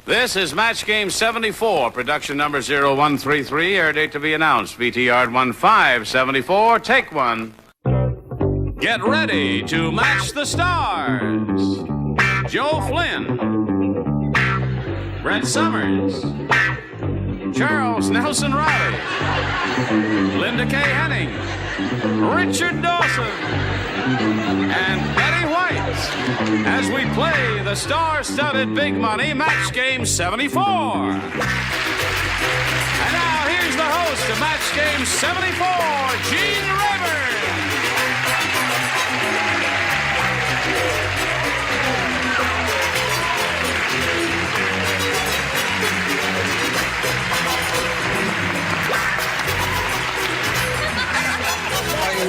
This is Match Game 74, production number 0133, air date to be announced. VTR 1574, take one. Get ready to match the stars. Joe Flynn, Brett Summers, Charles Nelson Riley, Linda K. Henning, Richard Dawson, and Betty White as we play the star-studded big money Match Game 74. And now here's the host of Match Game 74, Gene Rayburn.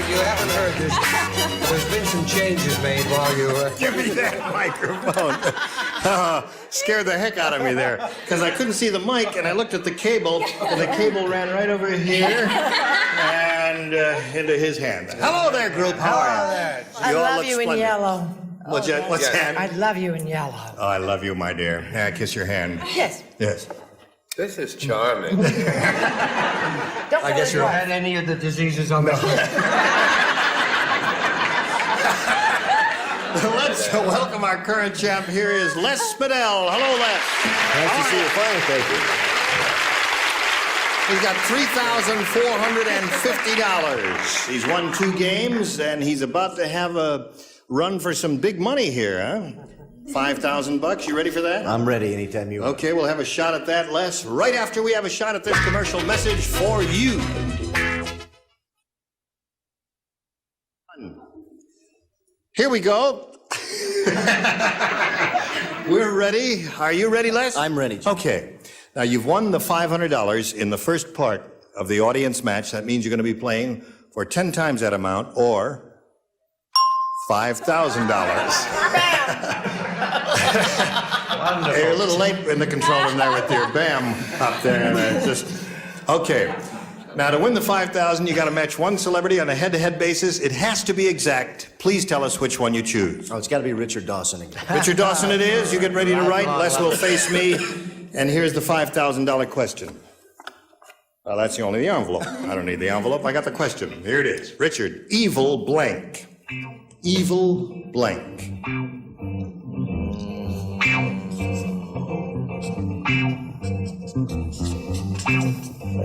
You haven't heard this. There's been some changes made while you were... Give me that microphone. Scared the heck out of me there. Because I couldn't see the mic, and I looked at the cable, and the cable ran right over here and into his hand. Hello there, group. How are you? I love you in yellow. What's that? I love you in yellow. Oh, I love you, my dear. May I kiss your hand? Yes. Yes. This is charming. Don't I guess you had any of the diseases on the Let's welcome our current champ. Here is Les Spedell. Hello, Les. Nice to see you. Fine, thank He's got $3,450. He's won 2 games, and he's about to have a run for some big money here, huh? $5,000. You ready for that? I'm ready anytime you are. Okay, we'll have a shot at that, Les, right after we have a shot at this commercial message for you. Here we go. We're ready. Are you ready, Les? I'm ready, Jim. Okay. Now, you've won the $500 in the first part of the audience match. That means you're going to be playing for 10 times that amount, or $5,000. You're a little late in the control room there with your bam up there. Okay. Now, to win the $5,000, you got to match one celebrity on a head-to-head basis. It has to be exact. Please tell us which one you choose. Oh, it's got to be Richard Dawson again. Richard Dawson it is. You get ready to write. Les will face me. And here's the $5,000 question. Well, that's only the envelope. I don't need the envelope. I got the question. Here it is. Richard, evil blank. Evil blank.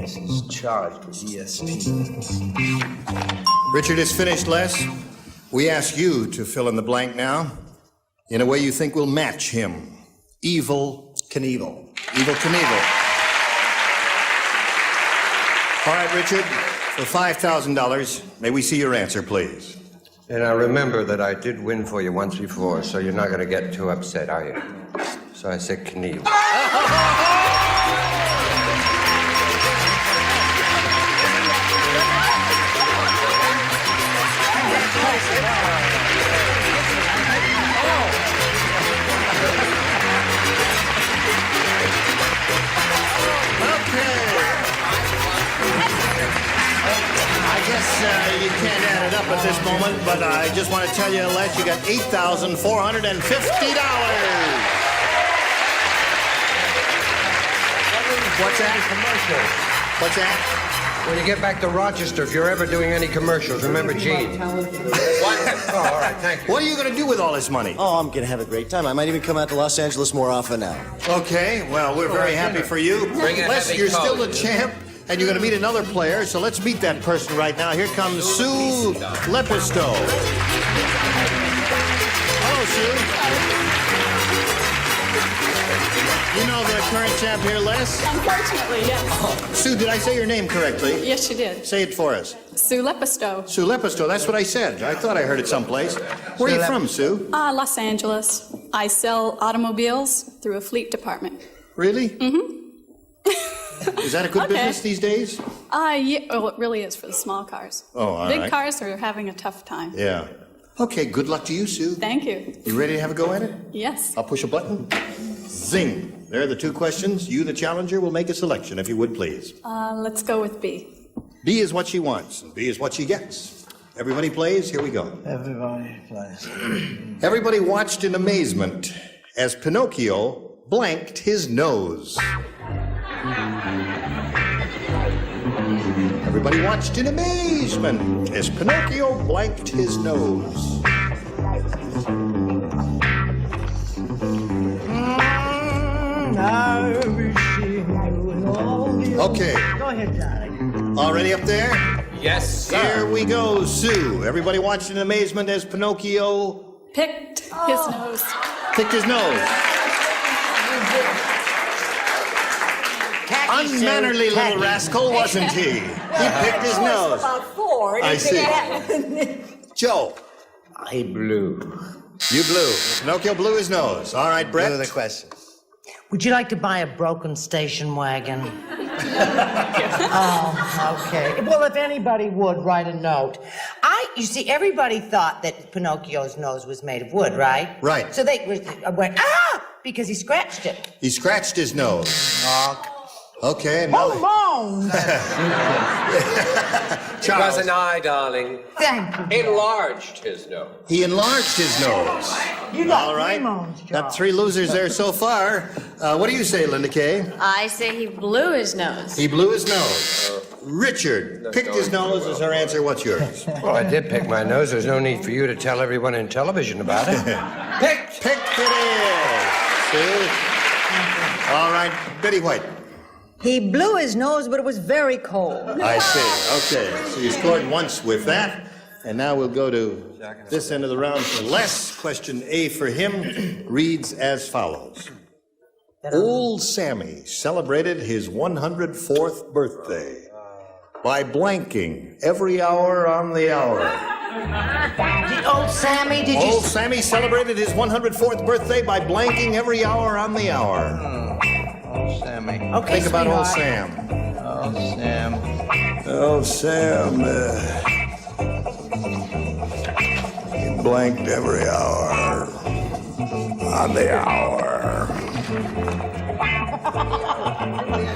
This is charged with ESP. Richard is finished, Les. We ask you to fill in the blank now in a way you think will match him. Evil Knievel. Evil Knievel. All right, Richard, for $5,000, may we see your answer, please? And I remember that I did win for you once before, so you're not going to get too upset, are you? So I said Knievel. You can't add it up at this moment, but I just want to tell you, Les, you got $8,450. What's that? What's that? When you get back to Rochester, if you're ever doing any commercials, remember Gene. Oh, all right, thank you. What are you going to do with all this money? Oh, I'm going to have a great time. I might even come out to Los Angeles more often now. Okay, well, we're very happy for you. Bring a Les, heavy you're coat. still the champ, and you're going to meet another player, so let's meet that person right now. Here comes Sue Lepisto. Hello, Sue. You know the current champ here, Les? Unfortunately, yes. Sue, did I say your name correctly? Yes, you did. Say it for us. Sue Lepisto. Sue Lepisto, that's what I said. I thought I heard it someplace. Where are you from, Sue? Los Angeles. I sell automobiles through a fleet department. Really? Mm-hmm. Is that a good business these days? Yeah, well, it really is for the small cars. Oh, all Big right. cars are having a tough time. Yeah. Okay, good luck to you, Sue. Thank you. You ready to have a go at it? Yes. I'll push a button. Zing. There are the 2 questions. You, the challenger, will make a selection, if you would, please. Let's go with B. B is what she wants, and B is what she gets. Everybody plays? Here we go. Everybody plays. Everybody watched in amazement as Pinocchio blanked his nose? Everybody watched in amazement as Pinocchio blanked his nose. Okay. Go ahead, darling. Already up there? Yes, sir. Here we go, Sue. Everybody watched in amazement as Pinocchio Picked his nose. picked his nose. Unmannerly little rascal, wasn't he? He picked his nose. About 4. I see. Joe, I blew. you blew. Pinocchio blew his nose. All right, What are the Brett. questions? Would you like to buy a broken station wagon? Oh, okay. Well, if anybody would, write a note. You see, everybody thought that Pinocchio's nose was made of wood, right? Right. So they went, because he scratched it. He scratched his nose. Okay, Hold now. on. It was an eye, darling. Thank you. Enlarged his nose. He enlarged his nose. You got All right. 3 moans, Joe. Got 3 losers there so far. What do you say, Linda Kay? I say he blew his nose. He blew his nose. Richard picked his nose is her answer. What's yours? Well, I did pick my nose. There's no need for you to tell everyone in television about it. Picked it is. Sue. All right, Betty White. He blew his nose, but it was very cold. I see. Okay, so you scored once with that. And now we'll go to this end of the round for Les. Question A for him reads as follows. Old Sammy celebrated his 104th birthday by blanking every hour on the hour. Old Sammy, did you... Old Sammy celebrated his 104th birthday by blanking every hour on the hour. Oh, Sammy. Okay, Think about old sweetheart. Sam. Oh, Sam. Oh, Sam. He blanked every hour on the hour.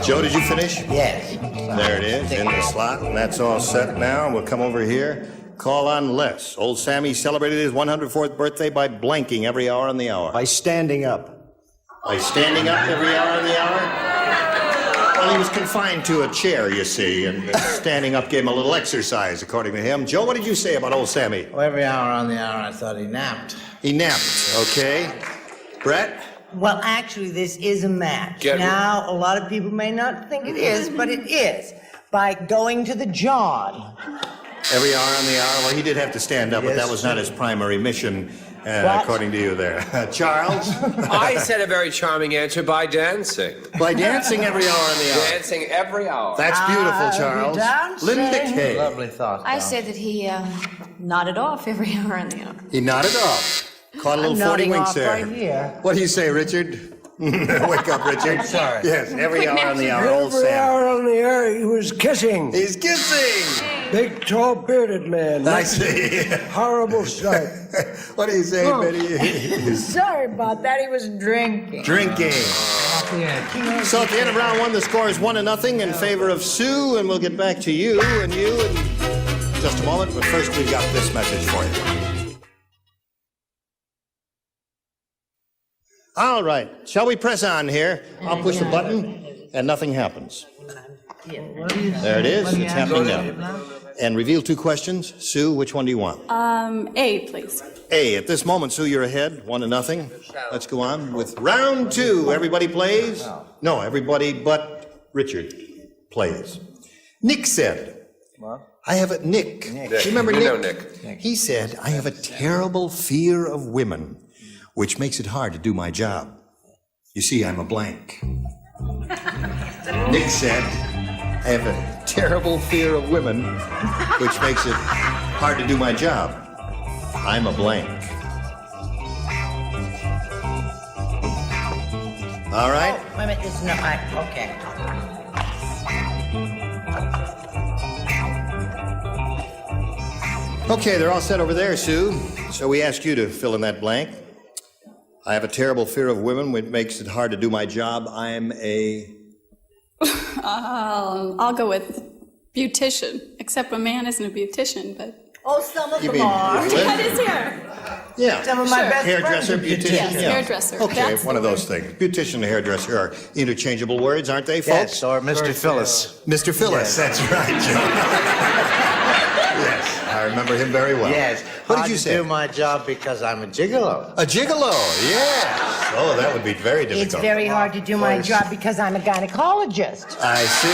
Joe, did you finish? Yes. There it is, in the slot, and that's all set now. We'll come over here. Call on Les. Old Sammy celebrated his 104th birthday by blanking every hour on the hour. By standing up. By standing up every hour on the hour? Well, he was confined to a chair, you see, and standing up gave him a little exercise, according to him. Joe, what did you say about old Sammy? Well, every hour on the hour, I thought he napped. He napped, okay. Brett? Well, actually, this is a match. Now, a lot of people may not think it is, but it is. By going to the John. Every hour on the hour? Well, he did have to stand up, but that was not his primary mission, according to you there. Charles? I said a very charming answer by dancing. By dancing every hour on the hour. Dancing every hour. That's beautiful, Charles. Linda Kay. Lovely thought. I say that he nodded off every hour on the hour. He nodded off. Caught a little 40 nodding winks off there. right here. What do you say, Richard? Wake up, Richard. Sorry. Yes, every hour on the hour, old Sam. on the air, he was kissing. He's kissing. Big, tall, bearded man. I see. Horrible sight. What do you say, Betty? Sorry about that. He was drinking. Drinking. So at the end of round 1, the score is 1-0 in favor of Sue, and we'll get back to you in just a moment. But first, we've got this message for you. All right. Shall we press on here? I'll push the button, and nothing happens. There it is. It's happening now. And reveal 2 questions. Sue, which one do you want? A, please. A. At this moment, Sue, you're ahead, 1-0. Let's go on with round 2. Everybody plays? No, everybody but Richard plays. Nick said, I have a... Nick. You remember You Nick? know Nick. He said, I have a terrible fear of women, which makes it hard to do my job. You see, I'm a blank. Nick said, I have a terrible fear of women, which makes it hard to do my job. I'm a blank. All right? Oh, wait a minute, it's not, okay. Okay, they're all set over there, Sue. So we ask you to fill in that blank. I have a terrible fear of women, which makes it hard to do my job. I'm a... I'll go with beautician, except a man isn't a beautician, but... Oh, some of You them mean- are. Dad is here. Yeah. Some of my best Hairdresser, friends are beautician. Yes, yeah. hairdresser. Okay, That's one of the those things. Beautician and hairdresser are interchangeable words, aren't they, folks? Yes, or Mr. Phyllis. Mr. Phyllis, that's right, Joe. Yes, I remember him very well. Yes. What Hard did you to say? do my job because I'm a gigolo. A gigolo, yes. Oh, that would be very difficult. It's very hard to do my job because I'm a gynecologist. I see.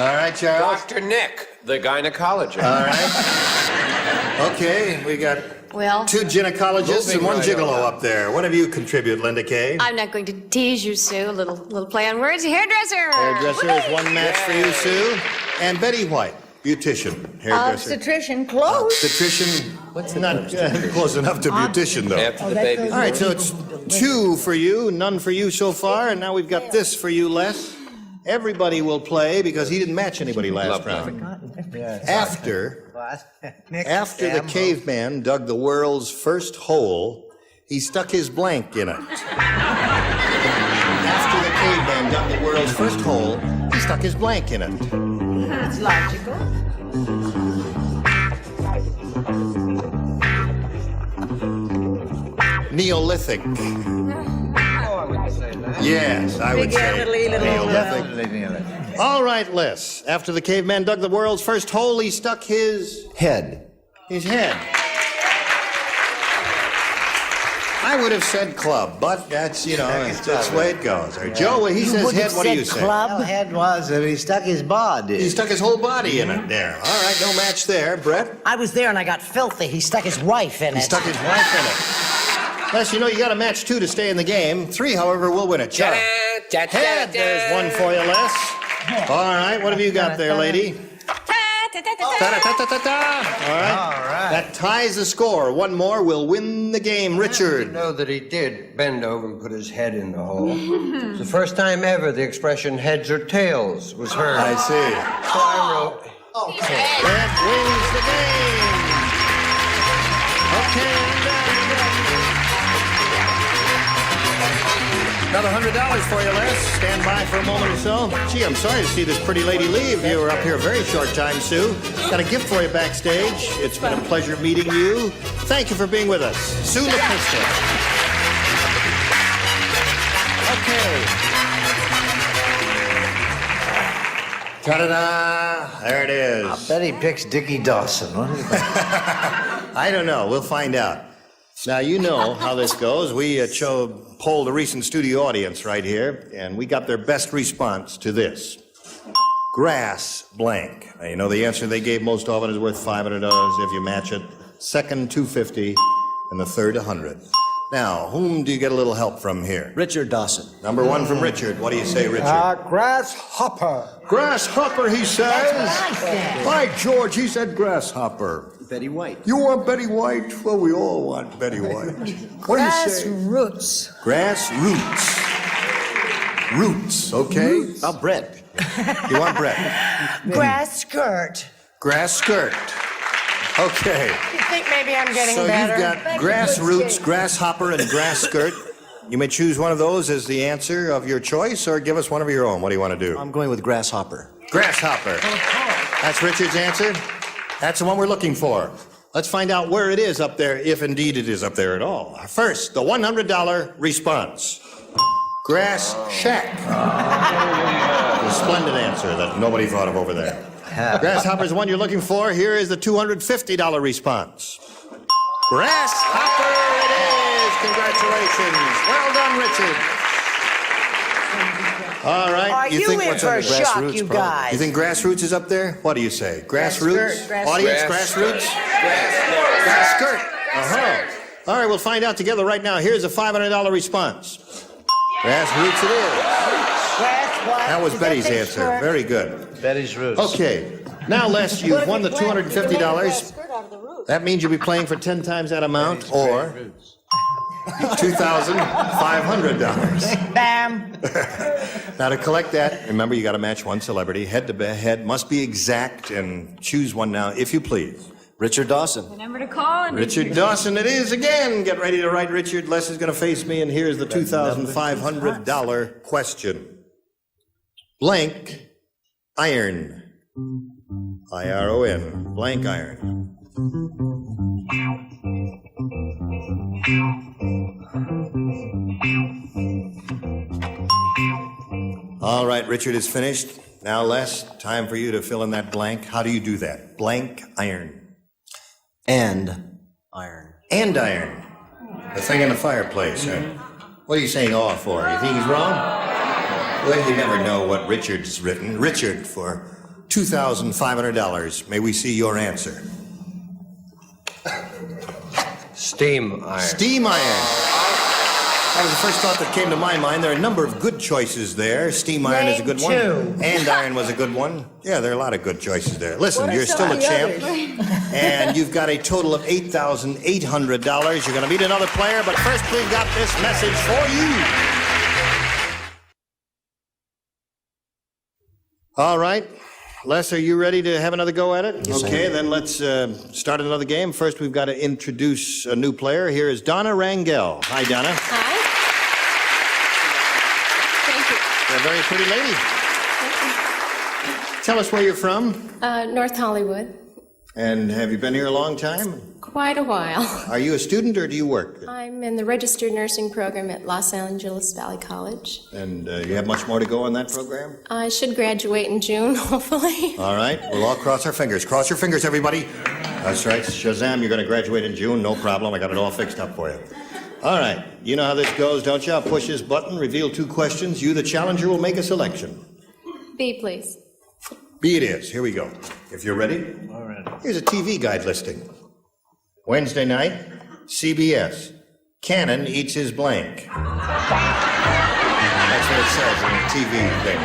All right, Charles. Dr. Nick, the gynecologist. All right. Okay, we got Well, 2 gynecologists Moving and 1 right gigolo along. up there. What have you contribute, Linda Kay? I'm not going to tease you, Sue. A little play on words. Hairdresser. Hairdresser is 1 match for you, Sue. And Betty White, beautician, hairdresser. Obstetrician, close. Obstetrician, not close enough to beautician, though. After the baby. All right, so it's 2 for you, none for you so far, and now we've got this for you, Les. Everybody will play because he didn't match anybody last round. After the caveman dug the world's first hole, he stuck his blank in it. After the caveman dug the world's first hole, he stuck his blank in it. That's logical. Neolithic. Yes, I would say Neolithic. All right, Les. After the caveman dug the world's first hole, he stuck his Head. head. I would have said club, but that's, that's the way it goes. All right, Joe, he says head, what do you say? Well, head was, he stuck his body. He stuck his whole body in it there. All right, no match there. Brett? I was there and I got filthy. He stuck his wife in it. He stuck his wife in it. Les, you got a match 2 to stay in the game. 3, however, will win it. Chuck. Head, there's 1 for you, Les. All right, what have you got there, lady? Ta-da-ta-ta-ta-ta. All right. That ties the score. 1 more will win the game. Richard. know that he did bend over and put his head in the hole. It's the first time ever the expression heads or tails was heard. I see. So I wrote, That wins the game. Okay, another $100 for you, Les. Stand by for a moment or so. Gee, I'm sorry to see this pretty lady leave. You were up here a very short time, Sue. Got a gift for you backstage. It's been a pleasure meeting you. Thank you for being with us. Sue LaPista. Okay. Ta-da-da. There it is. I bet he picks Dickie Dawson. What do you think? I don't know. We'll find out. Now, you know how this goes. We polled a recent studio audience right here, and we got their best response to this. Grass blank. Now, you know the answer they gave most often is worth $500 if you match it. Second, $250, and the third, $100. Now, whom do you get a little help from here? Richard Dawson. Number 1 from Richard. What do you say, Richard? Grasshopper. Grasshopper, he says. By George, he said grasshopper. Betty White. You want Betty White? Well, we all want Betty White. What do you say? Roots. Grass roots. Roots, okay? Oh, Brett. You want Brett? Grass skirt. Grass skirt. Okay. You think maybe I'm getting So better? you've got grass roots, grasshopper, and grass skirt. You may choose one of those as the answer of your choice, or give us one of your own. What do you want to do? I'm going with grasshopper. Grasshopper. That's Richard's answer? That's the one we're looking for. Let's find out where it is up there, if indeed it is up there at all. First, the $100 response. Grass shack. A splendid answer that nobody thought of over there. Grasshopper's the one you're looking for. Here is the $250 response. Grasshopper it is! Congratulations. Well done, Richard. All right. Are you think in what's for on a the shock, grassroots, you probably? guys? You think grassroots is up there? What do you say? Grassroots? Grass skirt. Audience, Grass grassroots? Grass skirt. Uh-huh. All right, we'll find out together right now. Here's a $500 response. Grassroots it is. Grass what? That was Is Betty's big answer. skirt? Very good. Betty's roots. Okay. Now, Les, you've won the $250. That means you'll be playing for 10 times that amount, or $2,500. Bam. Now, to collect that, remember, you got to match one celebrity. Head to head must be exact, and choose one now, if you please. Richard Dawson. Number to call. And Richard Dawson it is again. Get ready to write Richard. Les is going to face me, and here's the $2,500 question. Blank iron. I-R-O-N, blank iron. All right, Richard is finished. Now, Les, time for you to fill in that blank. How do you do that? Blank iron. And iron. And iron. The thing in the fireplace, huh? What are you saying "aw" for? You think he's wrong? Well, you never know what Richard's written. Richard, for $2,500, may we see your answer? Steam iron. Steam iron. That was the first thought that came to my mind. There are a number of good choices there. Steam iron is a good one. And iron was a good one. Yeah, there are a lot of good choices there. Listen, you're still a champ. And you've got a total of $8,800. You're going to meet another player, but first we've got this message for you. All right. Les, are you ready to have another go at it? Yes, okay, then let's start another game. First, we've got to introduce a new player. Here is Donna Rangel. Hi, Donna. Hi. Thank you. You're a very pretty lady. Tell us where you're from. North Hollywood. And have you been here a long time? Quite a while. Are you a student or do you work? I'm in the registered nursing program at Los Angeles Valley College. And you have much more to go on that program? I should graduate in June, hopefully. All right, we'll all cross our fingers. Cross your fingers, everybody. That's right. Shazam, you're going to graduate in June. No problem. I got it all fixed up for you. All right, you know how this goes, don't you? I'll push this button, reveal 2 questions. You, the challenger, will make a selection. B, please. B it is. Here we go. If you're ready. All right. Here's a TV guide listing. Wednesday night, CBS. Cannon eats his blank. That's what it says in the TV thing.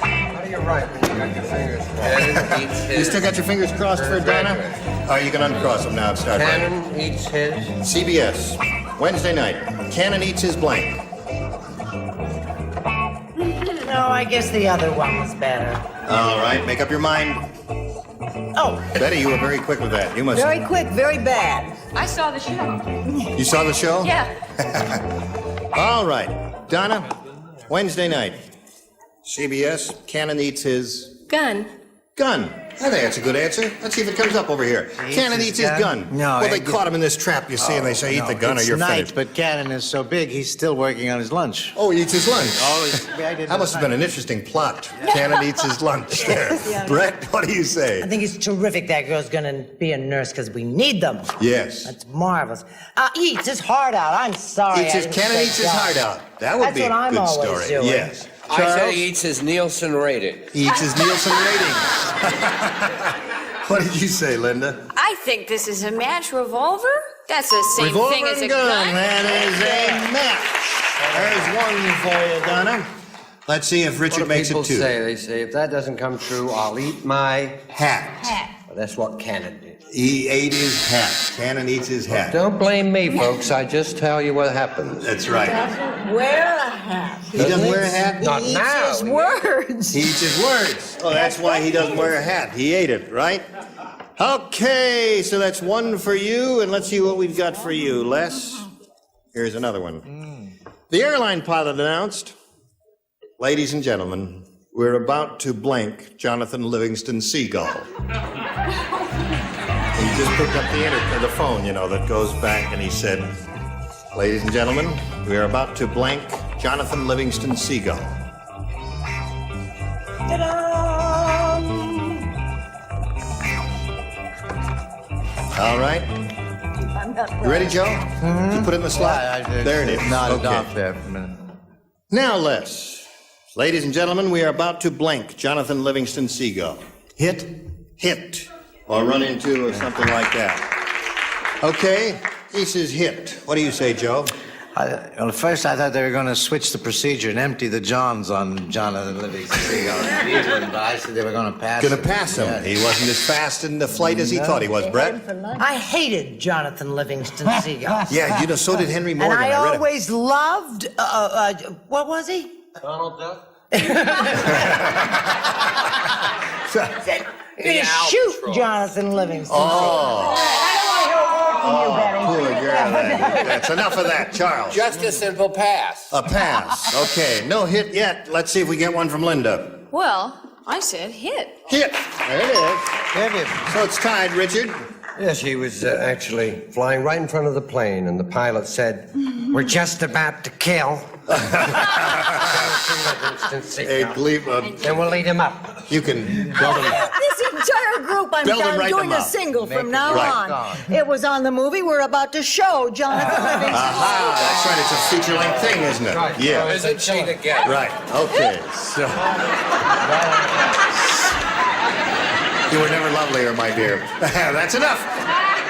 How do you write when you got your fingers crossed? You still got your fingers crossed for Donna? All right, you can uncross them now and start writing. Cannon eats his. CBS, Wednesday night. Cannon eats his blank. No, I guess the other one was better. All right, make up your mind. Oh, Betty, you were very quick with that. You must. Very quick, very bad. I saw the show. You saw the show? Yeah. All right, Donna. Wednesday night. CBS. Cannon eats his Gun. gun. I think that's a good answer. Let's see if it comes up over here. Cannon eats his gun. No, Well, they caught him in this trap, you see, and they say, eat the gun or you're night, finished. but Cannon is so big, he's still working on his lunch. Oh, he eats his lunch. I didn't That must have been an interesting plot. Cannon eats his lunch there. Brett, what do you say? I think it's terrific that girl's gonna be a nurse because we need them. Yes. That's marvelous. Eats his heart out. I'm sorry. Eats his Cannon eats his heart out. That would That's be a what I'm good always story. doing. Yes. I Charles? say he eats his Nielsen rating. He eats his Nielsen ratings. What did you say, Linda? I think this is a match. Revolver? That's the same Revolver thing as a and gun. gun. That is a match. There's one for you, Donna. Let's see if Richard What do makes people it 2. say? They say, if that doesn't come true, I'll eat my... Hat. Well, that's what Cannon did. He ate his hat. Cannon eats his hat. Don't blame me, folks. I just tell you what happens. That's right. Wear a hat. He doesn't wear a hat? Not He eats now. his words. He eats his words. Oh, that's why he doesn't wear a hat. He ate it, right? Okay, so that's 1 for you, and let's see what we've got for you, Les. Here's another one. The airline pilot announced, ladies and gentlemen, we're about to blank Jonathan Livingston Seagull. He just picked up the phone, that goes back, and he said, ladies and gentlemen, we are about to blank Jonathan Livingston Seagull. All right. You ready, Joe? You put it in the slot? Yeah, I did. There it is. Nodded Okay. off there for a minute. Now, Les, ladies and gentlemen, we are about to blank Jonathan Livingston Seagull. Hit, or run into, or something like that. Okay, he says hit. What do you say, Joe? Well, at first I thought they were going to switch the procedure and empty the Johns on Jonathan Livingston Seagull in Cleveland, but I said they were going to pass Gonna him. pass him. Yeah. He wasn't as fast in the flight as he thought he was, Brett. I hated Jonathan Livingston Seagull. Yeah, so did Henry Morgan. And I read him. always loved, what was he? Donald Duck? You're gonna shoot Jonathan Livingston. Oh. Betty. Poor girl. That's enough of that, Charles. Just a simple pass. A pass. Okay, no hit yet. Let's see if we get one from Linda. Well, I said hit. Hit. There it is. So it's tied, Richard. Yes, he was actually flying right in front of the plane, and the pilot said, "We're just about to kill." Hey, believe, and we'll lead him up. You can belt him up. This entire group, I'm doing a single from now on. It was on the movie we're about to show, Jonathan Livingston. Aha, that's right. It's a feature-length thing, isn't it? Right. Yeah. So isn't she to get? Right. Okay. So. You were never lovelier, my dear. That's enough.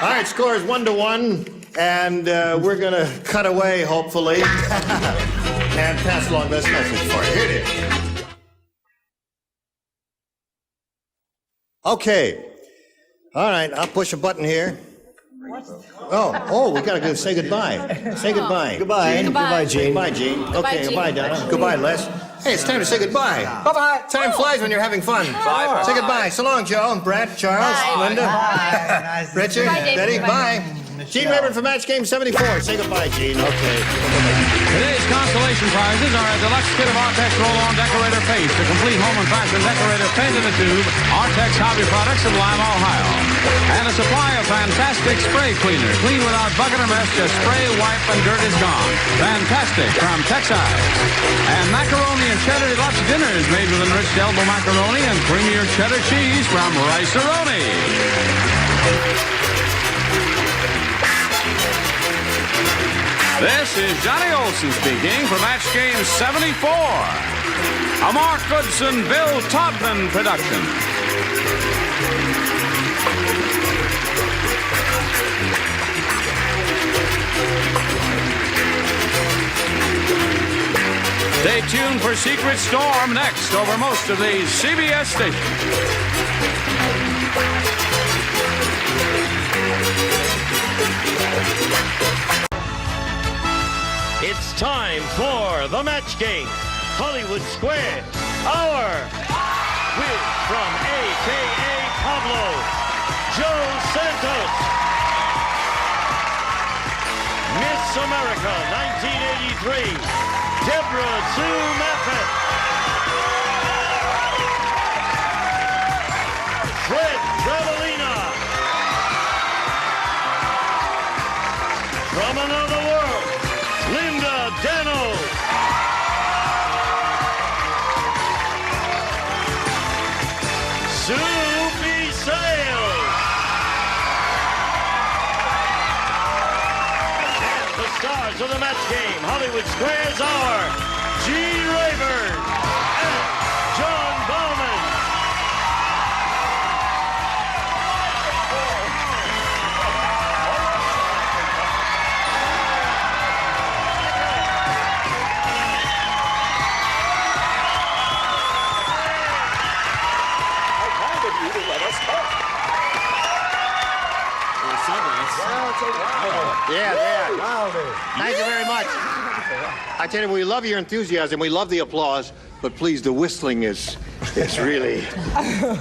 All right, score is 1-1, and we're going to cut away, hopefully, and pass along this message for you. Here it is. Okay. All right, I'll push a button here. Oh, we got to say goodbye. Say goodbye. Goodbye. Goodbye. Goodbye, Gene. Goodbye, Gene. Okay, Gene. goodbye, Donna. Goodbye, Les. Hey, it's time to say goodbye. Bye-bye. Time flies when you're having fun. Bye. Say goodbye. So long, Joe, Brett, Charles, Linda, Richard, Betty. Bye. Gene Rayburn for Match Game 74. Say goodbye, Gene. Okay. Today's consolation prizes are a deluxe kit of Artex roll-on decorator paste, a complete home and fashion decorator paint in a tube, Artex Hobby Products of Lima, Ohio, and a supply of fantastic spray cleaner. Clean without bucket or mess, just spray, wipe, and dirt is gone. Fantastic from Texas. And macaroni and cheddar deluxe dinners made with enriched elbow macaroni and creamier cheddar cheese from Rice-A-Roni. This is Johnny Olson speaking for Match Game 74, a Mark Goodson, Bill Todman production. Stay tuned for Secret Storm next over most of these CBS stations. It's time for the Match Game, Hollywood Squares Hour. With from A.K.A. Pablo, Joe Santos. Miss America 1983, Deborah Sue Maffett. Fred Travelina. From another world, Linda Dano. Soupy Sales. And the stars of the Match Game, Hollywood Squares are Gene Rayburn and John Bowman. Thank you very much. I tell you, we love your enthusiasm. We love the applause. But please, the whistling is really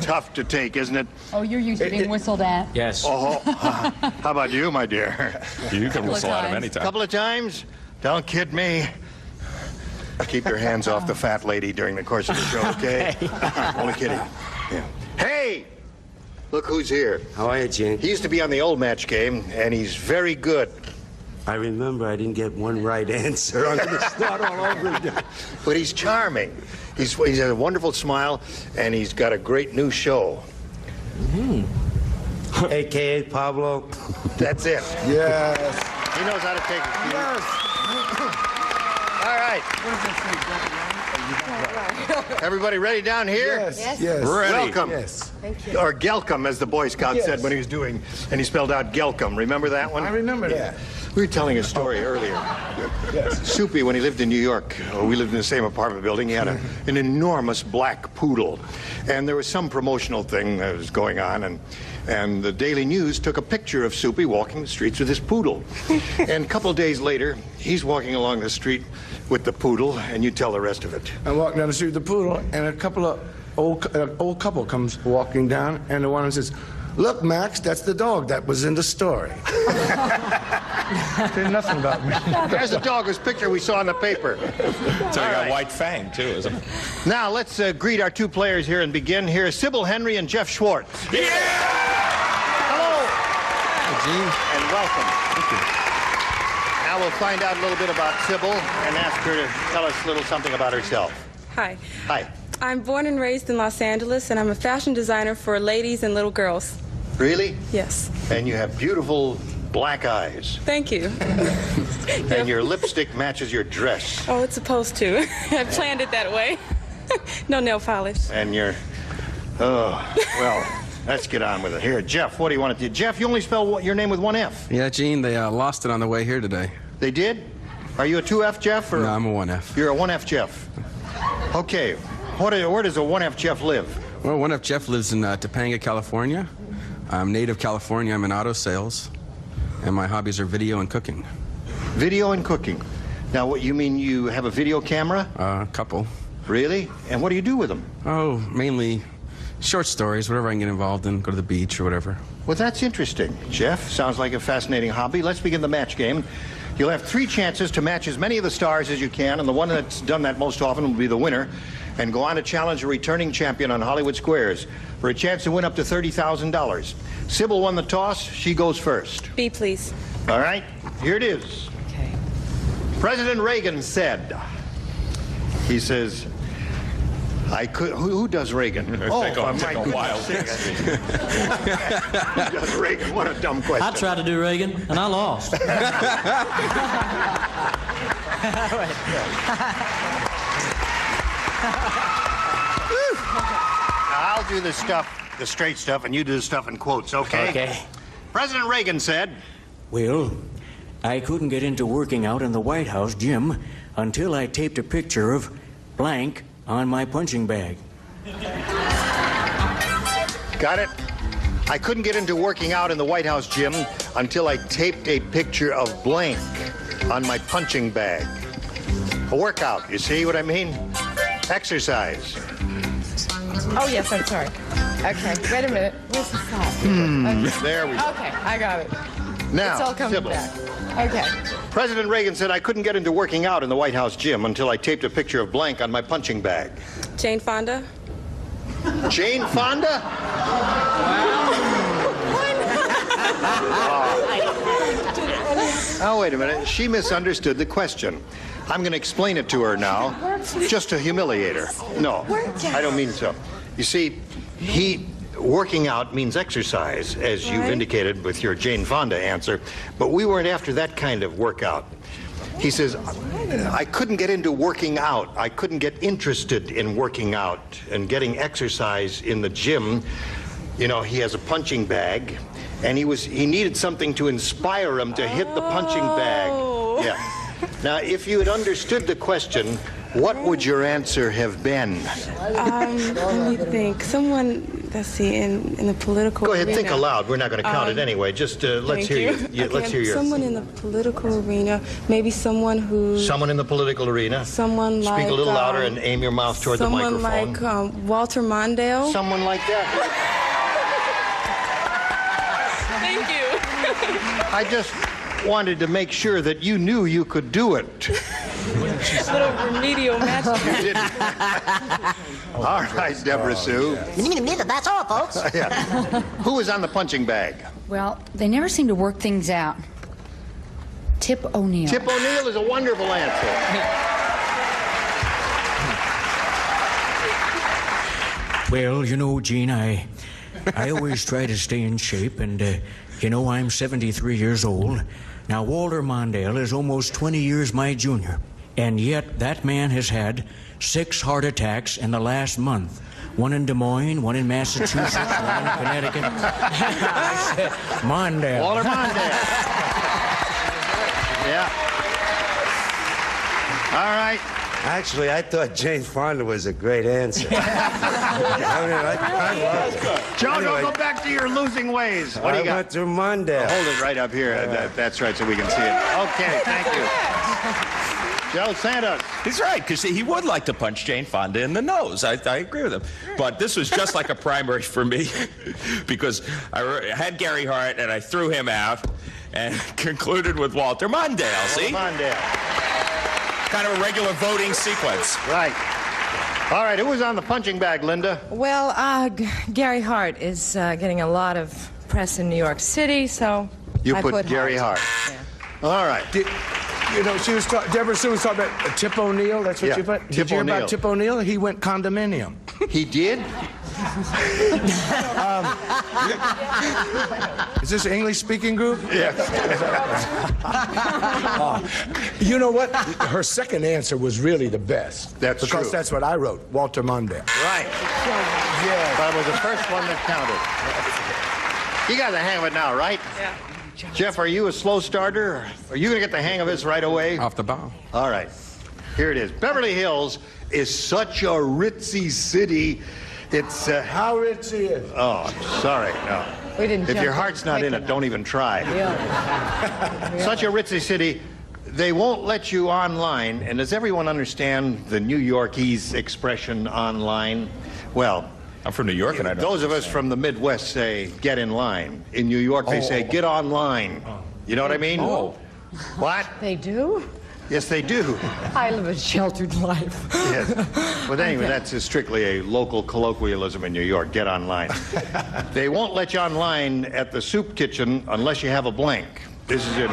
tough to take, isn't it? Oh, you're used to being whistled at. Yes. Oh, how about you, my dear? You can whistle at him anytime. A couple of times? Don't kid me. Keep your hands off the fat lady during the course of the show, okay? Only kidding. Yeah. Hey! Look who's here. How are you, Gene? He used to be on the old Match Game, and he's very good. I remember I didn't get one right answer. I'm going to start all over again. But he's charming. He has a wonderful smile, and he's got a great new show. A.K.A. Pablo. That's it. Yes. He knows how to take it. Yes. All right. Everybody ready down here? Yes. Yes. Ready. Welcome. Yes. Thank you. Or Gelcom, as the Boy Scout said when he was doing, and he spelled out Gelcom. Remember that one? I remember that. We were telling a story earlier. Yes. Soupy, when he lived in New York, we lived in the same apartment building, he had an enormous black poodle. And there was some promotional thing that was going on, and the Daily News took a picture of Soupy walking the streets with his poodle. And a couple of days later, he's walking along the street with the poodle, and you tell the rest of it. I'm walking down the street with the poodle, and a couple of old couple comes walking down, and the one says, "Look, Max, that's the dog that was in the story." Say nothing about me. There's the dog whose picture we saw in the paper. So you got white fang, too, isn't it? Now, let's greet our two players here and begin. Here is Sybil Henry and Jeff Schwartz. Yeah! Hello. Hey, Gene. And welcome. Thank you. Now we'll find out a little bit about Sybil and ask her to tell us a little something about herself. Hi. Hi. I'm born and raised in Los Angeles, and I'm a fashion designer for ladies and little girls. Really? Yes. And you have beautiful black eyes. Thank you. And your lipstick matches your dress. Oh, it's supposed to. I planned it that way. No nail polish. And you're... Oh, well, let's get on with it. Here, Jeff, what do you want to do? Jeff, you only spell your name with one F. Yeah, Gene, they lost it on the way here today. They did? Are you a 2F Jeff? Or... No, I'm a 1F. You're a 1F Jeff. Okay. Where does a 1F Jeff live? Well, 1F Jeff lives in Topanga, California. I'm native California. I'm in auto sales. And my hobbies are video and cooking. Video and cooking. Now, what you mean you have a video camera? A couple. Really? And what do you do with them? Oh, mainly short stories, whatever I can get involved in, go to the beach or whatever. Well, that's interesting, Jeff. Sounds like a fascinating hobby. Let's begin the match game. You'll have 3 chances to match as many of the stars as you can, and the one that's done that most often will be the winner, and go on to challenge a returning champion on Hollywood Squares for a chance to win up to $30,000. Sybil won the toss. She goes first. B, please. All right, here it is. Okay. President Reagan said, he says, I could... Who does Reagan? Take a while. Who does Reagan? What a dumb question. I tried to do Reagan, and I lost. I'll do the straight stuff, and you do the stuff in quotes, okay? Okay. President Reagan said, Well, I couldn't get into working out in the White House gym until I taped a picture of blank on my punching bag. got it? I couldn't get into working out in the White House gym until I taped a picture of blank on my punching bag. A workout, you see what I mean? Exercise. Oh, yes, I'm sorry. Okay, wait a minute. Where's the salt? Okay. There we go. Okay, I got it. Now, it's all coming Sybil. back. Okay. President Reagan said I couldn't get into working out in the White House gym until I taped a picture of blank on my punching bag. Jane Fonda. Jane Fonda? Oh, wait a minute. She misunderstood the question. I'm going to explain it to her now, just to humiliate her. No, I don't mean so. You see, working out means exercise, as you've indicated with your Jane Fonda answer, but we weren't after that kind of workout. He says, I couldn't get into working out. I couldn't get interested in working out and getting exercise in the gym. You know, he has a punching bag, and he needed something to inspire him to hit the punching bag. Yeah. Now, if you had understood the question, what would your answer have been? Let me think. Someone, let's see, in the political Go ahead, arena. think aloud. We're not going to count it anyway. Just let's hear you. Okay, Let's hear your. someone in the political arena, maybe someone who... Someone in the political arena. Someone like... Speak a little louder and aim your mouth toward the microphone. Someone like Walter Mondale. Someone like that. Thank you. I just wanted to make sure that you knew you could do it. Little remedial match. You didn't. All right, Deborah Sue. That's all, folks. Yeah. Who is on the punching bag? Well, they never seem to work things out. Tip O'Neill. Tip O'Neill is a wonderful answer. Well, you know, Gene, I always try to stay in shape, and, you know, I'm 73 years old. Now, Walter Mondale is almost 20 years my junior, and yet that man has had 6 heart attacks in the last month. One in Des Moines, one in Massachusetts, one in Connecticut. I said, Mondale. Walter Mondale. Yeah. All right. Actually, I thought Jane Fonda was a great answer. I loved it. Joe, Anyway, don't go back to your losing ways. What do you got? I went to Mondale. Hold it right up here. That's right, so we can see it. Okay, thank you. Joe Santos. He's right, because he would like to punch Jane Fonda in the nose. I agree with him. But this was just like a primary for me, because I had Gary Hart, and I threw him out, and concluded with Walter Mondale, see? Mondale. Kind of a regular voting sequence. Right. All right, who was on the punching bag, Linda? Well, Gary Hart is getting a lot of press in New York City, so You I put Gary Hart. Yeah. All right. You know, Deborah Sue was talking about Tip O'Neill. That's what Yeah, you put? Tip Did you hear O'Neill. about Tip O'Neill? He went condominium. He did? Is this an English-speaking group? Yes. You know what? Her second answer was really the best. That's because true. that's what I wrote, Walter Mondale. Right. Yeah. That was the first one that counted. You got the hang of it now, right? Yeah. Jeff, are you a slow starter? Are you going to get the hang of this right away? Off the bow. All right. Here it is. Beverly Hills is such a ritzy city. It's How ritzy is it? Oh, sorry. No. We didn't If jump your heart's not in it, don't even try. Yeah. Such a ritzy city. They won't let you online. And does everyone understand the New Yorkese expression online? Well, I'm from New York, and I don't. those of us from the Midwest say, get in line. In New York, they say, get online. You know what I mean? Oh. What? They do? Yes, they do. I live a sheltered life. Yes. But anyway, that's strictly a local colloquialism in New York. Get online. They won't let you online at the soup kitchen unless you have a blank. This is in...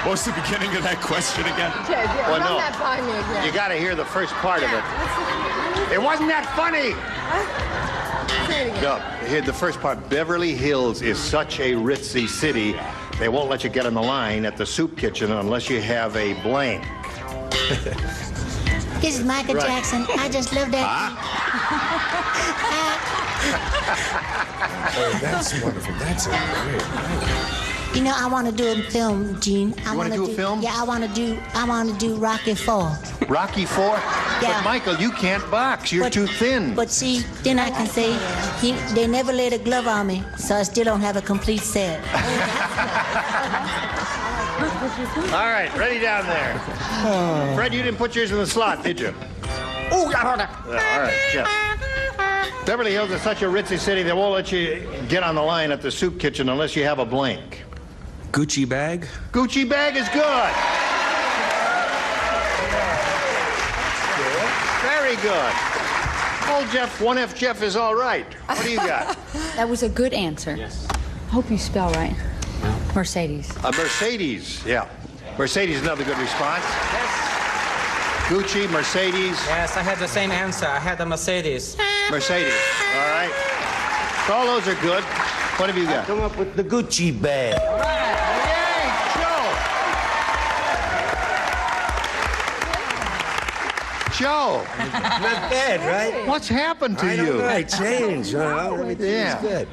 What was the beginning of that question again? Well, Run no. that by me again. You got to hear the first part of it. It wasn't that funny. Say it again. No, here, the first part. Beverly Hills is such a ritzy city. They won't let you get on the line at the soup kitchen unless you have a blank. This is Michael Right. Jackson. I just love that. Oh, that's wonderful. That's a great. You know, I want to do a film, Gene. I You wanna wanna do a film? Yeah, I want to do Rocky IV. Rocky IV? Yeah. But Michael, you can't box. You're too thin. But see, then I can say they never laid a glove on me, so I still don't have a complete set. All right, ready down there. Fred, you didn't put yours in the slot, did you? Oh, I heard it. All right, Jeff. Beverly Hills is such a ritzy city, they won't let you get on the line at the soup kitchen unless you have a blank. Gucci bag. Gucci bag is good. Very good. Oh, Jeff, 1F Jeff is all right. What do you got? That was a good answer. Yes. Hope you spell right. Mercedes. A Mercedes, yeah. Mercedes is another good response. Gucci, Mercedes. Yes, I had the same answer. I had the Mercedes. Mercedes, all right. All those are good. What have you got? Come up with the Gucci bag. Joe. Not bad, right? What's happened to I you? don't know. I changed. Everything is good.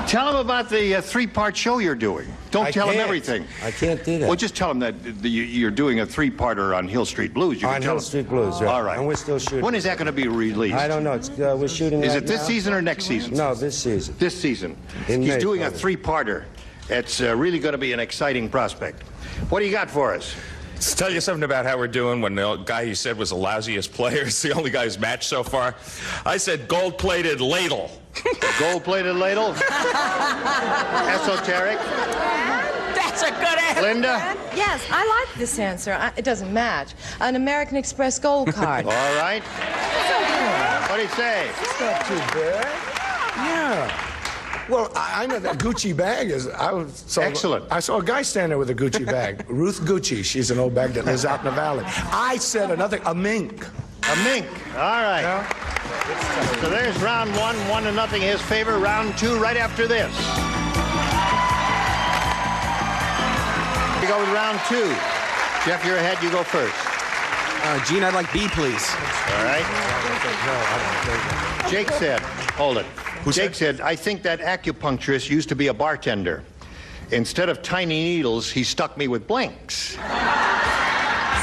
Tell them about the three-part show you're doing. Don't tell them can't. everything. I can't do that. Well, just tell them that you're doing a three-parter on Hill Street Blues. You can On tell Hill them. Street Blues, right. All right. And we're still shooting. When is that going to be released? I don't know. It's, we're shooting Is right it this now. season or next season? No, this season. This season. In He's May, doing a probably. three-parter. It's really going to be an exciting prospect. What do you got for us? Let's tell you something about how we're doing when the guy you said was the lousiest player is the only guy who's matched so far. I said gold-plated ladle. Gold-plated ladle? Esoteric? That's a good answer. Linda? Yes, I like this answer. It doesn't match. An American Express gold card. All right. What do you say? It's not too bad. Yeah. Well, I know that Gucci bag is. Excellent. I saw a guy stand there with a Gucci bag. Ruth Gucci. She's an old bag that lives out in the valley. I said a mink. A mink. All right. Yeah. So there's round one, 1-0 his favor. Round two, right after this. We go with round two. Jeff, you're ahead. You go first. Gene, I'd like B, please. All right. Jake said, hold it. Jake said, I think that acupuncturist used to be a bartender. Instead of tiny needles, he stuck me with blanks.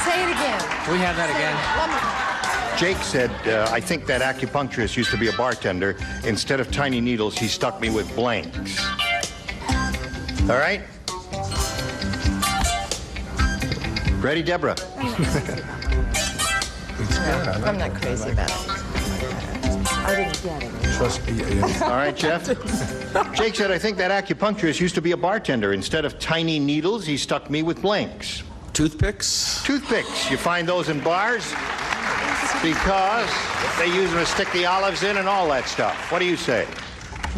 Say it again. We have that again. Jake said, I think that acupuncturist used to be a bartender. Instead of tiny needles, he stuck me with blanks. All right? Ready, Deborah? I'm not crazy about it. I didn't get it. Trust me. Yeah. All right, Jeff. Jake said, I think that acupuncturist used to be a bartender. Instead of tiny needles, he stuck me with blanks. Toothpicks? Toothpicks. You find those in bars because they use them to stick the olives in and all that stuff. What do you say?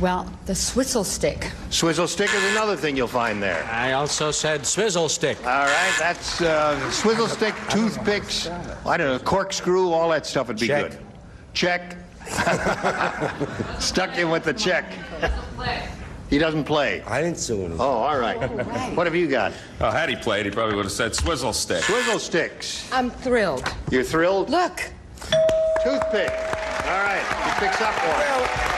Well, the swizzle stick. Swizzle stick is another thing you'll find there. I also said swizzle stick. All right, that's swizzle stick, toothpicks, I don't know, corkscrew, all that stuff would be Check. good. Check. Stuck him with the check. He doesn't play. I didn't sue him. Oh, all right. What have you got? Oh, had he played, he probably would have said swizzle stick. Swizzle sticks. I'm thrilled. You're thrilled? Look. Toothpick. All right, he picks up one.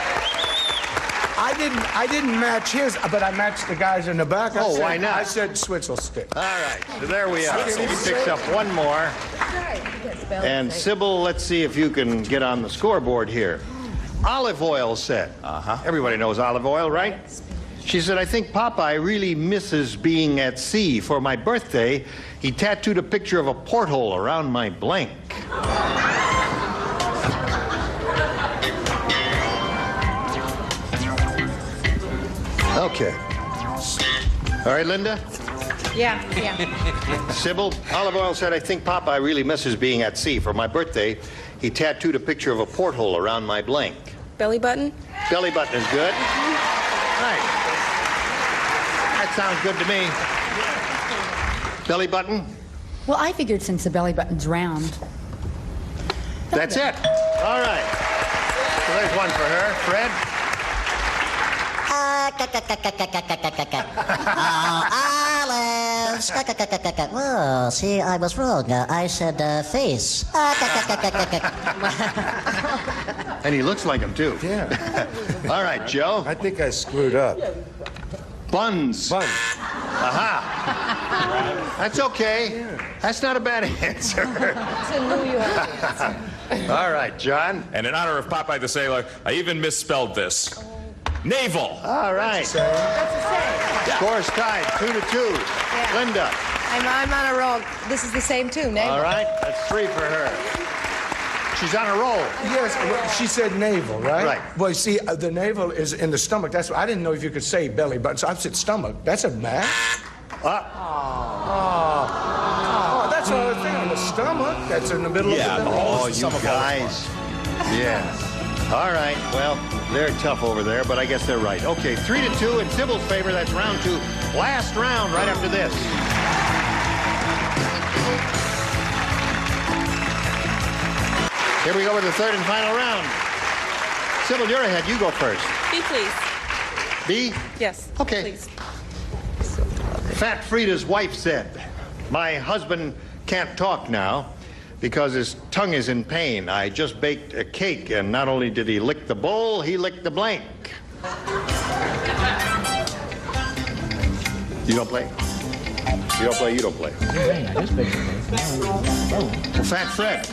I didn't match his, but I matched the guys in the back. Why not? I said swizzle stick. All right, so there we are. He picks up one more. And Sybil, let's see if you can get on the scoreboard here. Olive oil said. Everybody knows olive oil, right? She said, I think Popeye really misses being at sea. For my birthday, he tattooed a picture of a porthole around my blank. Okay. All right, Linda? Yeah. Sybil, olive oil said, I think Popeye really misses being at sea. For my birthday, he tattooed a picture of a porthole around my blank. Belly button? Belly button is good. Right. That sounds good to me. Belly button? Well, I figured since the belly button's round. That's it. All right. So there's one for her. Fred? Olives. Well, see, I was wrong. I said face. And he looks like him, too. Yeah. All right, Joe. I think I screwed up. Buns. Buns. Aha. That's okay. That's not a bad answer. It's a New York answer. All right, John. And in honor of Popeye the Sailor, I even misspelled this. Naval. All right. Score's tied, 2-2. Yeah. Linda. I'm on a roll. This is the same too, naval. All right, that's 3 for her. She's on a roll. Yes, well, she said navel, right? Right. Well, see, the navel is in the stomach. That's I didn't know if you could say belly button, so I said stomach. That's a match. That's all I was thinking. The stomach. That's in the middle of the Oh, you guys. Yes. All right. Well, they're tough over there, but I guess they're right. Okay, 3-2 in Sybil's favor. That's round 2. Last round right after this. Here we go with the third and final round. Sybil, you're ahead. You go first. B, please. B? Yes. Okay. Please. Fat Frida's wife said, my husband can't talk now because his tongue is in pain. I just baked a cake, and not only did he lick the bowl, he licked the blank. You don't play? You don't play, you don't play. Well, Fat Fred.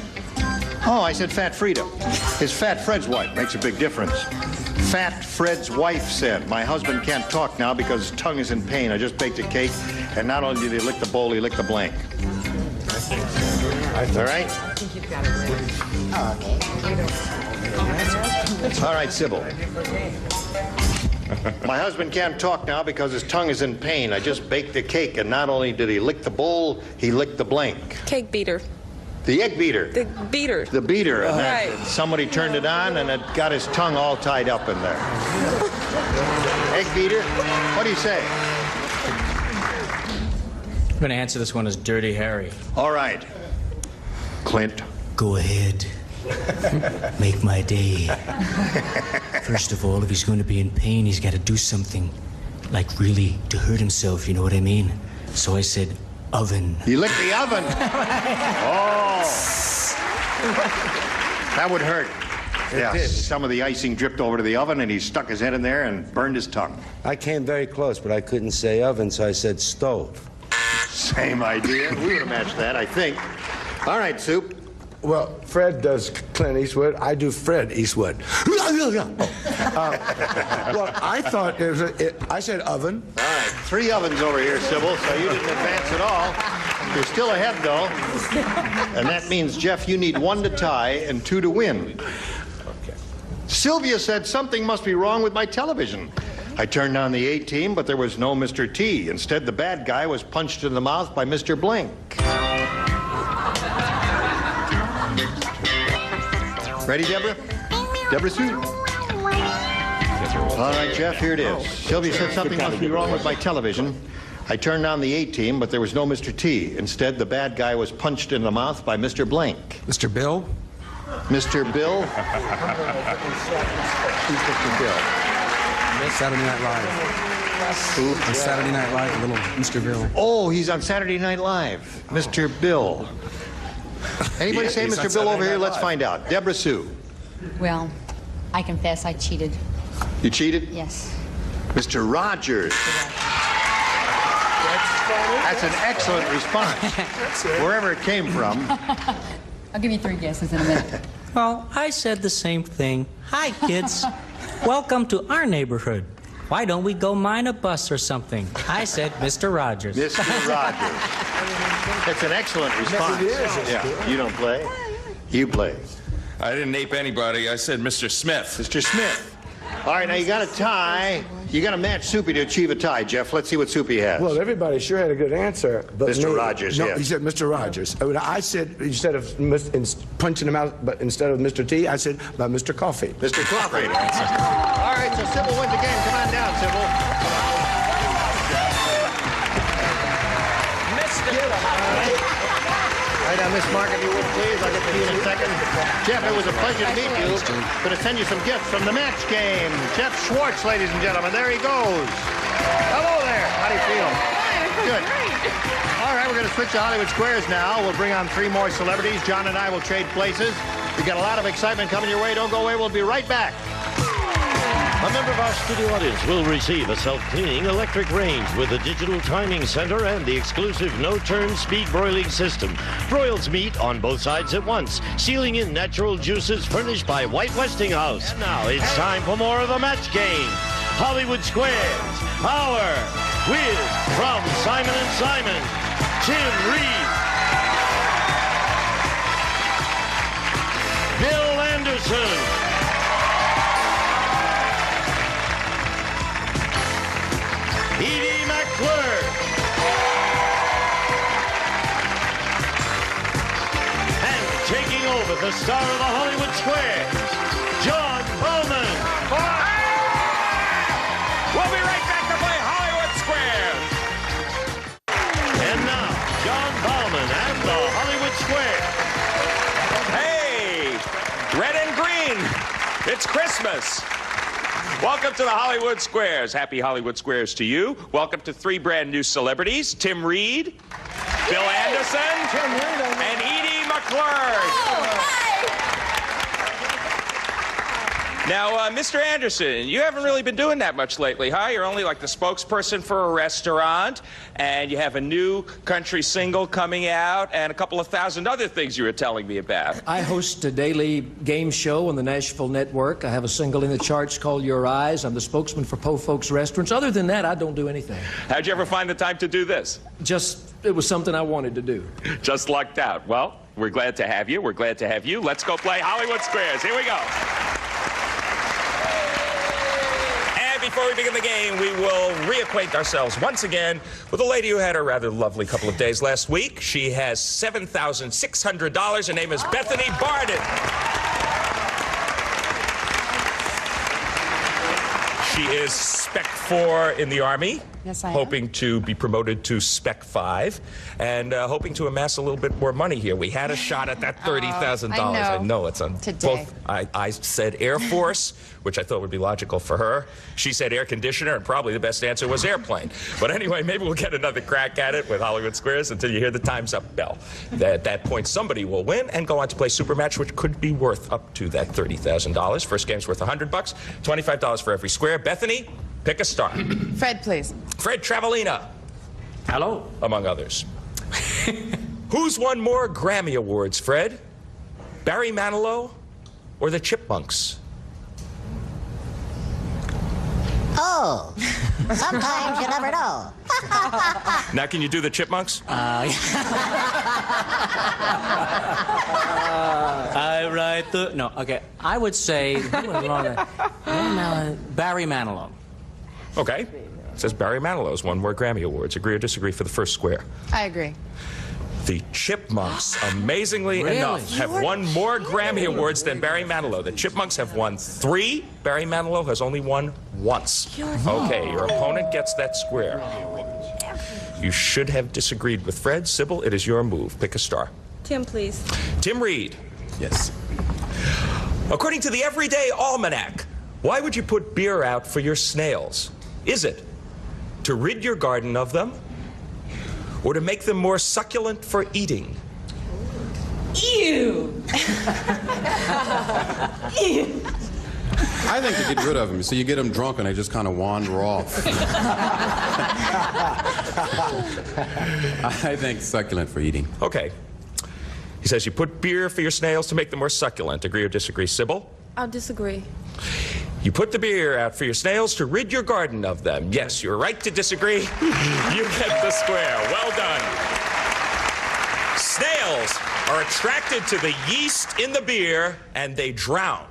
Oh, I said Fat Frida. His Fat Fred's wife. Makes a big difference. Fat Fred's wife said, my husband can't talk now because his tongue is in pain. I just baked a cake, and not only did he lick the bowl, he licked the blank. All right? I think you've got it right. All right, Sybil. My husband can't talk now because his tongue is in pain. I just baked a cake, and not only did he lick the bowl, he licked the blank. Cake beater. The egg beater. The beater. The beater. And Right. somebody turned it on, and it got his tongue all tied up in there. Egg beater? What do you say? I'm going to answer this one as Dirty Harry. All right. Clint. Go ahead. Make my day. First of all, if he's going to be in pain, he's got to do something, like really to hurt himself, you know what I mean? So I said, oven. You licked the oven? Oh. That would hurt. Did. Some of the icing dripped over to the oven, and he stuck his head in there and burned his tongue. I came very close, but I couldn't say oven, so I said stove. Same idea. We would have matched that, I think. All right, Soup. Well, Fred does Clint Eastwood. I do Fred Eastwood. Well, I thought I said oven. All right, 3 ovens over here, Sybil, so you didn't advance at all. You're still ahead, though. And that means, Jeff, you need 1 to tie and 2 to win. Okay. Sylvia said something must be wrong with my television. I turned on the A-team, but there was no Mr. T. Instead, the bad guy was punched in the mouth by Mr. Blank. Ready, Deborah? Deborah Sue? All right, Jeff, here it is. Sylvia said something must be wrong with my television. I turned on the A-team, but there was no Mr. T. Instead, the bad guy was punched in the mouth by Mr. Blank. Mr. Bill? Mr. Bill? Who's Mr. Bill? Saturday Night Live. Who? On Saturday Night Live, little Mr. Bill. Oh, he's on Saturday Night Live. Mr. Bill. Anybody say Mr. Bill over here? Let's find out. Deborah Sue. Well, I confess I cheated. You cheated? Yes. Mr. Rogers. That's an excellent response. Wherever it came from. I'll give you 3 guesses in a minute. Well, I said the same thing. Hi, kids. Welcome to our neighborhood. Why don't we go mine a bus or something? I said Mr. Rogers. Mr. Rogers. That's an excellent response. Yes, it is. Yeah. You don't play? You play. I didn't ape anybody. I said Mr. Smith. Mr. Smith. All right, now you got a tie. You got to match Soupy to achieve a tie, Jeff. Let's see what Soupy has. Well, everybody sure had a good answer. But Mr. Rogers, no, yes. he said Mr. Rogers. I said, instead of punching him out, but instead of Mr. T, I said by Mr. Coffee. Mr. Coffee. All right, so Sybil wins the game. Come on down, Sybil. Right on, Miss Mark, if you would, please. I'll get to you in a second. Jeff, it was a pleasure to meet you. Going to send you some gifts from the match game. Jeff Schwartz, ladies and gentlemen. There he goes. Hello there. How do you feel? Good. All right, we're going to switch to Hollywood Squares now. We'll bring on 3 more celebrities. John and I will trade places. We've got a lot of excitement coming your way. Don't go away. We'll be right back. A member of our studio audience will receive a self-cleaning electric range with a digital timing center and the exclusive no-turn speed broiling system. Broils meat on both sides at once, sealing in natural juices furnished by White Westinghouse. And now it's time for more of the match game. Hollywood Squares, our quiz from Simon & Simon, Tim Reed, Bill Anderson, Edie McClure, and taking over the star of the Hollywood Squares, John Bowman. We'll be right back to play Hollywood Squares. And now, John Bowman and the Hollywood Hey, Squares. red and green. It's Christmas. Welcome to the Hollywood Squares. Happy Hollywood Squares to you. Welcome to 3 brand new celebrities. Tim Reed, Bill Anderson, and Edie McClure. Now, Mr. Anderson, you haven't really been doing that much lately, huh? You're only like the spokesperson for a restaurant, and you have a new country single coming out, and a couple of thousand other things you were telling me about. I host a daily game show on the Nashville Network. I have a single in the charts called Your Eyes. I'm the spokesman for Po Folks Restaurants. Other than that, I don't do anything. How'd you ever find the time to do this? It was something I wanted to do. Just lucked out. Well, we're glad to have you. We're glad to have you. Let's go play Hollywood Squares. Here we go. Before we begin the game, we will reacquaint ourselves once again with a lady who had a rather lovely couple of days last week. She has $7,600. Her name is Bethany Barden. She is Spec 4 in the Army. Yes, I am. Hoping to be promoted to Spec 5 and hoping to amass a little bit more money here. We had a shot at that $30,000. I know. It's on Today. both. I said Air Force, which I thought would be logical for her. She said air conditioner, and probably the best answer was airplane. But anyway, maybe we'll get another crack at it with Hollywood Squares until you hear the Time's Up bell. At that point, somebody will win and go on to play Supermatch, which could be worth up to that $30,000. First game's worth $100, $25 for every square. Bethany, pick a star. Fred, please. Fred Travalina. Hello. Among others. Who's won more Grammy Awards, Fred? Barry Manilow or the Chipmunks? Oh, Sometimes you never know. Now, can you do the Chipmunks? I write the... No, okay. I would say... Barry Manilow. Okay. It says Barry Manilow's won more Grammy Awards. Agree or disagree for the first square? I agree. The Chipmunks, amazingly enough, have won more Grammy Awards than Barry Manilow. The Chipmunks have won 3. Barry Manilow has only won once. Okay, your opponent gets that square. You should have disagreed with Fred. Sybil, it is your move. Pick a star. Tim, please. Tim Reed. Yes. According to the Everyday Almanac, why would you put beer out for your snails? Is it to rid your garden of them? Or to make them more succulent for eating? Ew! Ew! I think to get rid of them. So you get them drunk and they just kind of wander off. I think succulent for eating. Okay. He says you put beer for your snails to make them more succulent. Agree or disagree, Sybil? I'll disagree. You put the beer out for your snails to rid your garden of them. Yes, you're right to disagree. You get the square. Well done. Snails are attracted to the yeast in the beer, and they drown.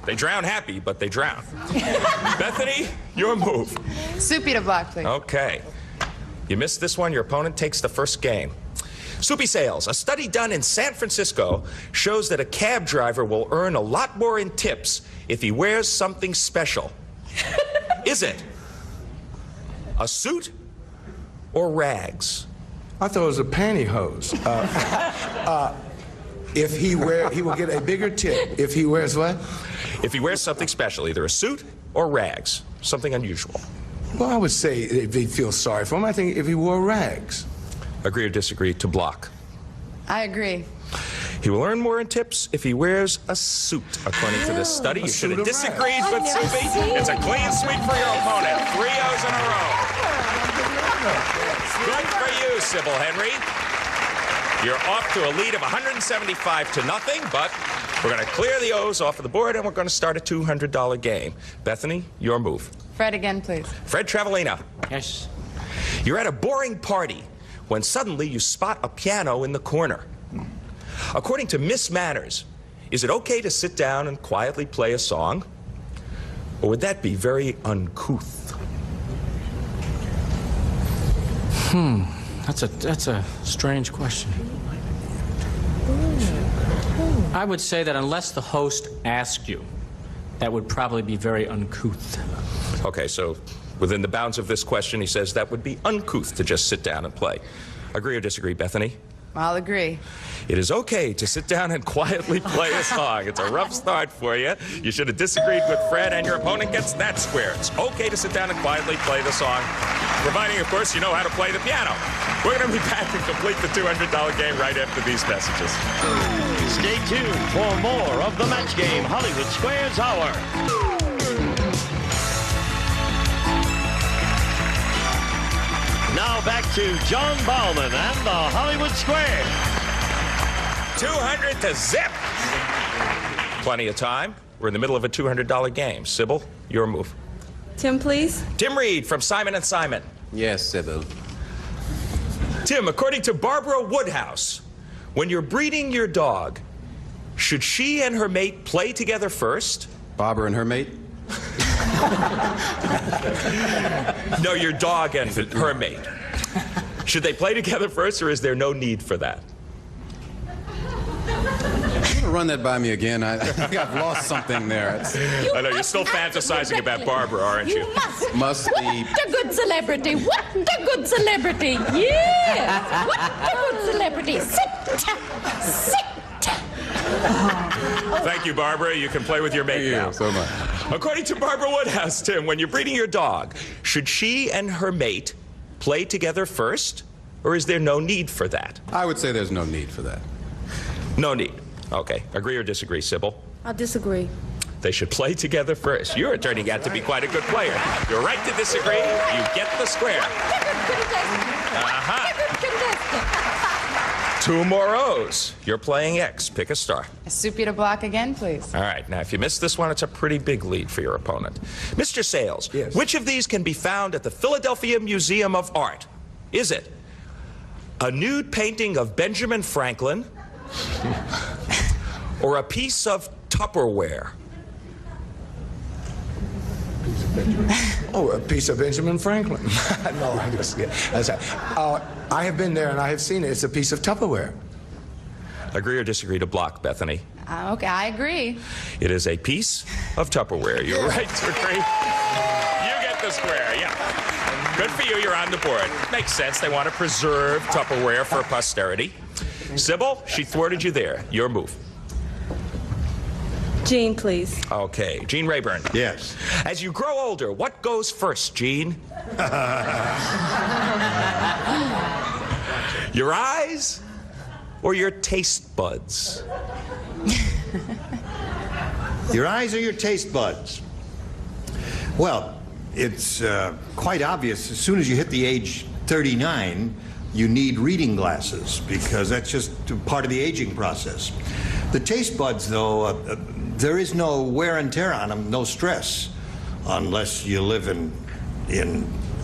They drown happy, but they drown. Bethany, your move. Soupy to block, please. Okay. You missed this one, your opponent takes the first game. Soupy Sales. A study done in San Francisco shows that a cab driver will earn a lot more in tips if he wears something special. Is it a suit or rags? I thought it was a pantyhose. If he will get a bigger tip if he wears what? If he wears something special, either a suit or rags, something unusual. Well, I would say if he feels sorry for him, I think if he wore rags. Agree or disagree to block? I agree. He will earn more in tips if he wears a suit, according to this study. You should have disagreed with Soupy. It's a clean sweep for your opponent. 3 O's in a row. Good for you, Sybil Henry. You're off to a lead of 175 to nothing, but we're going to clear the O's off of the board, and we're going to start a $200 game. Bethany, your move. Fred again, please. Fred Travalina. Yes. You're at a boring party when suddenly you spot a piano in the corner. According to Miss Manners, is it okay to sit down and quietly play a song? Or would that be very uncouth? That's a strange question. I would say that unless the host asked you, that would probably be very uncouth. Okay, so within the bounds of this question, he says that would be uncouth to just sit down and play. Agree or disagree, Bethany? I'll agree. It is okay to sit down and quietly play a song. It's a rough start for you. You should have disagreed with Fred, and your opponent gets that square. It's okay to sit down and quietly play the song, providing, of course, you know how to play the piano. We're going to be back and complete the $200 game right after these messages. Stay tuned for more of the Match Game Hollywood Squares Hour. Now back to John Bauman and the Hollywood Square. 200 to zip. Plenty of time. We're in the middle of a $200 game. Sybil, your move. Tim, please. Tim Reed from Simon & Simon. Yes, Sybil. Tim, according to Barbara Woodhouse, when you're breeding your dog, should she and her mate play together first? Barbara and her mate? No, your dog and her mate. Should they play together first, or is there no need for that? Run that by me again. I think I've lost something there. I know, you're still fantasizing about Barbara, aren't you? Must be. What a good celebrity! What a good celebrity! Yes! What a good celebrity! Sit! Sit! Thank you, Barbara. You can play with your mate now. So much. According to Barbara Woodhouse, Tim, when you're breeding your dog, should she and her mate play together first, or is there no need for that? I would say there's no need for that. No need. Okay. Agree or disagree, Sybil? I'll disagree. They should play together first. You're turning out to be quite a good player. You're right to disagree. You get the square. 2 more O's. You're playing X. Pick a star. A soupy to block again, please. All right, now if you miss this one, it's a pretty big lead for your opponent. Mr. Sales, Yes. which of these can be found at the Philadelphia Museum of Art? Is it a nude painting of Benjamin Franklin or a piece of Tupperware? Oh, a piece of Benjamin Franklin. No, I just get. I have been there and I have seen it. It's a piece of Tupperware. Agree or disagree to block, Bethany? Okay, I agree. It is a piece of Tupperware. You're right to agree. You get the square, yeah. Good for you, you're on the board. Makes sense, they want to preserve Tupperware for posterity. Sybil, she thwarted you there. Your move. Gene, please. Okay, Gene Rayburn. Yes. As you grow older, what goes first, Gene? Your eyes or your taste buds? Your eyes or your taste buds? Well, it's quite obvious. As soon as you hit the age 39, you need reading glasses because that's just part of the aging process. The taste buds, though, there is no wear and tear on them, no stress, unless you live in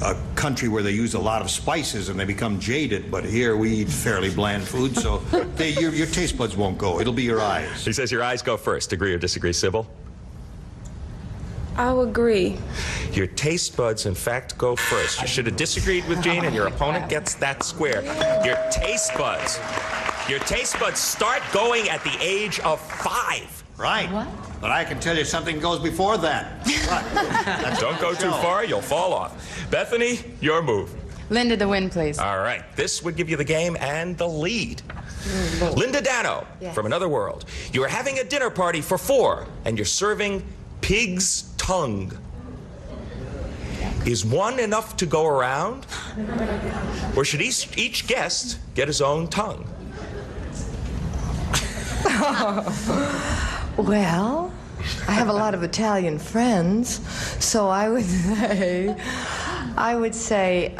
a country where they use a lot of spices and they become jaded. But here we eat fairly bland food, so your taste buds won't go. It'll be your eyes. He says your eyes go first. Agree or disagree, Sybil? I'll agree. Your taste buds, in fact, go first. You should have disagreed with Gene, and your opponent gets that square. Your taste buds start going at the age of 5. Right. What? But I can tell you something goes before that. Right. Don't go too far, you'll fall off. Bethany, your move. Linda, the win, please. All right, this would give you the game and the lead. Linda Dano, Yes. from another world. You are having a dinner party for 4, and you're serving pig's tongue. Is one enough to go around? Or should each guest get his own tongue? Well, I have a lot of Italian friends, so I would say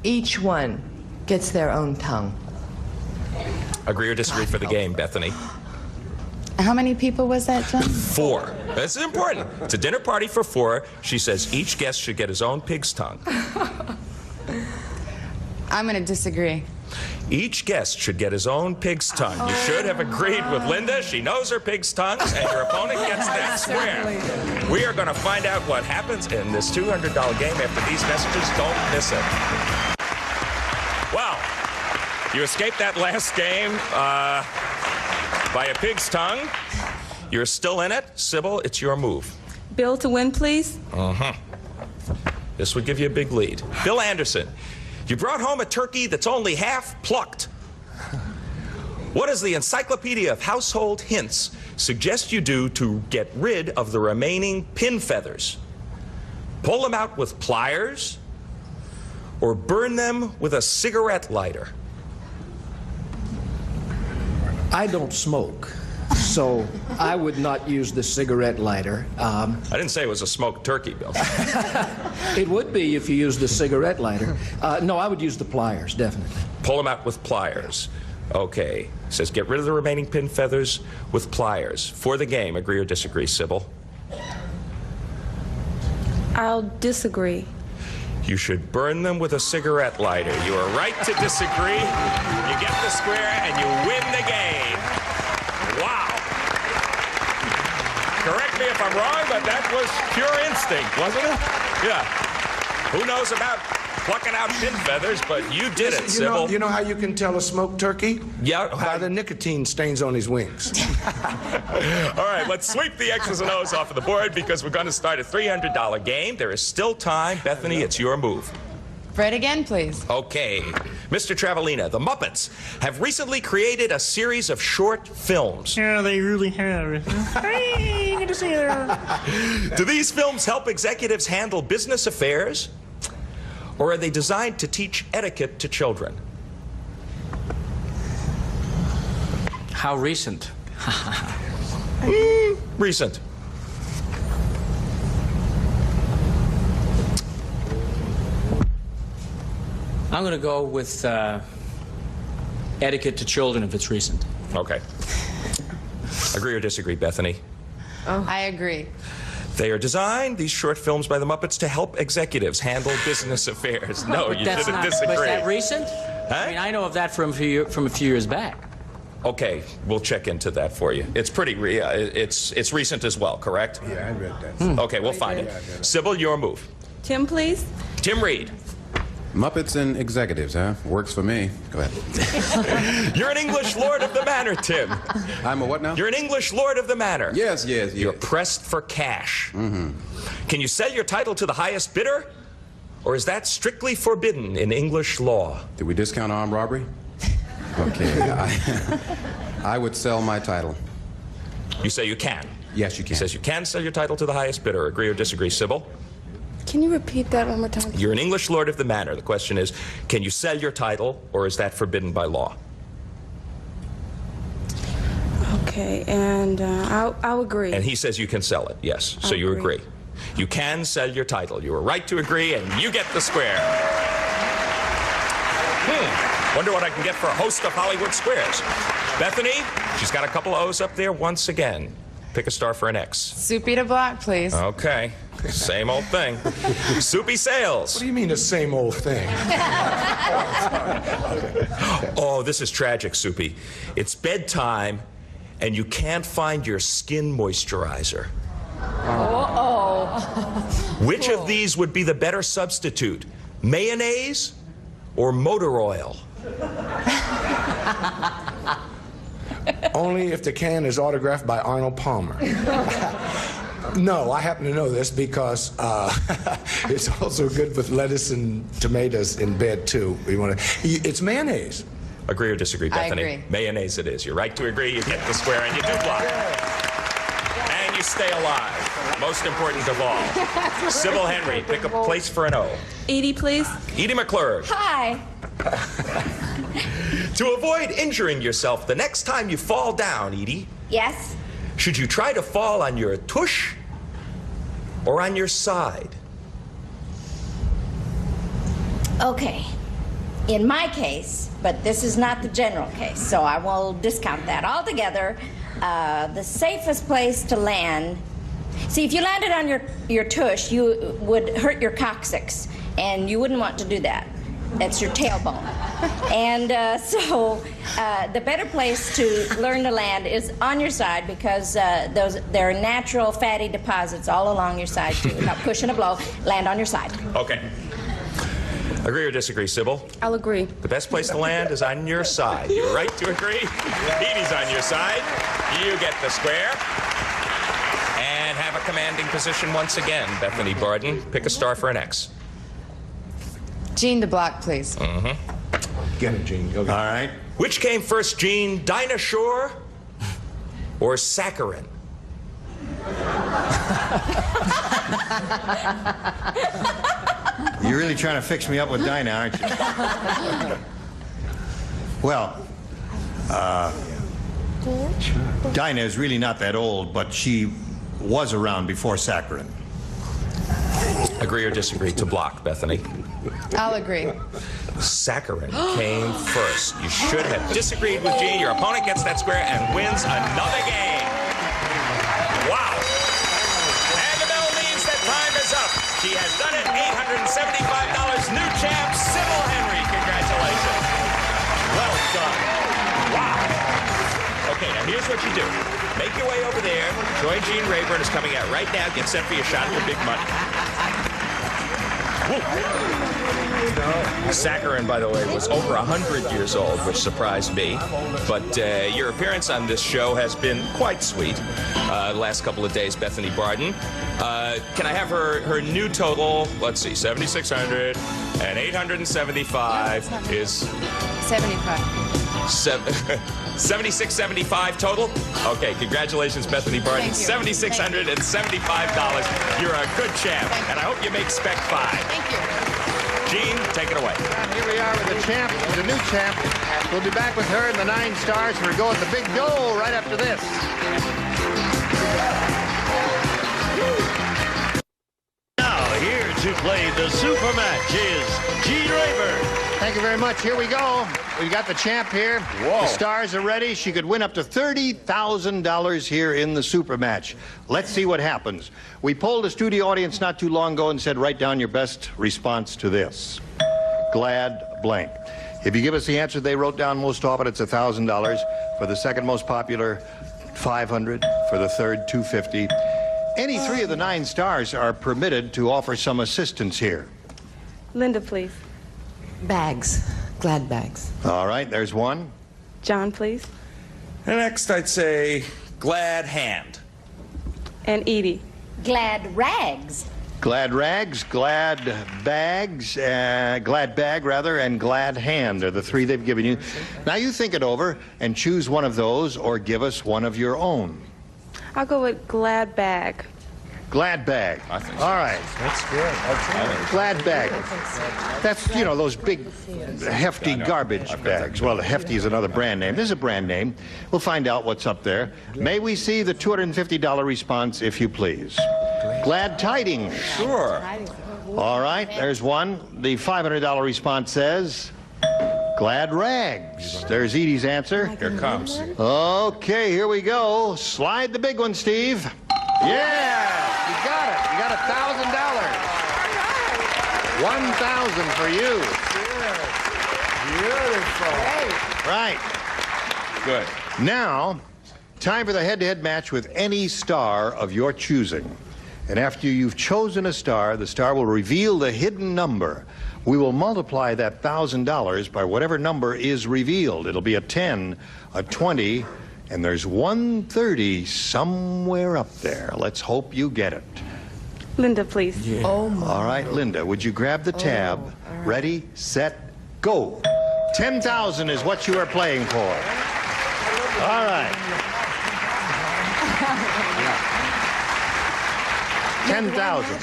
each one gets their own tongue. Agree or disagree for the game, Bethany? How many people was that, John? 4. This is important. It's a dinner party for 4. She says each guest should get his own pig's tongue. I'm going to disagree. Each guest should get his own pig's tongue. You should have agreed with Linda. She knows her pig's tongues, and your opponent gets that square. We are going to find out what happens in this $200 game after these messages. Don't miss it. Well, you escaped that last game by a pig's tongue. You're still in it. Sybil, it's your move. Bill to win, please. This would give you a big lead. Bill Anderson. You brought home a turkey that's only half plucked. What does the Encyclopedia of Household Hints suggest you do to get rid of the remaining pin feathers? Pull them out with pliers or burn them with a cigarette lighter? I don't smoke, so I would not use the cigarette lighter. I didn't say it was a smoked turkey, Bill. It would be if you used the cigarette lighter. No, I would use the pliers, definitely. Pull them out with pliers. Okay. It says get rid of the remaining pin feathers with pliers. For the game, agree or disagree, Sybil? I'll disagree. You should burn them with a cigarette lighter. You are right to disagree. You get the square and you win the game. Wow. Correct me if I'm wrong, but that was pure instinct, wasn't it? Yeah. Who knows about plucking out pin feathers, but you did it, Sybil. You know how you can tell a smoked turkey? Yeah. By the nicotine stains on his wings. All right, let's sweep the X's and O's off of the board because we're going to start a $300 game. There is still time. Bethany, it's your move. Fred again, please. Okay. Mr. Travelina, the Muppets have recently created a series of short films. Yeah, they really have. Hey, good to see you. Do these films help executives handle business affairs? Or are they designed to teach etiquette to children? How recent? Recent. I'm going to go with etiquette to children if it's recent. Okay. Agree or disagree, Bethany? I agree. They are designed, these short films by the Muppets, to help executives handle business affairs. No, you That's didn't not, disagree. Was that recent? Huh? I mean, I know of that from a few years back. Okay, we'll check into that for you. It's pretty, it's recent as well, correct? Yeah, I read that. Okay, we'll find it. Sybil, your move. Tim, please. Tim Reed. Muppets and executives, huh? Works for me. Go ahead. You're an English lord of the manor, Tim. I'm a what now? You're an English lord of the manor. Yes. You're pressed for cash. Can you sell your title to the highest bidder? Or is that strictly forbidden in English law? Did we discount armed robbery? Okay, I would sell my title. You say you can? Yes, you can. He says you can sell your title to the highest bidder. Agree or disagree, Sybil? Can you repeat that one more time? You're an English lord of the manor. The question is, can you sell your title, or is that forbidden by law? Okay, and I'll agree. And he says you can sell it, yes. So you agree. You can sell your title. You were right to agree, and you get the square. Wonder what I can get for a host of Hollywood squares. Bethany, she's got a couple of O's up there once again. Pick a star for an X. Soupy to block, please. Okay. Same old thing. Soupy Sales. What do you mean the same old thing? Oh, this is tragic, Soupy. It's bedtime, and you can't find your skin moisturizer. Which of these would be the better substitute? Mayonnaise or motor oil? Only if the can is autographed by Arnold Palmer. No, I happen to know this because it's also good with lettuce and tomatoes in bed too. It's mayonnaise. Agree or disagree, Bethany? I agree. Mayonnaise it is. You're right to agree. You get the square, and you do block. And you stay alive. Most important of all. Sybil Henry, pick a place for an O. Edie, please. Edie McClurg. Hi. To avoid injuring yourself the next time you fall down, Edie, Yes? should you try to fall on your tush or on your side? Okay. In my case, but this is not the general case, so I will discount that altogether. The safest place to land. See, if you landed on your tush, you would hurt your coccyx, and you wouldn't want to do that. That's your tailbone. And so the better place to learn to land is on your side, because there are natural fatty deposits all along your side too. Without pushing a blow, land on your side. Okay. Agree or disagree, Sybil? I'll agree. The best place to land is on your side. You're right to agree. Edie's on your side. You get the square. And have a commanding position once again, Bethany Barden. Pick a star for an X. Gene to block, please. Get it, Gene. Okay. All right. Which came first, Gene? Dinah Shore or saccharin? You're really trying to fix me up with Dinah, aren't you? Well, Dinah is really not that old, but she was around before saccharin. Agree or disagree to block, Bethany? I'll agree. Saccharin came first. You should have disagreed with Gene. Your opponent gets that square and wins another game. Wow. And the bell means that time is up. She has done it. $875. New champ, Sybil Henry. Congratulations. Well done. Wow. Okay, now here's what you do. Make your way over there. Join Gene Rayburn is coming out right now. Get set for your shot at the big money. Saccharin, by the way, was over 100 years old, which surprised me. But your appearance on this show has been quite sweet. The last couple of days, Bethany Barden. Can I have her new total? Let's see, 7,600 and 875 is 75. 76.75 total? Okay, congratulations, Bethany Barden. $7,675. You're a good champ, and I hope you make Spec 5. Thank you. Gene, take it away. Here we are with the champ, the new champ. We'll be back with her in the 9 stars. We're going the big goal right after this. Now, here to play the super match is Gene Rayburn Thank you very much. Here we go. We got the champ here. Whoa. The stars are ready. She could win up to $30,000 here in the super match. Let's see what happens. We polled a studio audience not too long ago and said, write down your best response to this. Glad blank. If you give us the answer they wrote down most often, it's $1,000. For the second most popular, $500. For the third, $250. Any three of the 9 stars are permitted to offer some assistance here. Linda, please. Bags. Glad bags. All right, there's one. John, please. And next, I'd say glad hand. And Edie. Glad rags. Glad rags, glad bags, glad bag rather, and glad hand are the 3 they've given you. Now you think it over and choose one of those or give us one of your own. I'll go with glad bag. Glad bag. I think so. All right. That's good. Glad bag. That's, you know, those big, hefty garbage bags. Well, hefty is another brand name. This is a brand name. We'll find out what's up there. May we see the $250 response, if you please? Glad tidings. Sure. All right, there's one. The $500 response says, glad rags. There's Edie's answer. Here comes. Okay, here we go. Slide the big one, Steve. Yeah, you got it. You got $1,000. $1,000 for you. Beautiful. Right. Good. Now, time for the head-to-head match with any star of your choosing. And after you've chosen a star, the star will reveal the hidden number. We will multiply that $1,000 by whatever number is revealed. It'll be a 10, a 20, and there's 130 somewhere up there. Let's hope you get it. Linda, please. Yeah. Oh, my. All right, Linda, would you grab the tab? Right. Ready, set, go. 10,000 is what you are playing for. All right. 10,000.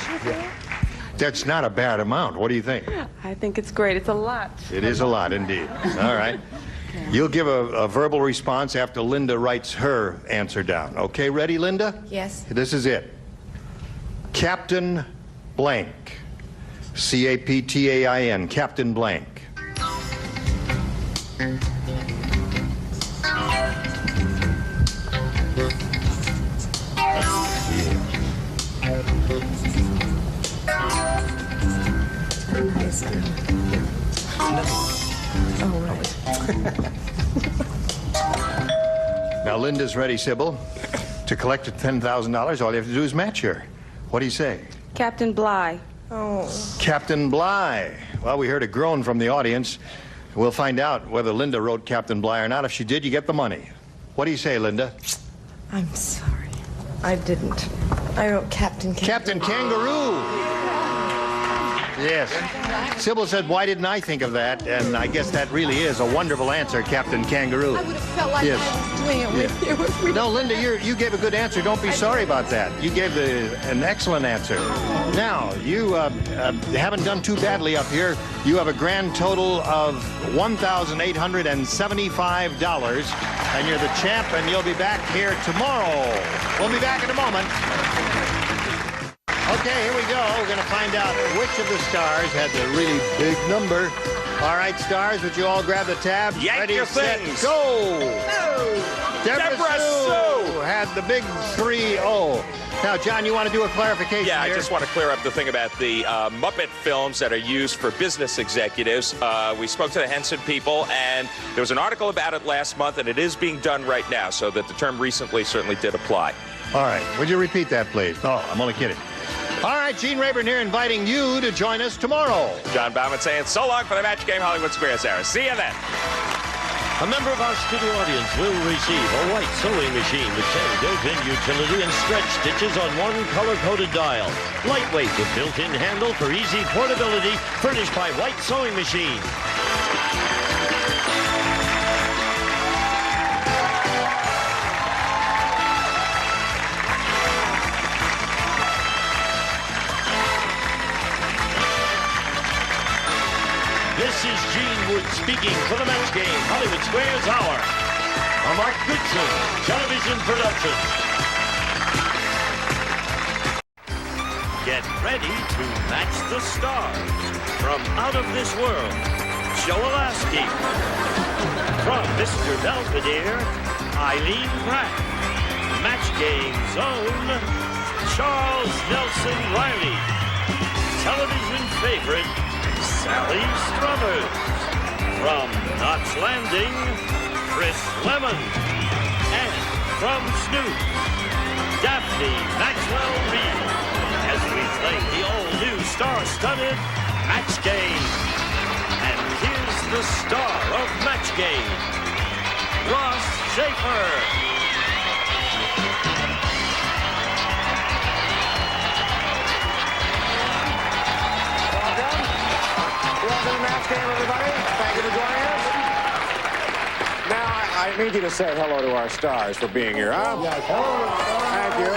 That's not a bad amount. What do you think? I think it's great. It's a lot. It is a lot indeed. All right. You'll give a verbal response after Linda writes her answer down. Okay, ready, Linda? Yes. This is it. Captain Blank. C-A-P-T-A-I-N. Captain Blank. Now, Linda's ready, Sybil, to collect $10,000. All you have to do is match her. What do you say? Captain Bly. Oh. Captain Bly. Well, we heard a groan from the audience. We'll find out whether Linda wrote Captain Bly or not. If she did, you get the money. What do you say, Linda? I'm sorry. I didn't. I wrote Captain Kangaroo. Captain Kangaroo. Yes. Sybil said, why didn't I think of that? And I guess that really is a wonderful answer, Captain Kangaroo. I would have felt like I was doing it with you. If we... No, Linda, you gave a good answer. Don't be sorry about that. You gave an excellent answer. Now, you haven't done too badly up here. You have a grand total of $1,875, and you're the champ, and you'll be back here tomorrow. We'll be back in a moment. Okay, here we go. We're going to find out which of the stars had the really big number. All right, stars, would you all grab the tab? Yank Ready, your set, things. go! Deborah Sue had the big 3-0. Now, John, you want to do a clarification Yeah, here? I just want to clear up the thing about the Muppet films that are used for business executives. We spoke to the Henson people, and there was an article about it last month, and it is being done right now, so that the term recently certainly did apply. All right, would you repeat that, please? No, I'm only kidding. All right, Gene Rayburn here inviting you to join us tomorrow. John Bauman saying so long for the Match Game Hollywood Square, Sarah. See you then. A member of our studio audience will receive a white sewing machine with 10 built-in utility and stretch stitches on one color-coded dial. Lightweight with built-in handle for easy portability, furnished by White Sewing Machine. This is Gene Wood speaking for the Match Game Hollywood Squares Hour. A Mark Goodson television production. Get ready to match the stars from out of this world. Joe Alaskey. From Mr. Belvedere, Eileen Pratt. Match Game's own Charles Nelson Riley. Television favorite, Sally Struthers. From Knots Landing, Chris Lemon. And from Snoop, Daphne Maxwell Reed, as we play the all-new star-studded Match Game. And here's the star of Match Game, Ross Schaefer. Welcome to Match Game, everybody. Thank you for joining us. Now, I need you to say hello to our stars for being here, huh? Yes, hello. Thank you.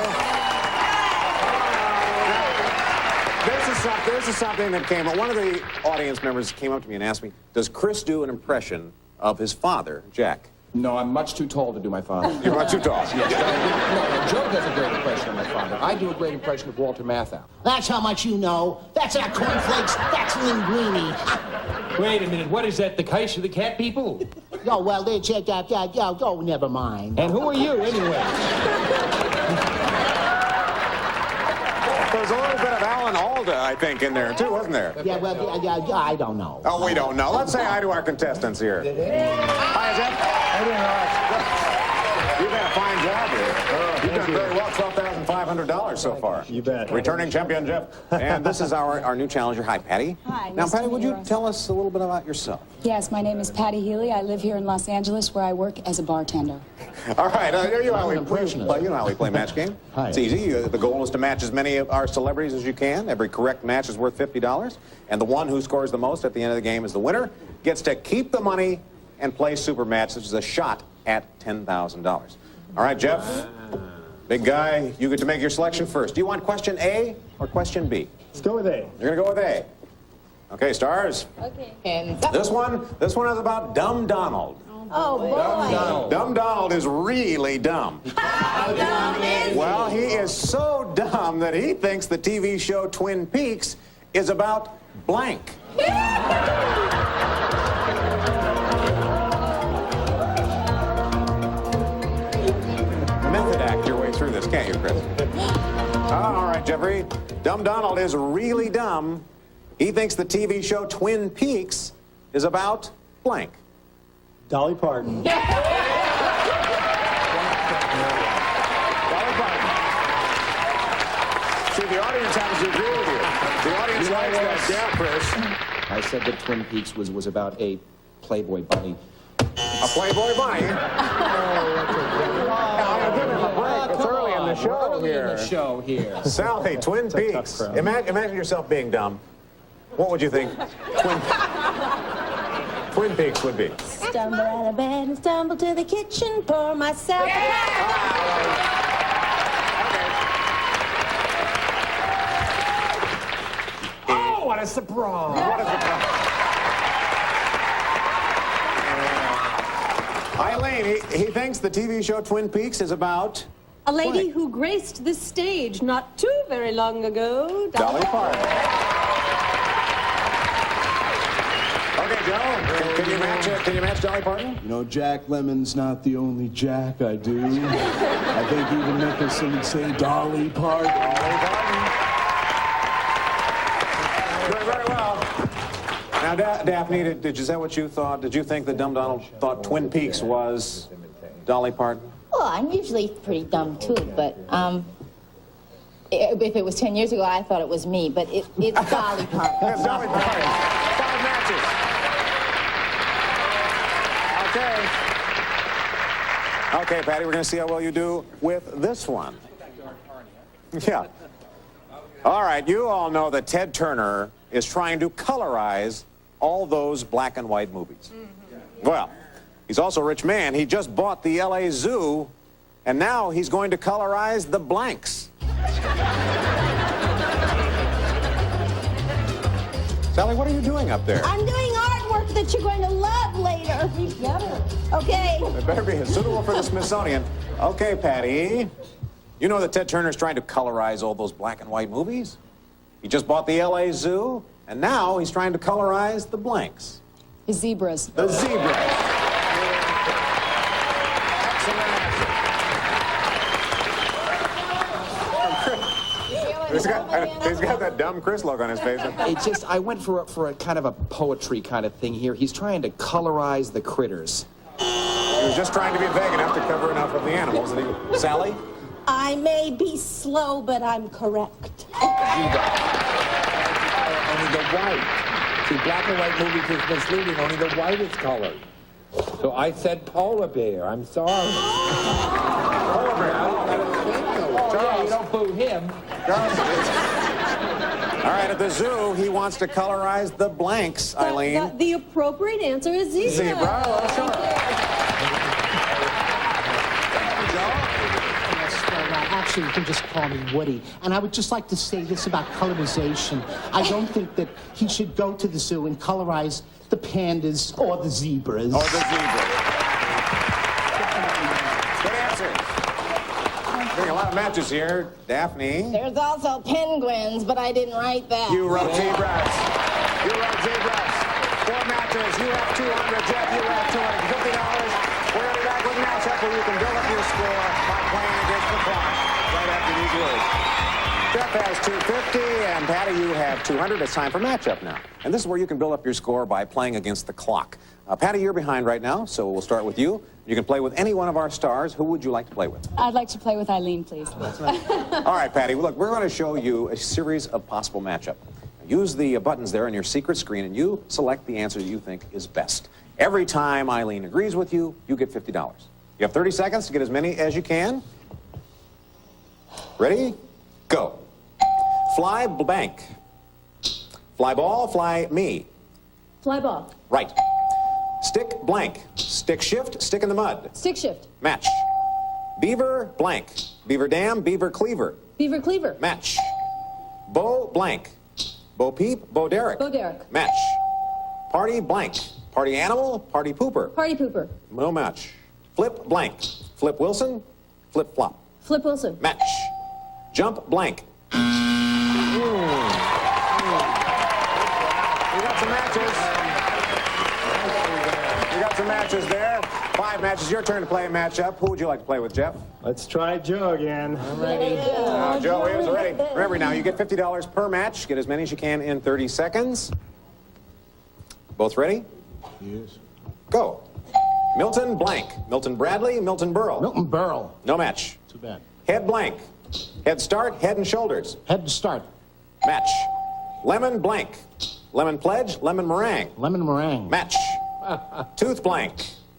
This is something that came up. One of the audience members came up to me and asked me, does Chris do an impression of his father, Jack? No, I'm much too tall to do my father. You're much too tall. Yes. No, Joe does a great impression of my father. I do a great impression of Walter Matthau. That's how much you know. That's our cornflakes. That's linguine. Wait a minute, what is that, the Kaiser the Cat people? Oh, well, they checked out. Oh, never mind. And who are you, anyway? There's a little bit of Alan Alda, I think, in there, too, wasn't there? Yeah, well, I don't know. Oh, we don't know. Let's say hi to our contestants here. Hi, Jeff. How you doing, Ross? You've had a fine job here. You've done very well, $12,500 so far. You bet. Returning champion, Jeff. And this is our new challenger. Hi, Patty. Hi. Now, nice to Patty, would meet you tell us a little bit about yourself? Yes, my name is Patty Healy. I live here in Los Angeles, where I work as a bartender. All right, you know how we play Match Game. Hi. It's easy. The goal is to match as many of our celebrities as you can. Every correct match is worth $50, and the one who scores the most at the end of the game is the winner. Gets to keep the money and play Super Match, which is a shot at $10,000. All right, Jeff, big guy, you get to make your selection first. Do you want question A or question B? Let's go with A. You're gonna go with A. Okay, stars. Okay. And This one is about Dumb Donald. Oh, boy. Dumb Donald is really dumb. How dumb is he? Well, he is so dumb that he thinks the TV show Twin Peaks is about blank. Method act your way through this, can't you, Chris? All right, Jeffrey. Dumb Donald is really dumb. He thinks the TV show Twin Peaks is about blank. Dolly Parton. Dolly Parton. See, the audience happens to agree with you. The audience likes that. Yeah, Chris. I said that Twin Peaks was about a Playboy bunny. A Playboy bunny? Give him a break. It's early in the show here. Sally, Twin Peaks. Imagine yourself being dumb. What would you think Twin Peaks would be? Stumble out of bed and stumble to the kitchen, pour myself. Oh, what a surprise. What is the Eileen, he thinks the TV show Twin Peaks is about A lady who graced this stage not too very long ago. Dolly Parton. Okay, Joe, can you match Dolly Parton? You know, Jack Lemon's not the only Jack I do. I think even Nicholson would say Dolly Parton. Dolly Parton. Very, very well. Now, Daphne, is that what you thought? Did you think that Dumb Donald thought Twin Peaks was Dolly Parton? Well, I'm usually pretty dumb, too, but, if it was 10 years ago, I thought it was me, but it's Dolly Parton. It's Dolly Parton. 5 matches. Okay, Patty, we're going to see how well you do with this one. Yeah. All right, you all know that Ted Turner is trying to colorize all those black and white movies. Well, he's also a rich man. He just bought the LA Zoo, and now he's going to colorize the blanks. Sally, what are you doing up there? I'm doing artwork that you're going to love later. Okay. It better be suitable for the Smithsonian. Okay, Patty. You know that Ted Turner's trying to colorize all those black and white movies? He just bought the LA Zoo, and now he's trying to colorize the blanks. Zebras. The zebras. Excellent answer. He's got that dumb Chris look on his face. It's just, I went for a kind of a poetry kind of thing here. He's trying to colorize the critters. He was just trying to be vague enough to cover enough of the animals. And Sally? I may be slow, but I'm correct. Only the white. See, black and white movies is misleading. Only the white is colored. So I said polar bear. I'm sorry. Polar bear. Charles, you don't boo him. All right, at the zoo, he wants to colorize the blanks, Eileen. The appropriate answer is zebra. Zebra, well, sure. Actually, you can just call me Woody. And I would just like to say this about colorization. I don't think that he should go to the zoo and colorize the pandas or the zebras. Or the zebras. Good answer. Doing a lot of matches here. Daphne? There's also penguins, but I didn't write that. You wrote zebras. You wrote zebras. 4 matches. You have 200. Jeff, you have $250. We're going to be back with a matchup where you can build up your score by playing against the clock right after these words. Jeff has 250, and Patty, you have 200. It's time for matchup now. And this is where you can build up your score by playing against the clock. Patty, you're behind right now, so we'll start with you. You can play with any one of our stars. Who would you like to play with? I'd like to play with Eileen, please. All right, Patty. Look, we're going to show you a series of possible matchup. Use the buttons there on your secret screen, and you select the answer you think is best. Every time Eileen agrees with you, you get $50. You have 30 seconds to get as many as you can. Ready? Go. Fly blank. Fly ball, fly me. Fly ball. Right. Stick blank. Stick shift, stick in the mud. Stick shift. Match. Beaver blank. Beaver dam, beaver cleaver. Beaver cleaver. Match. Bo blank. Bo peep, Bo Derek. Bo Derek. Match. Party blank. Party animal, party pooper. Party pooper. No match. Flip blank. Flip Wilson, flip flop. Flip Wilson. Match. Jump blank. We got some matches. We got some matches there. 5 matches. Your turn to play a matchup. Who would you like to play with, Jeff? Let's try Joe again. I'm ready. Joe is ready. Remember now, you get $50 per match. Get as many as you can in 30 seconds. Both ready? Yes. Go. Milton blank. Milton Bradley, Milton Berle. Milton Berle. No match. Too bad. Head blank. Head start, head and shoulders. Head to start. Match. Lemon blank. Lemon pledge, lemon meringue. Lemon meringue. Match. Tooth blank.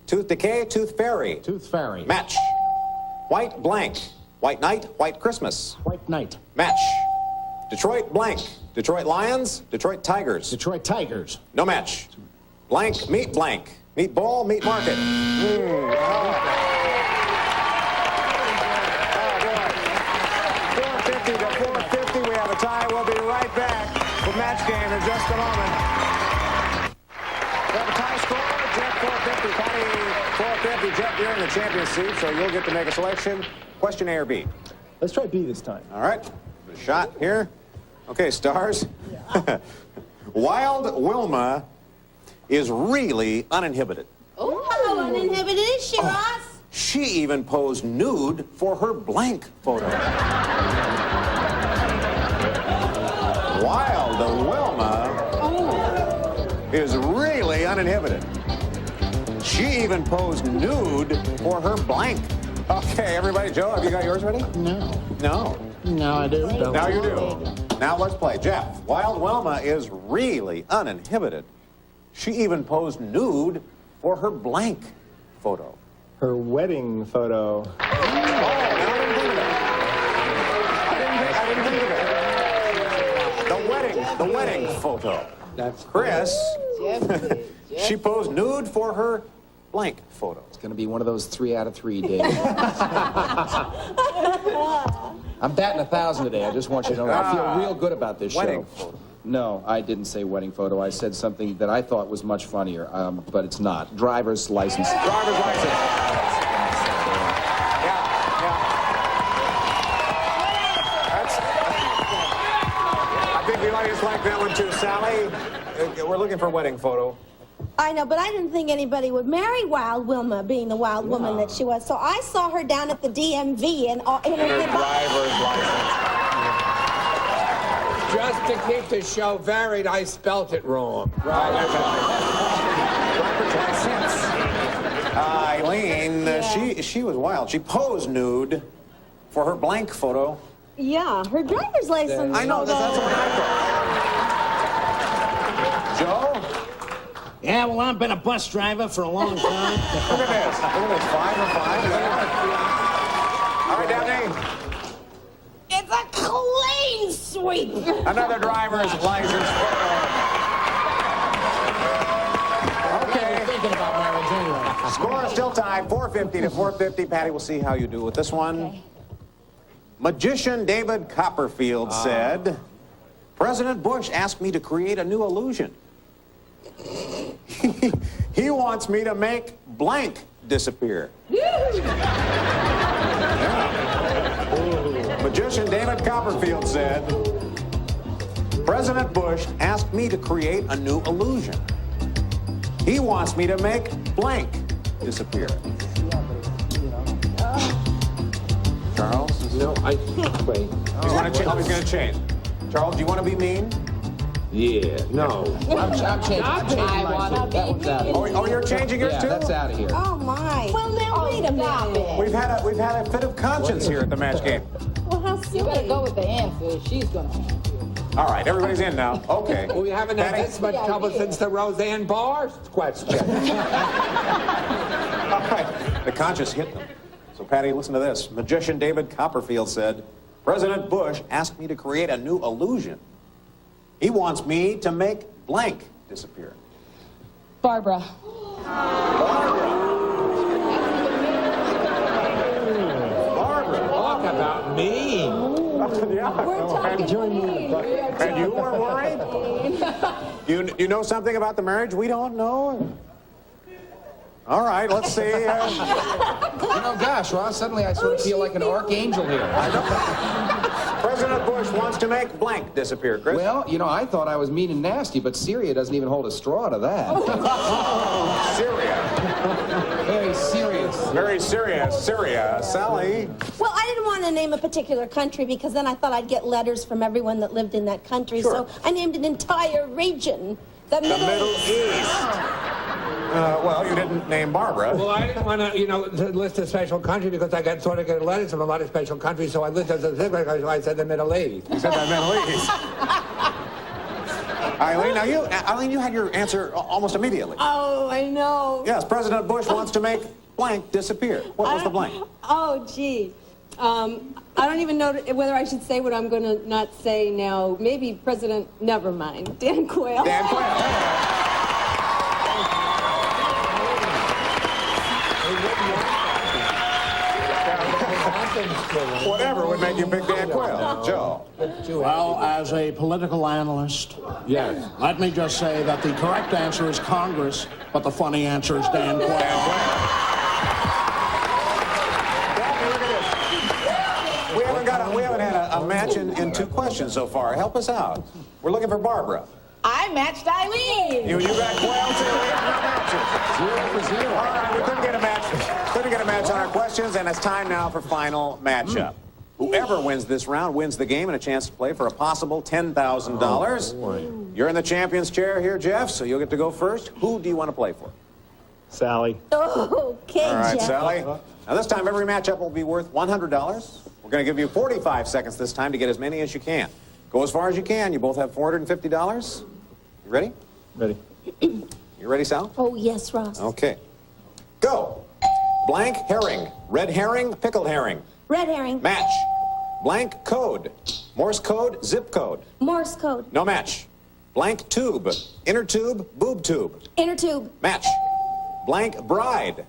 Tooth decay, tooth fairy. Tooth fairy. Match. White blank. White night, white Christmas. White knight. Match. Detroit blank. Detroit Lions, Detroit Tigers. Detroit Tigers. No match. Blank, meat blank. Meat ball, meat market. Oh, boy. 450 to 450. We have a tie. We'll be right back with match game in just a moment. We have a tie score. Jeff 450. Patty 450. Jeff, you're in the champion's seat, so you'll get to make a selection. Question A or B? Let's try B this time. All right. A shot here. Okay, stars. Wild Wilma is really uninhibited. Oh, how uninhibited is she, Ross? She even posed nude for her blank photo. Wild Wilma is really uninhibited. She even posed nude for her blank. Okay, everybody. Joe, have you got yours ready? No. No. No, I do. Now you do. Now let's play. Jeff, Wild Wilma is really uninhibited. She even posed nude for her blank photo. Her wedding photo. Oh, I didn't think of it. The wedding photo. That's Chris, she posed nude for her blank photo. It's going to be one of those 3 out of 3 days. I'm batting 1,000 today. I just want you to know. I feel real good about this Wedding show. photo. No, I didn't say wedding photo. I said something that I thought was much funnier, but it's not. Driver's license. Driver's license. I think the audience liked that one too. Sally, we're looking for a wedding photo. I know, but I didn't think anybody would marry Wild Wilma, being the wild woman that she was. So I saw her down at the DMV and in her driver's license. Just to keep the show varied, I spelt it wrong. Eileen, she was wild. She posed nude for her blank photo. Yeah, her driver's license. I know, that's what I thought. Joe? Yeah, well, I've been a bus driver for a long time. Look at this. 5 for 5. All right, Daphne. It's a clean sweep. Another driver's license photo. Okay. Thinking about marriage anyway. Score is still tied, 450 to 450. Patty, we'll see how you do with this one. Okay. Magician David Copperfield said, President Bush asked me to create a new illusion. He wants me to make blank disappear. Yeah. Magician David Copperfield said, President Bush asked me to create a new illusion. He wants me to make blank disappear. Charles? No, wait. He's going to change. Charles, do you want to be mean? Yeah, no. I'm changing. Oh, you're changing yours too? That's out of here. Oh, my. Well, now, wait a minute. We've had a fit of conscience here at the match game. Well, how silly. You better go with the answer. She's gonna. All right, everybody's in now. Okay. We haven't had this much trouble since the Roseanne Barr question. All right, the conscience hit them. So, Patty, listen to this. Magician David Copperfield said, President Bush asked me to create a new illusion. He wants me to make blank disappear. Barbara. Barbara. Talk about me. Yeah. We're talking And you were worried? You know something about the marriage we don't know? All right, let's see. You know, gosh, Ross, suddenly I sort of feel like an archangel here. President Bush wants to make blank disappear, Chris. Well, you know, I thought I was mean and nasty, but Syria doesn't even hold a straw to that. Syria. Very serious. Very serious. Syria. Sally. Well, I didn't want to name a particular country because then I thought I'd get letters from everyone that lived in that country. Sure. So I named an entire region. The Middle East. Well, you didn't name Barbara. Well, I didn't want to, to list a special country because I get letters from a lot of special countries, so I listed a specific country, so I said the Middle East. You said the Middle East. Eileen, you had your answer almost immediately. Oh, I know. Yes, President Bush wants to make blank disappear. What was the blank? Oh, gee. I don't even know whether I should say what I'm going to not say now. Maybe President, never mind. Dan Quayle. Dan Quayle. Whatever would make you pick Dan Quayle. Joe. Well, as a political analyst, yes, let me just say that the correct answer is Congress, but the funny answer is Dan Quayle. We haven't had a match in 2 questions so far. Help us out. We're looking for Barbara. I matched Eileen. You got Quayle too? No matches. 0 for 0. All right, we couldn't get a match. Couldn't get a match on our questions, and it's time now for final matchup. Whoever wins this round wins the game and a chance to play for a possible $10,000. You're in the champion's chair here, Jeff, so you'll get to go first. Who do you want to play for? Sally. Okay, All right, Jeff. Sally. Now, this time, every matchup will be worth $100. We're going to give you 45 seconds this time to get as many as you can. Go as far as you can. You both have $450. You ready? Ready. You ready, Sal? Oh, yes, Ross. Okay. Go. Blank herring. Red herring, pickled herring. Red herring. Match. Blank code. Morse code, zip code. Morse code. No match. Blank tube. Inner tube, boob tube. Inner tube. Match. Blank bride.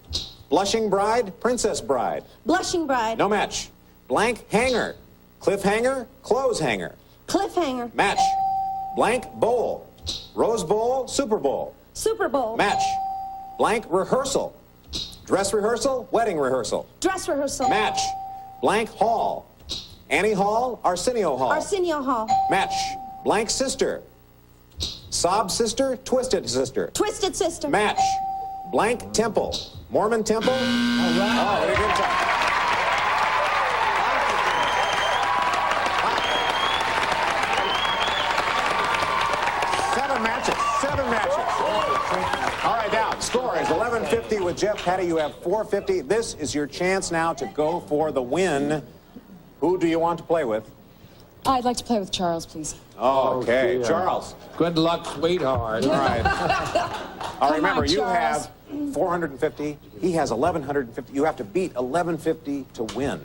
Blushing bride, princess bride. Blushing bride. No match. Blank hanger. Cliffhanger, clothes hanger. Cliffhanger. Match. Blank bowl. Rose bowl, Super Bowl. Super Bowl. Match. Blank rehearsal. Dress rehearsal, wedding rehearsal. Dress rehearsal. Match. Blank hall. Annie Hall, Arsenio Hall. Arsenio Hall. Match. Blank sister. Sob sister, twisted sister. Twisted sister. Match. Blank temple. Mormon temple. All right. Oh, what a good time. 7 matches. 7 matches. All right, now, score is 1150 with Jeff. Patty, you have 450. This is your chance now to go for the win. Who do you want to play with? I'd like to play with Charles, please. Okay, dear. Charles. Good luck, sweetheart. All right. All right, remember, on, you Charles. have 450. He has 1150. You have to beat 1150 to win.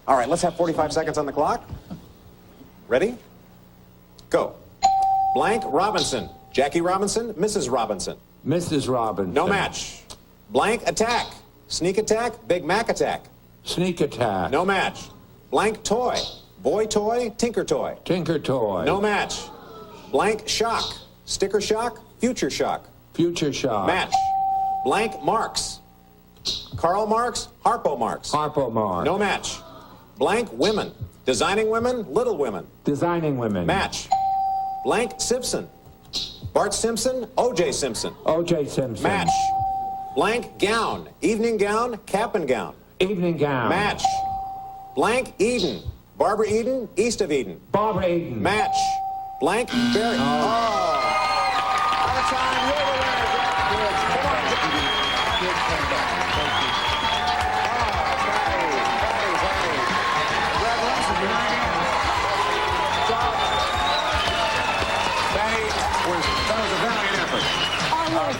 All right, let's have 45 seconds on the clock. Ready? Go. Blank Robinson. Jackie Robinson, Mrs. Robinson. Mrs. Robinson. No match. Blank attack. Sneak attack, Big Mac attack. Sneak attack. No match. Blank toy. Boy toy, Tinker toy. Tinker toy. No match. Blank shock. Sticker shock, future shock. Future shock. Match. Blank marks. Karl Marx, Harpo Marx. Harpo Marx. No match. Blank women. Designing women, little women. Designing women. Match. Blank Simpson. Bart Simpson, O.J. Simpson. O.J. Simpson. Match. Blank gown. Evening gown, cap and gown. Evening gown. Match. Blank Eden. Barbara Eden, east of Eden. Barbara Eden. Match. Blank Barry. Oh. Out of time. You're the winner, Jeff. Come on, Jeff.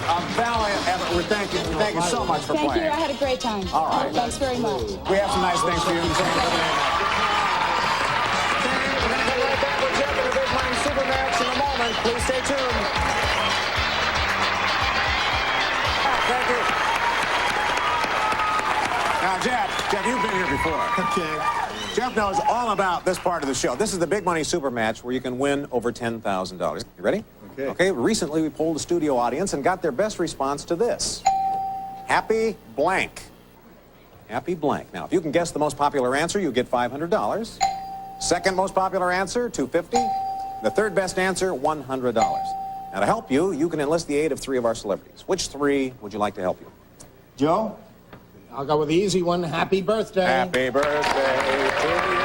A valiant effort. We thank you so much for Thank playing. you. I had a great time. All right. Thanks very much. We have some nice things for you to say. We're going to go right back with Jeff in the Big Money Super Match in a moment. Please stay tuned. Thank you. Now, Jeff, you've been here before. Okay. Jeff knows all about this part of the show. This is the Big Money Super Match where you can win over $10,000. You ready? Okay. Okay, recently we polled the studio audience and got their best response to this. Happy blank. Happy blank. Now, if you can guess the most popular answer, you get $500. Second most popular answer, $250. The third best answer, $100. Now, to help you, you can enlist the aid of 3 of our celebrities. Which 3 would you like to help you? Joe? I'll go with the easy one. Happy birthday. Happy birthday to you.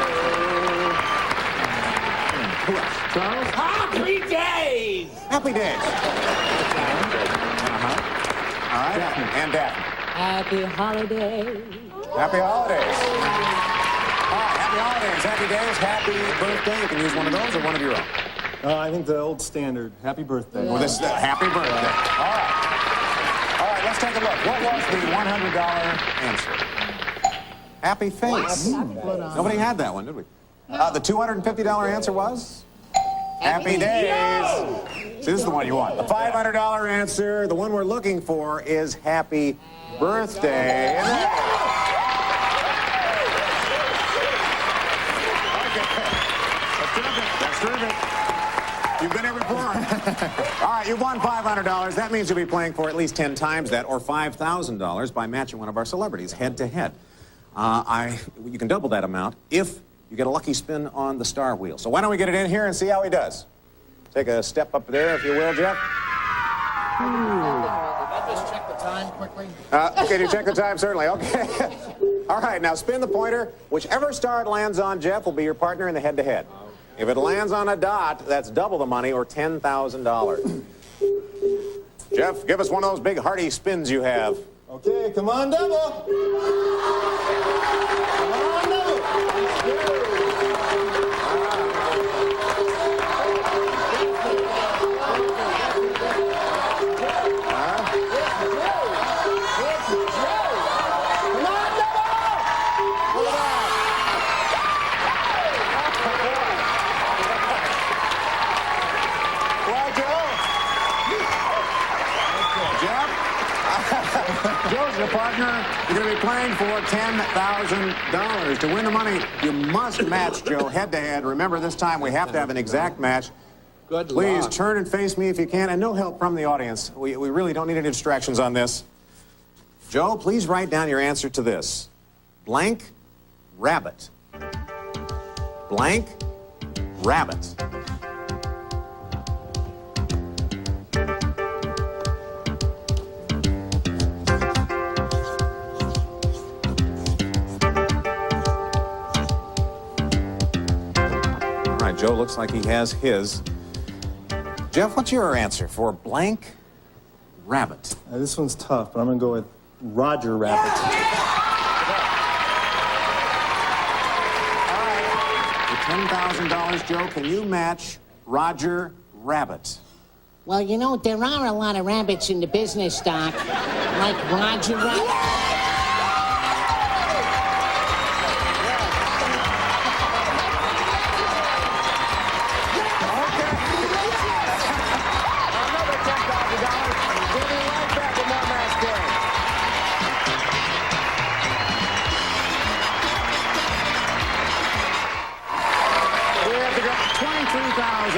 Who else? Charles? Happy days! Happy days. All right. Daphne. And Daphne. Happy holidays. Happy holidays. All right, happy holidays, happy days, happy birthday. You can use one of those or one of your own. I think the old standard. Happy birthday. Well, this is happy birthday. All right. All right, let's take a look. What was the $100 answer? Happy face. Nobody had that one, did we? The $250 answer was? Happy days. See, this is the one you want. The $500 answer, the one we're looking for, is happy birthday. And that's terrific. You've been here before. All right, you've won $500. That means you'll be playing for at least 10 times that, or $5,000 by matching one of our celebrities head to head. You can double that amount if you get a lucky spin on the star wheel. So why don't we get it in here and see how he does? Take a step up there, if you will, Jeff. I'll just check the time quickly. Can you check the time? Certainly. Okay. All right, now spin the pointer. Whichever star it lands on, Jeff, will be your partner in the head-to-head. If it lands on a dot, that's double the money, or $10,000. Jeff, give us one of those big hearty spins you have. Okay, come on, double. Come on, double. Let's go. Joe's your partner. You're going to be playing for $10,000. To win the money, you must match Joe head-to-head. Remember, this time we have to have an exact match. Good Please luck. turn and face me if you can, and no help from the audience. We really don't need any distractions on this. Joe, please write down your answer to this. Blank rabbit. Blank rabbit. Joe looks like he has his. Jeff, what's your answer for blank rabbit? This one's tough, but I'm going to go with Roger Rabbit. For $10,000, Joe, can you match Roger Rabbit? Well, you know, there are a lot of rabbits in the business, Doc. Like Roger Rabbit.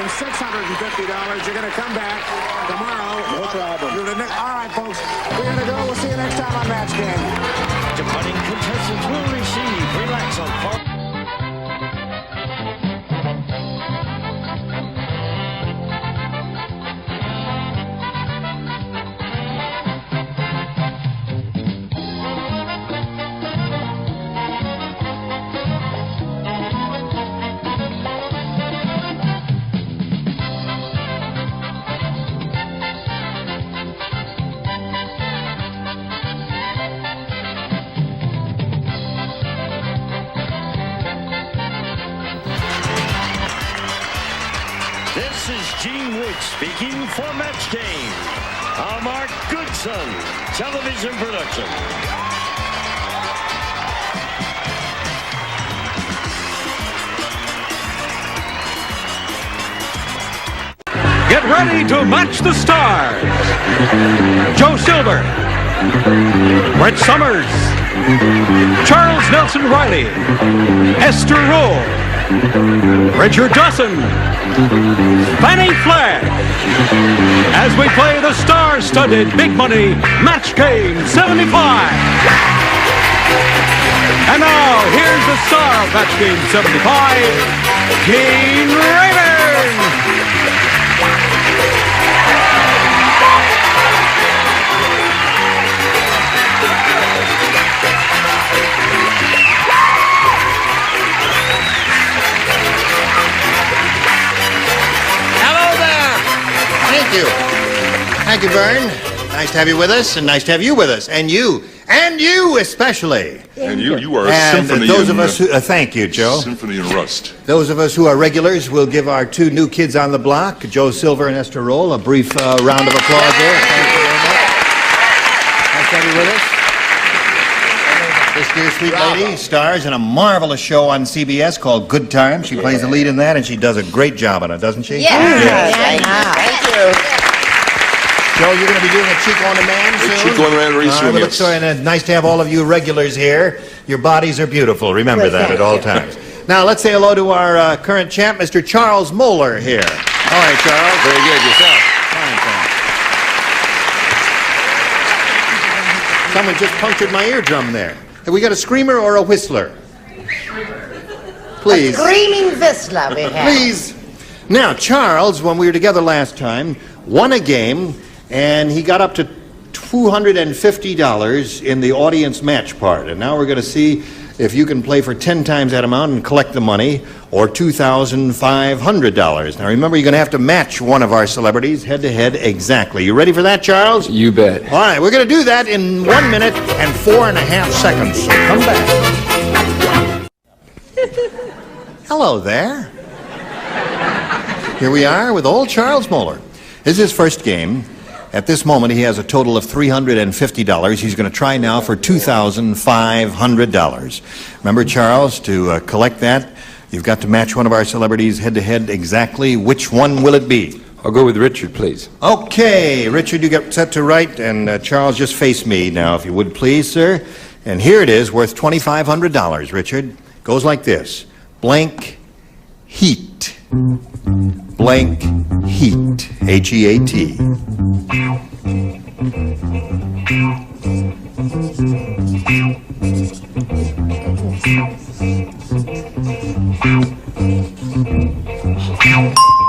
$650. You're going to come back tomorrow. No problem. All right, folks. We're going to go. We'll see you next time on Match Game. Departing contestants will receive relax on call. This is Gene Wood speaking for Match Game, a Mark Goodson television production. Get ready to match the stars. Joe Silver, Brett Summers, Charles Nelson Riley, Esther Roll, Richard Dawson, Fannie Flagg, as we play the star-studded big money Match Game 75. And now, here's the star of Match Game 75, Gene Rayburn. Thank you. Thank you, Vern. Nice to have you with us, and nice to have you with us, and you especially. And you are a and symphony. Those of us who, thank you, Joe. Symphony in rust. Those of us who are regulars will give our two new kids on the block, Joe Silver and Esther Roll, a brief round of applause there. Thank you very much. Nice to have you with us. This dear sweet lady stars in a marvelous show on CBS called Good Times. She plays the lead in that, and she does a great job on it, doesn't she? Yes. Thank you. Joe, you're going to be doing a Chico on Demand soon? Chico on Demand very soon, yes. And nice to have all of you regulars here. Your bodies are beautiful. Remember that at all times. Now, let's say hello to our current champ, Mr. Charles Moeller here. All right, Charles. Very good. Yourself? Fine, thanks. Someone just punctured my eardrum there. Have we got a screamer or a whistler? Please. A screaming whistler we have. Please. Now, Charles, when we were together last time, won a game, and he got up to $250 in the audience match part. And now we're going to see if you can play for 10 times that amount and collect the money, or $2,500. Now remember, you're going to have to match one of our celebrities head-to-head exactly. You ready for that, Charles? You bet. All right, we're going to do that in 1 minute and 4.5 seconds. So come back. Hello there. Here we are with old Charles Moeller. This is his first game. At this moment, he has a total of $350. He's going to try now for $2,500. Remember, Charles, to collect that, you've got to match one of our celebrities head-to-head exactly. Which one will it be? I'll go with Richard, please. Okay, Richard, you get set to right, and Charles, just face me now, if you would, please, sir. And here it is, worth $2,500, Richard. Goes like this. Blank heat. Blank heat. H-E-A-T.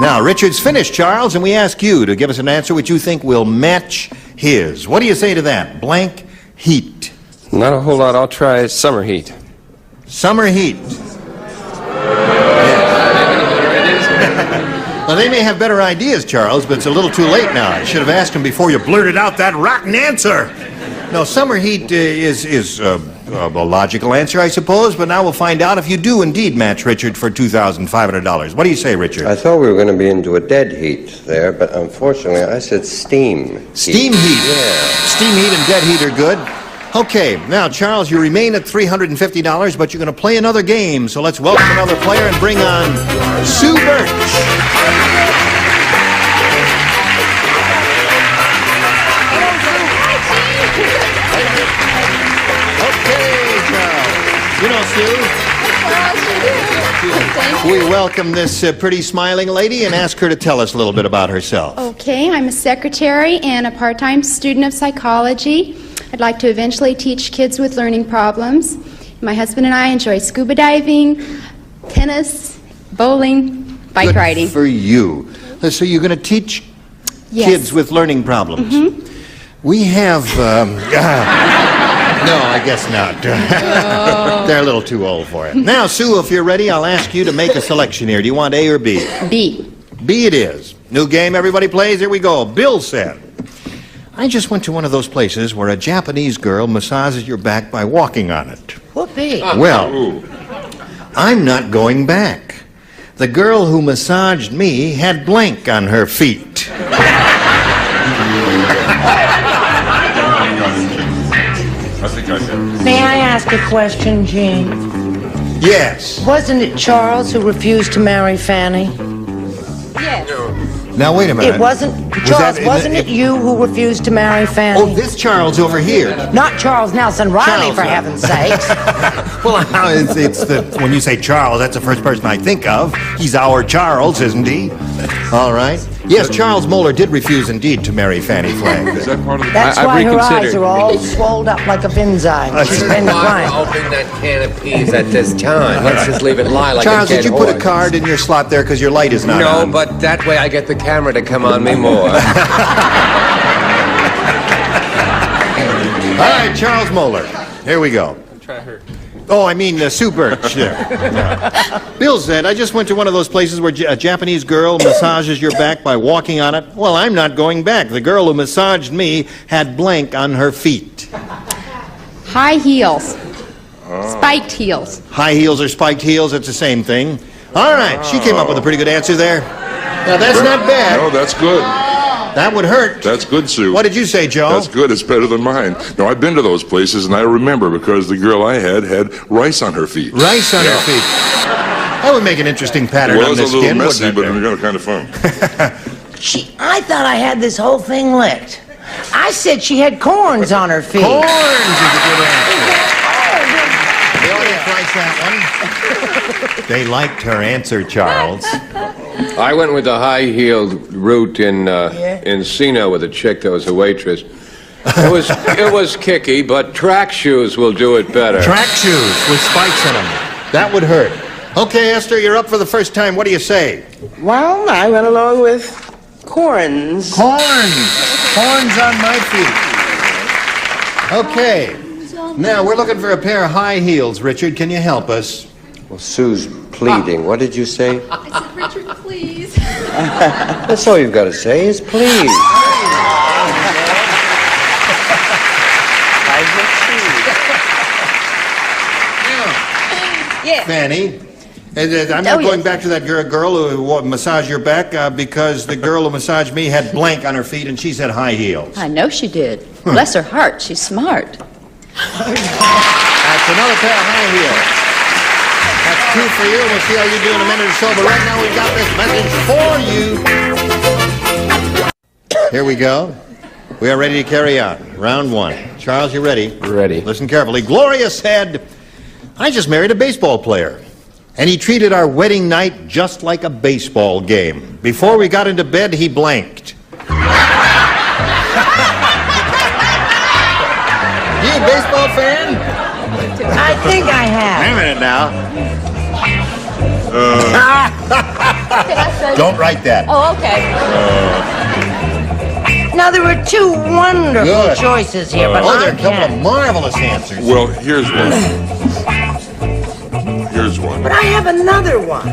Now, Richard's finished, Charles, and we ask you to give us an answer which you think will match his. What do you say to that? Blank heat. Not a whole lot. I'll try summer heat. Summer heat. Well, they may have better ideas, Charles, but it's a little too late now. I should have asked him before you blurted out that rotten answer. No, summer heat is a logical answer, I suppose, but now we'll find out if you do indeed match Richard for $2,500. What do you say, Richard? I thought we were going to be into a dead heat there, but unfortunately I said steam heat. Steam heat? Yeah. Steam heat and dead heat are good. Okay, now, Charles, you remain at $350, but you're going to play another game. So let's welcome another player and bring on Sue Birch. You know, Sue, we welcome this pretty smiling lady and ask her to tell us a little bit about herself. Okay, I'm a secretary and a part-time student of psychology. I'd like to eventually teach kids with learning problems. My husband and I enjoy scuba diving, tennis, bowling, bike riding. Good for you. So you're going to teach kids with learning problems. We have... No, I guess not. They're a little too old for it. Now, Sue, if you're ready, I'll ask you to make a selection here. Do you want A or B? B. B it is. New game everybody plays. Here we go. Bill said, I just went to one of those places where a Japanese girl massages your back by walking on it. Whoopee. Well, I'm not going back. The girl who massaged me had blank on her feet. May I ask a question, Gene? Yes. Wasn't it Charles who refused to marry Fanny? Yes. Now, wait a minute. It wasn't, Charles, wasn't it you who refused to marry Fanny? Oh, this Charles over here. Not Charles Nelson Riley, for heaven's sakes. Well, it's when you say Charles, that's the first person I think of. He's our Charles, isn't he? All right. Yes, Charles Moeller did refuse indeed to marry Fanny Flagg. Is that part of the... That's why her eyes are all swelled up like a Vinzine. She's been crying. Open that can of peas at this time. Let's just leave it lie like Charles, a dead did you put a horse. card in your slot there because your light is not on? No, but that way I get the camera to come on me more. All right, Charles Moeller. Here we go. Try her. Oh, I mean, Sue Birch. There. Bill said, I just went to one of those places where a Japanese girl massages your back by walking on it. Well, I'm not going back. The girl who massaged me had blank on her feet. High heels. Spiked heels. High heels or spiked heels, it's the same thing. All right, she came up with a pretty good answer there. Now, that's not bad. No, that's good. That would hurt. That's good, Sue. What did you say, Joe? That's good. It's better than mine. No, I've been to those places, and I remember because the girl I had rice on her feet. Rice on her feet. That would make an interesting pattern Well, on the it was a little skin, messy, wouldn't it? but kind of fun. I thought I had this whole thing licked. I said she had corns on her feet. Corns is a good answer. The audience likes that one. They liked her answer, Charles. I went with the high-heeled route in Encino with a chick that was a waitress. It was kicky, but track shoes will do it better. Track shoes with spikes in them. That would hurt. Okay, Esther, you're up for the first time. What do you say? Well, I went along with corns. Corns. Corns on my feet. Okay. Now, we're looking for a pair of high heels. Richard, can you help us? Well, Sue's pleading. What did you say? I said, Richard, please. That's all you've got to say is please. Yes. Fanny, I'm not going back to that girl who massaged your back because the girl who massaged me had blank on her feet and she said high heels. I know she did. Bless her heart, she's smart. That's another pair of high heels. That's two for you. We'll see how you do in a minute or so. But right now we've got this message for you. Here we go. We are ready to carry on. Round one. Charles, you ready? Ready. Listen carefully. Gloria said, I just married a baseball player, and he treated our wedding night just like a baseball game. Before we got into bed, he blanked. You a baseball fan? I think I have. Wait a minute now. Don't write that. Oh, okay. Now, there were two wonderful choices here, but there are I a couple of can't. marvelous answers. Well, here's one. Here's one. But I have another one.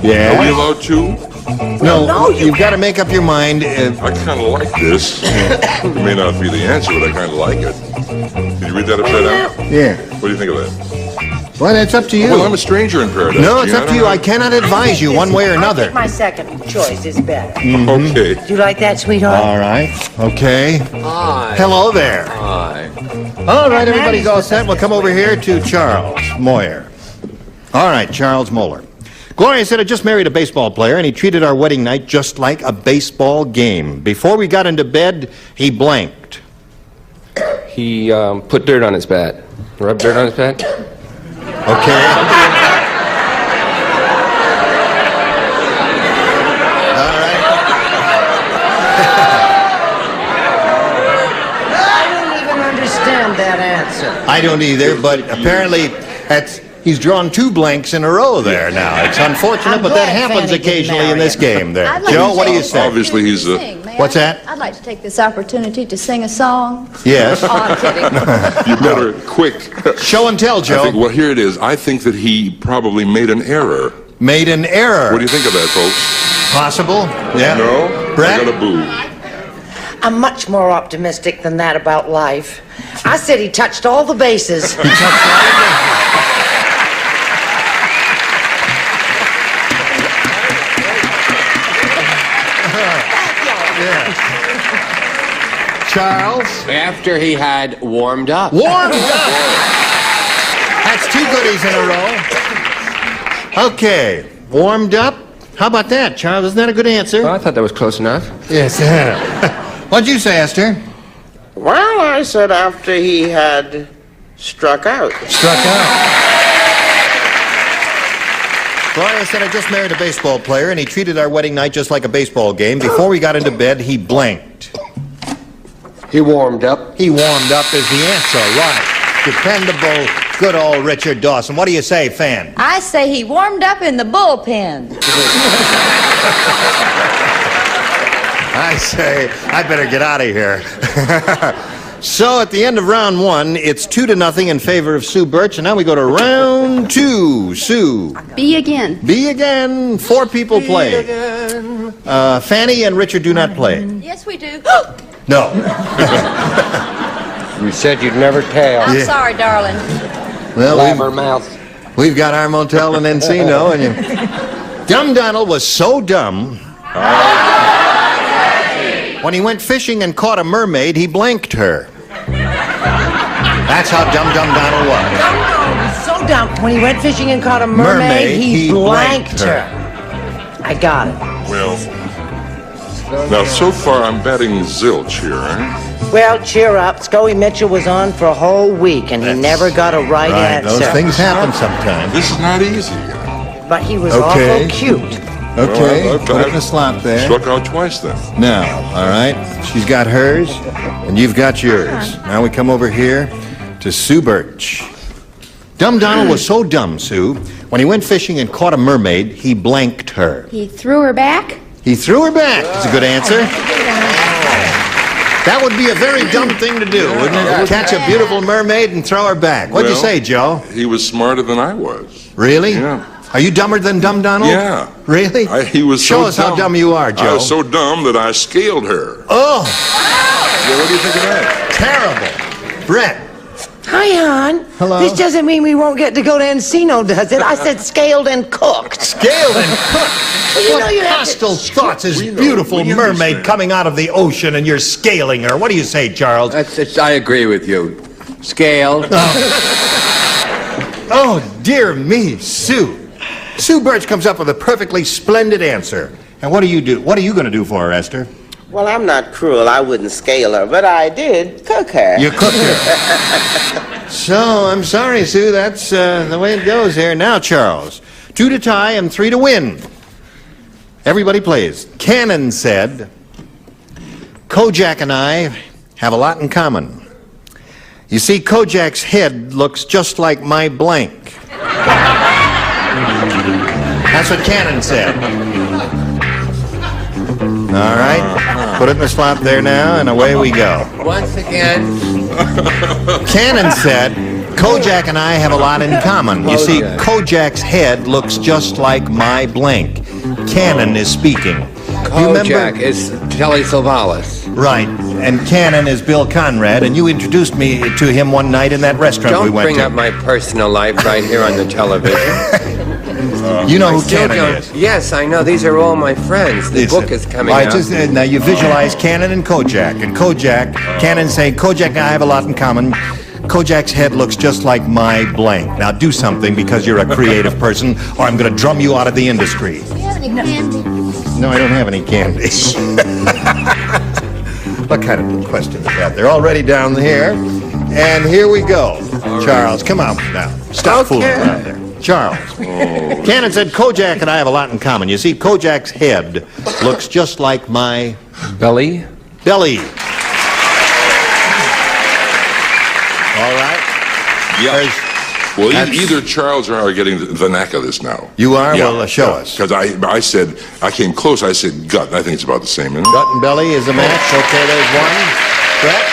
Yeah. Are we allowed two? No, you've got to make up your mind. I kind of like this. It may not be the answer, but I kind of like it. Did you read that upside down? Yeah. What do you think of that? Well, it's up to you. Well, I'm a stranger in paradise. No, it's Gene. up to you. I cannot advise you one way or I another. think my second choice is better. Okay. Do you like that, sweetheart? All right. Okay. Hi. Hello there. Hi. All right, everybody's all set. We'll come over here to Charles Moyer. All right, Charles Moeller. Gloria said I just married a baseball player, and he treated our wedding night just like a baseball game. Before we got into bed, he blanked. He put dirt on his bat. Rubbed dirt on his bat? Okay. All right. I don't even understand that answer. I don't either, but apparently he's drawn 2 blanks in a row there now. It's unfortunate, but that happens occasionally in this game there. I'd like Joe, to what do you say- say? Obviously, he's a... What's that? I'd like to take this opportunity to sing a song. Yes. Oh, I'm kidding. You better, quick. Show and tell, Joe. I think, well, here it is. I think that he probably made an error. Made an error. What do you think of that, folks? Possible? Yeah. No? Brett? I got a boo. I'm much more optimistic than that about life. I said he touched all the bases. Charles? After he had warmed up. Warmed up! That's 2 goodies in a row. Okay, warmed up. How about that, Charles? Isn't that a good answer? Well, I thought that was close enough. Yes. What'd you say, Esther? Well, I said after he had struck out. Struck out. Gloria said I just married a baseball player, and he treated our wedding night just like a baseball game. Before we got into bed, he blanked. He warmed up. He warmed up is the answer, right. Dependable, good old Richard Dawson. What do you say, Fan? I say he warmed up in the bullpen. I say, I better get out of here. So at the end of round 1, it's 2-0 in favor of Sue Birch, and now we go to round 2. Sue. B again. B again. 4 people play. Fanny and Richard do not play. Yes, we do. No. You said you'd never tell. I'm sorry, darling. Well, Blabbermouth. we've got our motel in Encino, and Dumb Donald was so dumb. When he went fishing and caught a mermaid, he blanked her. That's how dumb Donald was. So dumb. When he went fishing and caught a mermaid, he blanked her. I got it. Well, now, so far, I'm batting zilch here, eh? Well, cheer up. Scully Mitchell was on for a whole week, and he never got a right answer. Those things happen sometimes. This is not easy. But he was awful cute. Okay, Well, put it in the slot there. Struck out twice then. Now, all right, she's got hers, and you've got yours. Now we come over here to Sue Birch. Dumb Donald was so dumb, Sue, when he went fishing and caught a mermaid, he blanked her. He threw her back. He threw her back. That's a good answer. That would be a very dumb thing to do, wouldn't it? Catch a beautiful mermaid and throw her back. What'd you Well, say, Joe? He was smarter than I was. Really? Yeah. Are you dumber than Dumb Donald? Yeah. Really? He was Show so us how dumb. dumb you are, Joe. I was so dumb that I scaled her. Oh! Yeah, what do you think of that? Terrible. Brett. Hi, hon. Hello. This doesn't mean we won't get to go to Encino, does it? I said scaled and cooked. Scaled and cooked? Well, you know what you have hostile thoughts is beautiful mermaid coming out of the ocean and you're scaling her. What do you say, Charles? I agree with you. Scaled. Oh, dear me, Sue. Sue Birch comes up with a perfectly splendid answer. And what do you do? What are you going to do for her, Esther? Well, I'm not cruel. I wouldn't scale her, but I did cook her. You cooked her. So, I'm sorry, Sue. That's the way it goes here. Now, Charles. 2 to tie and 3 to win. Everybody plays. Cannon said, Kojak and I have a lot in common. You see, Kojak's head looks just like my blank. That's what Cannon said. All right. Put it in the slot there now, and away we go. Once again. Cannon said, Kojak and I have a lot in common. You see, Kojak's head looks just like my blank. Cannon is speaking. Kojak is Telly Savalas. Right, and Cannon is Bill Conrad, and you introduced me to him one night in that restaurant we went to. Don't bring up my personal life right here on the television. You know who Cannon is? Yes, I know. These are all my friends. The book is coming out. Now you visualize Cannon and Kojak. And Kojak, Cannon saying, Kojak and I have a lot in common. Kojak's head looks just like my blank. Now do something because you're a creative person, or I'm going to drum you out of the industry. Do you have any candy? No, I don't have any candy. What kind of question is that? They're already down here. And here we go. Charles, come on now. Stop fooling around there. Charles. Cannon said, Kojak and I have a lot in common. You see, Kojak's head looks just like my... Belly? Belly. All right. Yeah. Well, either Charles or I are getting the knack of this now. You are? Yeah, well, show us. Because I said, I came close, I said gut, and I think it's about the same, isn't it? Gut and belly is a match. Okay, there's one. Brett?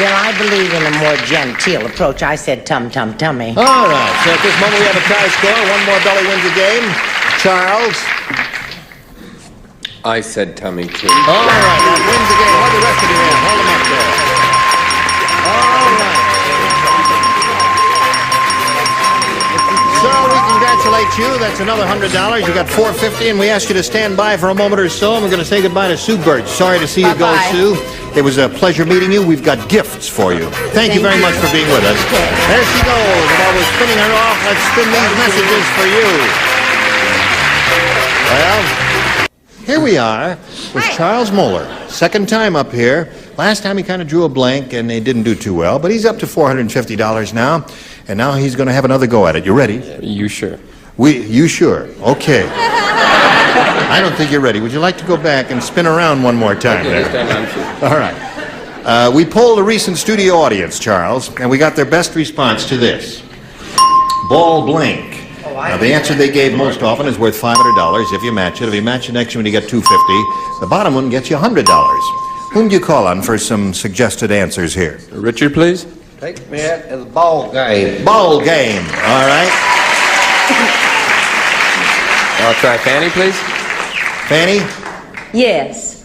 Well, I believe in a more genteel approach. I said tum-tum-tummy. All right. So at this moment we have a tie score. One more belly wins the game. Charles? I said tummy, too. All right. That wins the game. Hold the rest of you in. Hold them up there. All right. So we congratulate you. That's another $100. You got $450, and we ask you to stand by for a moment or so, and we're going to say goodbye to Sue Birch. Sorry to see you go, Sue. It was a pleasure meeting you. We've got gifts for you. Thank you very much for being with us. There she goes. And while we're spinning her off, let's spin these messages for you. Well, here we are with Charles Moeller. Second time up here. Last time he kind of drew a blank, and he didn't do too well, but he's up to $450 now. And now he's going to have another go at it. You ready? You sure? You sure? Okay. I don't think you're ready. Would you like to go back and spin around one more time? Okay, this time I'm sure. All right. We polled a recent studio audience, Charles, and we got their best response to this. Ball blank. Now, the answer they gave most often is worth $500 if you match it. If you match the next one, you get $250. The bottom one gets you $100. Whom do you call on for some suggested answers here? Richard, please. Take me out to the ball game. Ball game. All right. I'll try Fanny, please. Fanny, Yes.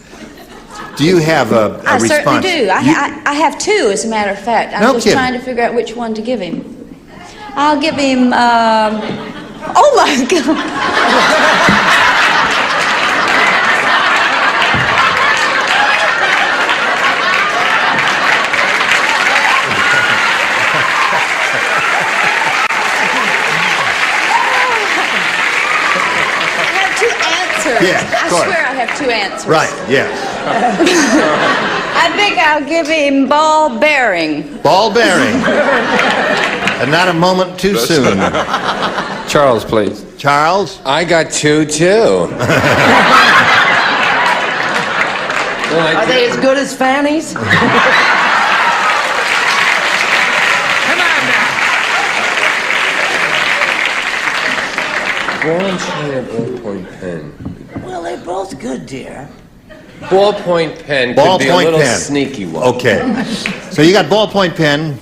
do you have a I response? certainly do. I have two, as a matter of fact. I'm No just kidding. trying to figure out which one to give him. I'll give him, oh my God. Yeah, I swear I have two answers. Right, yes. I think I'll give him ball bearing. Ball bearing. And not a moment too soon. Charles, please. Charles? I got two, too. Are they as good as Fanny's? Come on now. Ball pen or ballpoint pen? Well, they're both good, dear. Ballpoint pen could be a little sneaky one. Okay. So you got ballpoint pen,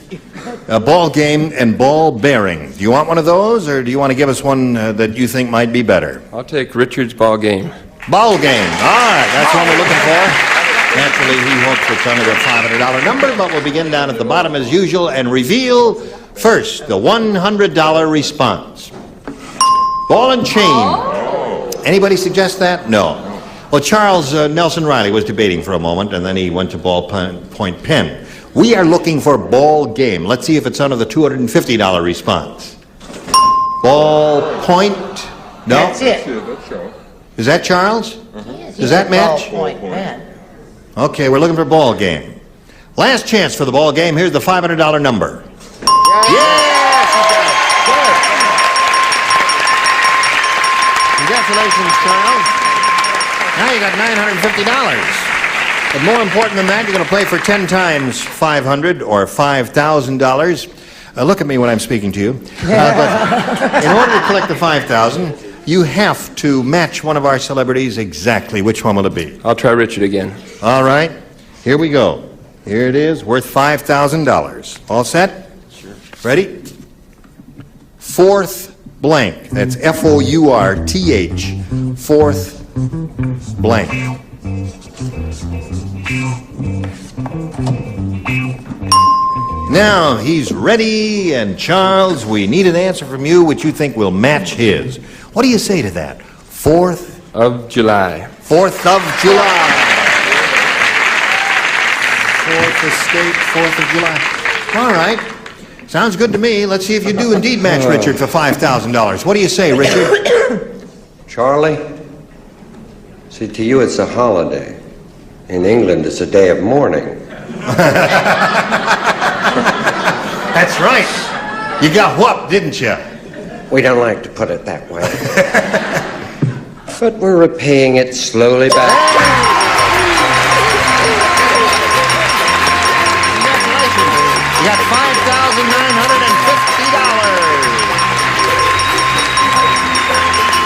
a ball game, and ball bearing. Do you want one of those, or do you want to give us one that you think might be better? I'll take Richard's ball game. Ball game. All right, that's what we're looking for. Naturally, he hopes it's under the $500 number, but we'll begin down at the bottom as usual and reveal first the $100 response. Ball and chain. Anybody suggest that? No. Well, Charles Nelson Riley was debating for a moment, and then he went to ballpoint pen. We are looking for ball game. Let's see if it's under the $250 response. Ballpoint? No? That's it. Is that Charles? Yes, Does that match? Ballpoint pen. Okay, we're looking for ball game. Last chance for the ball game. Here's the $500 number. Yes, you got it. Good. Congratulations, Charles. Now you got $950. But more important than that, you're going to play for 10 times $500 or $5,000. Look at me when I'm speaking to you. But in order to collect the $5,000, you have to match one of our celebrities exactly. Which one will it be? I'll try Richard again. All right. Here we go. Here it is, worth $5,000. All set? Sure. Ready? Fourth blank. That's F-O-U-R-T-H. Fourth blank. Now he's ready, and Charles, we need an answer from you which you think will match his. What do you say to that? 4th of July. 4th of July. 4th estate, 4th of July. All right. Sounds good to me. Let's see if you do indeed match Richard for $5,000. What do you say, Richard? Charlie? See, to you it's a holiday. In England, it's a day of mourning. That's right. You got whooped, didn't you? We don't like to put it that way. But we're repaying it slowly back. Congratulations. You got $5,950.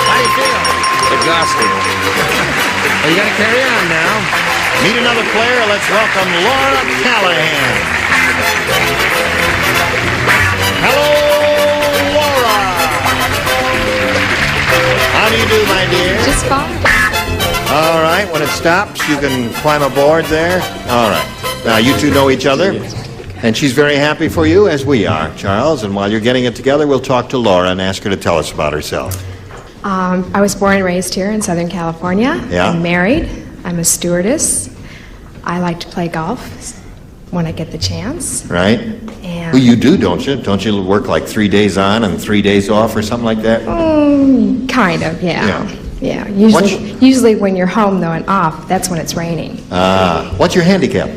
How do you feel? Exhausted. Well, you got to carry on now. Meet another player. Let's welcome Laura Callahan. Hello, Laura. How do you do, my dear? Just fine. All right, when it stops, you can climb aboard there. All right. Now, you two know each other, and she's very happy for you, as we are, Charles. And while you're getting it together, we'll talk to Laura and ask her to tell us about herself. I was born and raised here in Southern California. Yeah. I'm married. I'm a stewardess. I like to play golf when I get the chance. Right? And Well, you do, don't you? Don't you work like 3 days on and 3 days off or something like that? kind of, yeah. Yeah. Usually when you're home, though, and off, that's when it's raining. What's your handicap?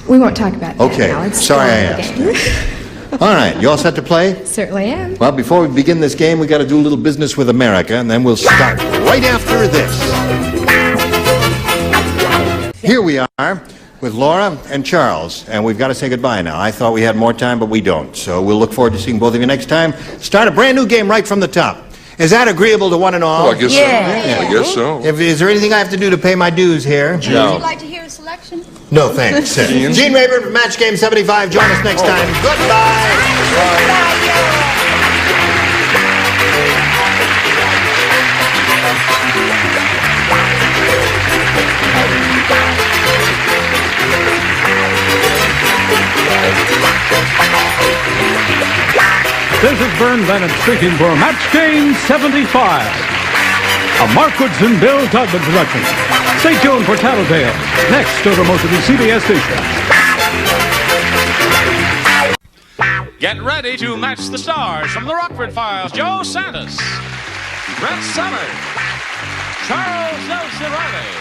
We won't talk about that Okay. now. It's Sorry I still in asked. the game. All right. You all set to play? Certainly am. Well, before we begin this game, we got to do a little business with America, and then we'll start right after this. Here we are with Laura and Charles, and we've got to say goodbye now. I thought we had more time, but we don't. So we'll look forward to seeing both of you next time. Start a brand new game right from the top. Is that agreeable to one and all? Oh, I guess so. I guess so. Is there anything I have to do to pay my dues here? Would you like to hear a selection? No, thanks. Gene Rayburn from Match Game 75. Join us next time. Goodbye. This is Vern Bennett speaking for Match Game 75. A Mark Woodson, Bill Tugman production. Stay tuned for Tattletale, next over most of the CBS stations. Get ready to match the stars from the Rockford Files. Joe Santos, Brett Summers, Charles Nelson Riley,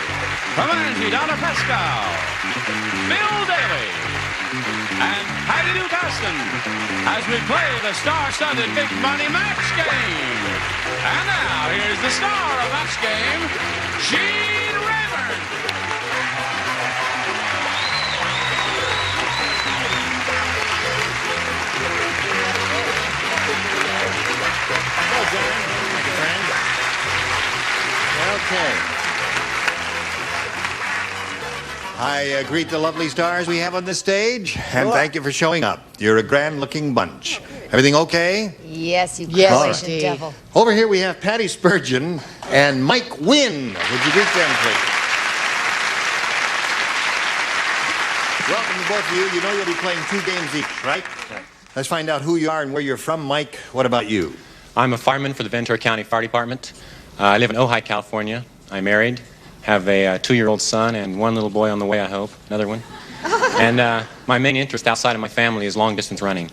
from Angie Donna Pascal, Bill Daly, and Patty Newcastle as we play the star-studded Big Money Match Game. And now, here's the star of Match Game, Gene Rayburn. Hello, John. Thank you, friend. Okay. I greet the lovely stars we have on the stage, and thank you for showing up. You're a grand-looking bunch. Everything okay? Yes, you Yes, Croatian devil. Over here we have Patty Spurgeon and Mike Wynn. Would you greet them, please? Welcome to both of you. You know you'll be playing 2 games each, right? Let's find out who you are and where you're from. Mike, what about you? I'm a fireman for the Ventura County Fire Department. I live in Ojai, California. I'm married, have a 2-year-old son and 1 little boy on the way, I hope, another one. And my main interest outside of my family is long-distance running.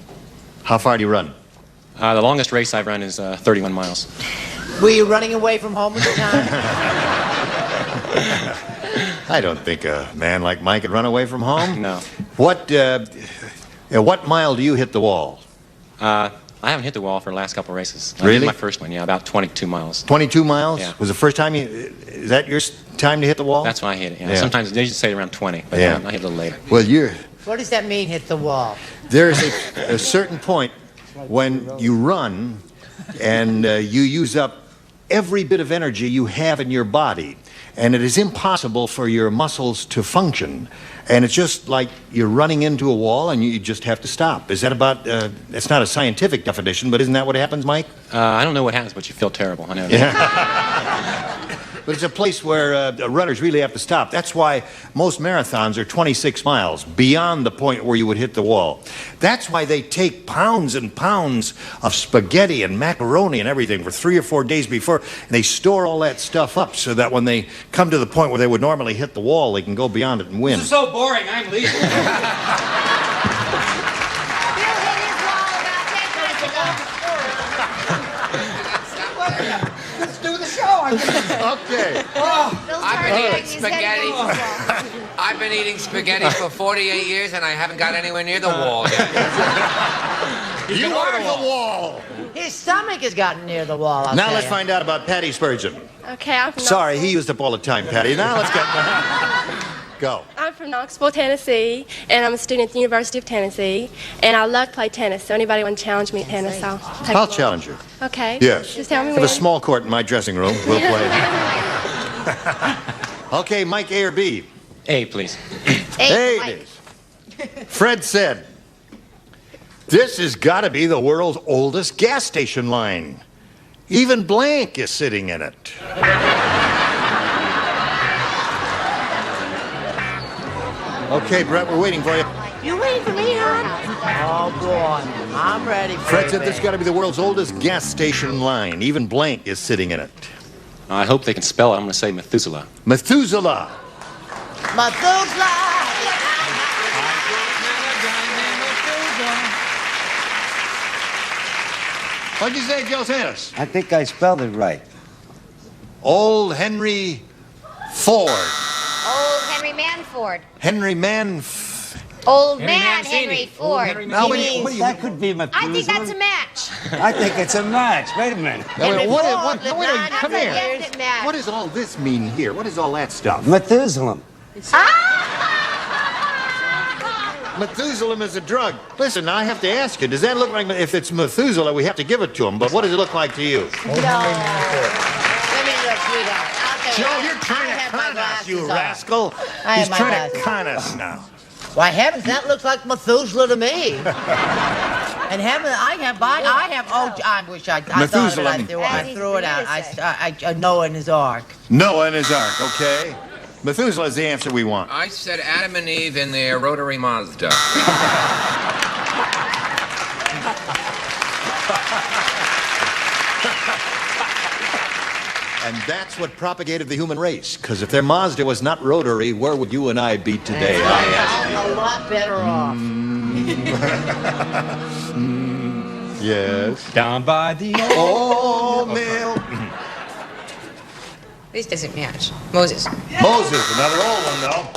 How far do you run? The longest race I've run is 31 miles. Were you running away from home at the time? I don't think a man like Mike could run away from home. No. What mile do you hit the wall? I haven't hit the wall for the last couple races. I Really? did my first one, yeah, about 22 miles. 22 miles? Yeah. Was the first time is that your time to hit the wall? That's when I hit it, yeah. Yeah. Sometimes they just say around 20, but Yeah. I hit a little later. Well, What does that mean, hit the wall? there's a certain point when you run and you use up every bit of energy you have in your body. And it is impossible for your muscles to function. And it's just like you're running into a wall and you just have to stop. Is that about, it's not a scientific definition, but isn't that what happens, Mike? I don't know what happens, but you feel terrible. I know that. Yeah. But it's a place where runners really have to stop. That's why most marathons are 26 miles, beyond the point where you would hit the wall. That's why they take pounds and pounds of spaghetti and macaroni and everything for 3 or 4 days before, and they store all that stuff up so that when they come to the point where they would normally hit the wall, they can go beyond it and win. This is so boring, I'm leaving. Let's do the show. Okay. I've been eating spaghetti for 48 years and I haven't got anywhere near the wall yet. You are the wall. His stomach has gotten near the wall. Now let's find out about Patty Spurgeon. Okay, I'm from Sorry, he used up all the time, Patty. Now let's get... Go. I'm from Knoxville, Tennessee, and I'm a student at the University of Tennessee, and I love to play tennis. So anybody want to challenge me at tennis, I'll challenge you. Okay. Yes. Just tell me I have when. a small court in my dressing room. We'll play. Okay, Mike, A or B? A, please. A it is. Fred said, this has got to be the world's oldest gas station line. Even blank is sitting in it. Okay, Brett, we're waiting for you. You waiting for me, hon? Oh, boy. I'm ready for Fred said this has got to be the world's oldest gas station line. Even blank is sitting in it. I hope they can spell it. I'm going to say Methuselah. Methuselah. Methuselah. What'd you say, Joe Santos? I think I spelled it right. Old Henry Ford. Old Henry Manford. Henry Old man Henry Ford. Now, what do you That could be Methuselah. I think that's a match. I think it's a match. Wait a minute. Come here. What does all this mean here? What is all that stuff? Methuselah. Methuselah is a drug. Listen, I have to ask you, does that look like, if it's Methuselah, we have to give it to him, but what does it look like to you? No. Let me look, sweetheart. Joe, you're trying to con us, you rascal. He's trying to con us now. Why, heavens, that looks like Methuselah to me. And heaven, I wish I thought of it. I threw it out. I Noah and his ark. Noah and his ark, okay. Methuselah is the answer we want. I said Adam and Eve in their rotary Mazda. And that's what propagated the human race. Because if their Mazda was not rotary, where would you and I be today? I ask you. A lot better off. Yes. Down by the old mill. This doesn't match. Moses. Moses, another old one, though.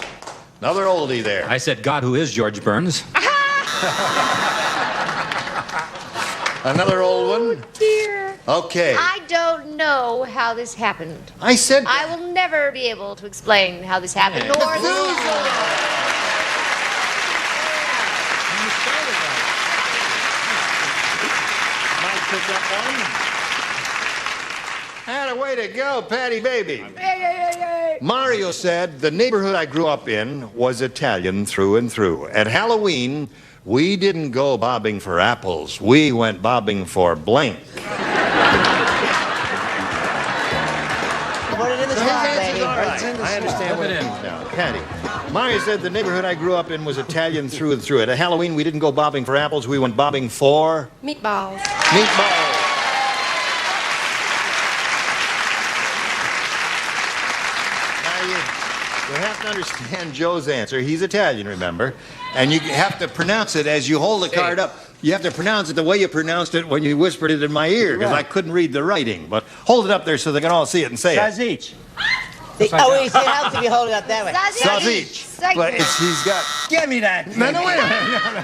Another oldie there. I said God, who is George Burns. Another old one. Oh, dear. Okay. I don't know how this happened. I said... I will never be able to explain how this happened. Nor Had a way to go, Patty baby. Mario said, the neighborhood I grew up in was Italian through and through. At Halloween, we didn't go bobbing for apples. We went bobbing for blank. Put it in the slot, baby. I understand what it means now. Patty. Mario said the neighborhood I grew up in was Italian through and through. At Halloween, we didn't go bobbing for apples. We went bobbing for... Meatballs. Meatballs. You have to understand Joe's answer. He's Italian, remember? And you have to pronounce it as you hold the card up. You have to pronounce it the way you pronounced it when you whispered it in my ear, because I couldn't read the writing. But hold it up there so they can all see it and say it. Sausage. It helps if you hold it up that way. Sausage. But he's got... Give me that. No, wait a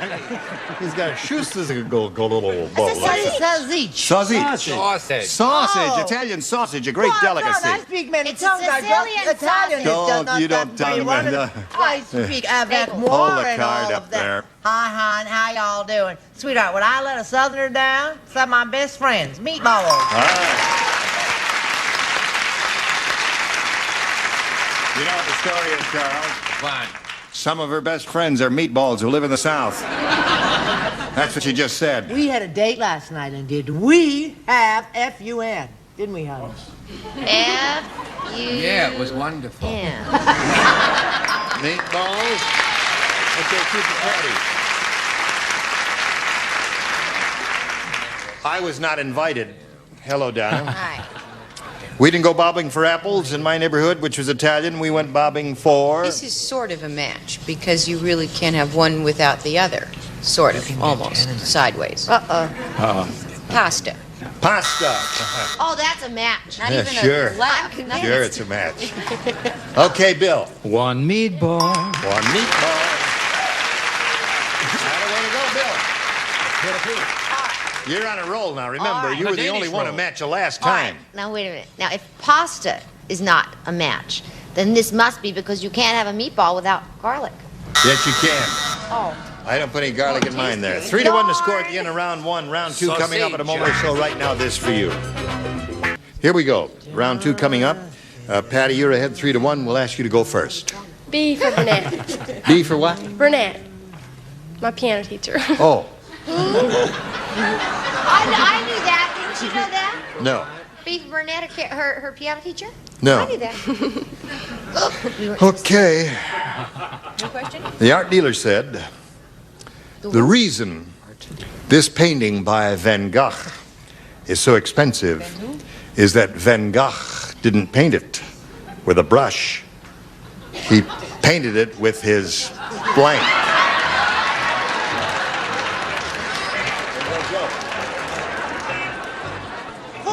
minute. He's got a shoes go little bowl. Sausage. Sausage. Sausage. Italian sausage, a great delicacy. I speak many It's tongues. Italian Italian. You don't tell me. I speak avec moi Hold the and card all up of that. there. Hi, hon. How y'all doing? Sweetheart, would I let a southerner down? Some of my best friends. Meatballs. All right. story is, Charles. Fine. Some of her best friends are meatballs who live in the South. That's what you just said. We had a date last night, and did we have F-U-N? Didn't we, honey? F-U-N. Yeah, it was wonderful. Meatballs? Okay, keep it ready. I was not invited. Hello, Donna. Hi. We didn't go bobbing for apples in my neighborhood, which was Italian. We went bobbing for... This is sort of a match, because you really can't have one without the other. Sort of, almost, sideways. Pasta. Pasta. Oh, that's a match. Not Yeah, even sure. a left. Sure, it's a match. Okay, Bill. One meatball. One meatball. I don't want to go, Bill. You're on a roll now. Remember, you were the only one to match the last All right, time. now wait a minute. Now, if pasta is not a match, then this must be because you can't have a meatball without garlic. Yes, you can. Oh. I don't put any garlic in mine there. 3-1 to score at the end of round one. Round two coming up in a moment or so. Right now, this for you. Here we go. Round two coming up. Patty, you're ahead 3-1. We'll ask you to go first. B for Burnett. B for what? Burnett. My piano teacher. Oh, I knew that. Didn't you know that? no. Beef Burnett, her piano teacher? No. I knew that. Okay. No question? The art dealer said, the reason this painting by Van Gogh is so expensive is that Van Gogh didn't paint it with a brush. He painted it with his blank.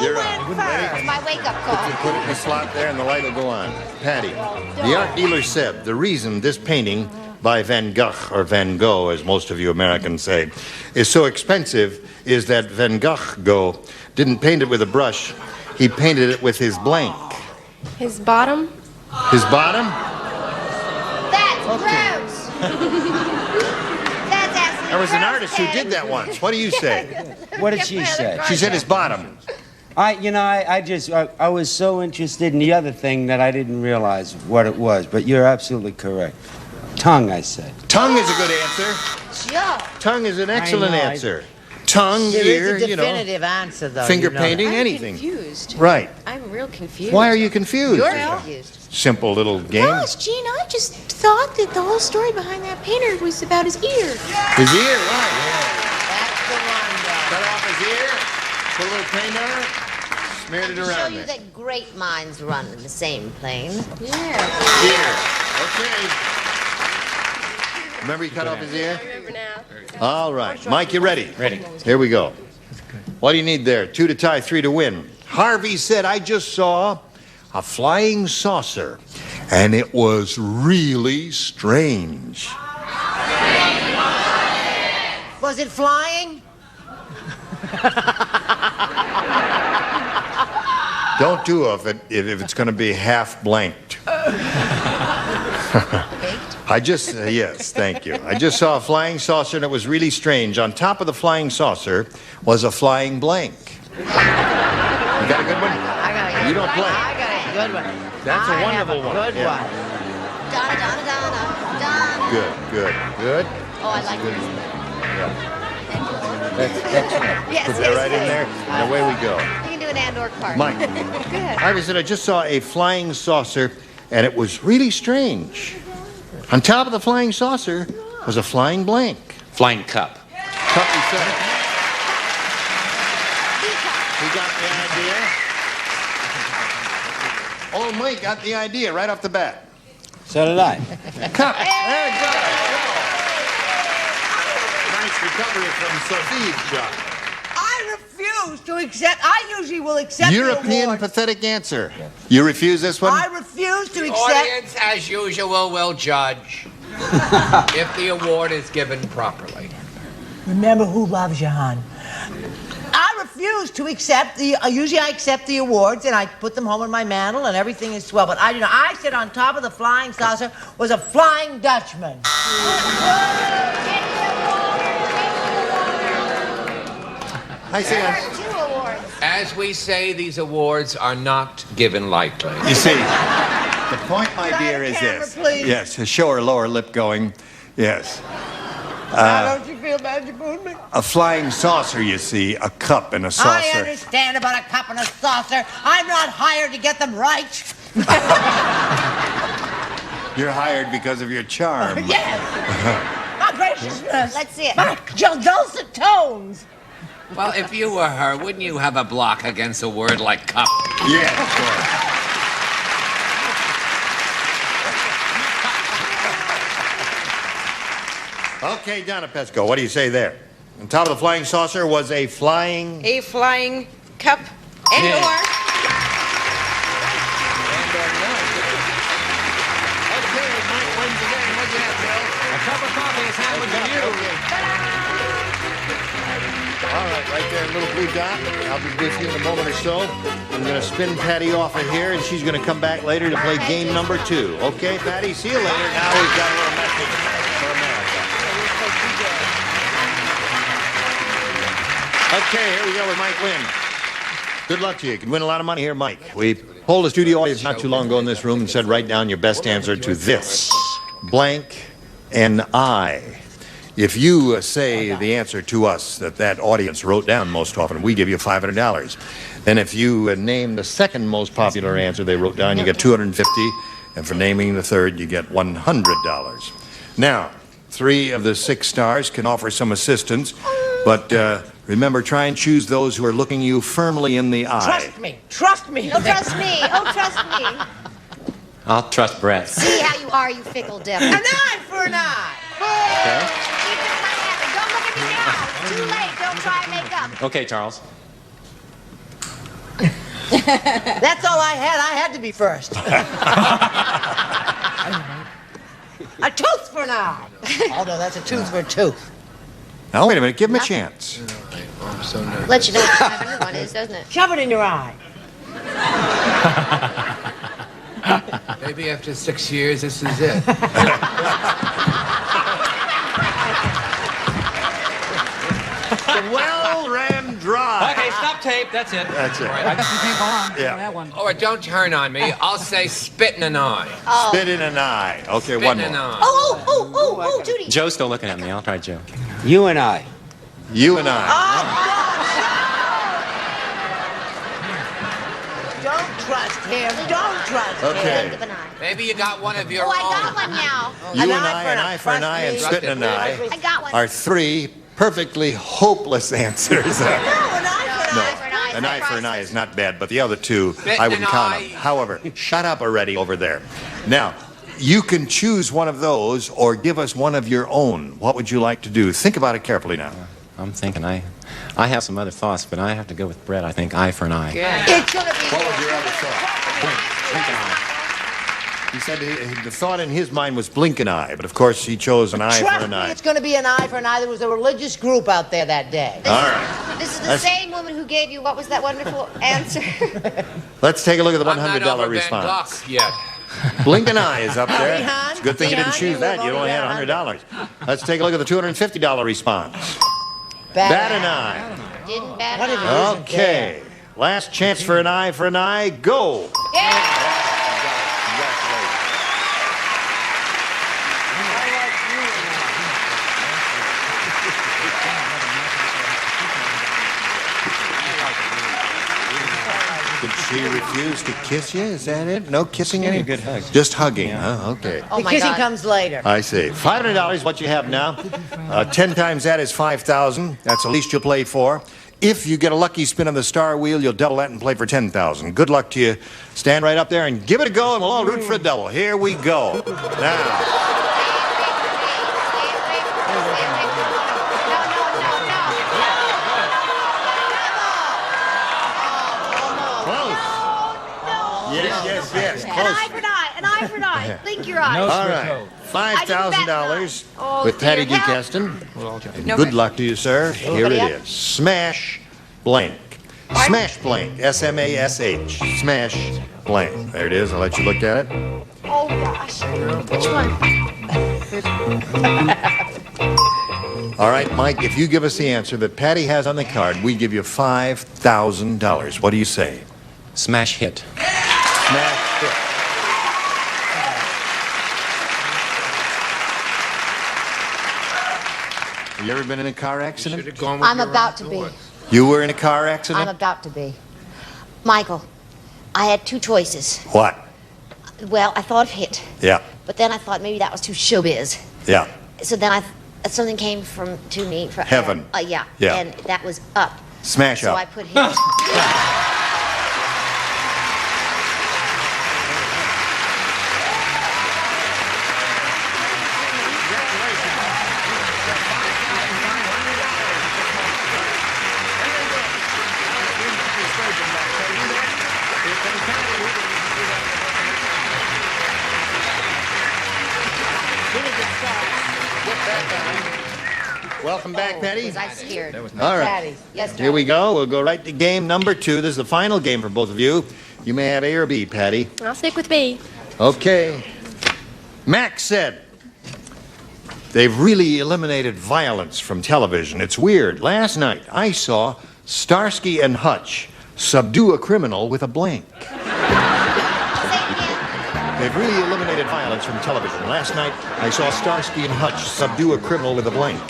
You're up. It's my wake-up call. Put it in the slot there and the light will go on. Patty, the art dealer said the reason this painting by Van Gogh, or Van Gogh, as most of you Americans say, is so expensive is that Van Gogh didn't paint it with a brush. He painted it with his blank. His bottom? His bottom? That's gross. That's absolutely There was an gross, artist who Ted. did that once. What do you say? What did she say? She said his bottom. I was so interested in the other thing that I didn't realize what it was, but you're absolutely correct. Tongue, I said. Tongue is a good answer. Joe. Tongue is an excellent I know, answer. Tongue, There ear, is a you know. definitive answer, though. Finger you know painting, that. anything. Confused. Right. I'm real confused. Why are you confused? You're confused. Simple little game. Gosh, Gene, I just thought that the whole story behind that painter was about his ear. His ear, right. That's the one, though. Cut off his ear, put a little paint on it, smeared it To show around you there. that great minds run in the same plane. Yeah. Ear. Okay. Remember he cut off his ear? I remember now. All right. Mike, you ready? Ready. Here we go. What do you need there? 2 to tie, 3 to win. Harvey said, I just saw a flying saucer, and it was really strange. Was it flying? Don't do it if it's going to be half blanked. Yes, thank you. I just saw a flying saucer and it was really strange. On top of the flying saucer was a flying blank. You got a good one? I got it. You don't play. I got a good one. That's a wonderful one. Good Yeah. one. Donna, Donna, Donna, Donna. Good. Oh, I like this. That's Yes, Put that yes, right in yes. there, and away we go. You can do an and/or part. Mike. Go ahead. Harvey said, I just saw a flying saucer and it was really strange. On top of the flying saucer was a flying blank. Flying cup. Cup, he said. He got the idea. Oh, Mike got the idea right off the bat. So did I. Cup. There it goes. Nice recovery from Sophie's shot. I refuse to accept. I usually will accept the European award. pathetic answer. You refuse this one? I refuse to The accept. audience, as usual, will judge if the award is given properly. Remember who loves you, hon. I refuse to accept the. Usually, I accept the awards and I put them home on my mantle and everything is swell. But I do not. I said on top of the flying saucer was a flying Dutchman. I say, Two awards. As we say, these awards are not given lightly. you see, The point, my dear, is camera, this. please. Yes, show her lower lip going. Yes. How don't you feel bad you booed me? A flying saucer, you see, a cup and a I saucer. understand about a cup and a saucer. I'm not hired to get them right. You're hired because of your charm. Yes. My graciousness. Let's see it. My dulcet tones. Well, if you were her, wouldn't you have a block against a word like cup? Yeah, sure. Okay, Donna Pesco, what do you say there? On top of the flying saucer was a flying... A flying cup and Yeah. or. Okay, Mike wins again. What'd you have, Bill? A cup of coffee, a sandwich, and you. All right, right there, little blue dot. I'll be with you in a moment or so. I'm going to spin Patty off of here, and she's going to come back later to play game number 2. Okay, Patty, see you later. Now we've got a little message for America. Okay, here we go with Mike Wynn. Good luck to you. You can win a lot of money here, Mike. We polled a studio audience not too long ago in this room and said, write down your best answer to this. Blank and I. If you say the answer to us that audience wrote down most often, we give you $500. Then if you name the second most popular answer they wrote down, you get $250. And for naming the third, you get $100. Now, 3 of the 6 stars can offer some assistance, but remember, try and choose those who are looking you firmly in the eye. Trust me. Trust me. Oh, trust me. Oh, trust me. I'll trust Brett. See how you are, you fickle devil. An eye for an eye. Okay. Keep this money happy. Don't look at me now. It's too late. Don't try and make up. Okay, Charles. That's all I had. I had to be first. A tooth for an eye. Oh, no, that's a tooth for a tooth. Now, wait a minute. Give him a chance. Let you know what the 500 one is, doesn't it? Shove it in your eye. Maybe after 6 years, this is it. Well ran dry. Okay, stop tape. That's it. That's it. All right, I got some tape on. Yeah. That one. Or don't turn on me. I'll say spit in an eye. Oh. Spit in an eye. Okay, Spit one in an more. eye. Oh, Judy. Joe's still looking at me. I'll try Joe. You and I. You and I. Don't trust him. Don't trust Okay. him. Maybe you got one of your Oh, I own. got one now. You and I, an eye for an eye, and spit in an eye I got one. are 3 perfectly hopeless answers. No, an eye for an eye. An eye for an eye is not bad, but the other 2, Spit I in wouldn't an count eye. them. However, shut up already over there. Now, you can choose one of those or give us one of your own. What would you like to do? Think about it carefully now. I'm thinking I have some other thoughts, but I have to go with Brett. I think eye for an eye. It's gonna be. What was your other thought? Blink an eye. He said the thought in his mind was blink an eye, but of course he chose an eye Trust for an me, eye. it's going to be an eye for an eye. There was a religious group out there that day. All right. This is the That's- same woman who gave you what was that wonderful answer? Let's take a look at the I'm not $100 over Van response. Gogh yet. Blink an eye is up there. Rihan? It's a good thing you didn't Rihan, choose you that. were You only had voting $100. Let's take a look at the $250 response. Bat an eye. Didn't bat What an if it eye. isn't Okay. Last chance for an eye for an eye. Go. Yeah. Did she refuse to kiss you? Is that it? No kissing Give me any? a good hug. Just hugging, huh? Okay. Oh, The my kissing God. comes later. I see. $500, what you have now. 10 times that is $5,000. That's the least you'll play for. If you get a lucky spin on the star wheel, you'll double that and play for $10,000. Good luck to you. Stand right up there and give it a go, and we'll all root for a double. Here we go. Now. Yes. An Close. eye for an eye. An eye for an eye. Blink your eyes. All right. $5,000 Oh, with Patty dear, help. Gaston. And good luck to you, sir. Here it is. Smash blank. Smash blank. S-M-A-S-H. Smash blank. There it is. I'll let you look at it. Oh, gosh. Which one? All right, Mike, if you give us the answer that Patty has on the card, we give you $5,000. What do you say? Smash hit. Smash hit. You ever been in a car accident? I'm about to be. You were in a car accident? I'm about to be. Michael, I had two choices. What? Well, I thought of hit, Yeah, but then I thought maybe that was too showbiz. yeah. So then something came to me from Heaven. Yeah. Yeah. And that was up. Smash so up. I put hit. Welcome back, Patty. Was I scared? All right. Patty. Yes, Here we go. We'll go right to game number 2. This is the final game for both of you. You may have A or B, Patty. I'll stick with B. Okay. Max said, they've really eliminated violence from television. It's weird. Last night, I saw Starsky and Hutch subdue a criminal with a blank. They've really eliminated violence from television. Last night, I saw Starsky and Hutch subdue a criminal with a blank.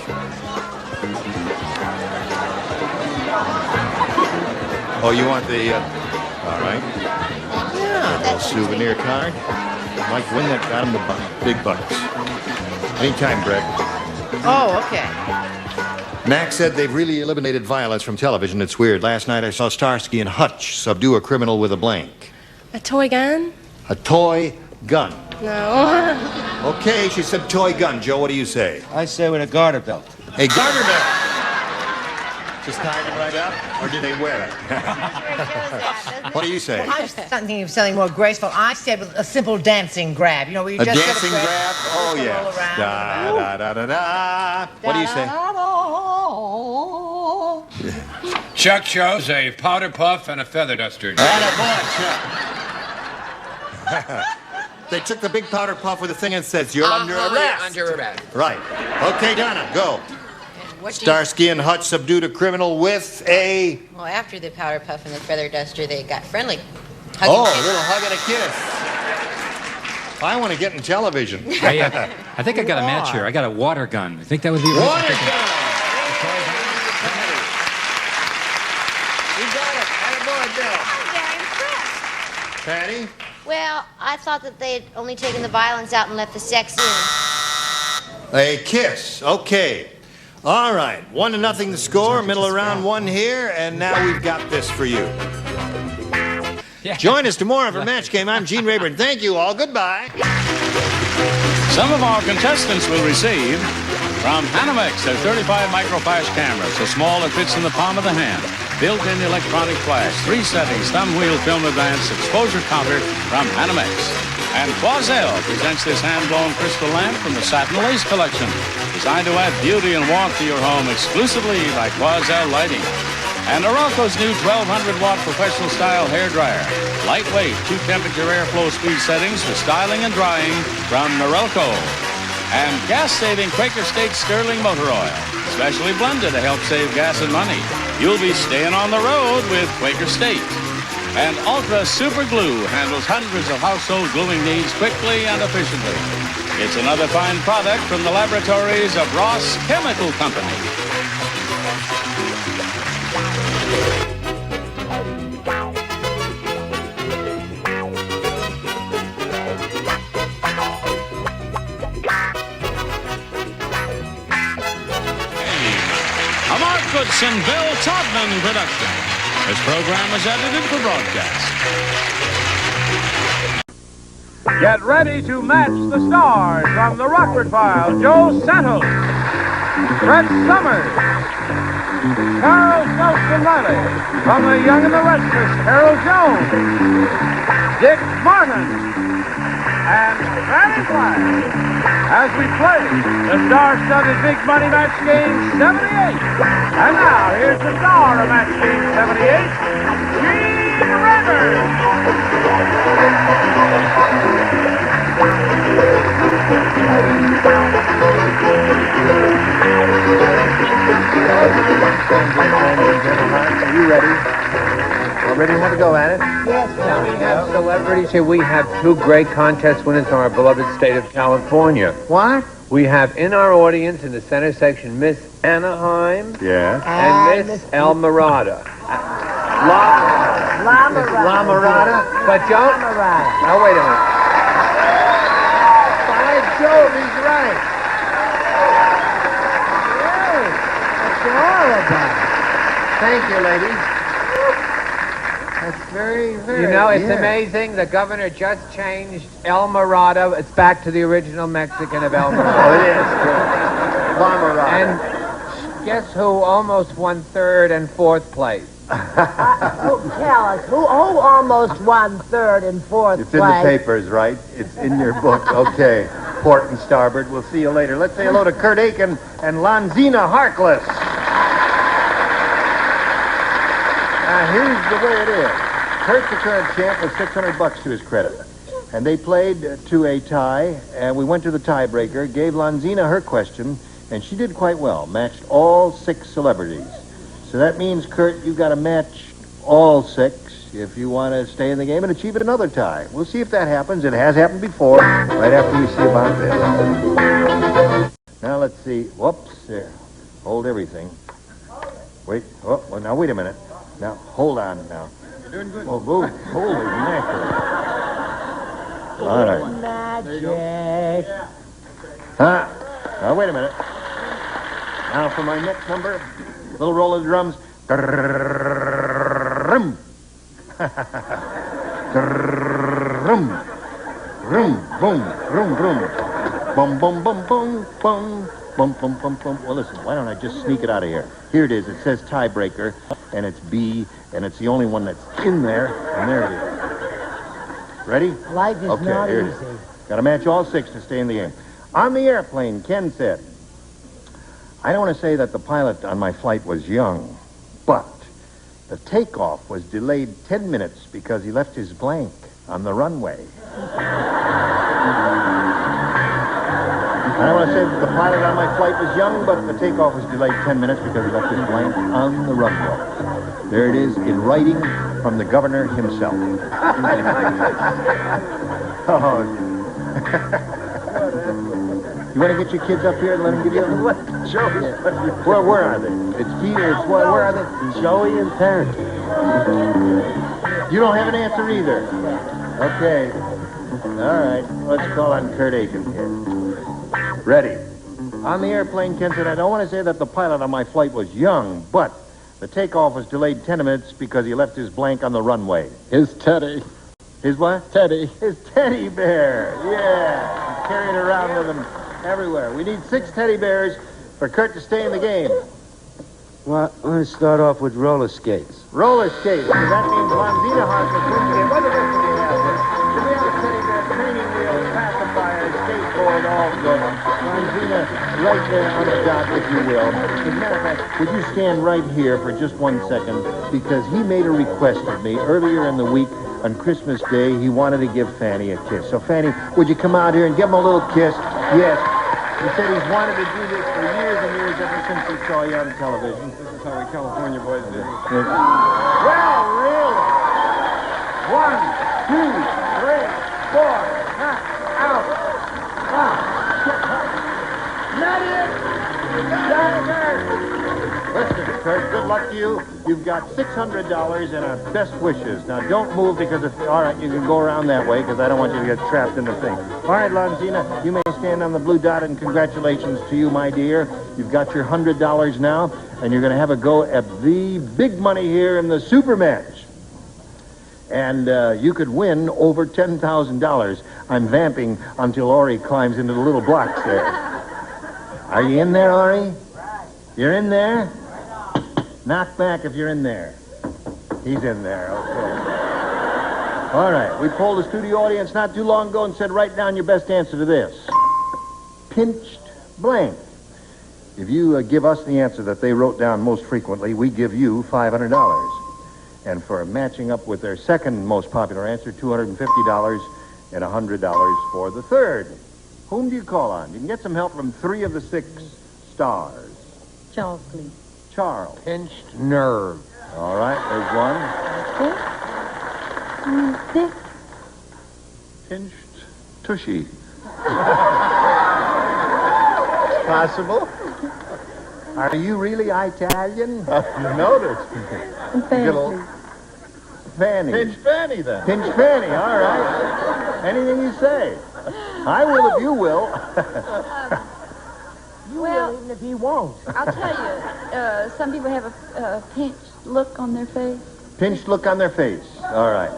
Oh, you want the, all right. Yeah, a little souvenir card. I'd like to win that, got him the big bucks. Anytime, Greg. Oh, okay. Max said they've really eliminated violence from television. It's weird. Last night I saw Starsky and Hutch subdue a criminal with a blank. A toy gun? A toy gun. No. Okay, she said toy gun. Joe, what do you say? I say with a garter belt. A garter belt. Just tied it right up, or did they wear it? What do you say? Well, I was thinking of something more graceful. I said with a simple dancing grab. You know, where you A just dancing sort of grab? Oh, yeah. roll around. Da, da, da, da, da. What do you say? Chuck chose a powder puff and a feather duster. They took the big powder puff with the thing and says, you're under arrest. Under arrest. Right. Okay, Donna, go. What do you- Starsky and Hutch subdued a criminal with a... Well, after the powder puff and the feather duster, they got friendly. A little hug and a kiss. I want to get in television. I think I got a match here. I got a water gun. I think that would be... Water gun! You got it. Attaboy, Bill. Patty? Well, I thought that they had only taken the violence out and left the sex in. A kiss. Okay. All right. 1-0 the score. Middle of round 1 here, and now we've got this for you. Join us tomorrow for Match Game. I'm Gene Rayburn. Thank you all. Goodbye. Some of our contestants will receive from Hanamex their 35 microflash camera, so small it fits in the palm of the hand. Built-in electronic flash, 3 settings, thumb wheel, film advance, exposure counter from Hanamex. And Quazel presents this hand-blown crystal lamp from the Satin Lace collection, designed to add beauty and warmth to your home exclusively by Quazel Lighting. And Norelco's new 1200-watt professional-style hair dryer. Lightweight, 2-temperature airflow speed settings for styling and drying from Norelco. And gas-saving Quaker State Sterling Motor Oil, specially blended to help save gas and money. You'll be staying on the road with Quaker State. And Ultra Super Glue handles hundreds of household gluing needs quickly and efficiently. It's another fine product from the laboratories of Ross Chemical Company. A Mark Goodson, Bill Todman production. This program was edited for broadcast. Get ready to match the stars from the Rockford Files. Joe Santos, Brett Summers, Charles Nelson Riley, from The Young and the Restless, Harold Jones, Dick Martin, and Fanny Flash. As we play the star-studded Big Money Match Game 78. And now, here's the star of Match Game 78, Gene Rayburn. Are you ready? Already want to go at it? Yes, we have celebrities here. We have 2 great contest winners from our beloved state of California. What? We have in our audience in the center section Miss Anaheim Yes. and Miss Elmirada. Lamarada. But don't. Now wait a minute. By Jove, he's right. Really? That's all about. Thank you, ladies. That's very, very. You know, it's amazing. The governor just changed El Morado. It's back to the original Mexican of El Morado. Oh, it is. La Morada. And guess who almost won third and fourth place? Tell us, who almost won third and fourth It's in the papers, right? It's in your book. Okay. Port and starboard. We'll see you later. Let's say hello to Kurt Aiken and Lanzina Harkless. Here's the way it is. Kurt's the current champ with $600 to his credit. And they played to a tie, and we went to the tiebreaker, gave Lanzina her question, and she did quite well, matched all 6 celebrities. So that means, Kurt, you've got to match all 6 if you want to stay in the game and achieve another tie. We'll see if that happens. It has happened before, right after we see about this. Now, let's see. Whoops, there. Hold everything. Wait. Oh, well, now, wait a minute. Now, hold on now. You're doing good. Oh, holy mackerel. All right. Magic. Huh? Now, wait a minute. Now, for my next number, little roll of the drums. Rum. Rum. Rum. Boom. Rum. Rum. Bum, bum, bum, bum, bum. Bum, bum, bum, bum. Well, listen, why don't I just sneak it out of here? Here it is. It says tiebreaker, and it's B, and it's the only one that's in there, and there it is. Ready? Life is not here easy. it is. Got to match all 6 to stay in the game. On the airplane, Ken said, I don't want to say that the pilot on my flight was young, but the takeoff was delayed 10 minutes because he left his blank on the runway. I don't want to say that the pilot on my flight was young, but the takeoff was delayed 10 minutes because he left his blank on the runway. There it is in writing from the governor himself. Oh. You want to get your kids up here and let them give you a what? Joey. Where are they? It's Peter. Where are they? Joey and Terrence. You don't have an answer either. Okay. All right. Let's call on Kurt Aiken here. Ready. On the airplane, Ken said, I don't want to say that the pilot on my flight was young, but the takeoff was delayed 10 minutes because he left his blank on the runway. His teddy. His what? Teddy. His teddy bear. Yeah. He's carrying it around with him everywhere. We need 6 teddy bears for Kurt to stay in the game. Well, I'm going to start off with roller skates. Roller skates. So that means Lanzina Harkless wins the game. What the rest of you have there? Do we have a teddy bear, training wheels, pacifier, skateboard, all good? Lanzina, right there on the dot, if you will. As a matter of fact, would you stand right here for just 1 second? Because he made a request of me earlier in the week. On Christmas Day, he wanted to give Fanny a kiss. So, Fanny, would you come out here and give him a little kiss? Yes. He said he's wanted to do this for years and years, ever since he saw you on television. This is how we California boys do. Well, really? 1, 2, 3, 4. Out. Not it. Listen, Kurt, good luck to you. You've got $600 and our best wishes. Now, don't move because if... All right, you can go around that way because I don't want you to get trapped in the thing. All right, Lanzina, you may stand on the blue dot, and congratulations to you, my dear. You've got your $100 now, and you're going to have a go at the big money here in the super match. And you could win over $10,000. I'm vamping until Ori climbs into the little blocks there. Are you in there, Ori? You're in there? Knock back if you're in there. He's in there, okay. All right, we polled the studio audience not too long ago and said, write down your best answer to this. Pinched blank. If you give us the answer that they wrote down most frequently, we give you $500. And for matching up with their second most popular answer, $250 and $100 for the third. Whom do you call on? You can get some help from 3 of the 6 stars. Charles, please. Charles. Pinched nerve. All right, there's one. Dick. Pinched tushy. possible. Are you really Italian? You noticed. Fanny. Pinch Fanny, then. Pinch Fanny, all right. Anything you say. I will if you will. You will, even if he won't. I'll tell you, some people have a pinched look on their face. Pinched look on their face. All right.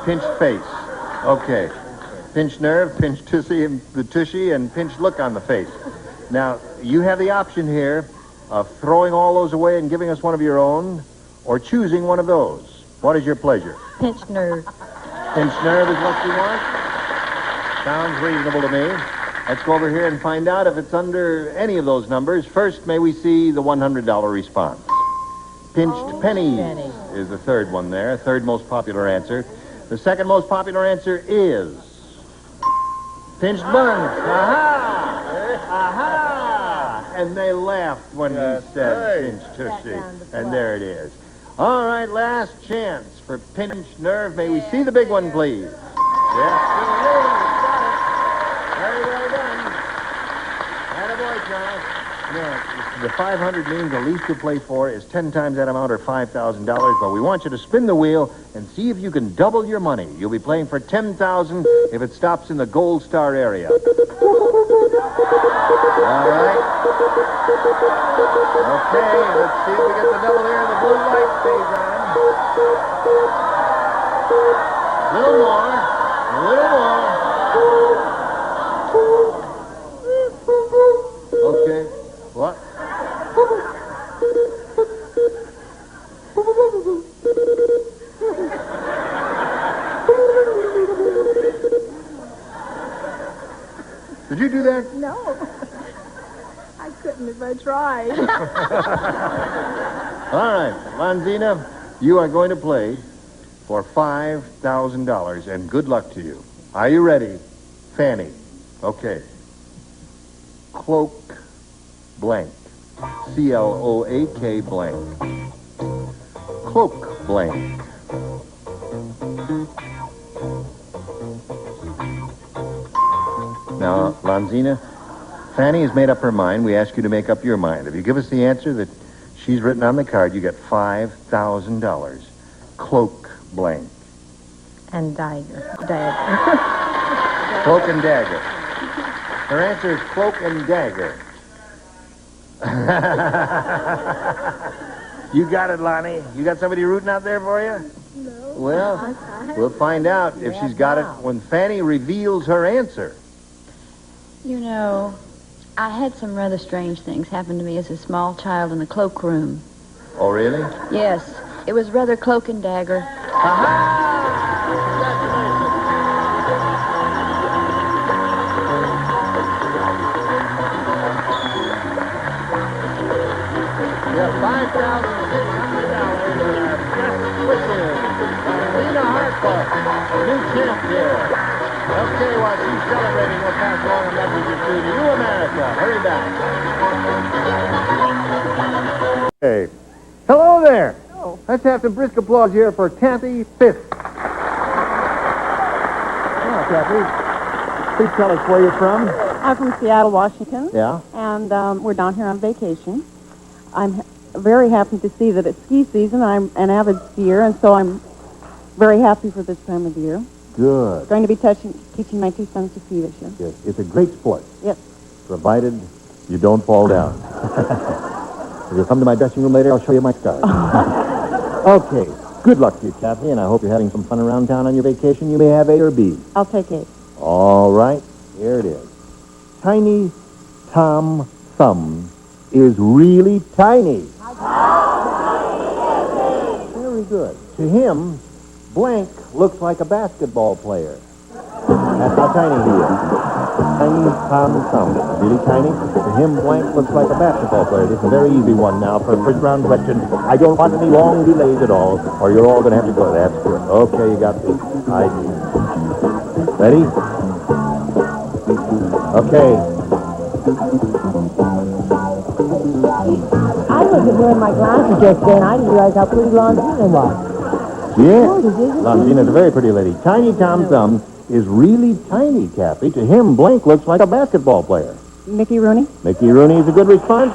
Pinched face. Okay. Pinched nerve, pinched tushy, and pinched look on the face. Now, you have the option here of throwing all those away and giving us one of your own, or choosing one of those. What is your pleasure? Pinched nerve. Pinched nerve is what you want? Sounds reasonable to me. Let's go over here and find out if it's under any of those numbers. First, may we see the $100 response. Pinched pennies is the third one there, third most popular answer. The second most popular answer is pinched buns. Aha! Aha! And they laughed when he said pinched tushy. And there it is. All right, last chance for pinched nerve. May we see the big one, please? Yes, very well done. Attaboy, Charles. Now, the 500 means the least you play for is 10 times that amount, or $5,000. But we want you to spin the wheel and see if you can double your money. You'll be playing for $10,000 if it stops in the Gold Star area. All right. Okay, let's see if we get the double here. The blue light stays on. A little more. A little more. Okay. What? Did you do that? No. I couldn't if I tried. All right, Lanzina, you are going to play for $5,000, and good luck to you. Are you ready, Fanny? Okay. Cloak blank. C-L-O-A-K blank. Cloak blank. Now, Lanzina, Fanny has made up her mind. We ask you to make up your mind. If you give us the answer that she's written on the card, you get $5,000. Cloak blank. And dagger. Cloak and dagger. Her answer is cloak and dagger. You got it, Lonnie. You got somebody rooting out there for you? No. Well, we'll find out if she's got it when Fanny reveals her answer. You know, I had some rather strange things happen to me as a small child in the cloakroom. Oh, really? Yes, it was rather cloak and dagger. Yeah, $5,600. Best wishes. Lena Hartford, new champ here. Okay, while she's celebrating, we'll pass along a message or two to you, America. Hurry back. Hey. Hello there. Oh. Let's have some brisk applause here for Kathy Fifth. Oh, Kathy, please tell us where you're from. I'm from Seattle, Washington. Yeah. And we're down here on vacation. I'm very happy to see that it's ski season. I'm an avid skier, and so I'm very happy for this time of year. Good. Going to be teaching my two sons to ski this year. Yes, it's a great sport. Yes. Provided you don't fall down. If you'll come to my dressing room later, I'll show you my scars. Okay. Good luck to you, Kathy, and I hope you're having some fun around town on your vacation. You may have A or B. I'll take it. All right. Here it is. Tiny Tom Thumb is really tiny. Very good. To him, blank looks like a basketball player. That's how tiny he is. Tiny Tom Thumb. Really tiny. To him, blank looks like a basketball player. This is a very easy one now for a first round question. I don't want any long delays at all, or you're all going to have to go. That's good. Okay, you got the ID. Ready? Okay. I wasn't wearing my glasses yesterday, and I didn't realize how pretty Longina was. Yeah. Longina's a very pretty lady. Tiny Tom Thumb is really tiny, Kathy. To him, blank looks like a basketball player. Mickey Rooney. Mickey Rooney is a good response.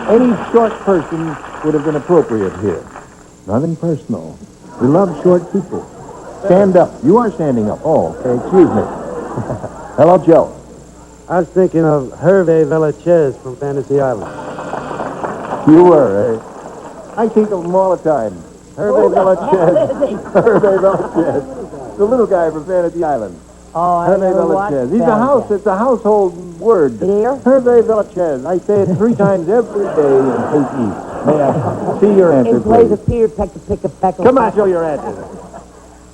Any short person would have been appropriate here. Nothing personal. We love short people. Stand up. You are standing up. Oh, okay. Excuse me. Hello, Joe. I was thinking of Hervé Villachez from Fantasy Island. You were, eh? I think of him all the time. Hervé Villachez. Hervé Villachez. The little guy from Fantasy Island. Oh, I Hervé know what Villachez. He's a house. It's a household word. Dear? Hervé Villachez. I say it 3 times every day in Haiti. May I see your answer, In place please? of Peter Peck, pick a peck. Come on, show your answer.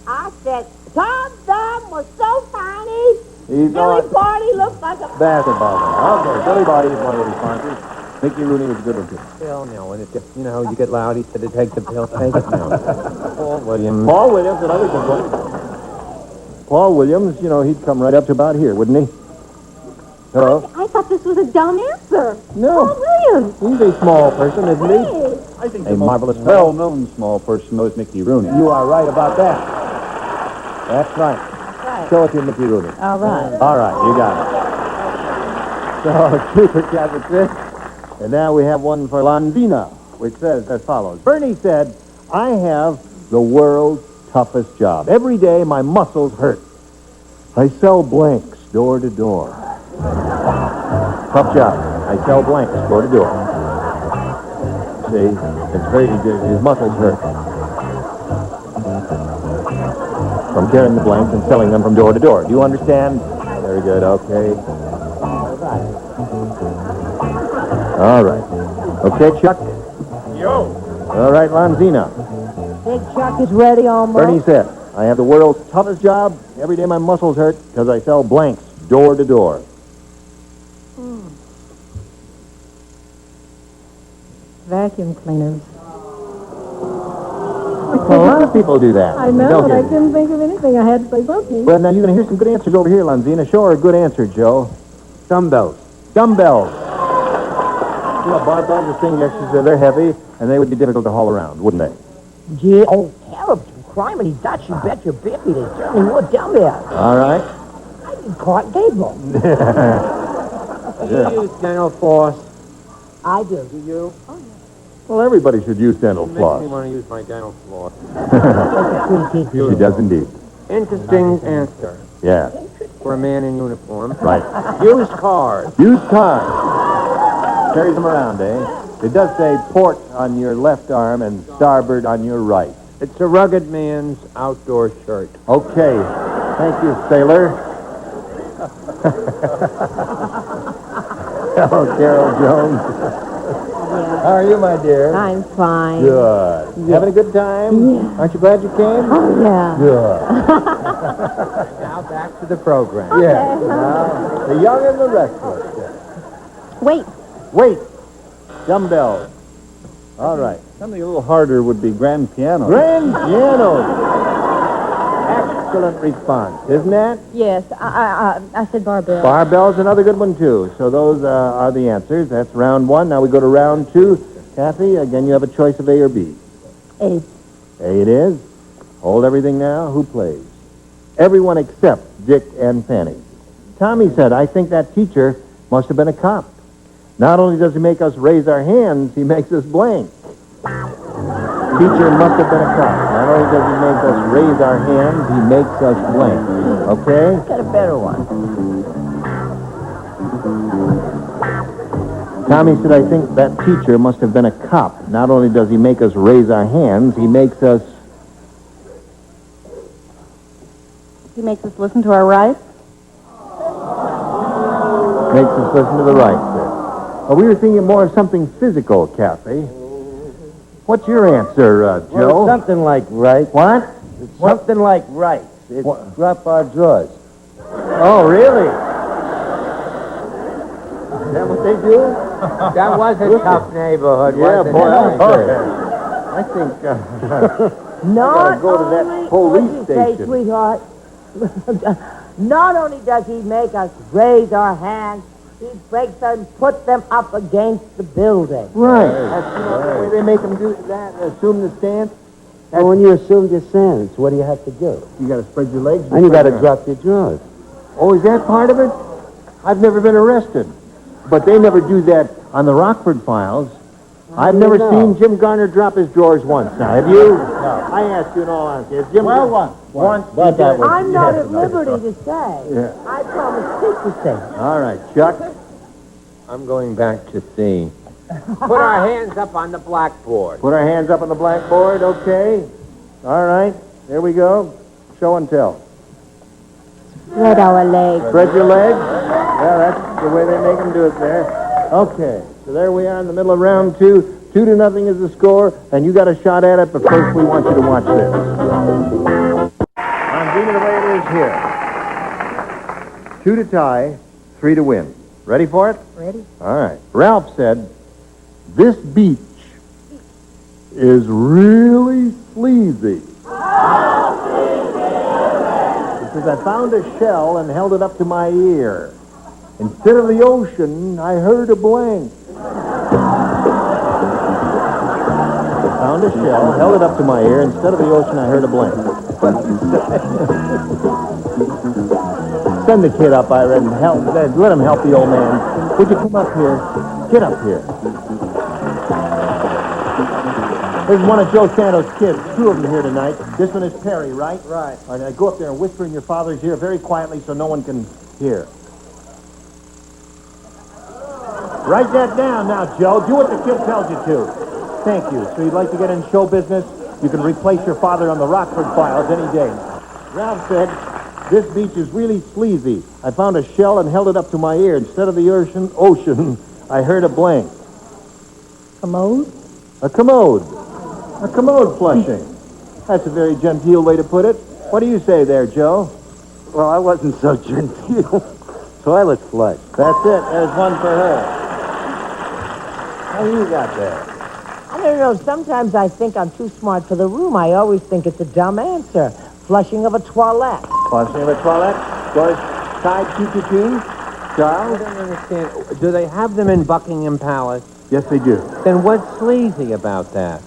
I said, Tom Thumb was so funny. He's Billy on Party looked like a... basketball. Okay, Billy Body is one of the responses. Mickey Rooney was a good one, too. Hell no, and it gets, you know, you get loud, he said to take the pill, take it now. Paul Williams. Paul Williams, another good one. Paul Williams, you know, he'd come right up to about here, wouldn't he? Hello? I thought this was a dumb answer. No. Paul Williams. He's a small person, isn't he? Hey. I think a marvelous, well-known small person knows Mickey Rooney. You are right about that. That's right. Right. Show it to Mickey Rooney. All right. All right, you got it. So, Super Cat with this. And now we have one for Londina, which says as follows. Bernie said, I have the world's toughest job. Every day my muscles hurt. I sell blanks door to door. Tough job. I sell blanks door to door. See, it's very, his muscles hurt. From carrying the blanks and selling them from door to door. Do you understand? Very good, okay. All right. Okay, Chuck? Yo. All right, Lanzina. Big Chuck is ready almost. Bernie said, I have the world's toughest job. Every day my muscles hurt because I sell blanks door to door. Vacuum cleaners. A lot of people do that. I know, Don't but I you? couldn't think of anything. I had to say something. Well, now you're going to hear some good answers over here, Lanzina. Show her a good answer, Joe. Dumbbells. Dumbbells. You know, barbells are things, actually, they're heavy, and they would be difficult to haul around, wouldn't they? Gee, oh, terrible. Criminy Dutch, you bet your bippy. They certainly would down there. All right. I did Clark Gable. Do you use dental floss? I do. Do you? Well, everybody should use dental Makes floss. me want to use my dental floss. She does indeed. Interesting answer Yeah, for a man in uniform. right. Used cars. Used cars. Carries them around, eh? It does say port on your left arm and starboard on your right. It's a rugged man's outdoor shirt. Okay. Thank you, sailor. Hello, Carol Jones. How are you, my dear? I'm fine. Good. Yeah. Having a good time? Yeah. Aren't you glad you came? Oh, yeah. Good. Now back to the program. Yeah. Now, the young and the restless. Wait. Wait. Dumbbells. All right. Something a little harder would be grand piano. Grand piano. Excellent response, isn't that? Yes, I said barbell. Barbell's another good one, too. So those are the answers. That's round one. Now we go to round two. Kathy, again, you have a choice of A or B. A. A it is. Hold everything now. Who plays? Everyone except Dick and Fanny. Tommy said, I think that teacher must have been a cop. Not only does he make us raise our hands, he makes us blank. Teacher must have been a cop. Not only does he make us raise our hands, he makes us blank. Okay? Got a better one. Tommy said, I think that teacher must have been a cop. Not only does he make us raise our hands, he makes us... He makes us listen to our rights. Makes us listen to the right, sir. Well, we were thinking more of something physical, Kathy. What's your answer, Joe? Well, it's something like right. What? It's something like right. It's drop our drawers. Oh, really? Is that what they do? That was a tough neighborhood, Yeah, wasn't boy, it? I think Not go to that only, police what'd you say, station. sweetheart? Not only does he make us raise our hands, he breaks them and puts them up against the building. Right. That's the way they make them do that. Assume the stance. Well, when you assume your stance, what do you have to do? You got to spread your legs. And you got to drop your drawers. Oh, is that part of it? I've never been arrested. But they never do that on the Rockford Files. I've never seen Jim Garner drop his drawers once. Now, have you? No. I asked you in all honesty. Has Jim once. I'm not at liberty to say. Yeah. I promise secrecy. All right, Chuck. I'm going back to C. Put our hands up on the blackboard. Put our hands up on the blackboard, okay. All right, there we go. Show and tell. Spread our legs. Spread your legs. Yeah, that's the way they make them do it there. Okay, so there we are in the middle of round 2. 2-0 is the score, and you got a shot at it, but first we want you to watch this. Andina, the way it is here. 2 to tie, 3 to win. Ready for it? Ready? All right. Ralph said, this beach is really sleazy. He says, I found a shell and held it up to my ear. Instead of the ocean, I heard a blank. Found a shell, held it up to my ear. Instead of the ocean, I heard a blank. Send the kid up, Ira, and let him help the old man. Would you come up here? Get up here. There's one of Joe Santos' kids. 2 of them here tonight. This one is Perry, right? Right. All right, now go up there and whisper in your father's ear very quietly so no one can hear. Write that down now, Joe. Do what the kid tells you to. Thank you. So you'd like to get in show business? You can replace your father on the Rockford Files any day. Ralph said, this beach is really sleazy. I found a shell and held it up to my ear. Instead of the ocean, I heard a blank. Commode? A commode. A commode flushing. That's a very genteel way to put it. What do you say there, Joe? Well, I wasn't so genteel. Toilet flush. That's it. There's one for her. How you got there? I don't know. Sometimes I think I'm too smart for the room. I always think it's a dumb answer. Flushing of a toilet. Flushing of a toilet. Scores tied 2-2. Charles? I don't understand. Do they have them in Buckingham Palace? Yes, they do. Then what's sleazy about that?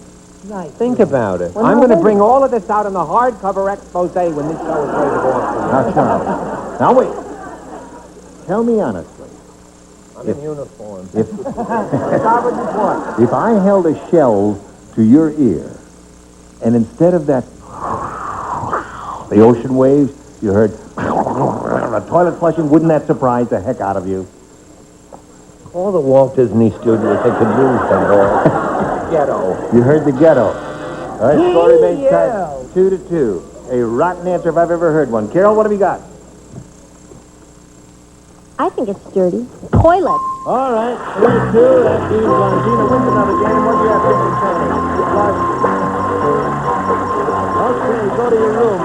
Nice. Think about it. Well, I'm no, going to wait bring all of this out in the hardcover expose when this show is ready to go on. Now, Charles. Now, wait. Tell me honestly. I'm in uniform. If I held a shell to your ear, and instead of that, the ocean waves, you heard a toilet flushing, wouldn't that surprise the heck out of you? All the Walt Disney Studios they could use them all. Ghetto. You heard the ghetto. All right, score remains tied 2-2. A rotten answer if I've ever heard one. Carol, what have you got? I think it's dirty. Toilet. All right, 3-2. That means Longina wins another game. What do you have to say? Okay, go to your room.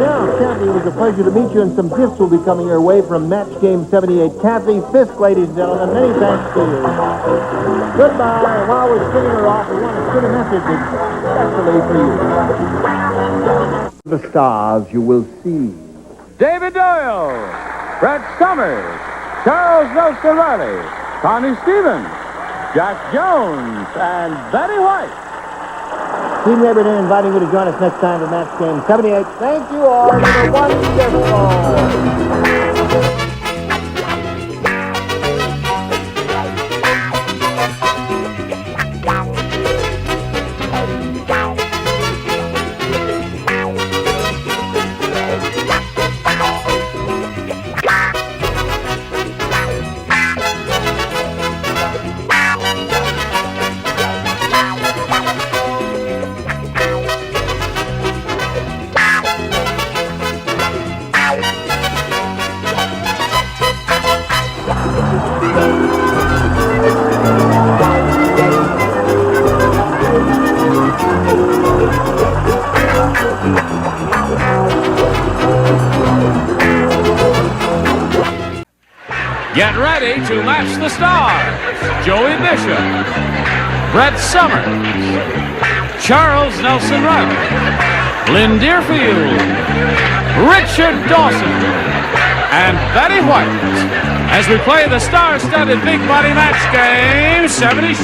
Now, Kathy, it was a pleasure to meet you, and some gifts will be coming your way from Match Game 78. Kathy Fisk, ladies and gentlemen, many thanks to you. Goodbye. And while we're spinning her off, we want to send a message especially for you. The stars you will see. David Doyle, Brett Summers, Charles Nelson Riley, Connie Stevens, Jack Jones, and Betty White. Team Rabbit inviting you to join us next time for Match Game 78. Thank you all. You were wonderful. Get ready to match the stars. Joey Bishop, Brett Summers, Charles Nelson Riley, Flynn Deerfield, Richard Dawson, and Betty White as we play the star-studded Big Money Match Game 76.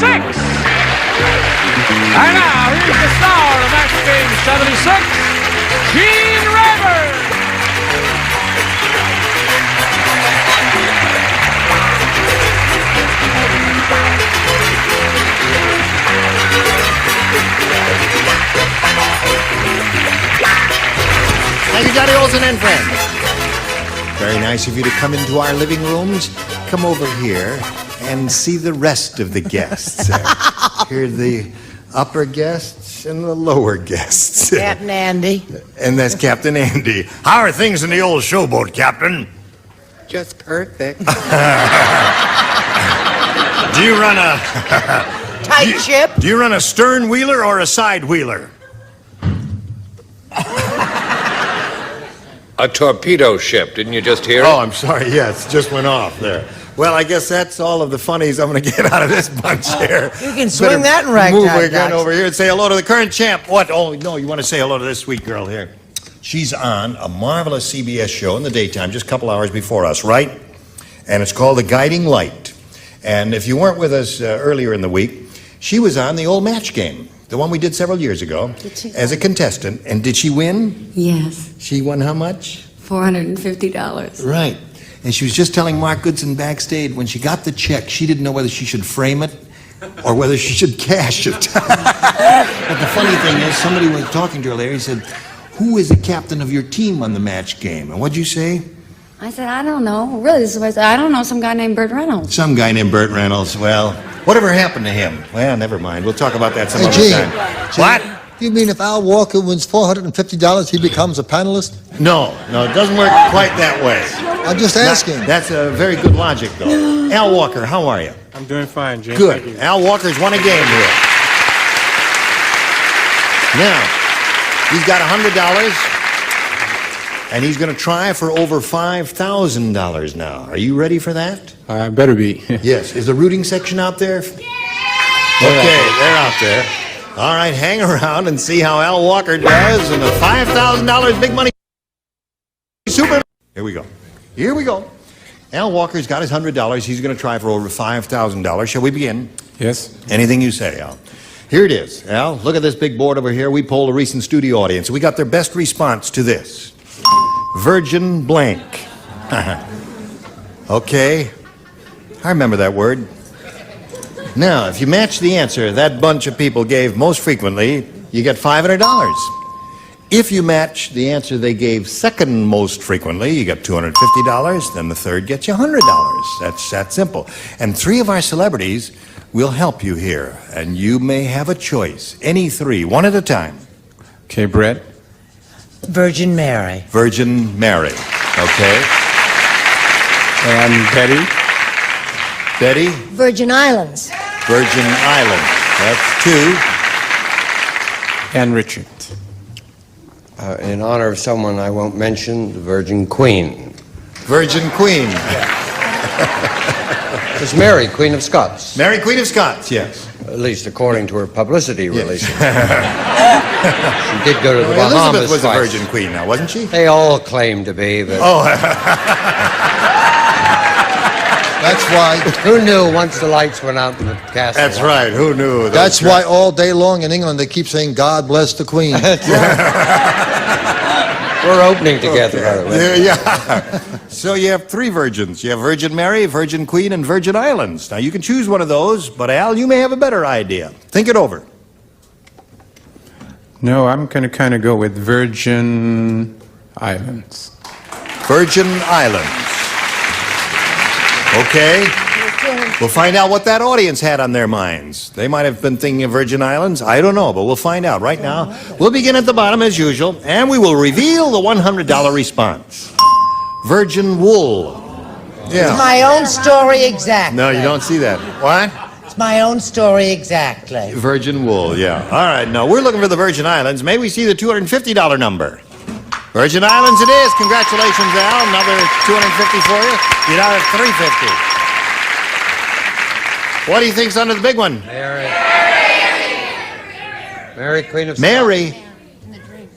And now, here's the star of Match Game 76, Gene Rayburn. Thank you, Johnny Olson and friends. Very nice of you to come into our living rooms. Come over here and see the rest of the guests. Here are the upper guests and the lower guests. Captain Andy. And that's Captain Andy. How are things in the old showboat, Captain? Just perfect. Do you run a tight ship? Do you run a stern wheeler or a side wheeler? A torpedo ship, didn't you just hear it? Oh, I'm sorry. Yes, just went off there. Well, I guess that's all of the funnies I'm going to get out of this bunch here. You can swing Better that in ragtime, move again Doc. over here and say hello to the current champ. What? Oh, no, you want to say hello to this sweet girl here. She's on a marvelous CBS show in the daytime, just a couple hours before us, right? And it's called The Guiding Light. And if you weren't with us earlier in the week, she was on the old match game, the one we did several years ago, as a contestant. And did she win? Yes, She won how much? $450. Right. And she was just telling Mark Goodson backstage, when she got the check, she didn't know whether she should frame it or whether she should cash it. But the funny thing is, somebody was talking to her later, he said, who is the captain of your team on the match game? And what'd you say? I said, I don't know. Really, this is what I said. I don't know, some guy named Burt Reynolds. Some guy named Burt Reynolds. Well, whatever happened to him? Well, never mind. We'll talk about that some other time. What? You mean if Al Walker wins $450, he becomes a panelist? No, it doesn't work quite that way. I'm just asking. That's a very good logic, though. Al Walker, how are you? I'm doing fine, Jim. Good. Thank you. Al Walker's won a game here. Now, he's got $100, and he's going to try for over $5,000 now. Are you ready for that? I better be. Yes. Is the rooting section out there? Okay, they're out there. All right, hang around and see how Al Walker does in the $5,000 big money super. Here we go. Al Walker's got his $100. He's going to try for over $5,000. Shall we begin? Yes. Anything you say, Al. Here it is. Al, look at this big board over here. We polled a recent studio audience. We got their best response to this. Virgin blank. Okay. I remember that word. Now, if you match the answer that bunch of people gave most frequently, you get $500. If you match the answer they gave second most frequently, you get $250. Then the third gets you $100. That's that simple. And three of our celebrities will help you here. And you may have a choice. Any three, one at a time. Okay, Brett. Virgin Mary. Virgin Mary. Okay. And Betty. Betty. Virgin Islands. Virgin Islands. That's two. And Richard. In honor of someone I won't mention, the Virgin Queen. Virgin Queen. It's Mary, Queen of Scots. Mary, Queen of Scots, yes. At least according to her publicity release. She did go to the Bahamas Elizabeth was twice. a Virgin Queen now, wasn't she? They all claim to be, but... Oh. That's why. Who knew once the lights went out in the castle? That's right. Who knew? That's why all day long in England they keep saying, God bless the Queen. We're opening together, by the way. Yeah. So you have three virgins. You have Virgin Mary, Virgin Queen, and Virgin Islands. Now you can choose one of those, but Al, you may have a better idea. Think it over. No, I'm going to kind of go with Virgin Islands. Virgin Islands. Okay. We'll find out what that audience had on their minds. They might have been thinking of Virgin Islands. I don't know, but we'll find out right now. We'll begin at the bottom as usual, and we will reveal the $100 response. Virgin wool. Yeah. It's my own story exactly. No, you don't see that. What? It's my own story exactly. Virgin wool, yeah. All right, now we're looking for the Virgin Islands. May we see the $250 number? Virgin Islands it is. Congratulations, Al. Another $250 for you. You now have $350. What do you think's under the big one? Mary, Queen of Mary.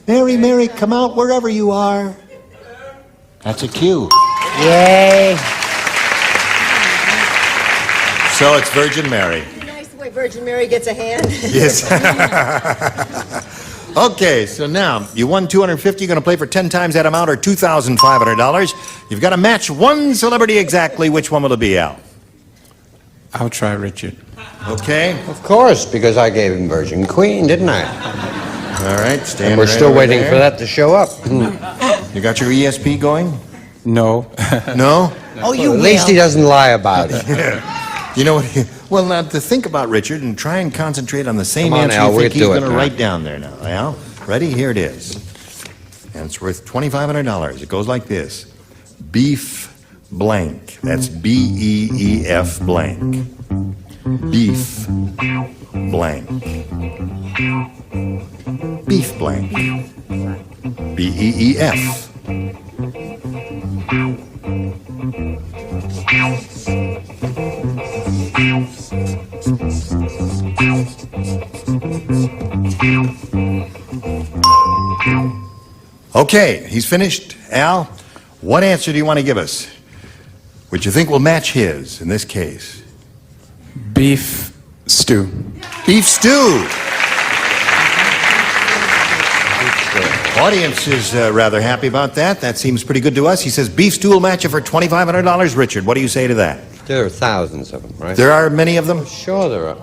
Mary, come out wherever you are. That's a cue. Yay. So it's Virgin Mary. Nice the way Virgin Mary gets a hand. Yes. Okay, so now you won $250. You're going to play for 10 times that amount, or $2,500. You've got to match one celebrity exactly. Which one will it be, Al? I'll try Richard. Okay. Of course, because I gave him Virgin Queen, didn't I? All right, stand And we're right still over waiting there. for that to show up. You got your ESP going? No. No? Oh, you At will. least he doesn't lie about it. You know what? Well, now to think about, Richard, and try and concentrate on the same Come on, answer Al, you we'll think he's do it going to now. write down there now. Al, ready? Here it is. And it's worth $2,500. It goes like this. Beef blank. That's B-E-E-F blank. Beef blank. Beef blank. B-E-E-F. Okay, he's finished. Al, what answer do you want to give us? Which you think will match his in this case? Beef stew. Beef stew. Audience is rather happy about that. That seems pretty good to us. He says beef stew will match you for $2,500. Richard, what do you say to that? There are thousands of them, right? There are many of them? Sure there are.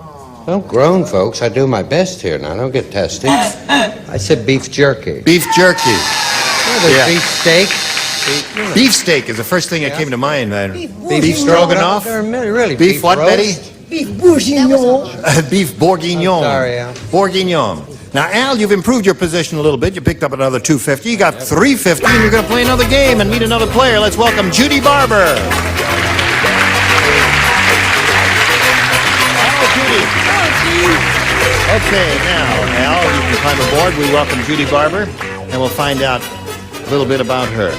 Well, grown folks, I do my best here now. Don't get testy. I said beef jerky. Beef jerky. Yeah, there's Yeah. beef steak. Beef steak is the first thing that came to mind. Beef stroganoff. stroganoff? There are many, really. Beef what, roast. Betty? Beef bourguignon. Beef bourguignon. I'm sorry, Al. Bourguignon. Now, Al, you've improved your position a little bit. You picked up another $250. You got $350, and you're going to play another game and meet another player. Let's welcome Judy Barber. Hello, Judy. Okay, now, Al, you can climb aboard. We welcome Judy Barber, and we'll find out a little bit about her.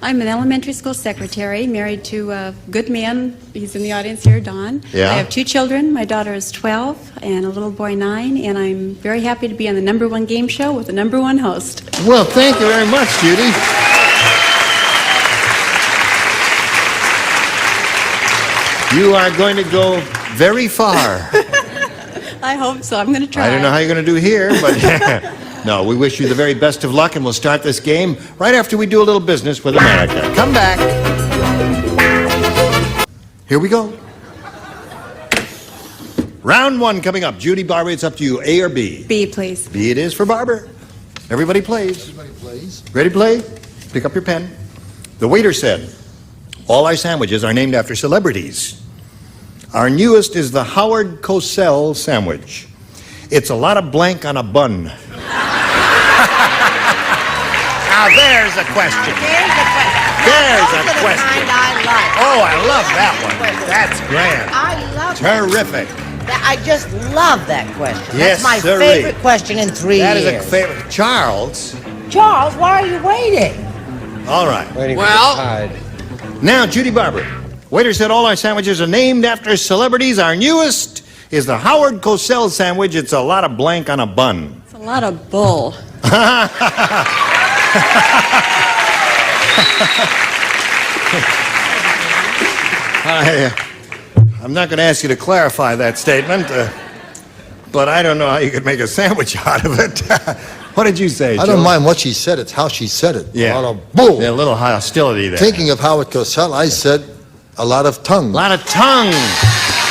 I'm an elementary school secretary, married to a good man. He's in the audience here, Don. Yeah. I have 2 children. My daughter is 12 and a little boy 9, and I'm very happy to be on the #1 game show with the #1 host. Well, thank you very much, Judy. You are going to go very far. I hope so. I'm going to try. I don't know how you're going to do here, but no, we wish you the very best of luck, and we'll start this game right after we do a little business with America. Come back. Here we go. Round 1 coming up. Judy Barber, it's up to you. A or B? B, please. B it is for Barber. Everybody plays. Ready to play? Pick up your pen. The waiter said, all our sandwiches are named after celebrities. Our newest is the Howard Cosell sandwich. It's a lot of blank on a bun. Now there's a question. There's a question. Oh, I love that one. That's grand. I love Terrific. I just love that question. Yes, That's my sirree. favorite question in 3 That years. is a favorite. Charles. Charles, why are you waiting? All right. Waiting Well, for the tide. Now, Judy Barber. Waiter said all our sandwiches are named after celebrities. Our newest is the Howard Cosell sandwich. It's a lot of blank on a bun. It's a lot of bull. I'm not going to ask you to clarify that statement, but I don't know how you could make a sandwich out of it. What did you say, I Joe? don't mind what she said, it's how she said it. Yeah. A lot of bull. Yeah, a little hostility there. Thinking of Howard Cosell, I said a lot of tongue. A lot of tongue.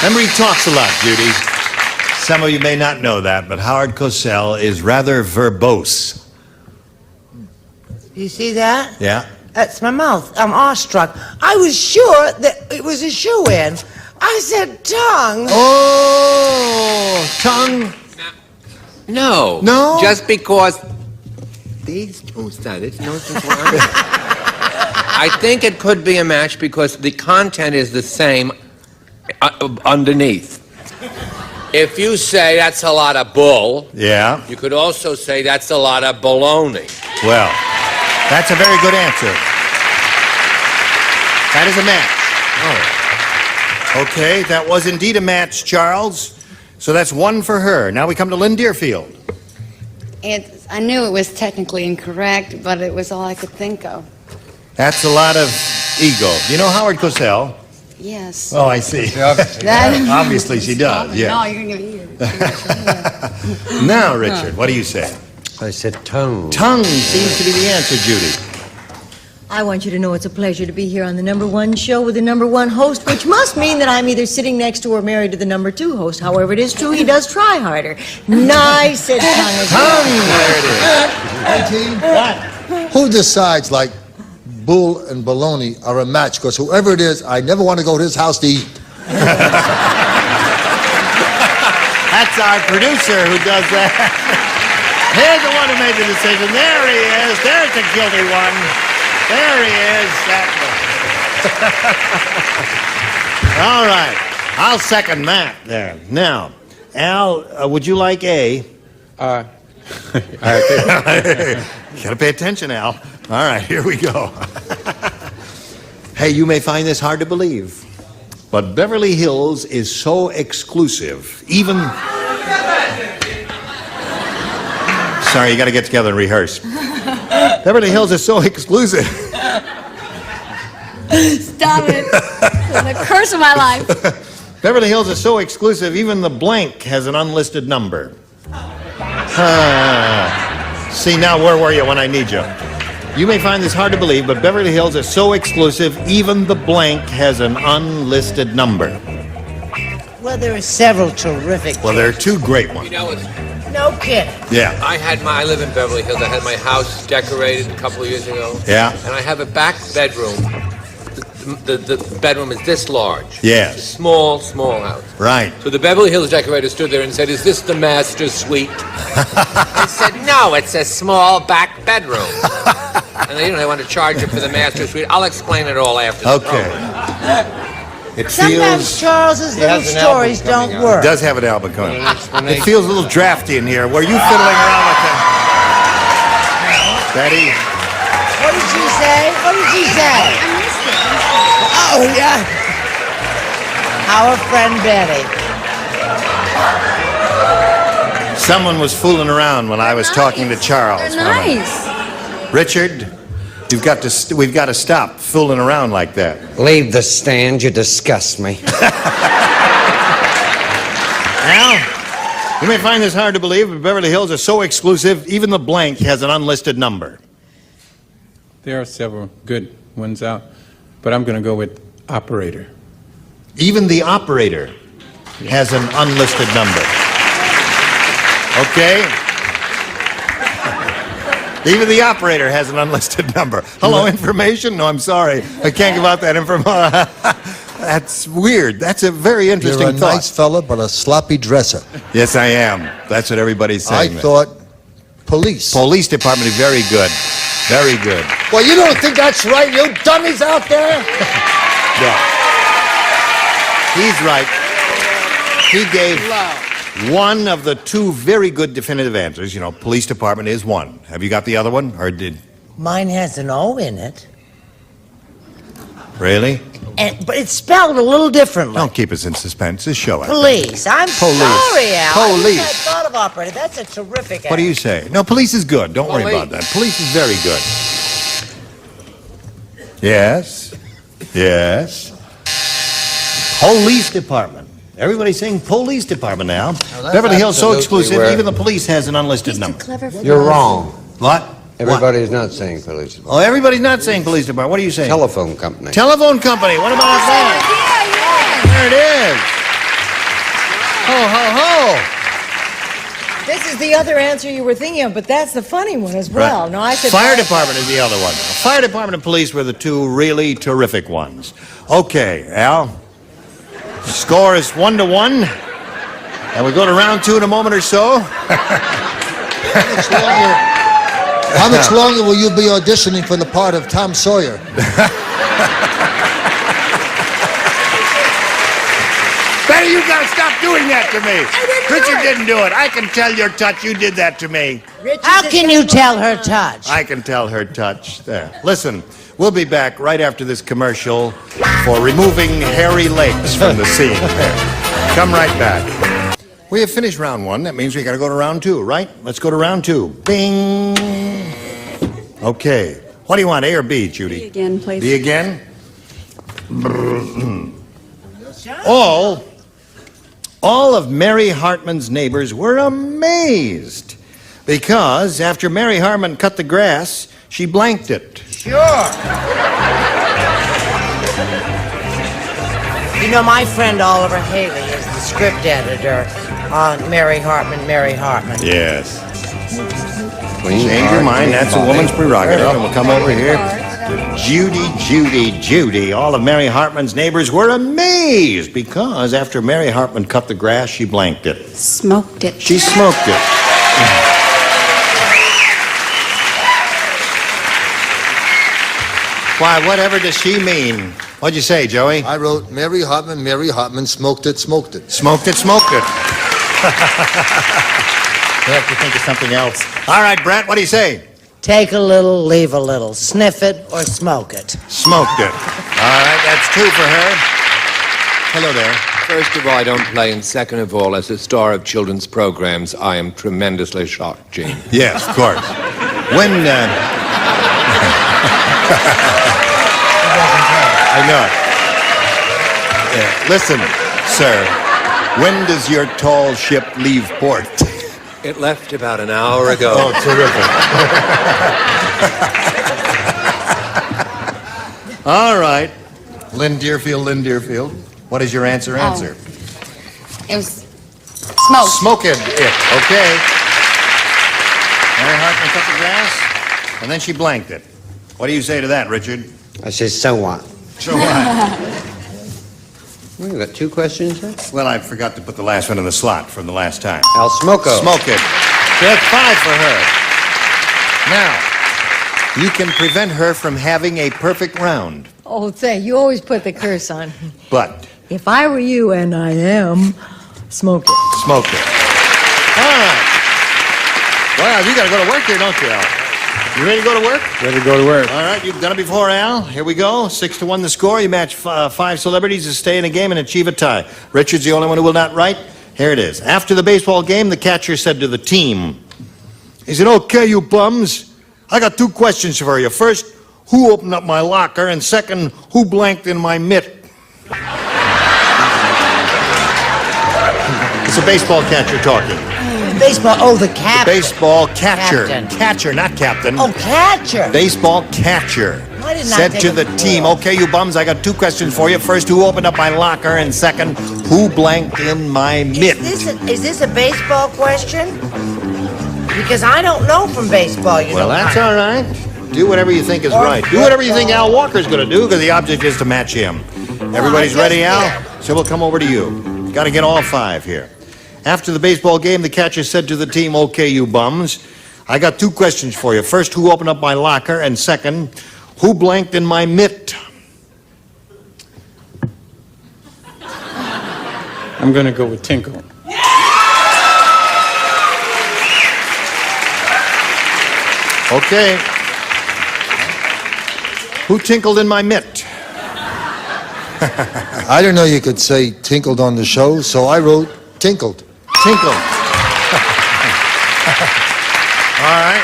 Remember, he talks a lot, Judy. Some of you may not know that, but Howard Cosell is rather verbose. You see that? Yeah? That's my mouth. I'm awestruck. I was sure that it was a shoe-in. I said tongue. Oh, tongue. No. No? Just because these two studies, I think it could be a match because the content is the same underneath. If you say that's a lot of bull, Yeah. you could also say that's a lot of baloney. Well, that's a very good answer. That is a match. Oh. Okay, that was indeed a match, Charles. So that's 1 for her. Now we come to Lynn Deerfield. I knew it was technically incorrect, but it was all I could think of. That's a lot of ego. You know Howard Cosell? Yes. Oh, I see. That- Obviously she does, No, yeah. you're going to give me Now, Richard, what do you say? I said tongue. Tongue seems to be the answer, Judy. I want you to know it's a pleasure to be here on the #1 show with the #1 host, which must mean that I'm either sitting next to or married to the #2 host. However, it is true he does try harder. Nice, said Tongue as well. Hey, team. Who decides, like, bull and baloney are a match? Because whoever it is, I never want to go to his house to eat. That's our producer who does that. Here's the one who made the decision. There he is. There's the guilty one. There he is. That one. All right. I'll second that there. Now, Al, would you like A? Gotta pay attention, Al. All right, here we go. Hey, you may find this hard to believe, but Beverly Hills is so exclusive, even... Sorry, you got to get together and rehearse. Beverly Hills is so exclusive. Stop it. The curse of my life. Beverly Hills is so exclusive, even the blank has an unlisted number. See, now where were you when I need you? You may find this hard to believe, but Beverly Hills is so exclusive, even the blank has an unlisted number. Well, there are several terrific. Well, there are two great ones. You know, it's... No kidding. Yeah. I live in Beverly Hills. I had my house decorated a couple of years ago. Yeah. And I have a back bedroom. The bedroom is this large. Yes. It's a small house. Right. So the Beverly Hills decorator stood there and said, "Is this the master suite?" I said, "No, it's a small back bedroom." And they want to charge you for the master suite. I'll explain it all after. Okay. It Sometimes Charles's little stories don't work. It does have an album coming. It feels a little drafty in here. Were you fiddling around with that? Betty? What did she say? What did she say? I missed it. Oh, yeah. Our friend Betty. Someone was fooling around when I was talking to Charles. They're nice. Richard, we've got to stop fooling around like that. Leave the stand. You disgust me. Now, you may find this hard to believe, but Beverly Hills is so exclusive, even the blank has an unlisted number. There are several good ones out, but I'm going to go with operator. Even the operator has an unlisted number. Okay? Even the operator has an unlisted number. Hello, information? No, I'm sorry. I can't give out that information. That's weird. That's a very interesting You're a thought. nice fella, but a sloppy dresser. Yes, I am. That's what everybody's saying. I thought police. Police department is very good. Very good. Well, you don't think that's right, you dummies out there? No. He's right. He gave one of the two very good definitive answers. You know, police department is one. Have you got the other one? Or did... Mine has an O in it. Really? But it's spelled a little differently. Don't keep us in suspense. Just show us. Police. I'm Police. sorry, Al. Police. I thought of operator. That's a terrific What do you say? No, police is good. Don't worry Police. about that. Police is very good. Yes. Yes. Police department. Everybody's saying police department now. Beverly Hills so exclusive, where- even the police has an unlisted number. Clever for You're us. wrong. What? Everybody is not saying police. Oh, everybody's not saying police department. What are you saying? Telephone company. Telephone company. What about that? There it is. Ho, ho, ho. This is the other answer you were thinking of, but that's the funny one as well. Right. No, I said Fire department is the other one. Fire department and police were the two really terrific ones. Okay, Al. Score is 1-1. And we go to round two in a moment or so. How much longer will you be auditioning for the part of Tom Sawyer? Betty, you gotta stop doing that to me. Richard didn't do it. I can tell your touch. You did that to me. How can you tell her touch? I can tell her touch. There. Listen, we'll be back right after this commercial for removing hairy legs from the scene. There. Come right back. We have finished round one. That means we got to go to round two, right? Let's go to round two. Bing. Okay. What do you want, A or B, Judy? B again, please. B again? All of Mary Hartman's neighbors were amazed because after Mary Hartman cut the grass, she blanked it. Sure. You know, my friend Oliver Haley is the script editor on Mary Hartman, Mary Hartman. Yes. Change your mind. That's a woman's prerogative. And we'll come over here. Judy. All of Mary Hartman's neighbors were amazed because after Mary Hartman cut the grass, she blanked it. Smoked it. She smoked it. Why, whatever does she mean? What'd you say, Joey? I wrote, Mary Hartman, smoked it. Smoked it. We have to think of something else. All right, Brett, what do you say? Take a little, leave a little. Sniff it or smoke it. Smoked it. All right, that's 2 for her. Hello there. First of all, I don't play, and second of all, as a star of children's programs, I am tremendously shocked, Gene. Yes, of course. When, I know it. Yeah. Listen, sir, when does your tall ship leave port? It left about an hour ago. Oh, terrific. All right. Lynn Deerfield. What is your answer? It was smoked. Smoke it. Okay. Mary Hartman cut the grass, and then she blanked it. What do you say to that, Richard? I said, so what? So what? Well, you got 2 questions, sir? Well, I forgot to put the last one in the slot from the last time. Al Smoko. Smoke it. That's 5 for her. Now, you can prevent her from having a perfect round. Oh, say, you always put the curse on. But If I were you, and I am, smoke it. Smoke it. All right. Well, you got to go to work here, don't you, Al? You ready to go to work? Ready to go to work. All right, you've done it before, Al. Here we go. 6-1 the score. You match 5 celebrities to stay in a game and achieve a tie. Richard's the only one who will not write. Here it is. After the baseball game, the catcher said to the team, he said, okay, you bums, I got 2 questions for you. First, who opened up my locker? And second, who blanked in my mitt? It's a baseball catcher talking. Baseball, the captain. The baseball catcher. Captain. Catcher, not captain. Oh, catcher. Baseball catcher. Why didn't I Said take to a the ball? team, okay, you bums, I got 2 questions for you. First, who opened up my locker? And second, who blanked in my mitt? Is this a baseball question? Because I don't know from baseball, you Well, know. that's all right. Do whatever you think is right. Do whatever you think Al Walker's going to do, because the object is to match him. Everybody's ready, Al? So we'll come over to you. Got to get all 5 here. After the baseball game, the catcher said to the team, okay, you bums, I got 2 questions for you. First, who opened up my locker? And second, who blanked in my mitt? I'm going to go with Tinkle. Okay. Who tinkled in my mitt? I didn't know you could say tinkled on the show, so I wrote tinkled. Tinkled. All right.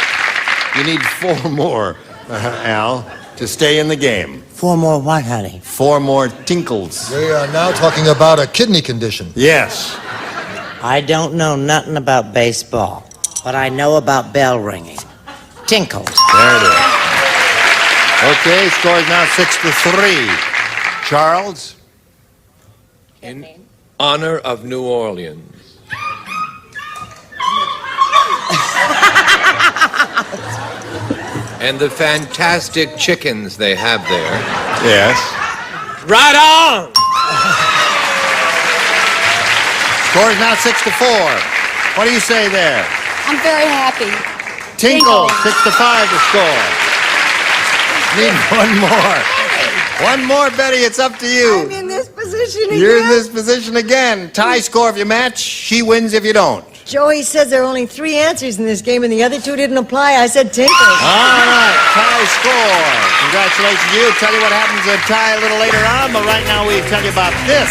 You need 4 more, Al, to stay in the game. 4 more what, honey? 4 more tinkles. They are now talking about a kidney condition. Yes. I don't know nothing about baseball, but I know about bell ringing. Tinkled. There it is. Okay, score is now 6-3. Charles? In honor of New Orleans. And the fantastic chickens they have there. Yes. Right on! Score is now 6-4. What do you say there? I'm very happy. Tinkle, 6-5 to score. Need 1 more. 1 more, Betty, it's up to you. I'm in this position again. You're in this position again. Tie score if you match, she wins if you don't. Joey says there are only 3 answers in this game, and the other 2 didn't apply. I said tinkle. All right, tie score. Congratulations to you. Tell you what happens in a tie a little later on, but right now we tell you about this.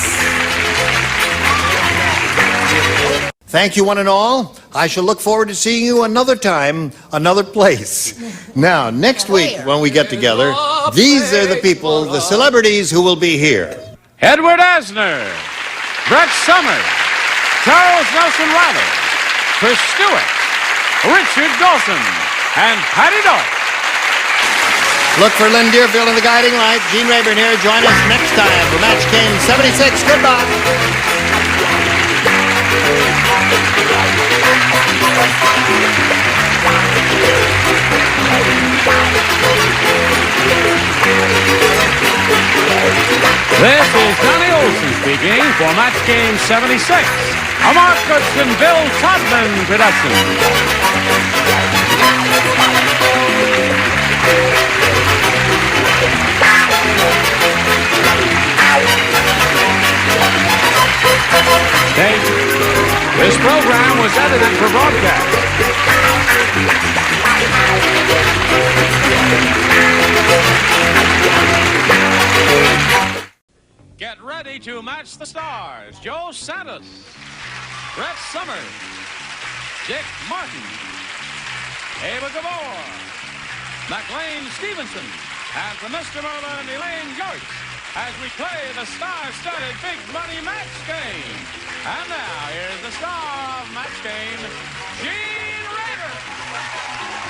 Thank you, one and all. I shall look forward to seeing you another time, another place. Now, next week when we get together, these are the people, the celebrities who will be here. Edward Asner, Brett Summers, Charles Nelson Riley, Chris Stewart, Richard Dawson, and Patty Dorf. Look for Lynn Deerfield in the guiding light. Gene Rayburn here. Join us next time for Match Game 76. Goodbye. This is Johnny Olson speaking for Match Game 76, a Mark Goodson, Bill Todman production. This program was edited for broadcast. Get ready to match the stars. Joe Santos, Brett Summers, Dick Martin, Ava Gabor, McLean Stevenson, and from Mr. Merlin, Elaine George, as we play the star-studded Big Money Match Game. And now, here's the star of Match Game, Gene Rayburn.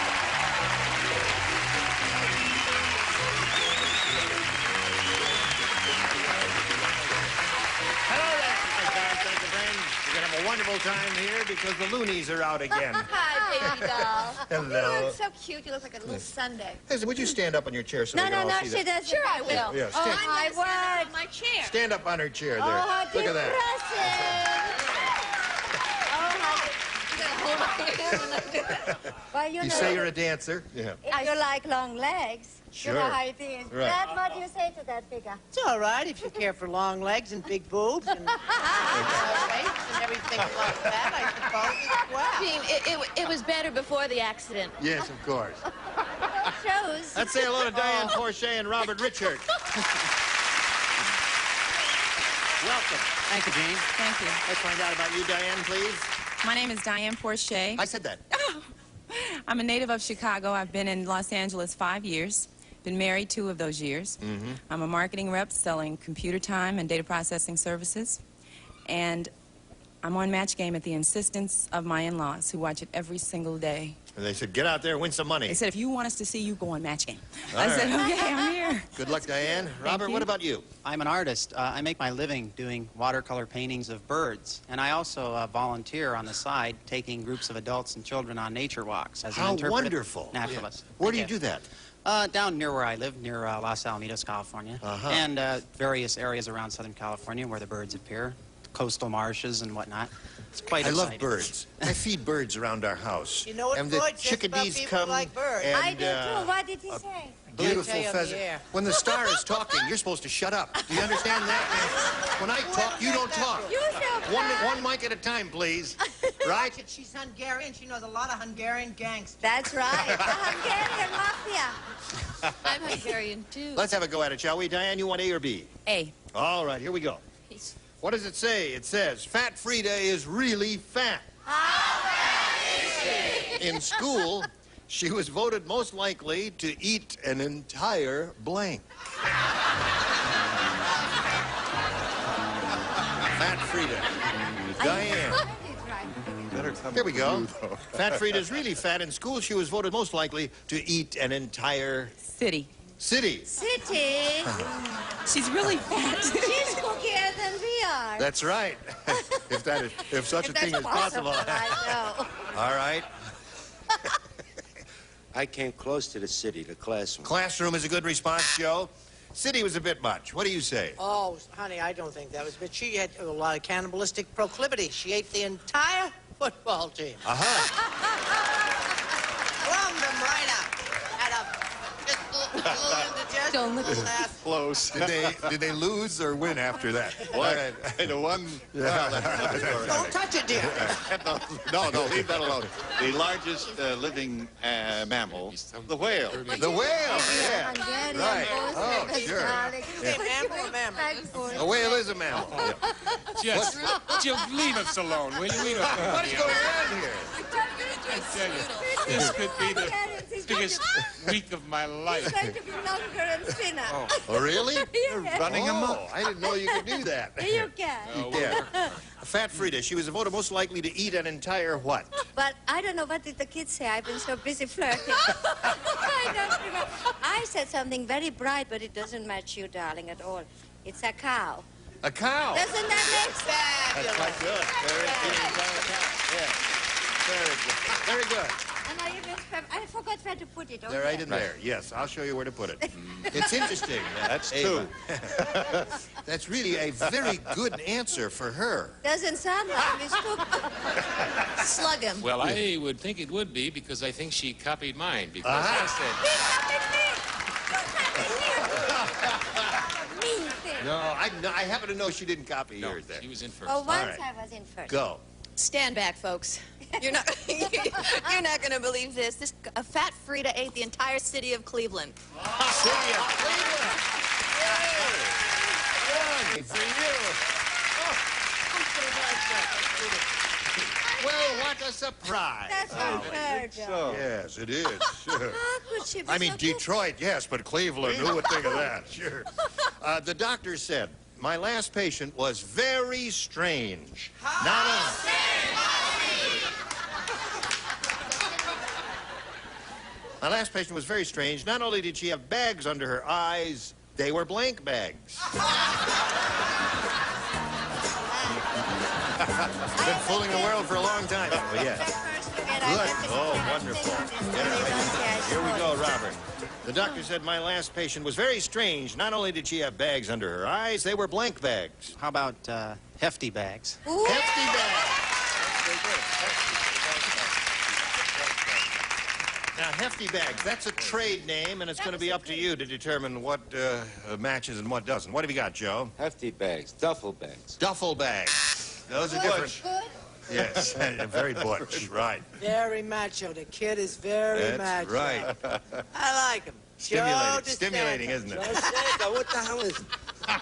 Hello there, superstars, friends. We're going to have a wonderful time here because the loonies are out again. Hi, baby doll. Hello. You look so cute. You look like a little Sunday. Listen, would you stand up on your chair so No, we can no, all no, see she that? doesn't. Sure, I will. Yeah, stand, I would. On my chair. stand up on her chair there. Oh, Look at that. Well, You say you're a dancer? Yeah. If you like long legs, Sure. you know how it is. Right. Dad, what do you say to that figure? It's all right if you care for long legs and big boobs and waist and everything like that, I suppose, as well. Gene, it was better before the accident. Yes, of course. Shows. Let's say hello to Diane Porcher and Robert Richard. Welcome. Thank you, Gene. Thank you. Let's find out about you, Diane, please. My name is Diane Porcher. I said that. I'm a native of Chicago. I've been in Los Angeles 5 years. Been married 2 of those years. Mm-hmm. I'm a marketing rep selling computer time and data processing services. And I'm on Match Game at the insistence of my in-laws, who watch it every single day. And they said, get out there and win some money. They said, if you want us to see you, go on Match Game. All I said, right. okay, I'm here. Good luck, Diane. Robert, you. what about you? I'm an artist. I make my living doing watercolor paintings of birds. And I also volunteer on the side, taking groups of adults and children on nature walks as an How interpretive wonderful. naturalist. Yeah. Where do you do that? Down near where I live, near Los Alamitos, California. Uh-huh. And various areas around Southern California where the birds appear, coastal marshes and whatnot. It's quite I exciting. love birds. I feed birds around our house. You know what and the Floyd says about chickadees people come like birds? and I do too. What did he say? beautiful tell you on the pheasant. air. When the star is talking, you're supposed to shut up. Do you understand that? When I talk, you don't talk. You so One mic at a time, please. Right? She's Hungarian. She knows a lot of Hungarian gangsters. That's right. The Hungarian mafia. I'm Hungarian too. Let's have a go at it, shall we? Diane, you want A or B? A. All right, here we go. What does it say? It says, Fat Frida is really fat. In school, she was voted most likely to eat an entire blank. Fat Frida. Diane. Here we go. Fat Frida is really fat. In school, she was voted most likely to eat an entire City. city. City. She's really fat. She's cookier than we are. That's right. if such a thing is possible. I know. All right. I came close to the city, the classroom. Classroom is a good response, Joe. City was a bit much. What do you say? Oh, honey, I don't think that was. But she had a lot of cannibalistic proclivity. She ate the entire football team. Plummed them right up. Had a just indigestion. Don't look at that. Close. Did they lose or win after that? What? The one. Yeah. Well, that's another story. Don't touch it, dear. No, leave that alone. The largest living mammal, the whale. The whale, yeah. Hungarian Right. boys, Oh, because sure. darling. Hey, mammal or mammal? A whale is a mammal. Just leave us alone, will you? What's going on here? I tell you, this could be the biggest week of my life. He's going to be longer and thinner. Oh, really? You're Running him up. I didn't know you could do that. You can. Yeah. Fat Frida, she was voted most likely to eat an entire what? But I don't know, what did the kids say? I've been so busy flirting. I don't remember. I said something very bright, but it doesn't match you, darling, at all. It's a cow. A cow? Doesn't that make sense? That's quite good. Very good. And I forgot where to put it. They're right in there. Yes, I'll show you where to put it. It's interesting. That's Ava. That's really a very good answer for her. Doesn't sound like mistook. Slug him. Well, I would think it would be because I think she copied mine. Because Uh-huh. I said. No, I happen to know she didn't copy yours there. She was in first. Oh, once right. I was in first. Go. Stand back, folks. You're not you're not going to believe this. A fat Frida ate the entire city of Cleveland. City of Cleveland. Yay! For you. Well, what a surprise. That's unfair, Joe. Yes, it is. Sure. How could she be I mean, so good? Detroit, yes, but Cleveland, who would think of that? Sure. The doctor said, my last patient was very strange. My last patient was very strange. Not only did she have bags under her eyes, they were blank bags. Been fooling the world for a long time. Oh, yeah. Good. Oh, wonderful. Yeah. Here we go, Robert. The doctor said my last patient was very strange. Not only did she have bags under her eyes, they were blank bags. How about hefty bags? Hefty bags. Now, hefty bags, that's a trade name, and it's going to be up to you to determine what matches and what doesn't. What have you got, Joe? Hefty bags, duffel bags. Duffel bags. Those are different. Yes, very butch, right. Very macho. The kid is very That's macho. right. I like him. Stimulating, isn't it? What the hell is... I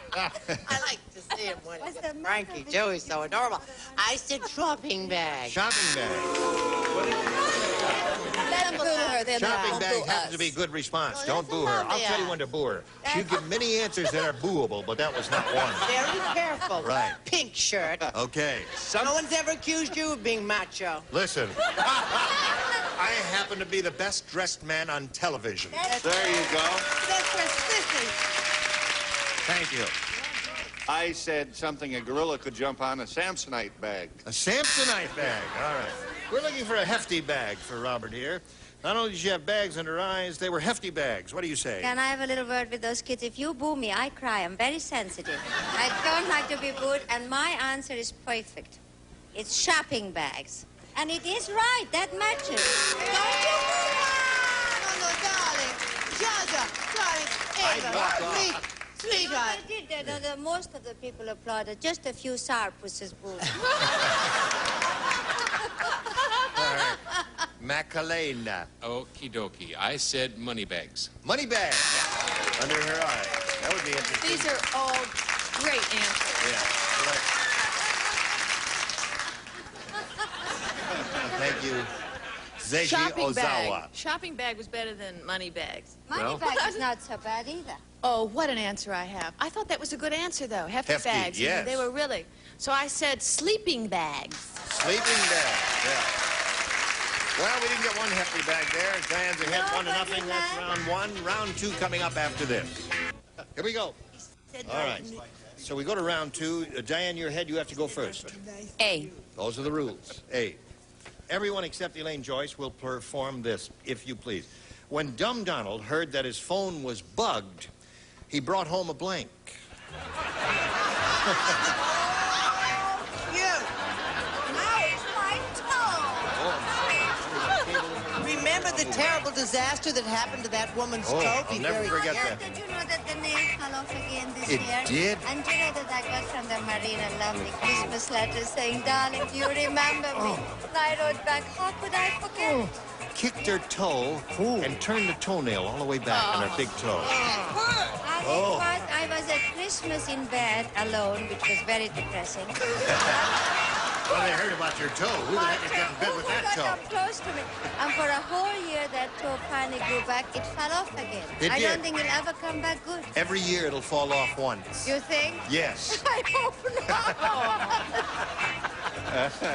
like to see him when he's Frankie. Joey's so adorable. I said shopping bag. Shopping bag. Let them boo her. Then Shopping bag happens to be a good response. Don't boo her. I'll tell you when to boo her. You give many answers that are booable, but that was not one. Very careful. Right. Pink shirt. Okay. No one's ever accused you of being macho. Listen. I happen to be the best dressed man on television. There you go. That's listen. Thank you. I said something a gorilla could jump on, a Samsonite bag. A Samsonite bag. All right. We're looking for a hefty bag for Robert here. Not only did she have bags under her eyes, they were hefty bags. What do you say? Can I have a little word with those kids? If you boo me, I cry. I'm very sensitive. I don't like to be booed, and my answer is perfect. It's shopping bags. And it is right. That matches. Don't you boo her? No, darling. Ava, sweetheart. I did that. Most of the people applauded. Just a few sourpusses booed. Macarena. Okie dokie. I said money bags. Money bag. Under her eye. That would be interesting. These are all great answers. Yeah. Thank you. Zeji Shopping Ozawa. bag. Shopping bag was better than money bags. Money bag is not so bad either. Oh, what an answer I have. I thought that was a good answer, though. Hefty bags. yes. They were really. So I said sleeping bags. Sleeping bag. Yeah. Well, we didn't get one hefty bag there. Diane's ahead 1-0. That's round one. Round two coming up after this. Here we go. All right. So we go to round two. Diane, you're ahead. You have to go first. A. Those are the rules. A. Everyone except Elaine Joyce will perform this, if you please. When Dumb Donald heard that his phone was bugged, he brought home a blank. Remember the terrible disaster that happened to that woman's toe? I'll never forget that. Did you know that the nail fell off again this It year? did? And you know that I got from the Marine a lovely Christmas letter saying, darling, do you remember me? And I wrote back, how could I forget? Kicked her toe and turned the toenail all the way back on her big toe. I was at Christmas in bed alone, which was very depressing. Well, they heard about your toe. Who the heck is getting bit with that toe? Got up close to me. And for a whole year, that toe finally grew back. It fell off again. It I did. don't think it'll ever come back good. Every year it'll fall off once. You think? Yes. I hope not.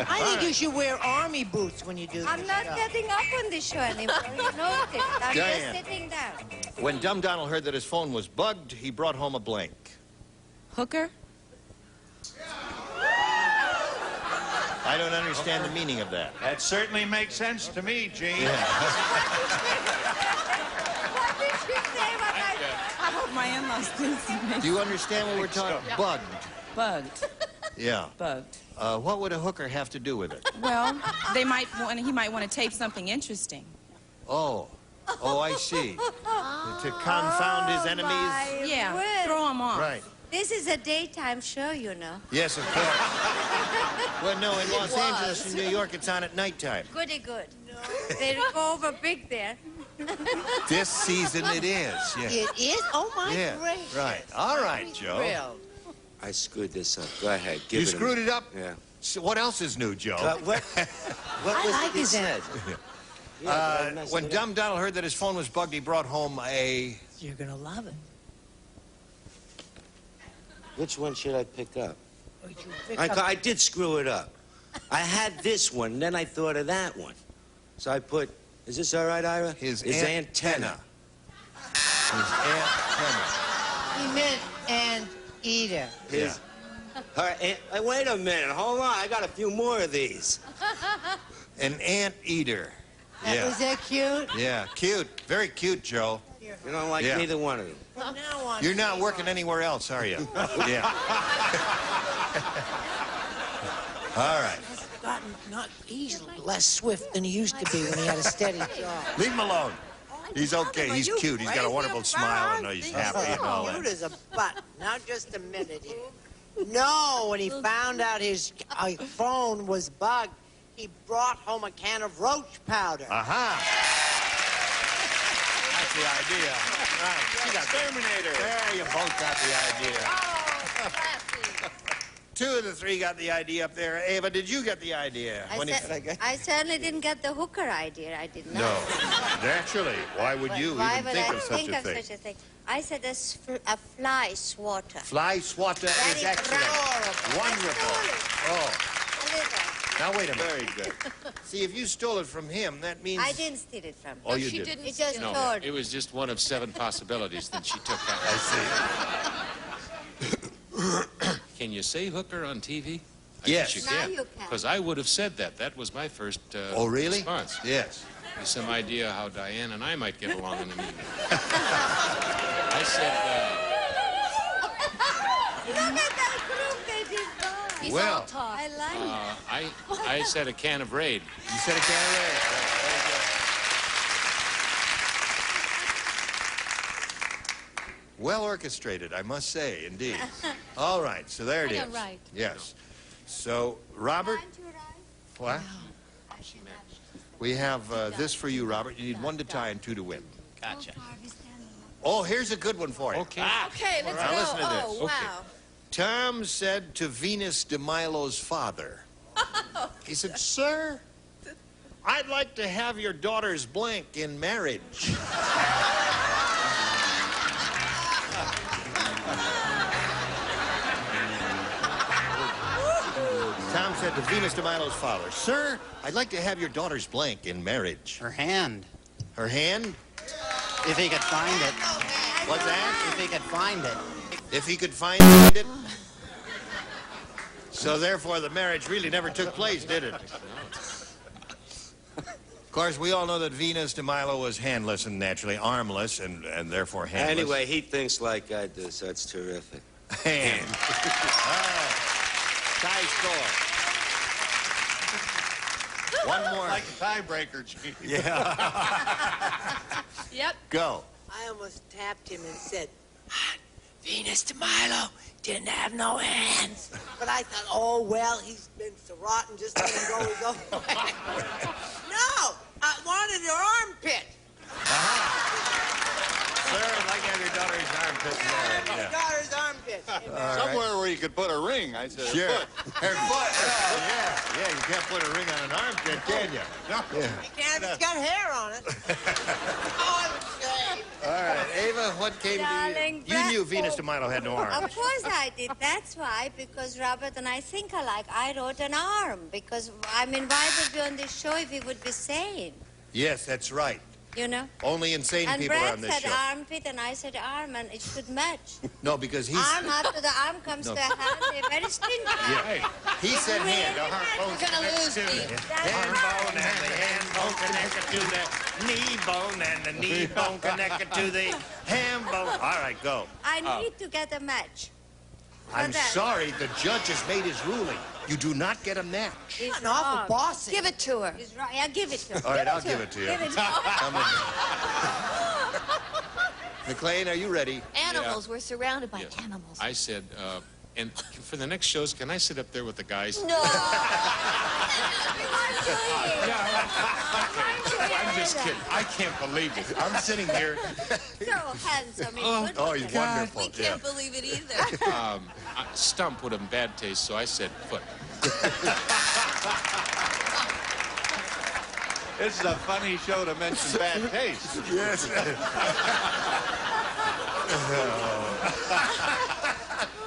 I think you should wear army boots when you do this I'm not show. getting up on this show anymore. You know this. I'm Diane. just sitting down. When Dumb Donald heard that his phone was bugged, he brought home a blank. Hooker? I don't understand the meaning of that. That certainly makes sense to me, Gene. What did she say? I hope my in-laws didn't see me. Do you understand what we're talking about? Bugged. Bugged. Yeah. Bugged. What would a hooker have to do with it? Well, he might want to tape something interesting. Oh. Oh, I see. To confound his enemies? My Yeah, word. throw him off. Right. This is a daytime show, you know. Yes, of course. Well, no, in Los Angeles and New York, it's on at nighttime. Goody good. No. They go over big there. This season it is. Yeah. It is? Oh, my Yeah. gracious. Right. All right, Joe. Thrilled. I screwed this up. Go ahead. Give You it screwed it up? Yeah. So what else is new, Joe? What I was like it he his said? Yeah, but I messed When it up. Dumb Donald heard that his phone was bugged, he brought home a... You're going to love it. Which one should I pick up? Would you pick up- I did screw it up. I had this one, then I thought of that one. So I put, is this all right, Ira? His antenna. His antenna. He meant and eater. His, all right, wait a minute. Hold on. I got a few more of these. An anteater. Was that cute? Yeah, cute. Very cute, Joe. You don't like Yeah. neither one of them. From now on. You're not working anywhere else, are you? Yeah. All right. He's gotten he's less swift than he used to be when he had a steady jaw. Leave him alone. He's okay. He's cute. He's got a wonderful smile and he's happy and all Cute that. as a button. Now just a minute here. No, when he found out his phone was bugged, he brought home a can of roach powder. Aha. That's the idea. Right. Exterminator. There, you both got the idea. Two of the three got the idea up there. Ava, did you get the idea? I certainly didn't get the hooker idea. I did not. No. Naturally. Why would you Why even would think I of such think a of thing? such a thing? I said a fly swatter. Fly swatter That is is excellent. horrible. Wonderful. Oh. A little. Now, wait a minute. Very good. See, if you stole it from him, that means... I didn't steal it from him. Oh, you didn't. He just No, told it was just one of 7 possibilities that she took out. I see. Can you say hooker on TV? Yes. I guess Now you you can. can. Because I would have said that. That was my first Oh, really? response. Yes. With some idea how Diane and I might get along in the meeting. I said, Look at that group they did. He's Well. all talk. I like it. I said a can of Raid. You said a can of Raid. Very good. Well orchestrated, I must say, indeed. All right, so there it is. I know, right. Yes. So, Robert. What? We have this for you, Robert. You need 1 to tie and 2 to win. Gotcha. Oh, here's a good one for you. Okay. Okay, let's Now go. listen to this. Oh, wow. Tom said to Venus de Milo's father, he said, "Sir, I'd like to have your daughter's blank in marriage." Tom said to Venus de Milo's father, "Sir, I'd like to have your daughter's blank in marriage." Her hand, Her hand? if he could find it. What's that? If he could find it. If he could find it. So therefore, the marriage really never took place, did it? Of course, we all know that Venus de Milo was handless and naturally armless, and therefore handless. Anyway, he thinks like I do, so it's terrific. Hand. All right. Tie score. One more. Like a tiebreaker, Gene. Yeah. Yep. Go. I almost tapped him and said, Venus de Milo didn't have no hands. But I thought, oh, well, he's been so rotten, just let him go his own way. No, I wanted your armpit. Sir, I'd like to have your daughter's armpit. My daughter's armpit. Somewhere where you could put a ring, I said. Sure. Her foot. Yeah, you can't put a ring on an armpit, can you? No. Yeah. You can't, it's got hair on it. Oh, I would say. All right, Ava, what came Darling, to you? You knew Venus de Milo had no arms. Of course I did. That's why, because Robert and I think alike. I wrote an arm because, I mean, why would be on this show if he would be sane? Yes, that's right. You know? Only insane And people are Brad on this said show. armpit and I said arm, and it should match. No, because he's... Arm after the arm comes No. to a hand. They're very stingy. Yeah. He said hand. We're gonna lose me. Hand bone and the hand bone connected to the knee bone and the knee bone connected to the hand bone. All right, go. I need to get a match. I'm that- sorry, the judge has made his ruling. You do not get a match. It's An awful wrong. bossy. Give it to her. It's right. Yeah, give it to her. All right, I'll give it to you. Give it to her. Come in. McLean, are you ready? Animals. We're surrounded by Yes. animals. I said, and for the next shows, can I sit up there with the guys? No. I'm just kidding. I can't believe it. I'm sitting here. So handsome. Oh, he's wonderful. We can't believe it either. Stump would have bad taste, so I said foot. This is a funny show to mention bad taste. Yes.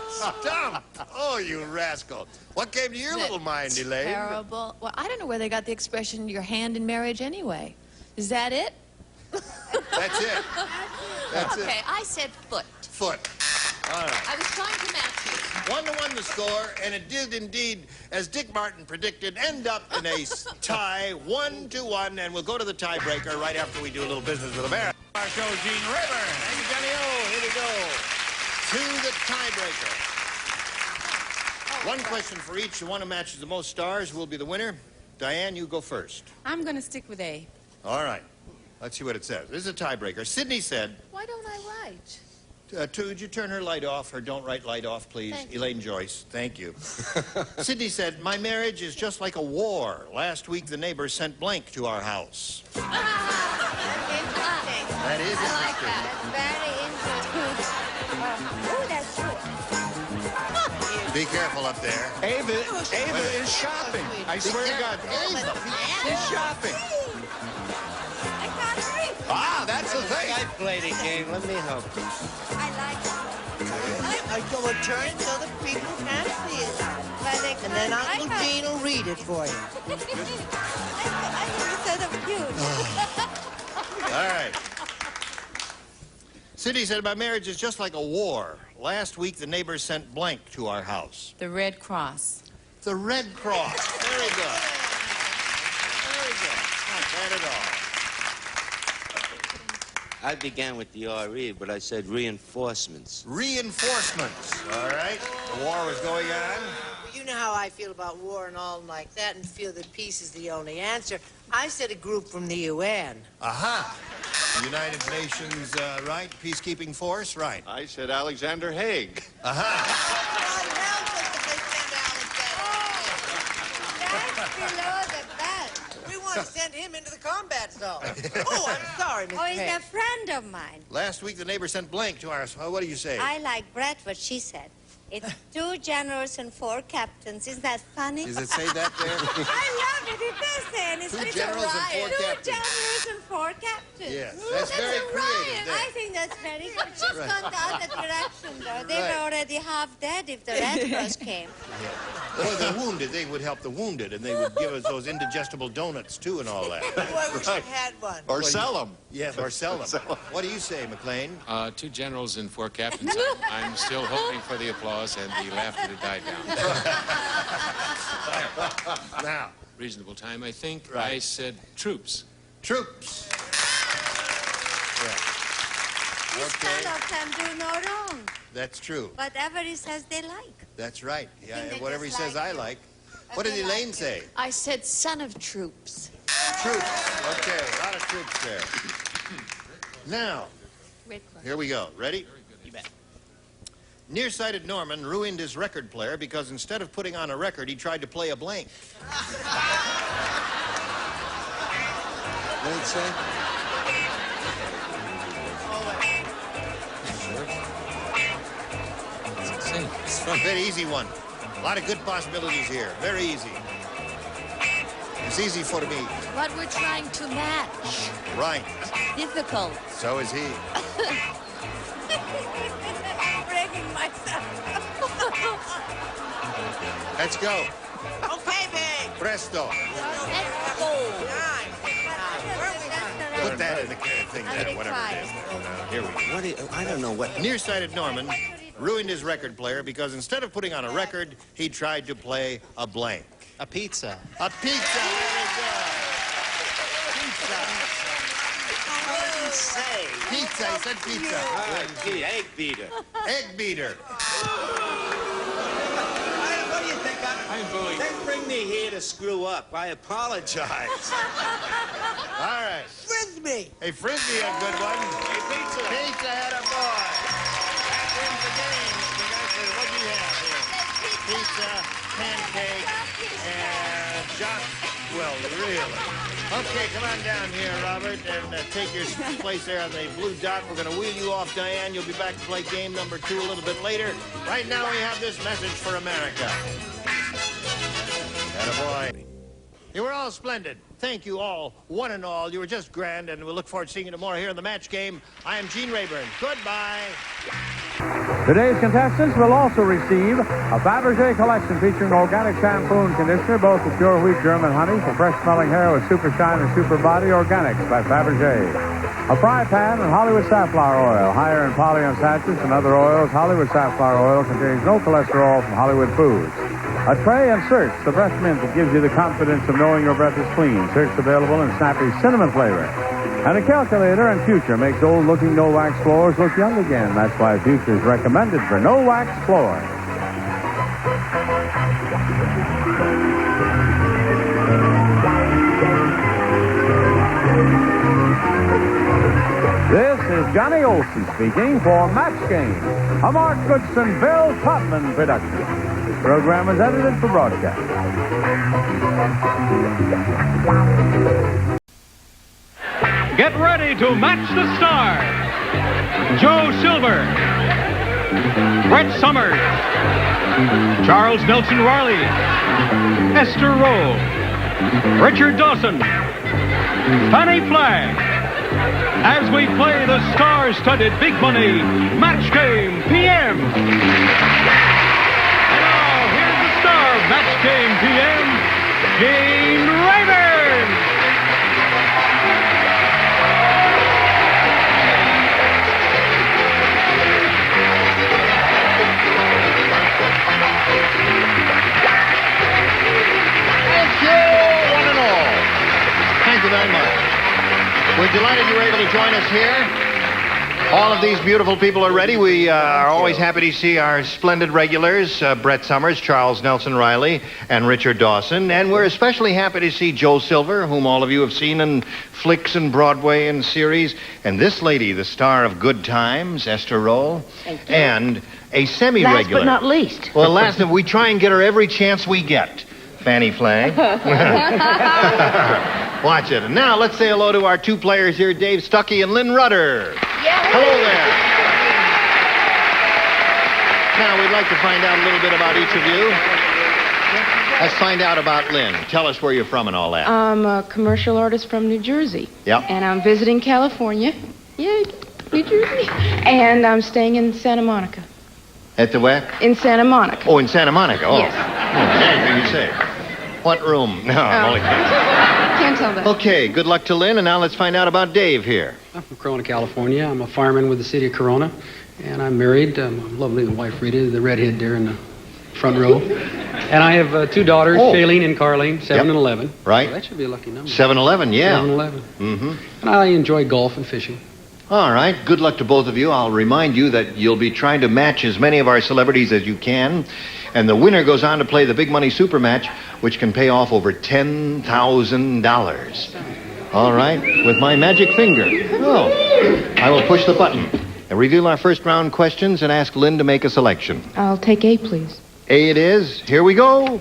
Stump! Oh, you rascal. What came to your little mind, Elaine? Terrible. Well, I don't know where they got the expression "your hand in marriage" anyway. Is that it? That's it. That's Okay, it. I said foot. Foot. All right. I was trying to match you. 1-1 the score, and it did indeed, as Dick Martin predicted, end up in a tie, 1-1, and we'll go to the tiebreaker right after we do a little business with America. Our show, Gene River. Thank you, Johnny O. Here we go. To the tiebreaker. One question for each. The one who matches the most stars will be the winner. Diane, you go first. I'm going to stick with A. All right. Let's see what it says. This is a tiebreaker. Sydney said, Why don't I write? would you turn her light off, her don't write light off, please? Thank you. Elaine Joyce, thank you. Sydney said, my marriage is just like a war. Last week, the neighbors sent blank to our house. That is I like interesting. that. Very interesting. Ooh, that's good. Be careful up there. Ava is shopping. I swear to God. She's shopping. I can't read. Ah, that's the thing. I played a game. Let me help you. I like it. I go and turn it so that people can see it. But they And then can't- Uncle Gene will read it for you. I think it's sort of cute. All right. Sydney said, my marriage is just like a war. Last week, the neighbors sent blank to our house. The Red Cross. The Red Cross. Very good. Very good. Not bad at all. I began with the RE, but I said reinforcements. Reinforcements. All right. The war was going on. Well, you know how I feel about war and all like that, and feel that peace is the only answer. I said a group from the UN. Aha. United Nations, right? Peacekeeping force, right. I said Alexander Haig. Aha. That's below the belt. We want to send him into the combat zone. Oh, I'm sorry, Miss Oh, he's a Payne. friend of mine. Last week, the neighbor sent blank to our house. What do you say? I like Brett, what she said. It's 2 generals and 4 captains. Isn't that funny? Does it say that there? I love it. It does say, and it's 2 it's generals a and 4 riot. 2 captains. generals and 4 captains. Yes, that's very a creative riot. there. I think that's very good. She's Right. gone the other direction, though. They Right. were already half dead if the Red Cross came. Or the wounded. They would help the wounded, and they would give us those indigestible donuts, too, and all that. Boy, I wish I had one. Or sell them. Yes, or sell them. What do you say, McLean? 2 generals and 4 captains. I'm still hoping for the applause and the laughter to die down. Now, Reasonable time, I think. Right. I said troops. troops. These Okay. kind of them do no wrong. That's true. Whatever he says they like. That's right. think Yeah, they whatever he just says like I you. like. What did they Elaine like say? I said son of troops. Troops. Okay, a lot of troops there. Now, Red Cross. here we go. Ready? You bet. Nearsighted Norman ruined his record player because instead of putting on a record, he tried to play a blank. What did it say? Very easy one. A lot of good possibilities here. Very easy. It's easy for me. What we're trying to match. Right. Difficult. So is he. I'm breaking myself. Let's go. Okay, babe. Presto. Let's go. Put that in the thing there, whatever it is. Here we go. I don't know what. Nearsighted Norman ruined his record player because instead of putting on a record, he tried to play a blank. A pizza. A pizza. Very good. Pizza. What did he say? Pizza. He said pizza. Gee, egg beater. Egg beater. What do you think? They bring me here to screw up. I apologize. All right. Frisbee. Hey, Frisbee, a good one. Hey, pizza. Pizza had a boy. That wins the game. What do you have here? Pizza, pancake, and Jock. Well, really. Okay, come on down here, Robert, and take your place there on the blue dot. We're going to wheel you off, Diane. You'll be back to play game number 2 a little bit later. Right now, we have this message for America. Attaboy. You were all splendid. Thank you all, one and all. You were just grand, and we'll look forward to seeing you tomorrow here in the match game. I am Gene Rayburn. Goodbye. Today's contestants will also receive a Fabergé collection featuring organic shampoo and conditioner, both with pure wheat German honey for fresh-smelling hair with super shine and super body organics by Fabergé. A fry pan and Hollywood safflower oil, higher in polyunsaturates and other oils. Hollywood safflower oil contains no cholesterol from Hollywood foods. A tray and Search, the breath mint that gives you the confidence of knowing your breath is clean. Search available in snappy cinnamon flavor. And a calculator and Future makes old-looking no-wax floors look young again. That's why Future is recommended for no-wax floors. This is Johnny Olson speaking for Match Game, a Mark Goodson, Bill Todman production. This program is edited for broadcast. Get ready to match the stars. Joe Silver, Brett Summers, Charles Nelson Riley, Esther Rowe, Richard Dawson, Fanny Flagg, as we play the star-studded big money Match Game PM. And now, here's the star of Match Game PM, Gene Rayburn. Thank you, one and all. Thank you very much. We're delighted you were able to join us here. All of these beautiful people are ready. We are always happy to see our splendid regulars, Brett Summers, Charles Nelson Riley, and Richard Dawson. And we're especially happy to see Joe Silver, whom all of you have seen in flicks and Broadway and series. And this lady, the star of Good Times, Esther Rowe. And a semi-regular. Last but not least. Well, last, we try and get her every chance we get. Fanny Flagg. Watch it. And now let's say hello to our 2 players here, Dave Stuckey and Lynn Rudder. Hello there. Now we'd like to find out a little bit about each of you. Let's find out about Lynn. Tell us where you're from and all that. I'm a commercial artist from New Jersey. Yep. And I'm visiting California. Yay, New Jersey. And I'm staying in Santa Monica. At the where? In Santa Monica. Oh, in Santa Monica. Oh. Yes. Anything you say. What room? No, I'm only kidding. Can't tell that. Okay, good luck to Lynn, and now let's find out about Dave here. I'm from Corona, California. I'm a fireman with the city of Corona, and I'm married. My lovely wife, Rita, the redhead there in the front row. And I have 2 daughters, Shailene and Carlene, 7 and 11. Right. So that should be a lucky number. 7-11, yeah. 7-11. Mm-hmm. And I enjoy golf and fishing. All right. Good luck to both of you. I'll remind you that you'll be trying to match as many of our celebrities as you can. And the winner goes on to play the big money super match, which can pay off over $10,000. All right. With my magic finger. Oh. I will push the button and reveal our first round questions and ask Lynn to make a selection. I'll take A, please. A it is. Here we go.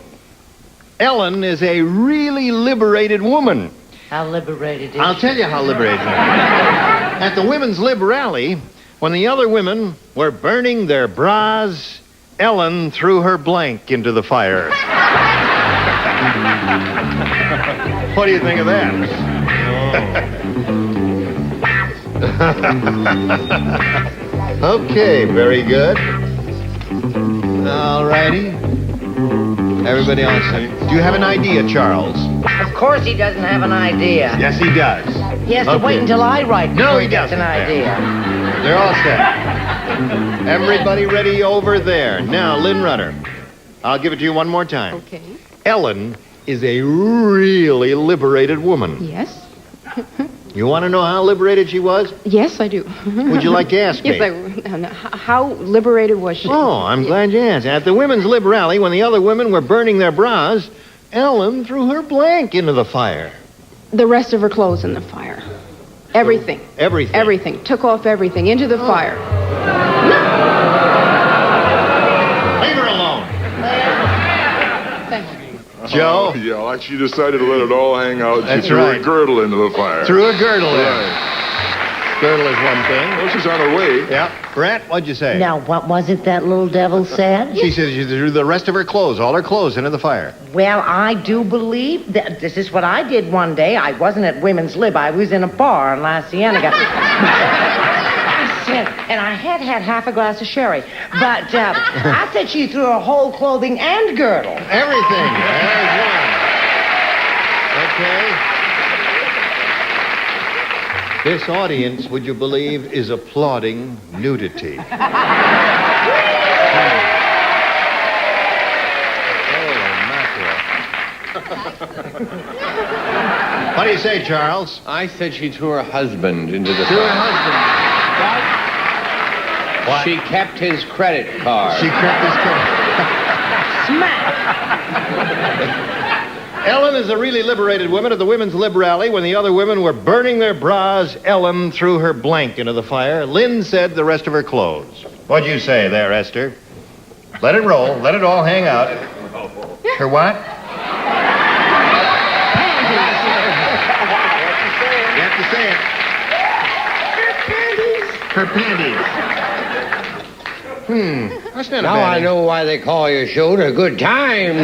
Ellen is a really liberated woman. How liberated is I'll tell you how liberated. At the Women's Lib Rally, when the other women were burning their bras Ellen threw her blank into the fire. What do you think of that? Okay, very good. All righty. Everybody else, do you have an idea, Charles? Of course he doesn't have an idea. Yes, he does. He has to wait until I write before No, he gets doesn't. an idea. They're all set. Everybody ready over there. Now, Lynn Runner, I'll give it to you one more time. Okay. Ellen is a really liberated woman. Yes. You want to know how liberated she was? Yes, I do. Would you like to ask me? Yes, I would. How liberated was she? Oh, I'm glad you asked. At the women's lib rally, when the other women were burning their bras, Ellen threw her blank into the fire. The rest of her clothes in the fire. Everything. Everything. Everything. Took off everything into the fire. Leave her alone. Thank you. Joe? Yeah, like she decided to let it all hang out. That's she threw right. a girdle into the fire. Threw a girdle in. Right. Girdle is one thing. Well, she's on her way. Yeah. Brett, what'd you say? Now, what was it that little devil said? She said she threw the rest of her clothes, all her clothes, into the fire. Well, I do believe that this is what I did one day. I wasn't at Women's Lib. I was in a bar in La Cienega. And I had half a glass of sherry. But I said she threw her whole clothing and girdle. Everything. There's one. Okay. This audience, would you believe, is applauding nudity. What do you say, Charles? I said she threw her husband into the Threw her fire. husband. What? She kept his credit card. She kept his credit. Ellen is a really liberated woman at the women's lib rally. When the other women were burning their bras, Ellen threw her blank into the fire. Lynn said the rest of her clothes. What'd you say there, Esther? Let it roll. Let it all hang out. Her what? You have to say it. Her panties. That's not a Now bad I know why they call your show a good time.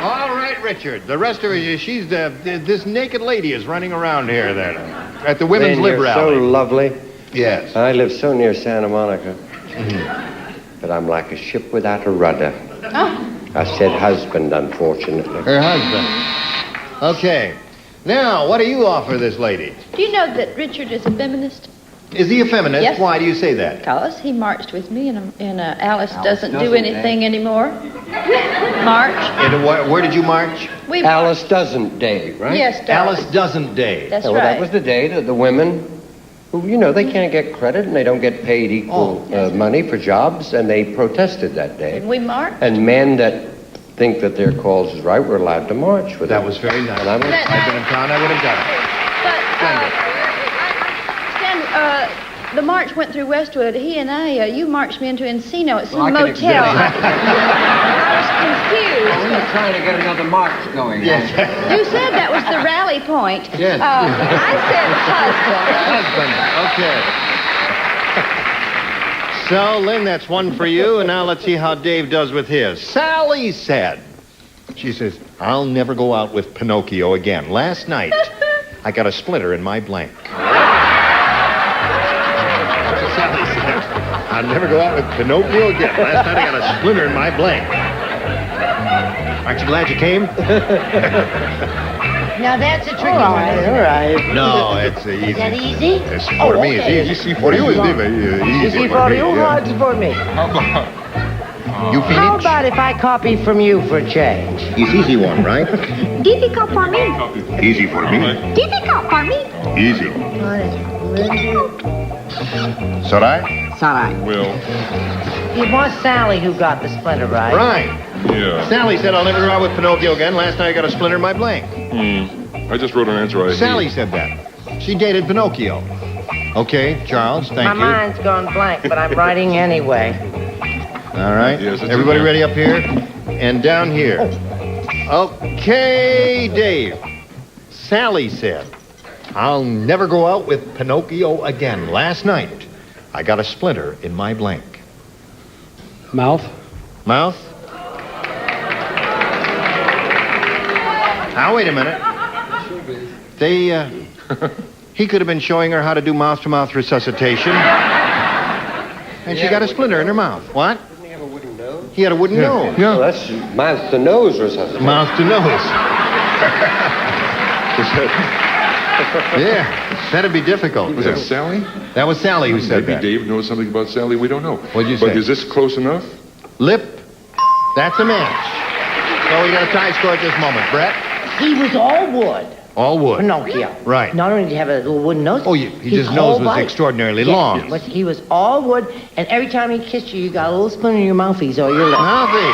All right, Richard. The rest of her, she's this naked lady is running around here then at the women's Lynn, lib you're rally. so lovely. Yes. I live so near Santa Monica. But I'm like a ship without a rudder. Oh. I said husband, unfortunately. Her husband. Okay. Now, what do you offer this lady? Do you know that Richard is a feminist? Is he a feminist? Yes. Why do you say that? Because he marched with me in Alice doesn't do anything anymore. March. And where did you march? We Alice doesn't day, right? Yes, darling. Alice doesn't day. That's well, right. that was the day that the women who, they can't get credit and they don't get paid equal money for jobs, and they protested that day. And we marched. And men that think that their cause is right were allowed to march with That them. was very nice. And I was, I've been in town, I would have done it. Stan, the march went through Westwood. He and you marched me into Encino at some I can motel. exhibit that. I was confused. we were trying to get another march going. You said that was the rally point. Yes. I said husband. Husband. Okay. So, Lynn, that's one for you, and now let's see how Dave does with his. Sally said, she says, I'll never go out with Pinocchio again. Last night, I got a splinter in my blank. Sally said, I'll never go out with Pinocchio again. Last night, I got a splinter in my blank. Aren't you glad you came? Now that's a tricky one. All right. No, it's easy. Is that easy? It's for me. okay. It's easy for you. It's Easy for you, hard for me. You How finish? about if I copy from you for a change? It's easy one, right? Difficult for me. Easy for me. Difficult for me. Easy. Sarai? Sorry. Well, It was Sally who got the splinter, right? Right. yeah. Sally said, I'll never go out with Pinocchio again. Last night I got a splinter in my blank. I just wrote an answer I hate. Sally said that. She dated Pinocchio. Okay, Charles, thank My you. mind's gone blank, but I'm writing anyway. All right. Yes, it's Everybody in there. ready up here? And down here. Okay, Dave. Sally said, I'll never go out with Pinocchio again. Last night, I got a splinter in my blank. Mouth. Mouth? Now, wait a minute. He could have been showing her how to do mouth-to-mouth resuscitation. And she got a splinter in her mouth. What? Didn't he have a wooden nose? He had a wooden nose. Well, that's mouth-to-nose resuscitation. Mouth-to-nose. Yeah, that'd be difficult. Was that Sally? That was Sally who said Maybe that. Dave knows something about Sally we don't know. What'd you say? But is this close enough? Lip, that's a match. So we got a tie score at this moment. Brett? He was all wood. All wood. Pinocchio. Right. Not only did he have a little wooden nose. His nose was extraordinarily long. But he was all wood, and every time he kissed you, you got a little splinter in your mouthies or your lip. Mouthy.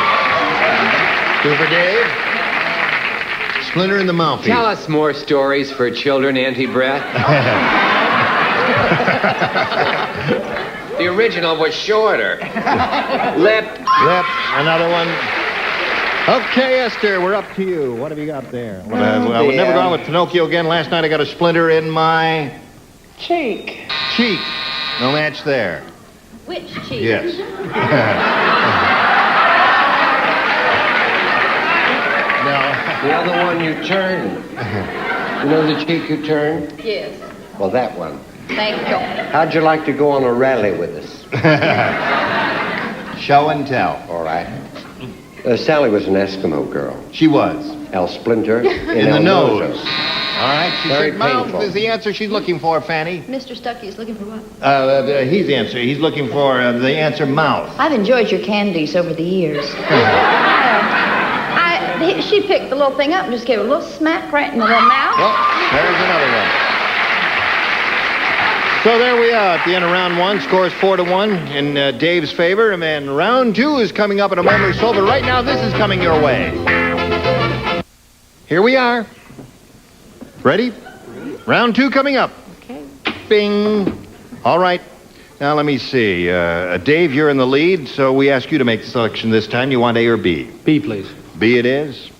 Two for Dave. Splinter in the mouth. Tell us more stories for children, Auntie Brett. The original was shorter. Lip. Another one. Okay, Esther, we're up to you. What have you got there? I would never go on with Pinocchio again. Last night I got a splinter in my... Cheek. Cheek. No match there. Which cheek? Yes. The other one you turn. You know the cheek you turn? Yes. Well, that one. Thank you. How'd you like to go on a rally with us? Show and tell. All right. Sally was an Eskimo girl. She was. El Splinter in the nose. All right, she Very said mouth painful. is the answer she's looking for, Fanny. Mr. Stuckey is looking for what? He's the answer. He's looking for the answer mouth. I've enjoyed your candies over the years. She picked the little thing up and just gave it a little smack right in the little mouth. Well, there's another one. So there we are at the end of round one. Scores 4-1 in Dave's favor. And round two is coming up in a moment or so. But right now, this is coming your way. Here we are. Ready? Round two coming up. Okay. Bing. All right. Now, let me see. Dave, you're in the lead, so we ask you to make the selection this time. You want A or B? B, please. B it is.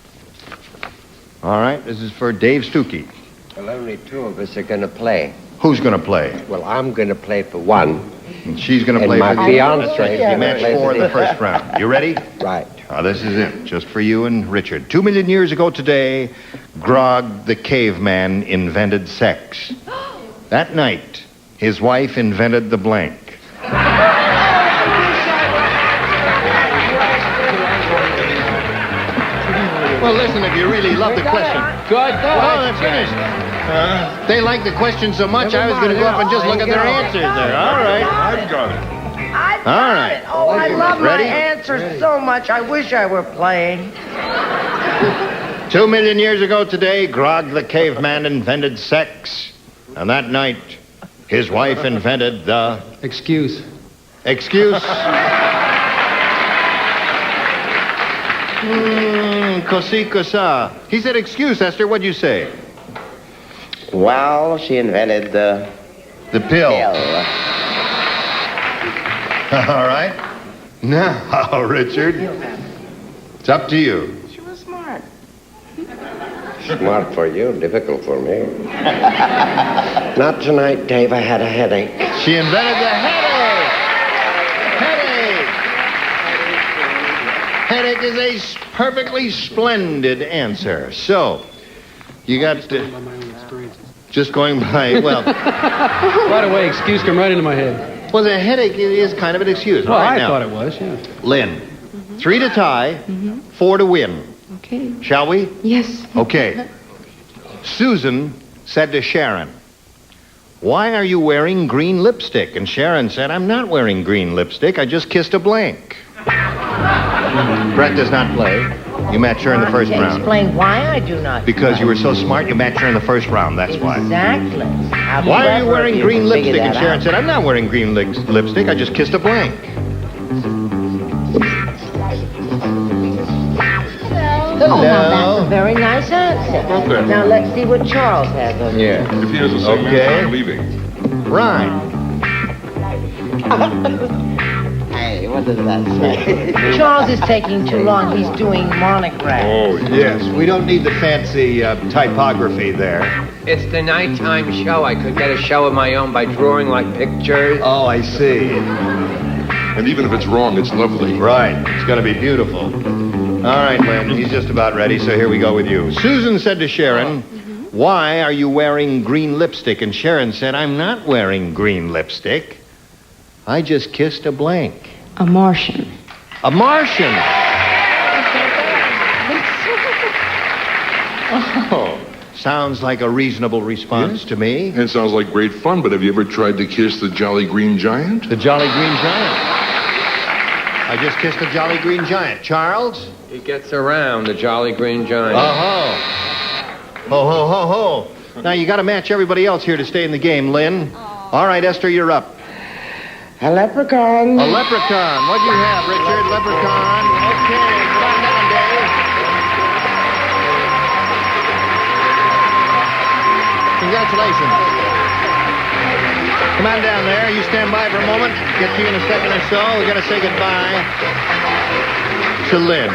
All right. This is for Dave Stuckey. Well, only two of us are going to play. Who's going to play? Well, I'm going to play for one. And she's going to And play my for fiance That's right. is You gonna match play 4 for in the the- first round. You ready? Right. This is it, just for you and Richard. 2 million years ago today, Grog the caveman invented sex. That night, his wife invented the blank. Well, listen, if you really love the question. Good. Oh, they're finished. They like the question so much, I was going to go up and just look at their answers there. All right. I've got it. All right. Oh, I love Ready? my answers so much. I wish I were playing. 2 million years ago today, Grog the caveman invented sex. And that night, his wife invented the... Excuse. Excuse? Cosi cosa. He said excuse, Esther. What'd you say? Well, she invented the pill. All right. Now, Richard, it's up to you. She was smart. Smart for you, difficult for me. Not tonight, Dave. I had a headache. She invented the headache. Headache is a perfectly splendid answer. So, you got to... Just going by, well... Right away, excuse come right into my head. Well, the headache is kind of an excuse. Well, Right I now, thought it was, yeah. Lynn, 3 to tie, 4 to win. Okay. Shall we? Yes. Okay. Susan said to Sharon, "Why are you wearing green lipstick?" And Sharon said, "I'm not wearing green lipstick. I just kissed a blank." Brett does not play. You match her in the first round. Explain why I do not. Because you were so smart, you matched her in the first round. That's why. Exactly. How Why are you clever wearing of green to figure lipstick? And that Sharon out. said, "I'm not wearing green lipstick. I just kissed a blank." Oh, now that's a very nice answer. Okay. Now let's see what Charles has on Yeah. If he has the same Okay. answer, I'm leaving. Right. Hey, What does that say? Charles is taking too long. He's doing monogram. Oh, yes. We don't need the fancy typography there. It's the nighttime show. I could get a show of my own by drawing like pictures. Oh, I see. And even if it's wrong, it's lovely. Right. It's going to be beautiful. All right, Lynn. He's just about ready, so here we go with you. Susan said to Sharon, "Why are you wearing green lipstick?" And Sharon said, "I'm not wearing green lipstick. I just kissed a blank." A Martian. A Martian? Oh, sounds like a reasonable response to me. It sounds like great fun, but have you ever tried to kiss the Jolly Green Giant? The Jolly Green Giant. I just kissed the Jolly Green Giant. Charles? He gets around, the Jolly Green Giant. Oh-ho. Ho-ho-ho-ho. Now, you got to match everybody else here to stay in the game, Lynn. All right, Esther, you're up. A leprechaun. A leprechaun. What do you have, Richard? Leprechaun. Okay, come on down, Dave. Congratulations. Come on down there. You stand by for a moment. Get to you in a second or so. We're going to say goodbye to Lynn.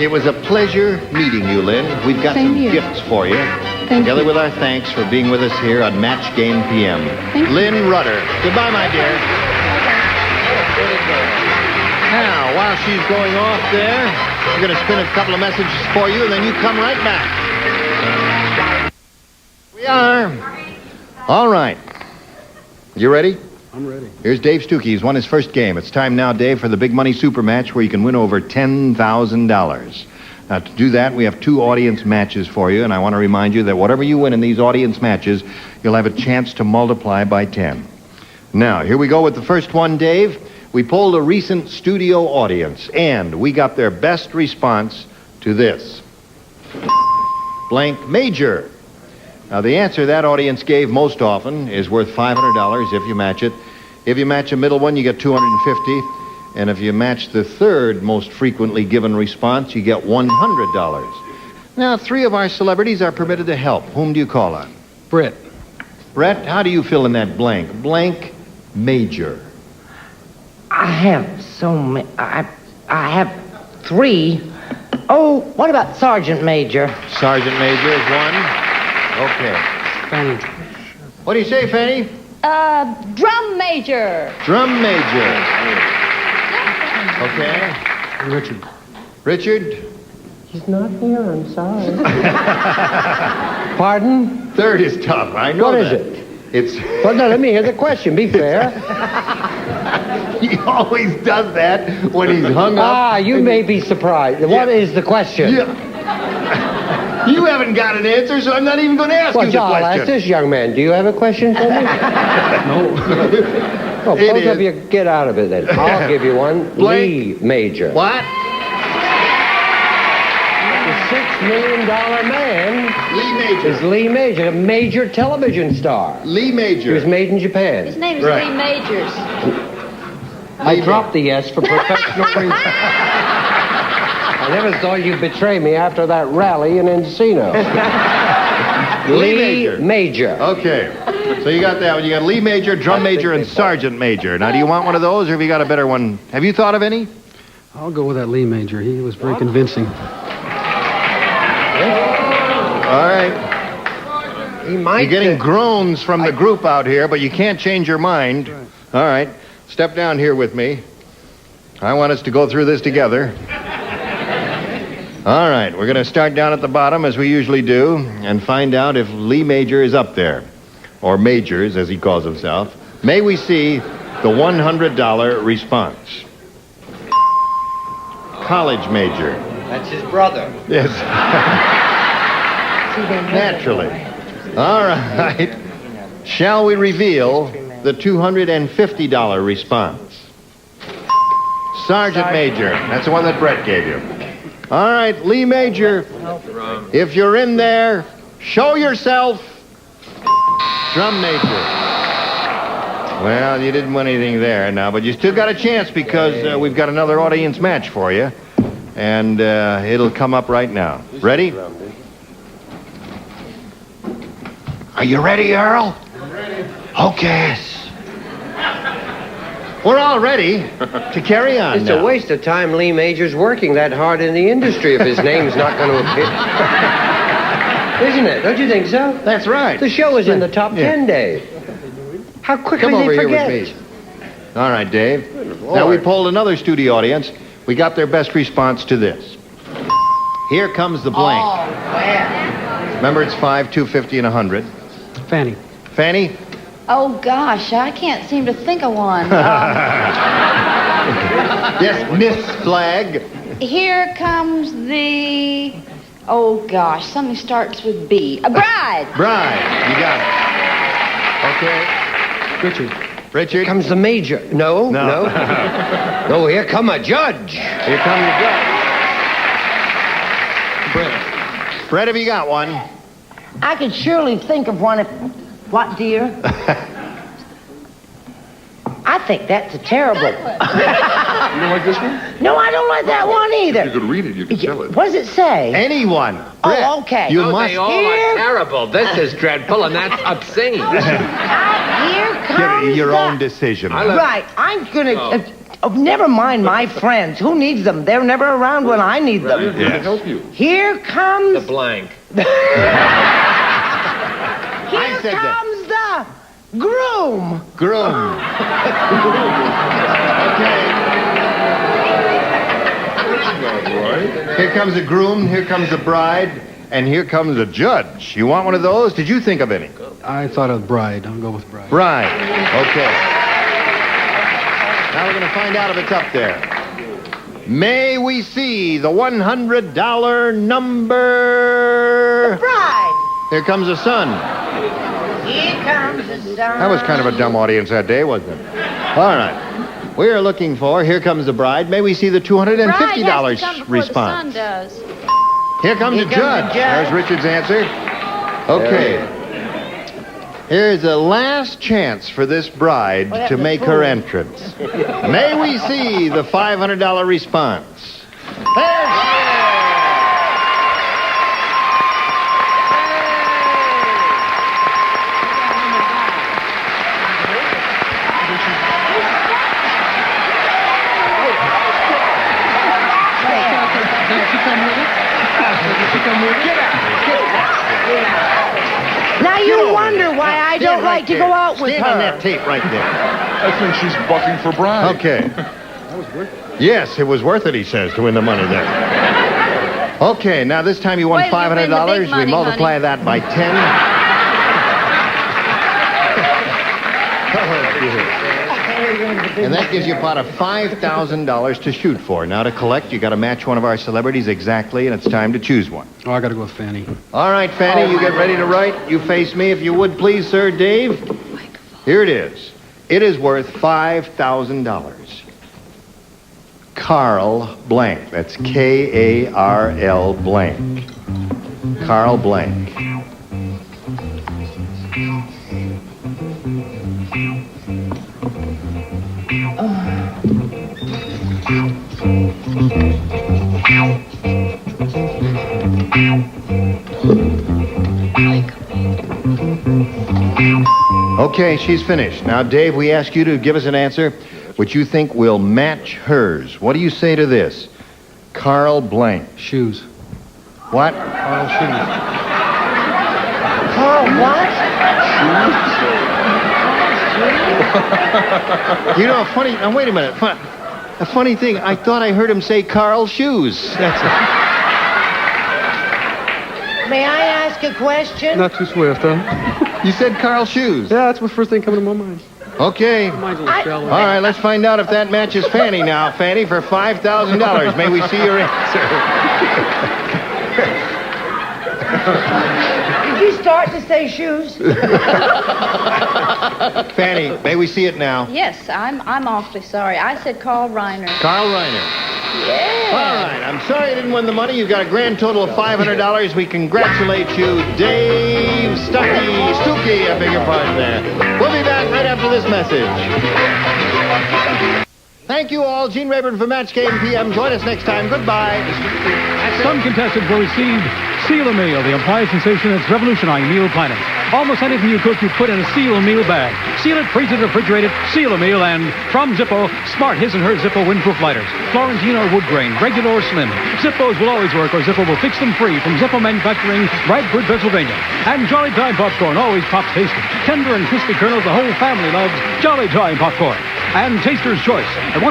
It was a pleasure meeting you, Lynn. We've got some gifts for you. Together with our thanks for being with us here on Match Game PM. Lynn Rudder. Goodbye, my dear. Now, while she's going off there, we're going to spin a couple of messages for you, and then you come right back. We are. All right. You ready? I'm ready. Here's Dave Stuckey. He's won his first game. It's time now, Dave, for the big money super match where you can win over $10,000. Now, to do that, we have 2 audience matches for you, and I want to remind you that whatever you win in these audience matches, you'll have a chance to multiply by 10. Now, here we go with the first one, Dave. We polled a recent studio audience, and we got their best response to this. Blank major. Now, the answer that audience gave most often is worth $500 if you match it. If you match a middle one, you get $250. And if you match the third most frequently given response, you get $100. Now, 3 of our celebrities are permitted to help. Whom do you call on? Brett. Brett, how do you fill in that blank? Blank major. I have so many. I have 3. Oh, what about Sergeant Major? Sergeant Major is one. Okay. Fanny. What do you say, Fanny? Drum major. Drum major. Okay. Richard. Richard? He's not here, I'm sorry. Pardon? Third is tough. I know What that. is it? It's. Well, no, let me hear the question. Be fair. He always does that when he's hung up. Ah, you may be surprised. What is the question? Yeah. You haven't got an answer, so I'm not even going to ask Well, you the I'll question. ask this young man. Do you have a question for me? No. Well, It both is. of you get out of it then. I'll give you one. Lee Major. What? The $6 million man Lee Major. is Lee Major, a major television star. Lee Major. He was made in Japan. His name is Right. Lee Majors. I dropped the S for professional reasons. I never thought you'd betray me after that rally in Encino. Lee Major. Okay. So you got that one. You got Lee Major, Drum Major, and Sergeant Major. Now, do you want one of those, or have you got a better one? Have you thought of any? I'll go with that Lee Major. He was very convincing. All right. You're getting groans from the group out here, but you can't change your mind. All right. Step down here with me. I want us to go through this together. All right. We're going to start down at the bottom, as we usually do, and find out if Lee Major is up there, or Majors, as he calls himself. May we see the $100 response? College major. That's his brother. Yes. Naturally. All right. Shall we reveal the $250 response? Sergeant Major. That's the one that Brett gave you. All right, Lee Major. If you're in there, show yourself. Drum Major. Well, you didn't win anything there now, but you still got a chance because we've got another audience match for you. And it'll come up right now. Ready? Are you ready, Earl? I'm ready. Okay. We're all ready to carry on It's now. a waste of time Lee Major's working that hard in the industry if his name's not going to appear. Isn't it? Don't you think so? That's right. The show is in the top 10, Dave. How quickly Come over they here forget. with me. All right, Dave. Lord. Now we polled another studio audience. We got their best response to this. Here comes the blank. Oh, man. Remember, it's 5, 250, and 100. Fanny. Fanny? Oh, gosh, I can't seem to think of one. Yes, Miss Flag. Here comes the... Oh, gosh, something starts with B. A bride. Bride. You got it. Okay. Richard. Richard? Comes the major. No. No, here come a judge. Here comes the judge. Brett. Brett, have you got one? I could surely think of one if... What, dear? I think that's a terrible... You don't like this one? No, I don't like that one either. You could read it. You could tell it. What does it say? Anyone. Brett, Oh, okay. You Oh, must... they all are terrible. This is dreadful, and that's obscene. Here Give comes your the... own decision. Right, I'm gonna... never mind my friends. Who needs them? They're never around when I need them. We can help you. Here comes... The blank. Here said that. comes the groom. Groom. Okay. Here comes the groom, here comes the bride, and here comes the judge. You want one of those? Did you think of any? I thought of bride. I'll go with bride. Bride. Okay. Now we're going to find out if it's up there. May we see the $100 number? Bride. Here comes the sun. Here comes the sun. That was kind of a dumb audience that day, wasn't it? All right. We are looking for, here comes the bride. May we see the $250 response? The sun does. Here comes the judge. There's Richard's answer. Okay. Here's the last chance for this bride to make her entrance. May we see the $500 response? There she is! Now you wonder why I don't like to go out with Stand her. on that tape right there. I think she's bucking for bride. Okay. That was worth it. Yes, it was worth it, he says, to win the money there. Okay, now this time you won Wait, you win the big $500. money, We multiply honey. that by 10. And that gives you about a $5,000 to shoot for. Now to collect, you got to match one of our celebrities exactly, and it's time to choose one. Oh, I got to go with Fanny. All right, Fanny, you get ready to write. You face me, if you would, please, sir. Dave, here it is. It is worth $5,000. Carl Blank. That's K-A-R-L blank. Carl Blank. Okay, she's finished. Now, Dave, we ask you to give us an answer which you think will match hers. What do you say to this? Carl Blank. Shoes. What? Carl shoes. Carl, what? You know, funny... Now, wait a minute. A funny thing, I thought I heard him say Carl Shoes. That's it. May I ask a question? Not too swift, huh? You said Carl Shoes. Yeah, that's the first thing coming to my mind. Okay. Mine's a little shallow. All right, let's find out if that matches Fanny now. Fanny, for $5,000. May we see your answer? Did you start to say shoes? Fanny, may we see it now? Yes, I'm awfully sorry. I said Carl Reiner. Carl Reiner. Yeah. All right, I'm sorry you didn't win the money. You've got a grand total of $500. We congratulate you, Dave Stuckey, I beg your pardon there. We'll be back right after this message. Thank you all. Gene Rayburn for Match Game PM. Join us next time. Goodbye. Some contestants will receive Seal a Meal, the appliance sensation that's revolutionizing meal planning. Almost anything you cook, you put in a Seal a Meal bag. Seal it, freeze it, refrigerate it, Seal a Meal, and from Zippo, smart his and her Zippo windproof lighters. Florentine or wood grain, regular or slim. Zippos will always work, or Zippo will fix them free from Zippo Manufacturing, Bradford, Pennsylvania. And Jolly Time Popcorn always pops tasty. Tender and crispy kernels the whole family loves. Jolly Time Popcorn. And Taster's Choice, a 100%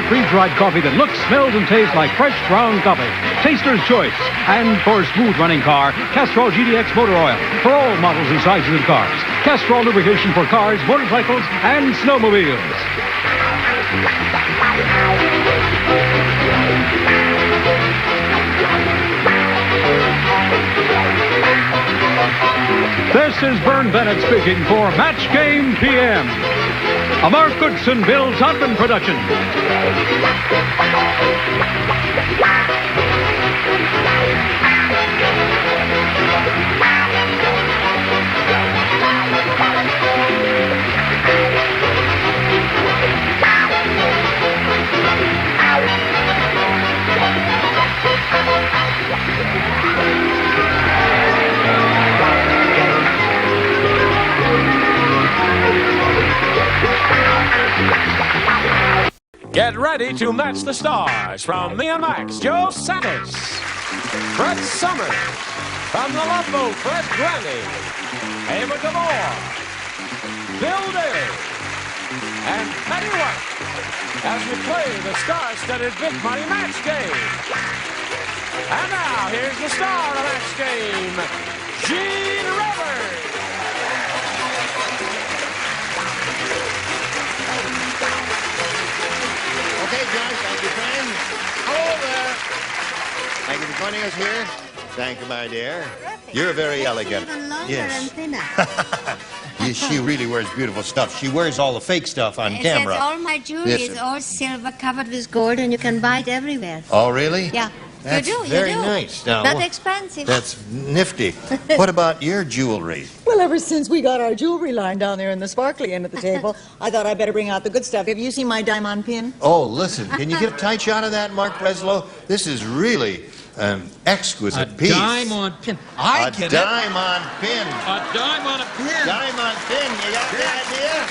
freeze-dried coffee that looks, smells, and tastes like fresh ground coffee. Taster's Choice. And for a smooth-running car, Castrol GDX Motor Oil for all models and sizes of cars. Castrol lubrication for cars, motorcycles, and snowmobiles. This is Vern Bennett speaking for Match Game PM. A Mark Goodson, Bill Todman production. Get ready to match the stars from me and Max, Joe Santos, Fred Summers, from the Love Boat, Fred Granny, Ava DeMore, Bill Daly, and Patty White as we play the star-studded Big Money Match Game. And now, here's the star of the match game, Gene Rivers. Okay, John, thank you, friend. Hello there. Thank you for joining us here. Thank you, my dear. You're very elegant. Yes. Yeah, she really wears beautiful stuff. She wears all the fake stuff on camera. All my jewelry Yes, is sir. all silver covered with gold, and you can buy it everywhere. Oh, really? Yeah. That's you do. very you do. nice. Now, Not what- expensive. That's nifty. What about your jewelry? Well, ever since we got our jewelry line down there in the sparkly end of the table, I thought I'd better bring out the good stuff. Have you seen my diamond pin? Oh, listen, can you get a tight shot of that, Mark Breslow? This is really an exquisite piece. Diamond pin. I a get it. diamond pin. A dime on a pin. Diamond pin. You got the idea?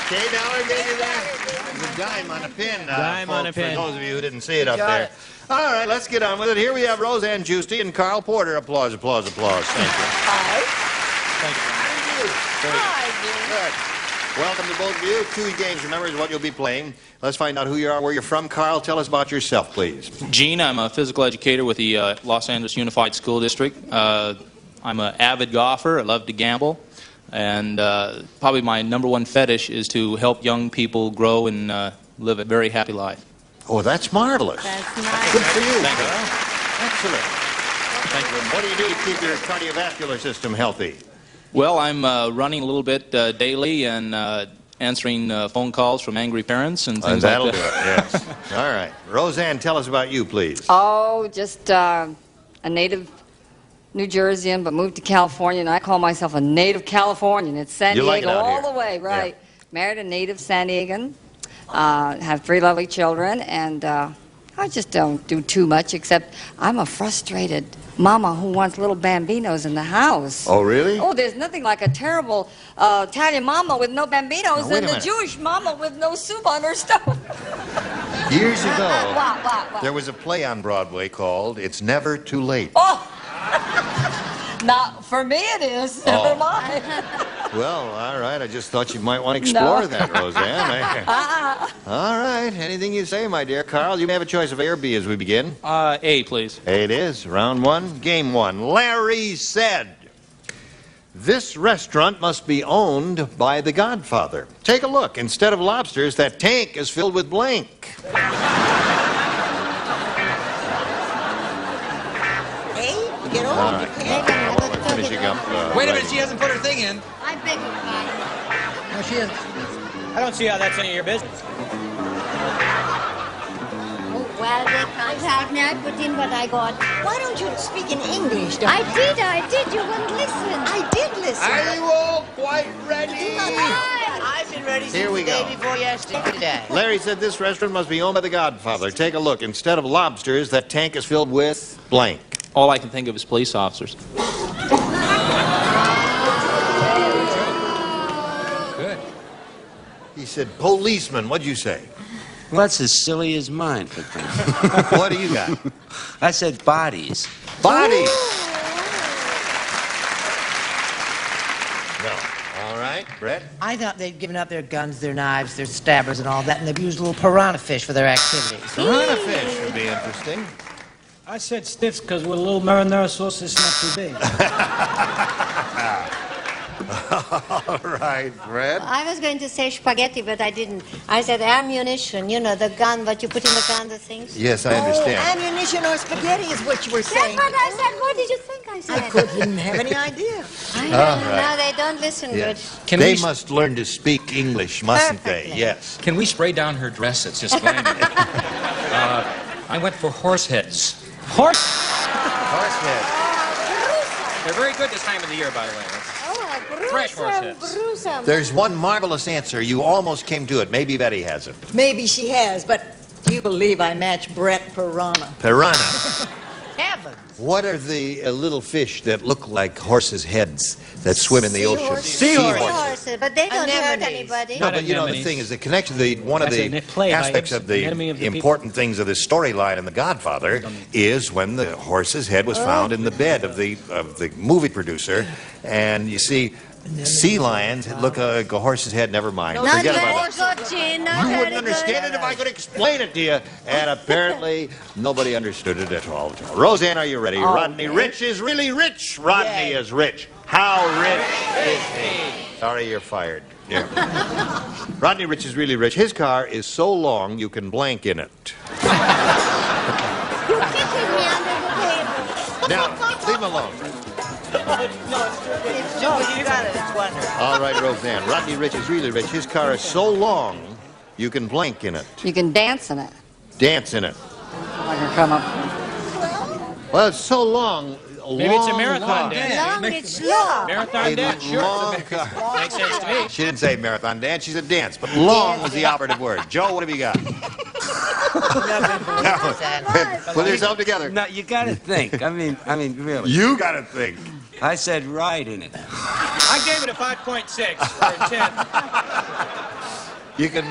K-Dollar gave you that? A dime on a pin. Dime on a folks, pin. For those of you who didn't see it up Got there. it. All right, let's get on with it. Here we have Roseanne Giusti and Carl Porter. Applause, applause, applause. Thank you. Hi. Good. Welcome to both of you. 2 games, remember, is what you'll be playing. Let's find out who you are, where you're from. Carl, tell us about yourself, please. Gene, I'm a physical educator with the Los Angeles Unified School District. I'm an avid golfer. I love to gamble. And probably my #1 fetish is to help young people grow and live a very happy life. Oh, that's marvelous. That's nice. Good for you, Thank you. Carl. Excellent. Thank you. What do you do to keep your cardiovascular system healthy? Well, I'm running a little bit daily and answering phone calls from angry parents and things That'll like do it, that. yes. All right. Roseanne, tell us about you, please. Oh, just a native New Jerseyan, but moved to California, and I call myself a native Californian. It's San You Diego like it out all here. the way, right? Yeah. Married a native San Diegan, have 3 lovely children, and I just don't do too much, except I'm a frustrated mama who wants little bambinos in the house. Oh, really? Oh, there's nothing like a terrible Italian mama with no bambinos Now, wait and a a minute. Jewish mama with no soup on her stove. Years ago, What? there was a play on Broadway called It's Never Too Late. Oh! Not for me it is. Oh. Never mind. Well, all right. I just thought you might want to explore No. that, Roseanne. All right. Anything you say, my dear. Carl, you may have a choice of A or B as we begin. A, please. A it is. Round 1, game 1. Larry said, "This restaurant must be owned by the Godfather. Take a look. Instead of lobsters, that tank is filled with blank." Get All on. right. Well, we're finishing up. Wait a minute, writing. she hasn't put her thing in. I beg your pardon. No, she isn't. I don't see how that's any of your business. Oh, well, they can't help me. I put in what I got. Why don't you speak in English, I darling? did. You wouldn't listen. I did listen. Are you all quite ready? I been ready Here since we the day go. before yesterday. Larry said this restaurant must be owned by the Godfather. Take a look. Instead of lobsters, that tank is filled with blank. All I can think of is police officers. Good. He said policeman. What'd you say? Well, that's as silly as mine, for things. What do you got? I said bodies. Bodies. No. All right, Brett. I thought they'd given up their guns, their knives, their stabbers, and all that, and they'd used little piranha fish for their activities. Piranha fish would be interesting. I said stiffs because with a little marinara sauce, it's not too big. All right, Brett. I was going to say spaghetti, but I didn't. I said ammunition, you know, the gun, what you put in the gun, the things. Yes, I understand. Ammunition or spaghetti is what you were saying. That's what I said. What did you think I said? I didn't have any idea. I know. All right. No, they don't listen Yes. good. They must learn to speak English, mustn't they? Yes. Can we spray down her dress? It's just fine. I went for horse heads. Horse? Horse head. They're very good this time of the year, by the way. Fresh horse heads. There's one marvelous answer. You almost came to it. Maybe Betty has it. Maybe she has, but do you believe I match Brett Piranha? Piranha. Heaven. What are the little fish that look like horses' heads that swim in the ocean? Seahorses, but they don't hurt anybody. No, but you know, the thing is, the connection, one of the aspects of the important things of this storyline in The Godfather is when the horse's head was found in the bed of the movie producer, and you see, sea lions look like a horse's head. Never mind. Not Forget very about it. good, Gene. Not You very wouldn't understand it if I could explain it to you. And apparently, nobody understood it at all. Roseanne, are you ready? Rodney Rich is really rich. Rodney is rich. How rich is he? Sorry, you're fired. Yeah. Rodney Rich is really rich. His car is so long you can blank in it. You're kicking me under the table. Now, leave him alone. No, you got it. It's wonderful. All right, Roseanne. Rodney Rich is really rich. His car is so long you can blank in it. You can dance in it. Dance in it. I can come up. Well, it's so long. Maybe it's a marathon dance. Long, it's long. Marathon dance, sure. Long car. Makes sense to me. She didn't say marathon dance. She said dance. But long was the operative word. Joe, what have you got? Put yourself together. No, you got to think. I mean, really. You got to think. I said ride in it. I gave it a 5.6 or a 10. You can,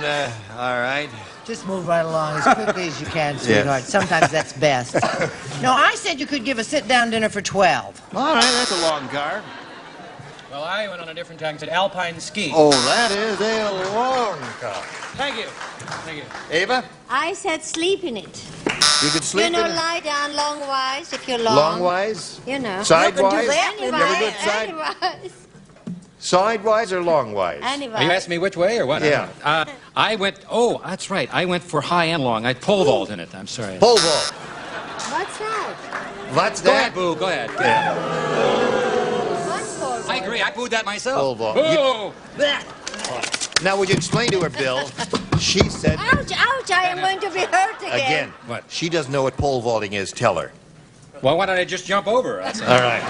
all right. Just move right along as quickly as you can, sweetheart. Sometimes that's best. No, I said you could give a sit-down dinner for 12. All right, that's a long car. Well, I went on a different track and said alpine ski. Oh, that is a long car. Thank you. Thank you. Ava? I said sleep in it. You could sleep You know, in it? lie down longwise if you're long. Longwise? You know. Sidewise? Anywise. Never good side? Anywise. Sidewise or longwise? Anywise. Are you asking me which way or what? Yeah. I went, that's right. I went for high and long. I pole vault in it. I'm sorry. Pole vault. What's that? What's Go ahead, that? Boo. Go ahead. Yeah. What's pole I agree. I booed that myself. Pole vault. Boo! Now, would you explain to her, Bill? She said... Ouch, ouch, I am going to be hurt again. Again. What? She doesn't know what pole vaulting is. Tell her. Well, why don't I just jump over? That's All right.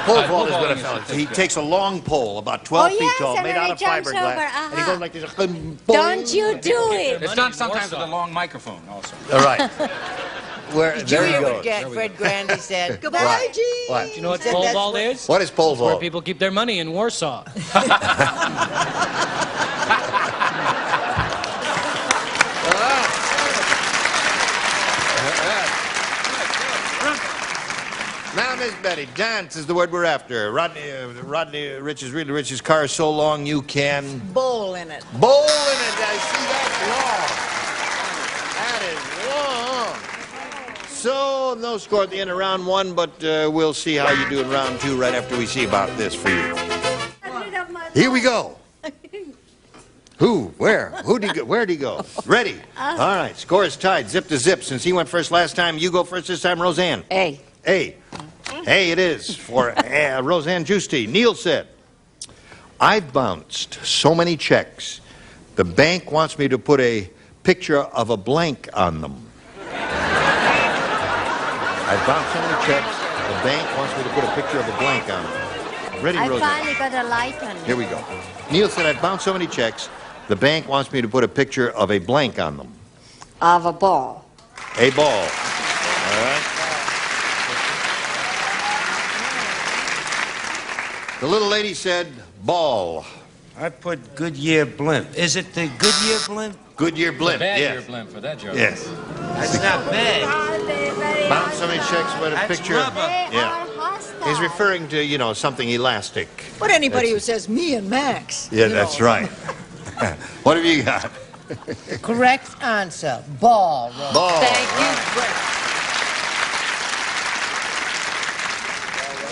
Pole vault is what vaulting a fellow. is- He takes a long pole, about 12 feet yes, tall, and made then out he of jumps fiberglass, over, and he goes like this. Don't you do it. It's done sometimes with a long microphone also. All right. Where, Did you there he hear what goes. Fred Grandy said? Goodbye, What? Gene. What? You know what Said pole that's vault what- is? What is pole Where vault? people keep their money in Warsaw. Now, Miss Betty, dance is the word we're after. Rodney Rich is really rich. His car is so long you can... Bowl in it. Bowl in it. I see, that's long. That is long. So, no score at the end of round one, but we'll see how you do in round two right after we see about this for you. Here we go. Who? Where? Who'd he go? Where'd he go? Ready? All right. Score is tied, zip to zip. Since he went first last time, you go first this time, Roseanne. A. A. Hey, it is for Roseanne Giusti. Neil said, I've bounced so many checks, the bank wants me to put a picture of a blank on them. I've bounced so many checks, the bank wants me to put a picture of a blank on them. Ready, I Roseanne? finally got a light on it. Here we go. Neil said, I've bounced so many checks, The bank wants me to put a picture of a blank on them. Of a ball. A ball. All right. The little lady said ball. I put Goodyear blimp. Is it the Goodyear blimp? Goodyear blimp, Bad yes. year blimp for that joke. Yes. That's not bad. Bounce somebody checks with a That's picture. rubber. Yeah. He's referring to, you know, something elastic. But anybody who says me and Max. Yeah, you that's know. right. What have you got? Correct answer. Ball. Rose. Ball. Thank you, Fred.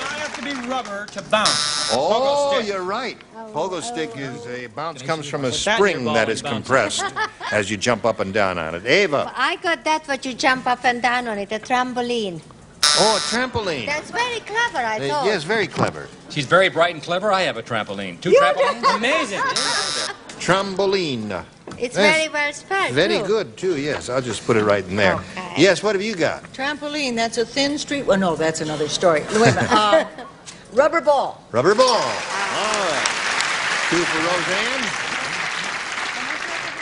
I have to be rubber to bounce. Oh, you're right. Pogo stick is a bounce comes from a spring that is compressed as you jump up and down on it. Ava. I got that what you jump up and down on it, a trampoline. Oh, a trampoline. That's very clever, I thought. Yes, very clever. She's very bright and clever. I have a trampoline. 2 trampolines? Amazing. Trampoline. It's Yes. very well spelled, Very too. good, too, yes. I'll just put it right in there. Okay. Yes, what have you got? Trampoline, that's a thin street. Well, no, that's another story. Wait a minute. Rubber ball. Rubber ball. All right. 2 for Roseanne.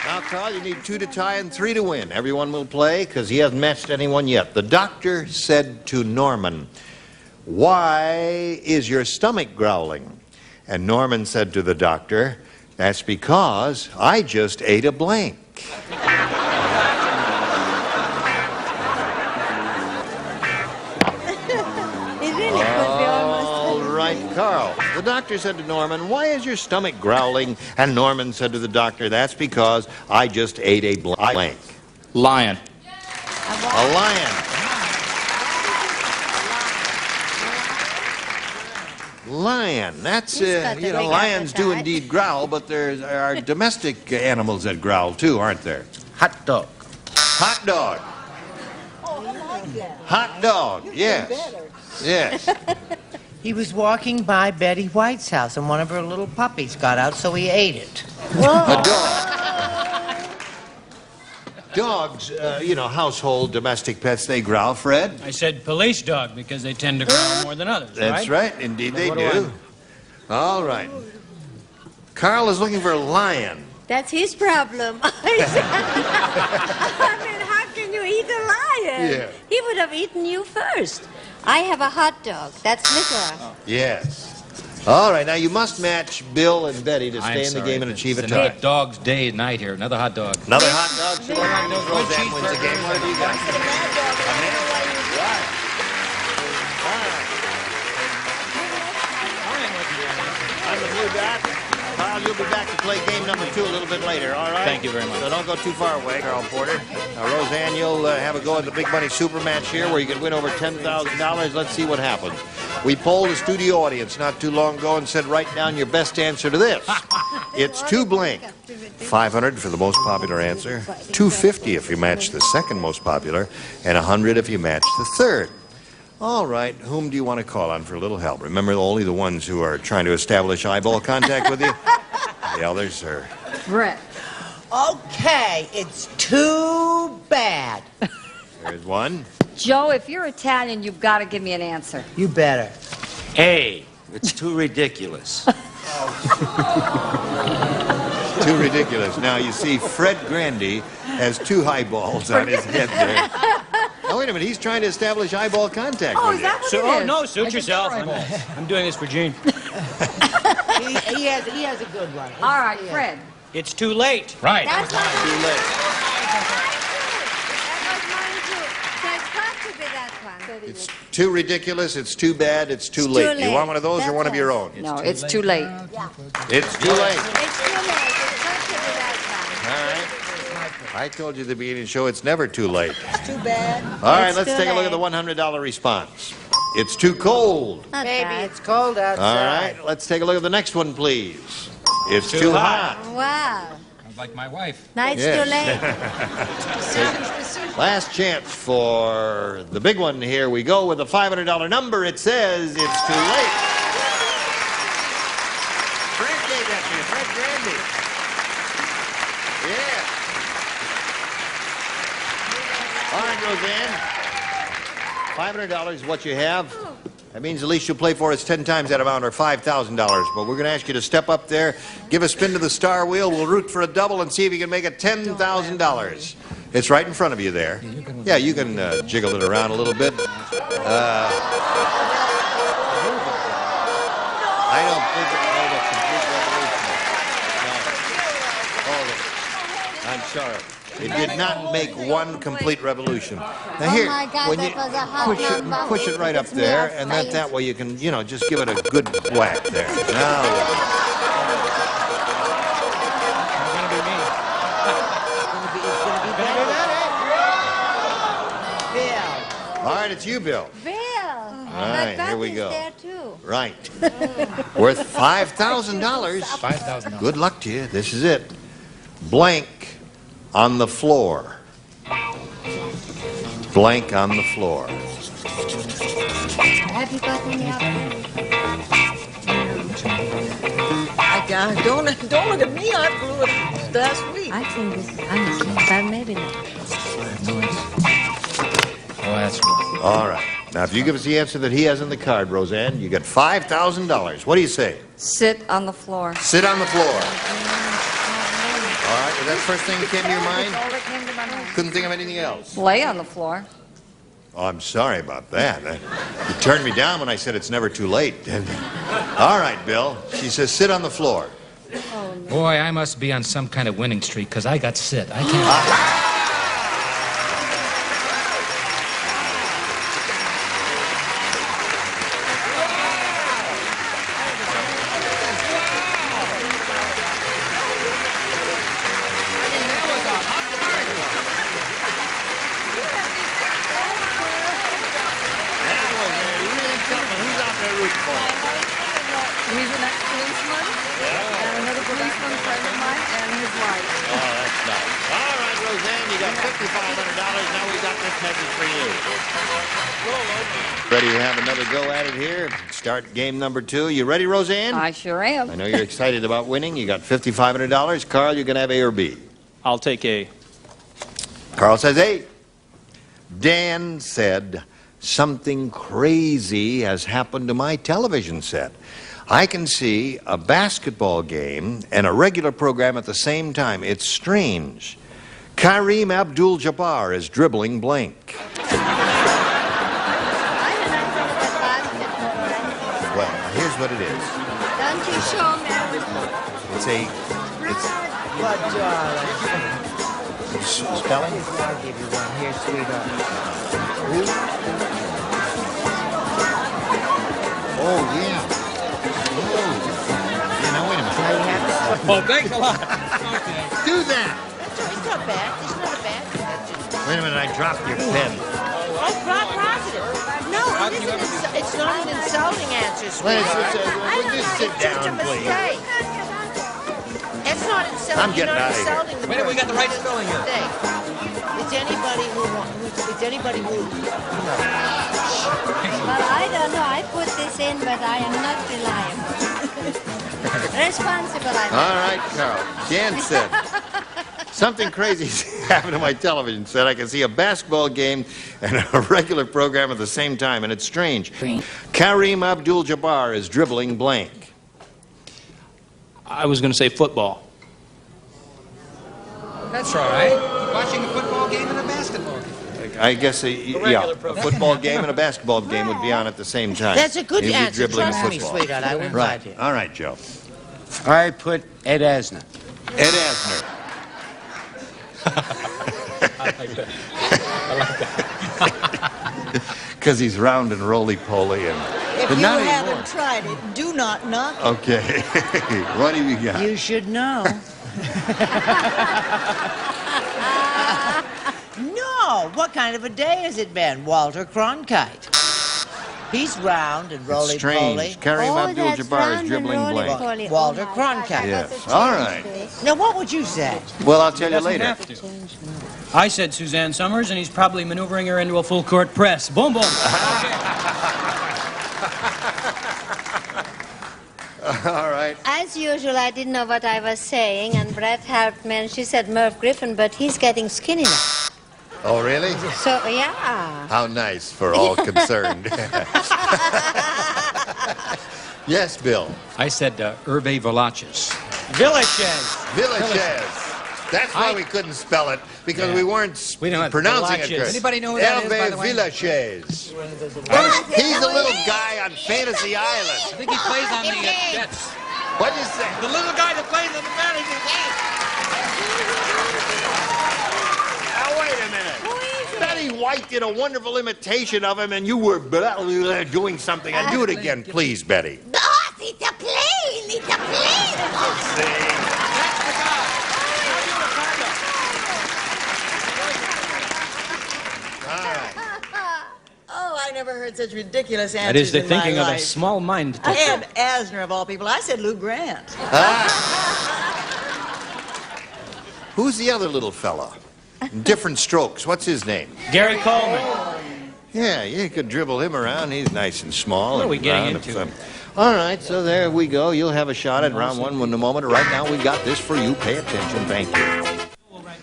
Now, Carl, you need 2 to tie and 3 to win. Everyone will play because he hasn't matched anyone yet. The doctor said to Norman, "Why is your stomach growling?" And Norman said to the doctor, "That's because I just ate a blank." It really could be almost. All right, Carl. The doctor said to Norman, "Why is your stomach growling?" And Norman said to the doctor, "That's because I just ate a blank." Lion. A lion. Lion. That's, He's got the you know, big lions do appetite. indeed growl, but there are domestic animals that growl too, aren't there? Hot dog. Hot dog. Hot dog, yes. Yes. He was walking by Betty White's house, and one of her little puppies got out, so he ate it. A dog. Dogs, you know, household domestic pets, they growl, Fred. I said police dog because they tend to growl more than others, That's right. Indeed they What do I do. know? All right. Carl is looking for a lion. That's his problem. I mean, how can you eat a lion? Yeah. He would have eaten you first. I have a hot dog. That's liquor. Yes. All right, now you must match Bill and Betty to stay in the game and achieve a It's tie. another dog's day and night here. Another hot dog. Another hot dog. Two hot dogs. Roseanne wins the game. What have you got? I'm the blue dot. Carl, you'll be back to play game number 2 a little bit later, all right? Thank you very much. So don't go too far away, Carl Porter. Roseanne, you'll have a go at the Big Money Super Match here where you can win over $10,000. Let's see what happens. We polled the studio audience not too long ago and said, write down your best answer to this. It's 2 blank. 500 for the most popular answer, 250 if you match the second most popular, and 100 if you match the third. All right, whom do you want to call on for a little help? Remember, only the ones who are trying to establish eyeball contact with you? The others are... Brett. Okay, it's too bad. There's one. Joe, if you're Italian, you've got to give me an answer. You better. A. It's too ridiculous. Too ridiculous. Now, you see, Fred Grandy has 2 eyeballs on his head there. Now, wait a minute. He's trying to establish eyeball contact with you. Oh, no, suit yourself. I'm doing this for Gene. He has a good one. All right, Fred. It's too late. Right. That's not Too late. That was mine, too. There's got to be that one. It's too ridiculous, it's too bad, it's too It's late. too You late. want one of those or That's one of your own? No, it's too late. It's too late. It's too late. It's got to be that All right. I told you at the beginning of the show it's never too late. It's too bad. All right, It's let's too take a look at the late. $100 response. It's too cold. one. Baby, it's cold outside. All right, let's take a look at the next one, please. It's too hot. Wow. Sounds like my wife. Nice Yes. too late. Last chance for the big one here. We go with the $500 number. It says it's too late. Fred gave that to you. Fred Grandy. Yeah. All right, Roseanne. $500 is what you have. That means at least you'll play for us 10 times that amount, or $5,000. But we're going to ask you to step up there, give a spin to the star wheel. We'll root for a double and see if you can make it $10,000. It's right in front of you there. Yeah, you can jiggle it around a little bit. I don't think it made a complete revolution. No. I'm sorry. It did not make one complete revolution. Now here, my God, when you that was a hot push it right up there, and then that way you can, you know, just give it a good whack there. Now. All right, it's you, Bill. Bill. All right, here we go. There too. Right. Worth $5,000. $5,000. Good luck to you. This is it. Blank on the floor. Blank on the floor. Have you got any other? Don't look at me. I blew it last week. I think this is honestly, but maybe not. Oh, that's right. All right. Now, if you give us the answer that he has in the card, Roseanne, you get $5,000. What do you say? Sit on the floor. Sit on the floor. All right. Was that the first thing that came to your mind? All that came to my mind. Couldn't think of anything else. Lay on the floor. Oh, I'm sorry about that. You turned me down when I said it's never too late. All right, Bill. She says sit on the floor. Boy, I must be on some kind of winning streak, because I got sit. I can't... He's an ex-policeman, and another policeman friend of mine, and his wife. Oh, that's nice. All right, Roseanne, you got $5,500. Now we got this message for you. Ready to have another go at it here? Start game number 2. You ready, Roseanne? I sure am. I know you're excited about winning. You got $5,500. Carl, you can have A or B. I'll take A. Carl says A. Dan said, something crazy has happened to my television set. I can see a basketball game and a regular program at the same time. It's strange. Kareem Abdul-Jabbar is dribbling blank. Well, here's what it is. Don't you show me? Spelling? I'll give you one. Here, sweetheart. Oh, yeah. Now, wait a minute. Oh, thanks a lot. Do that. It's not bad. It's not a bad thing. Wait a minute, I dropped your pen. Oh, positive. No, it isn't. It's not an insulting answer, Wait, sweetheart. just sit down, please. It's not insulting. I'm getting out of here. Wait, we got the right spelling here. It's anybody who Well, I don't know. I put this in, but I am not reliable. Responsible, I All right, Carl. Jan said, something crazy happened to my television set. I can see a basketball game and a regular program at the same time, and it's strange. Kareem Abdul-Jabbar is dribbling blank. I was going to say football. That's all right. Watching a football game and a basketball game. I guess, yeah, a football game and a basketball game would be on at the same time. That's a good He'd be answer. dribbling Trust me, football. sweetheart. I wouldn't Right. lie to you. All right, Joe. I put Ed Asner. Ed Asner. I like that. Because he's round and roly-poly. And, If but you not haven't anymore. tried it, do not knock it. Okay. What do you got? You should know. No, what kind of a day has it been? Walter Cronkite. He's round and roly-poly. Strange. Kareem Abdul-Jabbar is dribbling blank. Walter Cronkite. Yes. All right. Now, what would you say? Well, I'll tell you later. I said Suzanne Summers, and he's probably maneuvering her into a full-court press. Boom, boom. All right. As usual, I didn't know what I was saying, and Brett helped me, and she said Merv Griffin, but he's getting skinny now. Oh, really? So, yeah. How nice for all concerned. Yes, Bill. I said Hervé Villachez. Villages. That's why we couldn't spell it, because we weren't pronouncing it good. Anybody know who that is, by the way? Villages. He's the little guy on Fantasy Island. I think he plays on the Jets. What'd you say? The little guy that plays on the Fantasy Jets. Now, wait a minute. Betty White did a wonderful imitation of him, and you were doing something. And do it again, please, Betty. Oh, it's a plane! It's a plane! Oh, I never heard such ridiculous answers. That is the in thinking my of a life. small mind. And Asner, of all people. I said Lou Grant. Who's the other little fella? Different strokes. What's his name? Gary Coleman. Yeah, you could dribble him around. He's nice and small. What are we and getting round into? All right, so there we go. You'll have a shot at round one in a moment. Right now, we got this for you. Pay attention. Thank you.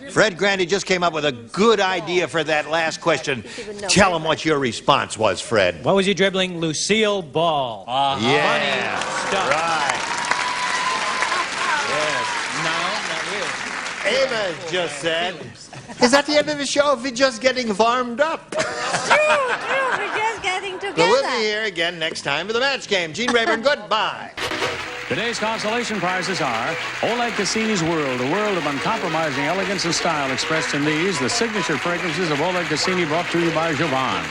Fred Grandy just came up with a good idea for that last question. Tell him what your response was, Fred. What was he dribbling? Lucille Ball. Yeah. Funny stuff. Right. No, not really. Ava just said, is that the end of the show? If we're just getting warmed up. True, we're just getting together. So we'll be here again next time for the match game. Gene Rayburn, goodbye. Today's consolation prizes are Oleg Cassini's World, a world of uncompromising elegance and style expressed in these, the signature fragrances of Oleg Cassini, brought to you by Jovan.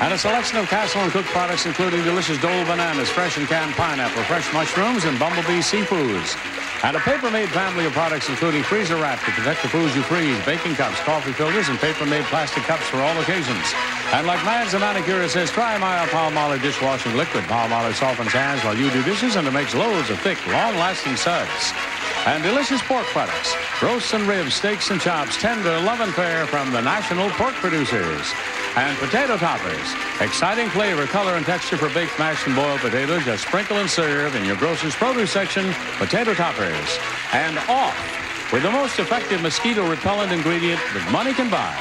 And a selection of Castle and Cook products, including delicious Dole bananas, fresh and canned pineapple, fresh mushrooms, and Bumblebee seafoods. And a paper-made family of products, including freezer wrap to protect the foods you freeze, baking cups, coffee filters, and paper-made plastic cups for all occasions. And like Mads the manicure says, try my Palmolive dishwashing liquid. Palmolive softens hands while you do dishes, and it makes loads of thick, long-lasting suds. And delicious pork products, roasts and ribs, steaks and chops, tender, love and fair from the national pork producers. And potato toppers, exciting flavor, color, and texture for baked, mashed, and boiled potatoes. Just sprinkle and serve in your grocer's produce section. Potato toppers. And off with the most effective mosquito repellent ingredient that money can buy.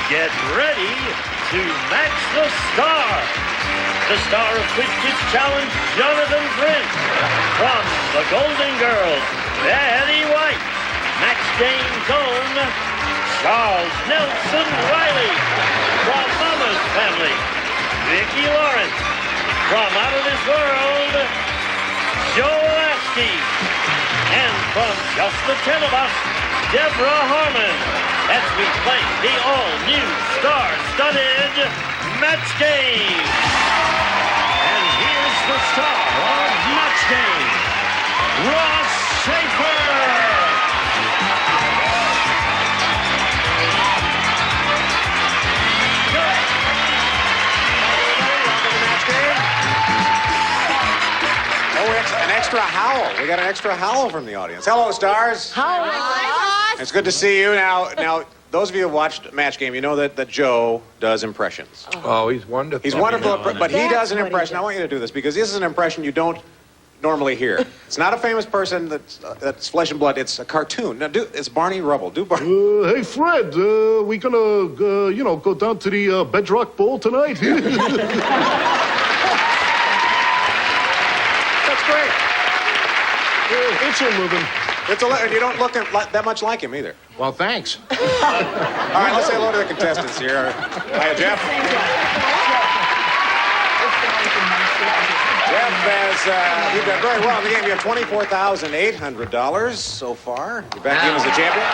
Get ready to match the star. The star of Quiz Kids Challenge, Jonathan Flynn. From the Golden Girls, Betty White. Match Game Zone, Charles Nelson Riley. From Mama's Family, Vicki Lawrence. From Out of This World, Joe Alaskey. And from Just the 10 of Us, Deborah Harmon. As we play the all-new star-studded Match Game. And here's the star of Match Game, Ross Schaefer. Oh, an extra howl. We got an extra howl from the audience. Hello, stars. Hi, It's good to see you. Now, those of you who watched Match Game, you know that Joe does impressions. Oh, he's wonderful. He's wonderful, but he That's does an what he impression. does. I want you to do this because this is an impression you don't normally hear. It's not a famous person that's flesh and blood. It's a cartoon. Now, it's Barney Rubble. Do Barney. Hey, Fred, we gonna, go down to the Bedrock Bowl tonight? That's great. It's a living. And you don't look that much like him either. Well, thanks. All right, let's say hello to the contestants here. Hiya, Jeff. Jeff, you've done very well in the game. You have $24,800 so far. You're back in as the champion.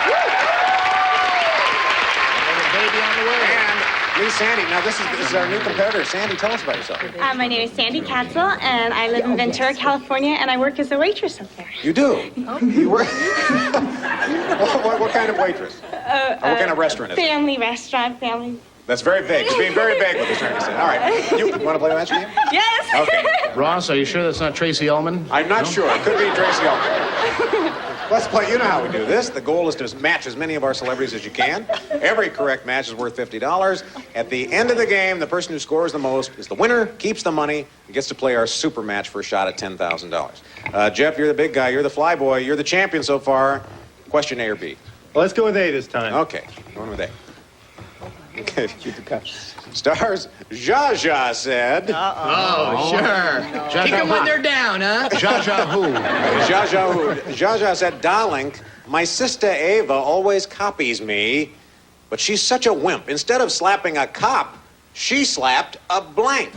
Baby on the way. And Meet Sandy. Now, this is our new competitor. Sandy, tell us about yourself. My name is Sandy Katzel, and I live in Ventura, California, and I work as a waitress up there. You do? You work? what kind of waitress? What kind of restaurant is it? Family restaurant, family. That's very vague. You're being very vague with this, trying to say. All right. You want to play a match with you? Yes. Okay. Ross, are you sure that's not Tracy Ullman? I'm not sure. It could be Tracy Ullman. Let's play. You know how we do this. The goal is to match as many of our celebrities as you can. Every correct match is worth $50. At the end of the game, the person who scores the most is the winner, keeps the money, and gets to play our super match for a shot at $10,000. Jeff, you're the big guy. You're the fly boy. You're the champion so far. Question A or B? Well, let's go with A this time. Okay. Going with A. Okay. Stars, Zsa said. Oh, sure. Kick them when they're down, huh? Zsa who? Zsa who? Zsa said, darling, my sister Ava always copies me, but she's such a wimp. Instead of slapping a cop, she slapped a blank.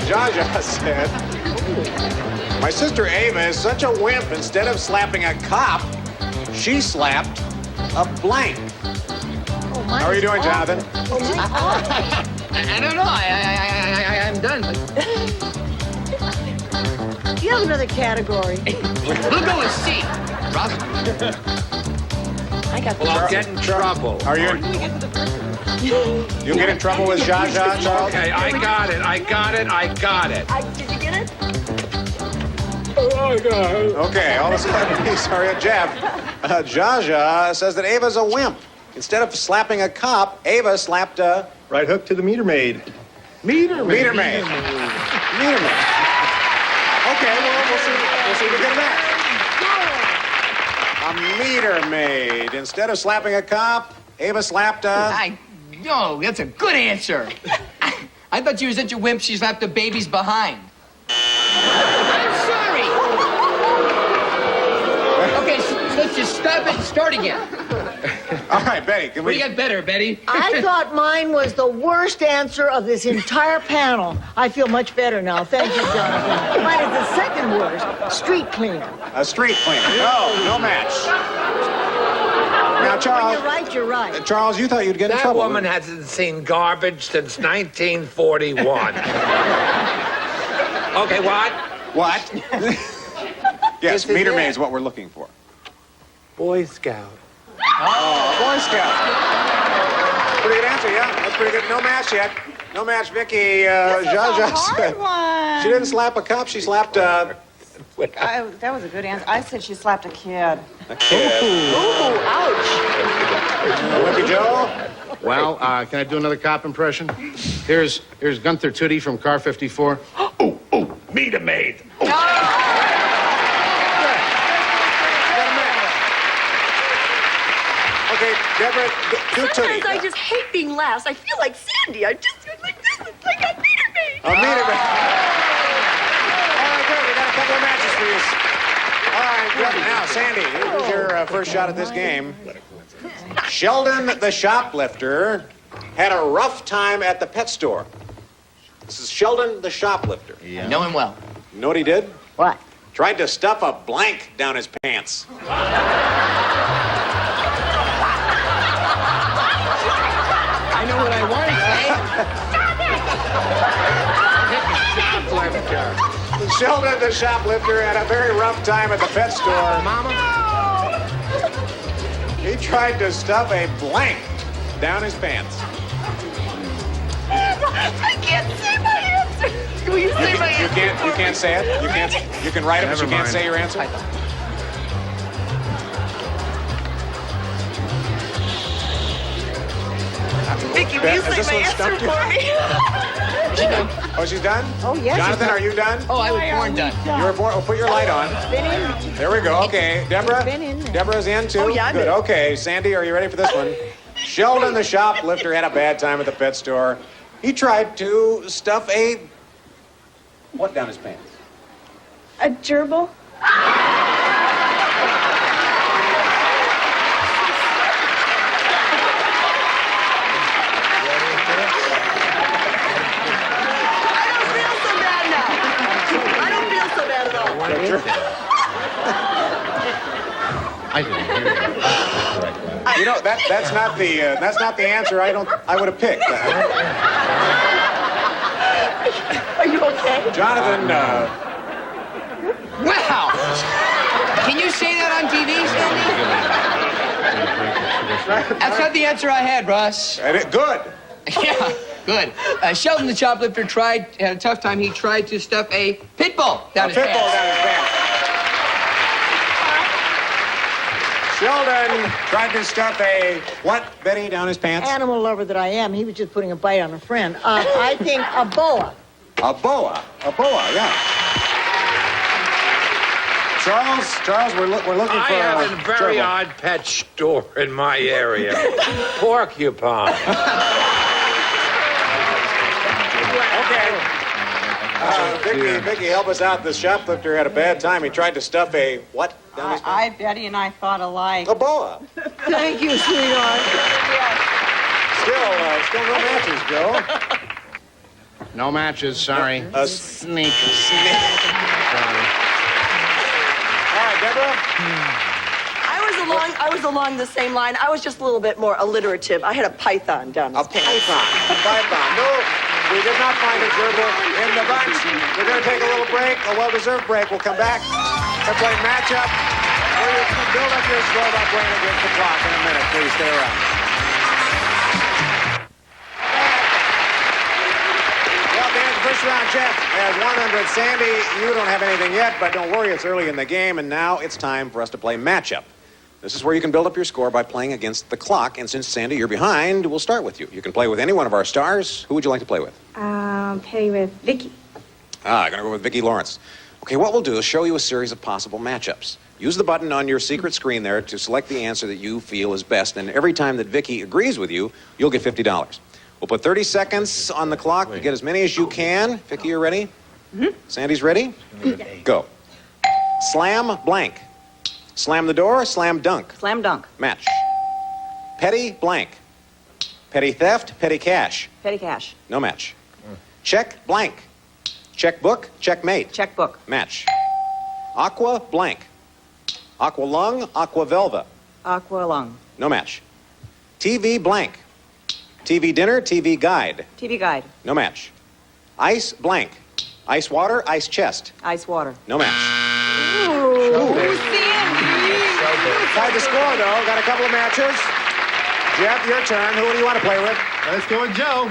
Zsa said, my sister Ava is such a wimp. Instead of slapping a cop, she slapped a blank. How are you doing, Jonathan? I don't know. I'm done. Do you have another category? We'll go with C. Ross? I got Well, I'll get in trouble. Are you? You'll get in trouble with Zsa, Charles? Okay, I got it. Did you get it? Okay, all of a sudden, sorry, Jeff. Zsa says that Ava's a wimp. Instead of slapping a cop, Ava slapped a... Right hook to the meter maid. Meter maid. Okay, well, we'll see if we get that. A meter maid. Instead of slapping a cop, Ava slapped a... No, that's a good answer. I thought she was such a wimp she slapped the babies behind. I'm sorry. Okay, so let's just stop it and start again. All right, Betty, can we get better, Betty? I thought mine was the worst answer of this entire panel. I feel much better now. Thank you, Jonathan. Mine is the second worst. Street cleaner. A street cleaner. No match. Now, Charles... When you're right, you're right. Charles, you thought you'd get in That trouble. woman hasn't seen garbage since 1941. Okay, what? What? Yes, meter maid is what we're looking for. Boy Scout. Oh, Boy Scout. Pretty good answer, yeah. That's pretty good. No match yet. No match, Vicky. Zsa said one. she didn't slap a cop. She slapped That was a good answer. I said she slapped a kid. a kid. Ooh, ouch. Wimpy Joe? Well, can I do another cop impression? Here's Gunther Tootie from Car 54. Meet a maid. Okay, Deborah, do Tootie. Sometimes I just hate being last. I feel like Sandy. I just feel like this. It's like a meter maid. A meter maid. All right, great. We got a couple of matches for you. All right, good. Now, Sandy, here's your first shot at this game. Sheldon the shoplifter had a rough time at the pet store. This is Sheldon the shoplifter. I know him well. You know what he did? What? Tried to stuff a blank down his pants. I know what I want to say. Sheldon the shoplifter had a very rough time at the pet store. Mama? He tried to stuff a blank down his pants. I can't say my answer. Will you say my answer? You can't say it? You can write it, but you can't say your answer? Vicky, will you say my answer for me? Oh, she's done? Oh, yes. Jonathan, are you done? Oh, I was born done. You were born. Oh, put your light on. Been in. There we go. Okay. Deborah? Been in there. Deborah's in, too? Oh, yeah, I'm Good. in. Okay. Sandy, are you ready for this one? Sheldon the shoplifter had a bad time at the pet store. He tried to stuff a... what down his pants? A gerbil? I didn't hear You know, that's not the answer I would have picked. Are you okay? Jonathan, Wow! Can you say that on TV, Sandy? That's not the answer I had, Russ. Good. Yeah, good. Sheldon the Choplifter had a tough time. He tried to stuff a pit bull down his pants. Sheldon tried to stuff a what, Betty, down his pants? Animal lover that I am, he was just putting a bite on a friend. I think a boa. A boa, yeah. Charles, we're looking for. I have a very odd pet store in my area. Porcupine. Vicky, help us out. The shoplifter had a bad time. He tried to stuff a what down his pants? Betty and I thought alike. A boa. Thank you, sweetheart. Still no matches, Joe. No matches, sorry. A sneak. Sorry. All right, Deborah. I was along the same line. I was just a little bit more alliterative. I had a python down his pants. A python. No, we did not find a gerbil in the bunch. We're going to take a little break, a well-deserved break. We'll come back and play matchup where you can build up your score by playing against the clock in a minute. Please stay around. First round, Jeff has 100. Sandy, you don't have anything yet, but don't worry, it's early in the game, and now it's time for us to play matchup. This is where you can build up your score by playing against the clock, and since, Sandy, you're behind, we'll start with you. You can play with any one of our stars. Who would you like to play with? Play with Vicky. I'm going to go with Vicki Lawrence. Okay, what we'll do is show you a series of possible matchups. Use the button on your secret screen there to select the answer that you feel is best, and every time that Vicki agrees with you, you'll get $50. We'll put 30 seconds on the clock to get as many as you can. Vicki, you ready? Mm-hmm. Sandy's ready? Go. Slam blank. Slam the door, slam dunk. Slam dunk. Match. Petty blank. Petty theft, petty cash. Petty cash. No match. Check blank. Checkbook, checkmate. Checkbook. Match. Aqua blank. Aqua lung, aqua velva. Aqua lung. No match. TV blank. TV dinner, TV guide. TV guide. No match. Ice blank. Ice water, ice chest. Ice water. No match. Ooh. Tied the score, though. Got a couple of matches. Jeff, your turn. Who do you want to play with? Let's go with Joe.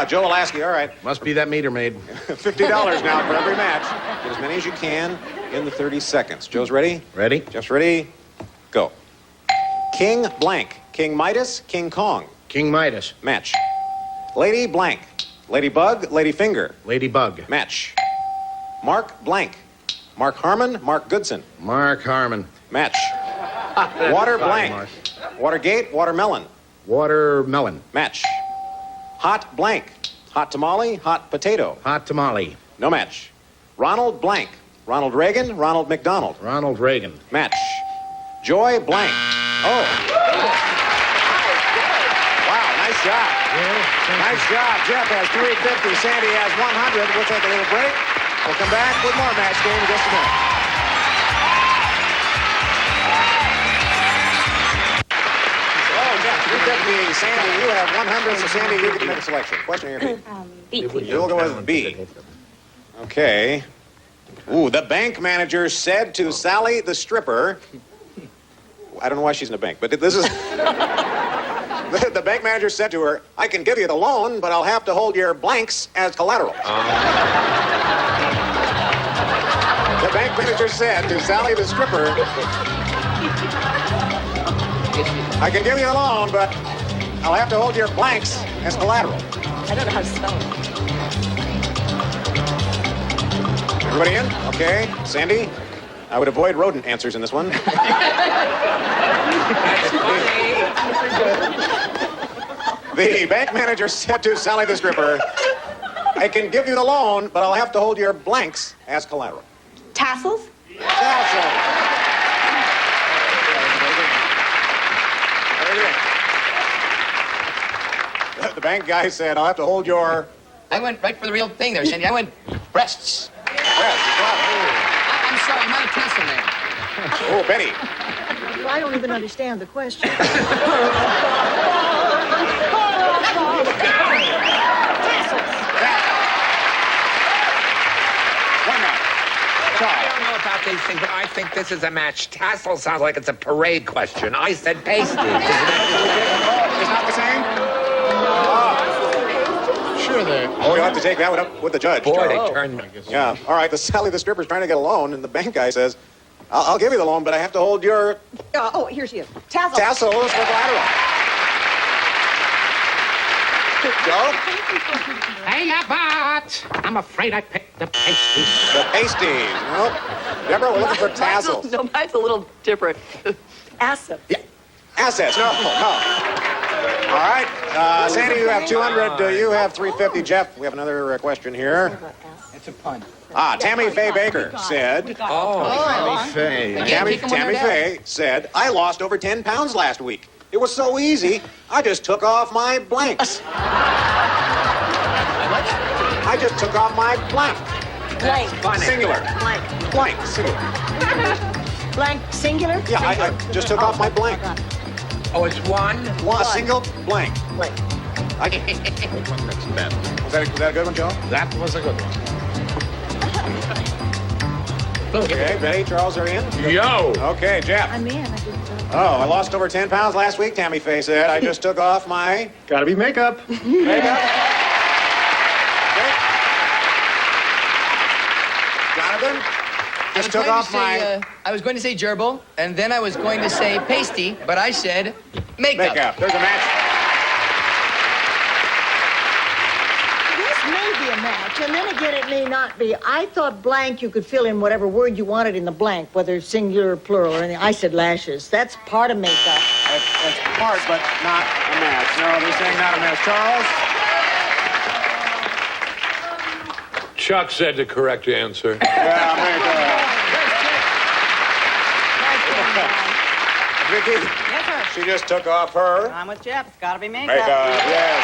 Joe Alaskey. All right. Must be that meter maid. $50 now for every match. Get as many as you can in the 30 seconds. Joe's ready? Ready. Jeff's ready. Go. King blank. King Midas, King Kong. King Midas. Match. Lady blank. Ladybug, Ladyfinger. Ladybug. Match. Mark blank. Mark Harmon, Mark Goodson. Mark Harmon. Match. Water blank. Mark. Watergate, watermelon. Watermelon. Match. Hot blank. Hot tamale, hot potato. Hot tamale. No match. Ronald blank. Ronald Reagan, Ronald McDonald. Ronald Reagan. Match. Joy blank. Oh. Wow, nice job. Nice job. Jeff has 350. Sandy has 100. We'll take a little break. We'll come back with more match game in just a minute. Oh, Jeff, 350. Sandy, you have 100. So, Sandy, you get to make a selection. Question here. B. You'll go with B. Okay. Ooh, the bank manager said to Sally the stripper. I don't know why she's in a bank, but this is... The bank manager said to her, I can give you the loan, but I'll have to hold your blanks as collateral. The bank manager said to Sally the stripper, I can give you the loan, but I'll have to hold your blanks as collateral. I don't know how to spell it. Everybody in? Okay. Sandy? I would avoid rodent answers in this one. The bank manager said to Sally the stripper, I can give you the loan, but I'll have to hold your blanks as collateral. Tassels? Tassels. Very good. The bank guy said, I'll have to hold your... I went right for the real thing there, Sandy. I went breasts. Breasts. I'm sorry, I'm not a tassel man. Oh, Benny. Well, I don't even understand the question. I don't know about these things, but I think this is a match. Tassel sounds like it's a parade question. I said pasty. It's not the same? Sure there. Oh, you'll have to take that one up with the judge. Boy, Charles. they turned me. Yeah. All right, the Sally the stripper's trying to get a loan, and the bank guy says, I'll give you the loan, but I have to hold your Here's you. Tassel. tassels for collateral. Joe? Hey, but I'm afraid I picked the pasties. The pasties. Well, Deborah, we're looking for tassels. No, mine's a little different. Assets. Yeah. Assets. No. All right. Sandy, you have 200. You have 350. Jeff, we have another question here. It's a pun. Tammy Faye Baker said. Tammy Faye. Tammy Faye said, I lost over 10 pounds last week. It was so easy, I just took off my blanks. I just took off my blank. Blank. Singular. Blank. Blank. Singular. Blank. Singular? Yeah, I just took off my blank. Oh, it's one? A single blank. Blank. Was that a good one, Joe? That was a good one. Okay, Betty, Charles are in? Yo! Okay, Jeff. I'm in. Oh, I lost over 10 pounds last week, Tammy Faye said. I just took off my... Gotta be makeup. Makeup. Jonathan? Just took off my... I was going to say gerbil, and then I was going to say pasty, but I said makeup. Makeup. There's a match. This may be a match, and then again, it may not be. I thought blank, you could fill in whatever word you wanted in the blank, whether singular or plural or anything. I said lashes. That's part of makeup. That's part, but not a match. No, they're saying not a match. Charles? Chuck said the correct answer. Yeah, makeup. Vicky? Yes, sir. She just took off her... I'm with Jeff. It's gotta be makeup. Makeup, yes.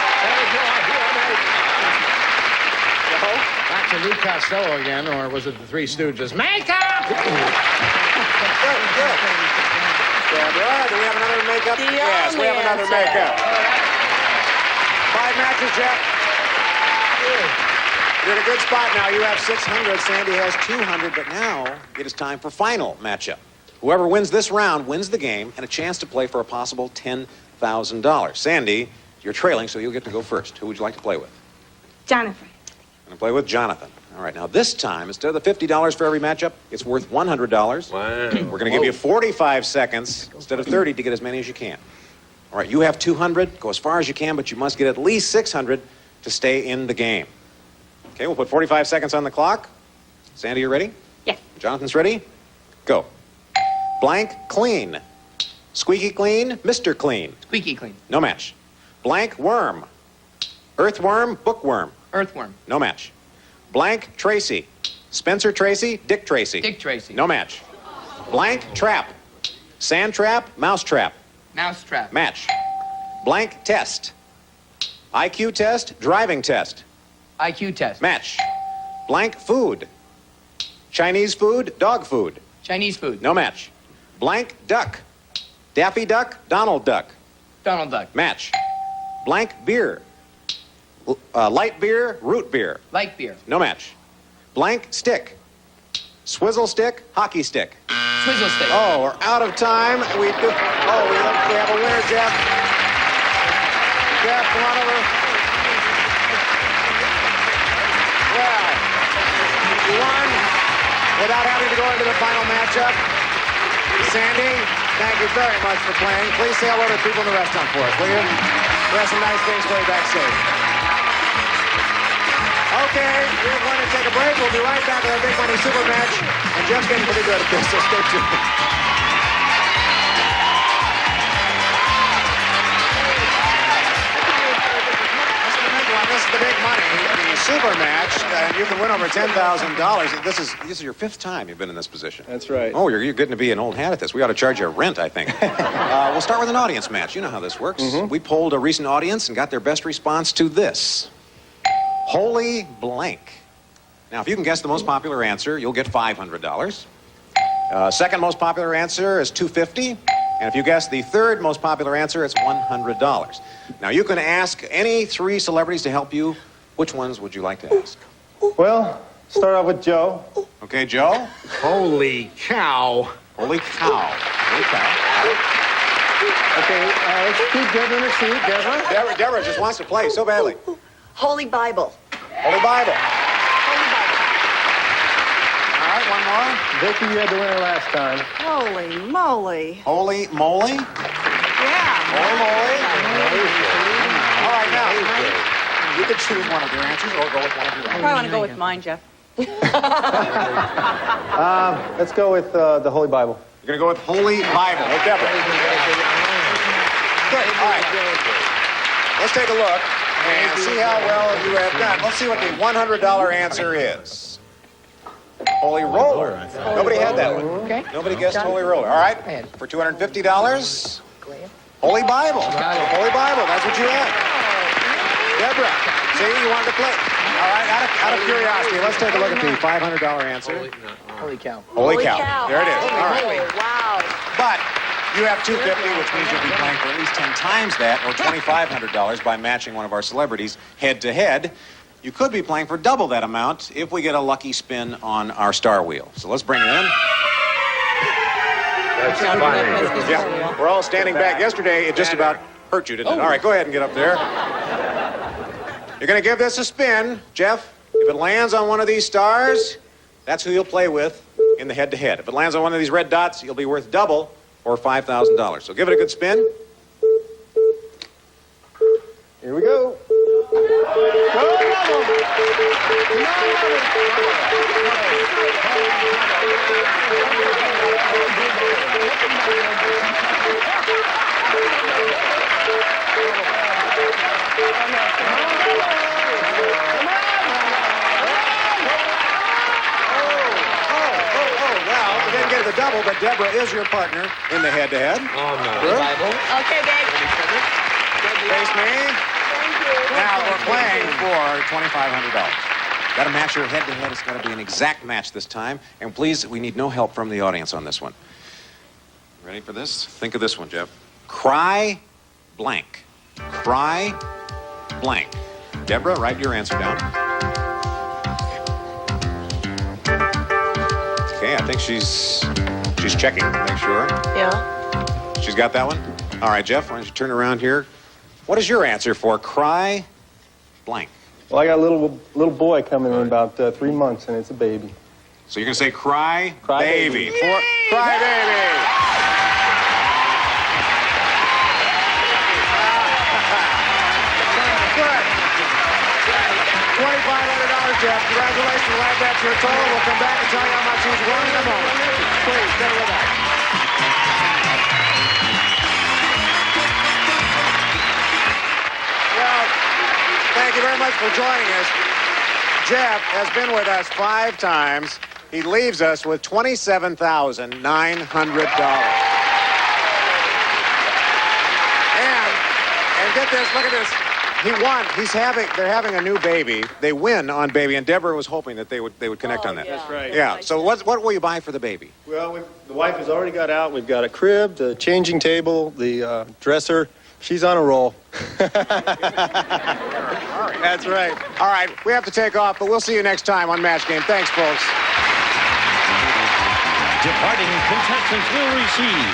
Back to Lou Costello again, or was it the Three Stooges? Makeup! Good. Deborah, do we have another makeup? Yes, we have another makeup. 5 matches, Jeff. You're in a good spot now. You have 600. Sandy has 200. But now it is time for final matchup. Whoever wins this round wins the game and a chance to play for a possible $10,000. Sandy, you're trailing, so you'll get to go first. Who would you like to play with? Jonathan. I'm going to play with Jonathan. All right, now this time, instead of the $50 for every matchup, it's worth $100. Wow. We're going to give you 45 seconds instead of 30 to get as many as you can. All right, you have 200. Go as far as you can, but you must get at least 600 to stay in the game. Okay, we'll put 45 seconds on the clock. Sandy, you ready? Yes. Jonathan's ready? Go. Blank, clean. Squeaky clean, Mr. Clean. Squeaky clean. No match. Blank, worm. Earthworm, bookworm. Earthworm. No match. Blank, Tracy. Spencer Tracy, Dick Tracy. Dick Tracy. No match. Blank, trap. Sand trap, mouse trap. Mouse trap. Match. Blank, test. IQ test, driving test. IQ test. Match. Blank, food. Chinese food, dog food. Chinese food. No match. Blank, duck. Daffy Duck, Donald Duck. Donald Duck. Match. Blank, beer. Light beer, root beer. Light beer. No match. Blank, stick. Swizzle stick, hockey stick. Swizzle stick. Oh, we're out of time. We have a winner, Jeff. Jeff, come on over. Well, you won without having to go into the final matchup. Sandy, thank you very much for playing. Please say hello to people in the restaurant for us, will you? We have some nice things for you backstage. Okay, we're going to take a break. We'll be right back with our big money super match. And Jeff's getting pretty good at this, so stay tuned. This is the big money, the super match, and you can win over $10,000. This is your 5th time you've been in this position. That's right. Oh, you're getting to be an old hat at this. We ought to charge you rent, I think. We'll start with an audience match. You know how this works. Mm-hmm. We polled a recent audience and got their best response to this. Holy blank. Now, if you can guess the most popular answer, you'll get $500. Second most popular answer is $250. And if you guess the third most popular answer, it's $100. Now, you can ask any three celebrities to help you. Which ones would you like to ask? Well, start off with Joe. Okay, Joe. Holy cow. Holy cow. Holy cow. Okay, let's keep Deborah in her seat. Deborah? Deborah just wants to play so badly. Holy Bible. Holy Bible. All right, one more. Vicky, you had the winner last time. Holy moly. Holy moly? Yeah. Holy moly? All right, now, you could choose one of your answers or go with one of your I own. probably want to go with mine, Jeff. Let's go with the Holy Bible. You're going to go with Holy Bible. With Deborah. Good. All right. Let's take a look and see how well you have done. Let's see what the $100 answer is. Holy Roller. Nobody had that one. Okay. Nobody guessed Holy Roller. All right. For $250, Holy Bible. Holy Bible. That's what you had. Deborah, see, you wanted to play. All right, out of curiosity, let's take a look at the $500 answer. Holy cow. Holy cow. There it is. All right. Wow. But you have $250, which means you'll be playing for at least 10 times that, or $2,500 by matching one of our celebrities head-to-head. You could be playing for double that amount if we get a lucky spin on our star wheel. So let's bring it in. That's fine. Yeah, we're all standing back. Yesterday, it just about hurt you, didn't it? All right, go ahead and get up there. You're going to give this a spin, Jeff. If it lands on one of these stars, that's who you'll play with in the head-to-head. If it lands on one of these red dots, you'll be worth double or $5,000. So give it a good spin. Here we go. The double, but Deborah is your partner in the head-to-head. Oh, no. Good. Okay, babe. Face me. Now we're playing for $2,500. Got to match your head-to-head. It's got to be an exact match this time. And please, we need no help from the audience on this one. Ready for this? Think of this one, Jeff. Cry blank. Cry blank. Deborah, write your answer down. Okay, I think she's checking to make sure. Yeah. She's got that one? All right, Jeff, why don't you turn around here? What is your answer for cry blank? Well, I got a little boy coming in about 3 months, and it's a baby. So you're going to say cry baby. Baby. For cry baby. Good. $2,500, Jeff. Congratulations. We'll add that to your total. We'll come back and tell you how much he's won in a moment. Please, stay with us. Well, thank you very much for joining us. Jeff has been with us 5 times. He leaves us with $27,900. And get this, look at this. He won. They're having a new baby. They win on baby, and Deborah was hoping that they would connect on that. That's right. Yeah. So what will you buy for the baby? Well, the wife has already got out. We've got a crib, the changing table, the dresser. She's on a roll. That's right. All right. We have to take off, but we'll see you next time on Match Game. Thanks, folks. Departing contestants will receive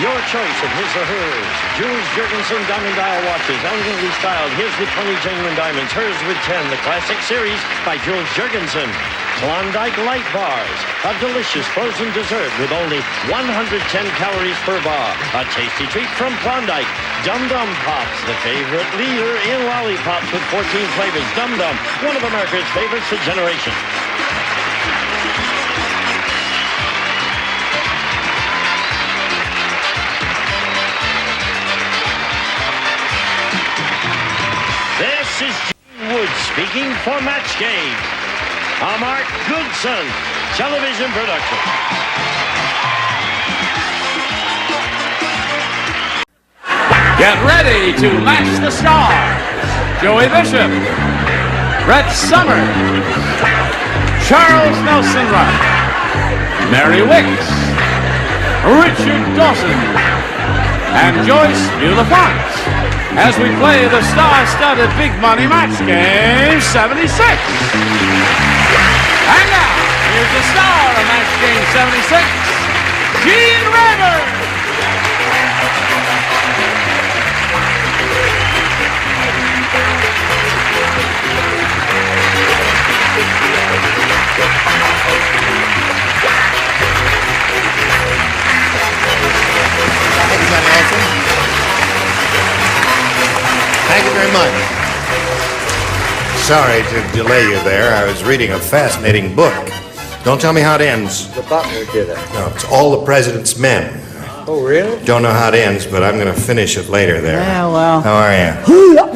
your choice of his or hers. Jules Jurgensen Diamond Dial watches, elegantly styled. His with 20 genuine diamonds, hers with 10. The Classic Series by Jules Jurgensen. Klondike Light Bars, a delicious frozen dessert with only 110 calories per bar. A tasty treat from Klondike. Dum Dum Pops, the favorite leader in lollipops with 14 flavors. Dum Dum, one of America's favorites for generations. This is Gene Wood speaking for Match Game. A Mark Goodson television production. Get ready to match the stars. Joey Bishop, Brett Summers, Charles Nelson Wright, Mary Wicks, Richard Dawson, and Joyce Bulafont as we play the star-studded Big Money Match Game 76. And now, here's the star of Match Game 76, Gene Rayburn. Thank you very much. Sorry to delay you there. I was reading a fascinating book. Don't tell me how it ends. The butler did it. No, it's All the President's Men. Oh, really? Don't know how it ends, but I'm going to finish it later there. Yeah, well. How are you?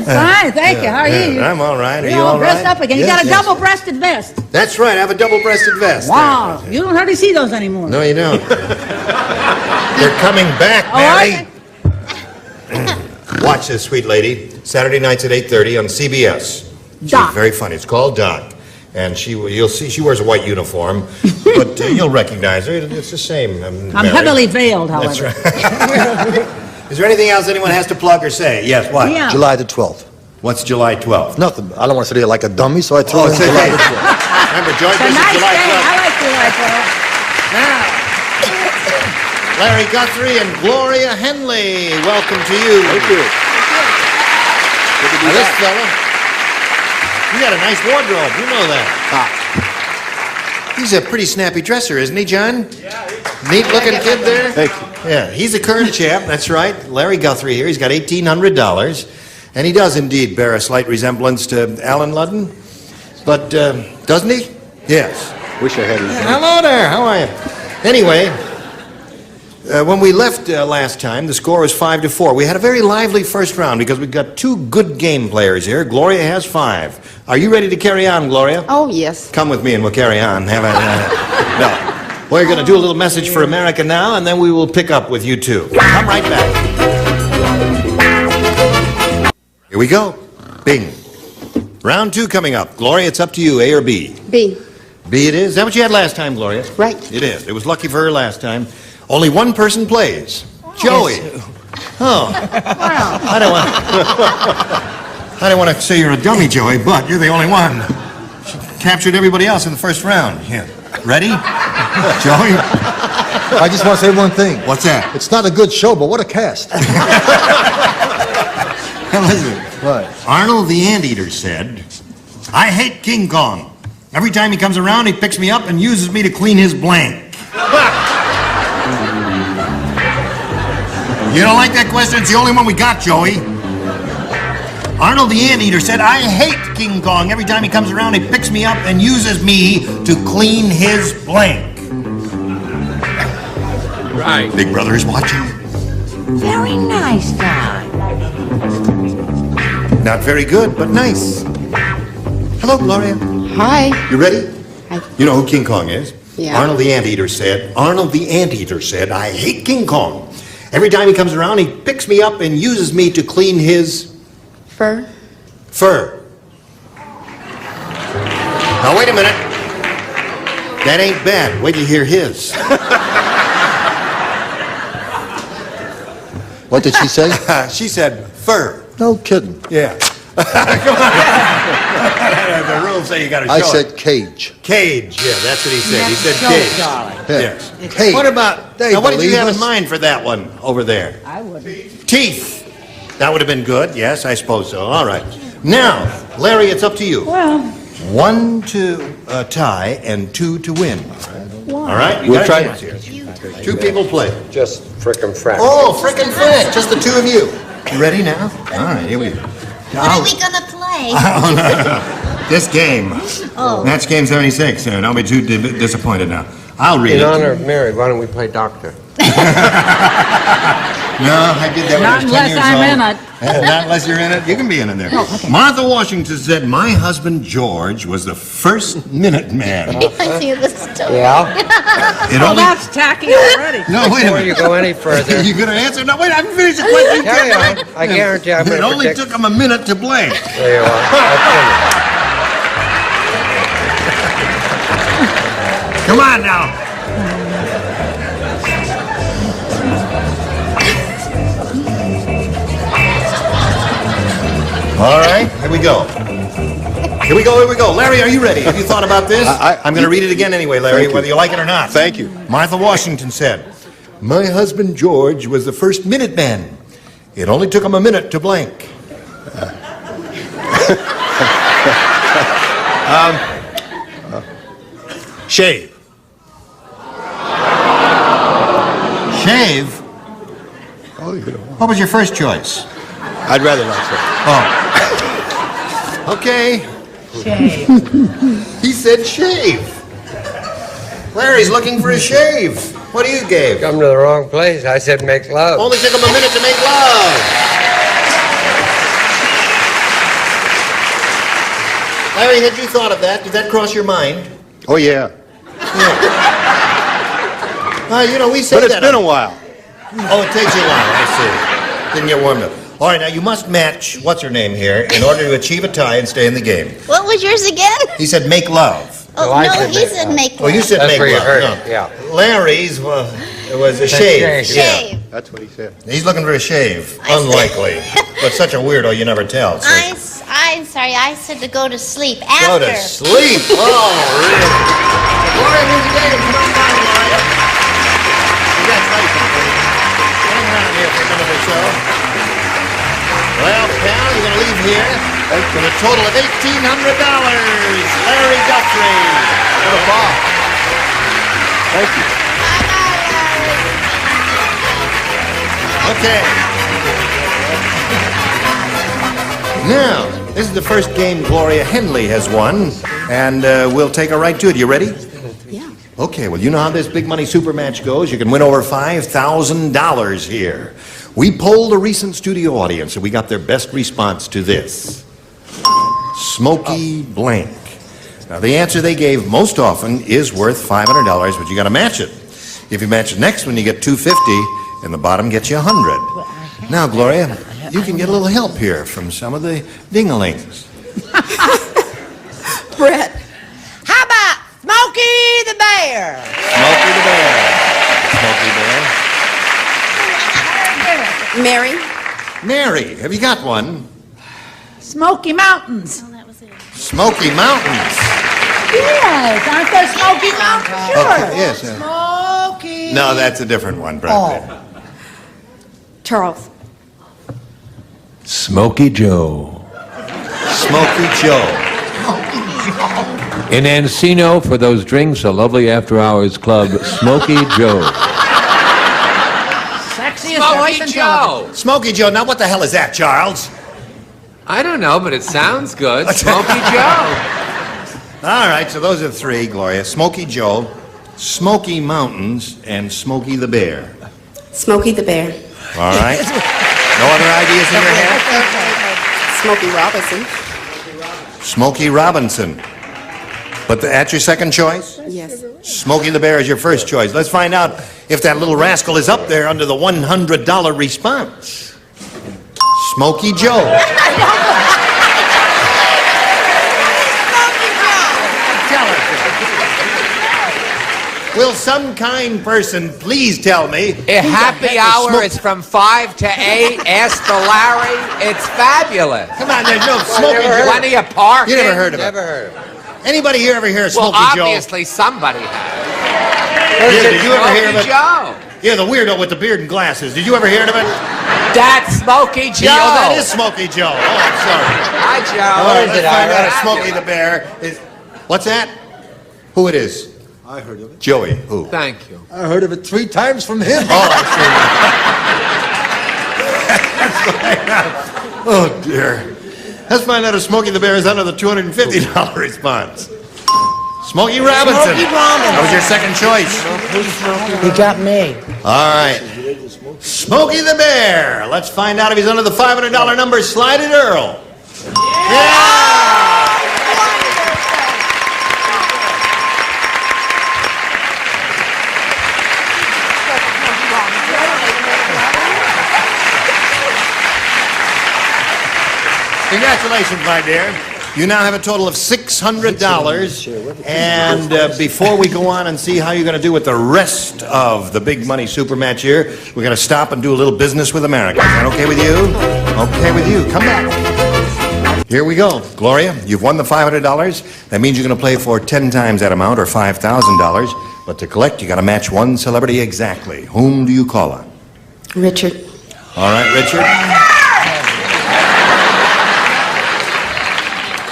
Fine, thank you. How are you? I'm all right. Are You're you all dressed right? up again. Yes, You got a yes. double-breasted vest. That's right. I have a double-breasted vest. Wow. You don't hardly see those anymore. No, you don't. They're coming back, Oh, Mary. Watch this, sweet lady. Saturday nights at 8:30 on CBS. She's Doc. very funny. It's called Doc. And you'll see, she wears a white uniform, but you'll recognize her. It's the same. I'm Mary. heavily veiled, however. That's right. Is there anything else anyone has to plug or say? Yes, what? Yeah. July the 12th. What's July 12th? Nothing. I don't want to sit here like a dummy, so I threw in it's July okay. the 12th. Remember, George, It's a this is nice July day. 12th. I like July 12th. Now, Larry Guthrie and Gloria Henley, welcome to you. Thank you. Now, this fella, he got a nice wardrobe. You know that. He's a pretty snappy dresser, isn't he, John? Yeah. Neat-looking kid there. Thank you. Yeah, he's a current chap. That's right. Larry Guthrie here. He's got $1,800, and he does indeed bear a slight resemblance to Alan Ludden. But doesn't he? Yes. Wish I had his name. Hello there. How are you? Anyway, when we left last time, the score was 5-4. We had a very lively first round because we've got two good game players here. Gloria has 5. Are you ready to carry on, Gloria? Oh, yes. Come with me and we'll carry on. No. We're going to do a little message for America now, and then we will pick up with you two. Come right back. Here we go. Bing. Round 2 coming up. Gloria, it's up to you, A or B? B. B it is. Is that what you had last time, Gloria? Right. It is. It was lucky for her last time. Only one person plays. Joey. Oh. I don't want to say you're a dummy, Joey, but you're the only one. She captured everybody else in the first round. Yeah. Ready? Joey? I just want to say one thing. What's that? It's not a good show, but what a cast. Listen. What? Arnold the Anteater said, I hate King Kong. Every time he comes around, he picks me up and uses me to clean his blank. You don't like that question? It's the only one we got, Joey. Arnold the Anteater said, I hate King Kong. Every time he comes around, he picks me up and uses me to clean his blank. Right. Big Brother is watching. Very nice time. Not very good, but nice. Hello, Gloria. Hi. You ready? Hi. You know who King Kong is? Yeah. Arnold the Anteater said, I hate King Kong. Every time he comes around, he picks me up and uses me to clean his... Fur. Fur. Now, wait a minute. That ain't bad. Wait till you hear his. What did she say? She said fur. No kidding. Yeah. Come on. The rules say you got to show I it. said cage. Cage. Yeah, that's what he said. He said Show cage. it, darling. Yes. Cage. What about... They Now, what did you believe have in us. mind for that one over there? I wouldn't. Teeth. That would have been good. Yes, I suppose so. All right. Now, Larry, it's up to you. Well, 1 to tie and 2 to win. All right? You We'll got try. a chance here. 2 people play. Just frickin' frack. Oh, frickin' frick. Just the 2 of you. You ready now? All right, here we go. What are we gonna play? Oh, no. This game. Oh. Match game 76. Don't be too disappointed now. I'll read In it. honor of Mary, why don't we play doctor? No, I did that when I not was 10 unless years I'm old. in it. Not unless you're in it. You can be in it there. Martha Washington said, my husband George was the first minute man. I see the story. Yeah? It well, only... that's tacky already. No, wait a Before minute. you go any further, You gonna answer? No, wait, I haven't finished the question. carry on. I guarantee I'm It going to only took him a minute to blank. There you are. That's finished. Come on now. All right, here we go. Here we go. Larry, are you ready? Have you thought about this? I'm going to read it again anyway, Larry, whether you like it or not. Thank you. Martha Washington said, "My husband George was the first Minuteman. It only took him a minute to blank." Shave. Shave? What was your first choice? I'd rather not say. Oh. Okay. Shave. He said shave. Larry's looking for a shave. What do you give? Come to the wrong place. I said make love. Only took him a minute to make love. Larry, had you thought of that? Did that cross your mind? Oh, yeah. We say But it's that. been a while. Oh, it takes you a while. I see. Didn't get warmed up. All right, now you must match what's her name here in order to achieve a tie and stay in the game. What was yours again? He said make love. Oh, no, he said make love. Oh, you said That's make where you love. heard No. it, yeah. Larry's was a shave. Shave. That's what he said. He's looking for a shave. Unlikely. But such a weirdo, you never tell. So. I'm sorry, I said to go to sleep Go after. to sleep. Oh, really? Gloria, here's the game. Come on down, Gloria. Congratulations, buddy. Hang around here for a minute or so. Well, pal, you're going to leave here with a total of $1,800. Larry Guthrie. What a ball. Thank you. Okay. Now, this is the first game Gloria Henley has won, and we'll take her right to it. You ready? Yeah. Okay, well, you know how this big money super match goes. You can win over $5,000 here. We polled a recent studio audience, and we got their best response to this. Smoky blank. Now, the answer they gave most often is worth $500, but you got to match it. If you match the next one, you get $250, and the bottom gets you $100. Now, Gloria, you can get a little help here from some of the dingalings. Brett. How about Smokey the Bear? Smokey the Bear. Smokey Bear. Mary. Mary, have you got one? Smoky Mountains. Smoky Mountains. Yes, aren't there Smoky Mountains? Sure. Okay, yes. Smokey. No, that's a different one, Brad. Charles. Smokey Joe. Smoky Joe. In Encino, for those drinks, a lovely after-hours club, Smokey Joe. Sexiest Smokey voice in Joe. television. Smoky Joe. Now, what the hell is that, Charles? I don't know, but it sounds good. Smokey Joe. All right, so those are three, Gloria. Smoky Joe, Smoky Mountains, and Smokey the Bear. Smokey the Bear. All right. No other ideas in your head? Smokey Robinson. Smokey Robinson. But that's your second choice? Yes. Smokey the Bear is your first choice. Let's find out if that little rascal is up there under the $100 response. Smokey Joe. Will some kind person please tell me? A happy hour is from 5 to 8. Ask the Larry. It's fabulous. Come on, there's no Smokey Joe. Plenty of parking. You never heard of it? Never heard of it. Anybody here ever hear of Well, Smokey Joe? obviously somebody has. Yeah, did you ever hear of it? Joe. Yeah, the weirdo with the beard and glasses. Did you ever hear of it? That's Smokey Joe. Oh, that is Smokey Joe. Oh, I'm sorry. Hi, Joe. All right, let's find out if Smokey the Bear is... What's that? Who it is? I heard of it. Joey. Who? Thank you. I heard of it 3 times from him. Oh, I see. Oh, dear. Let's find out if Smokey the Bear is under the $250 response. Smokey Robinson. Smokey Robinson. That was your second choice. He got me. All right. Smokey the Bear. Let's find out if he's under the $500 number. Slide it, Earl. Yeah! Congratulations, my dear. You now have a total of $600. And before we go on and see how you're going to do with the rest of the big money super match here, we're going to stop and do a little business with America. Is that okay with you? Okay with you. Come back. Here we go. Gloria, you've won the $500. That means you're going to play for 10 times that amount, or $5,000. But to collect, you got to match one celebrity exactly. Whom do you call on? Richard. All right, Richard.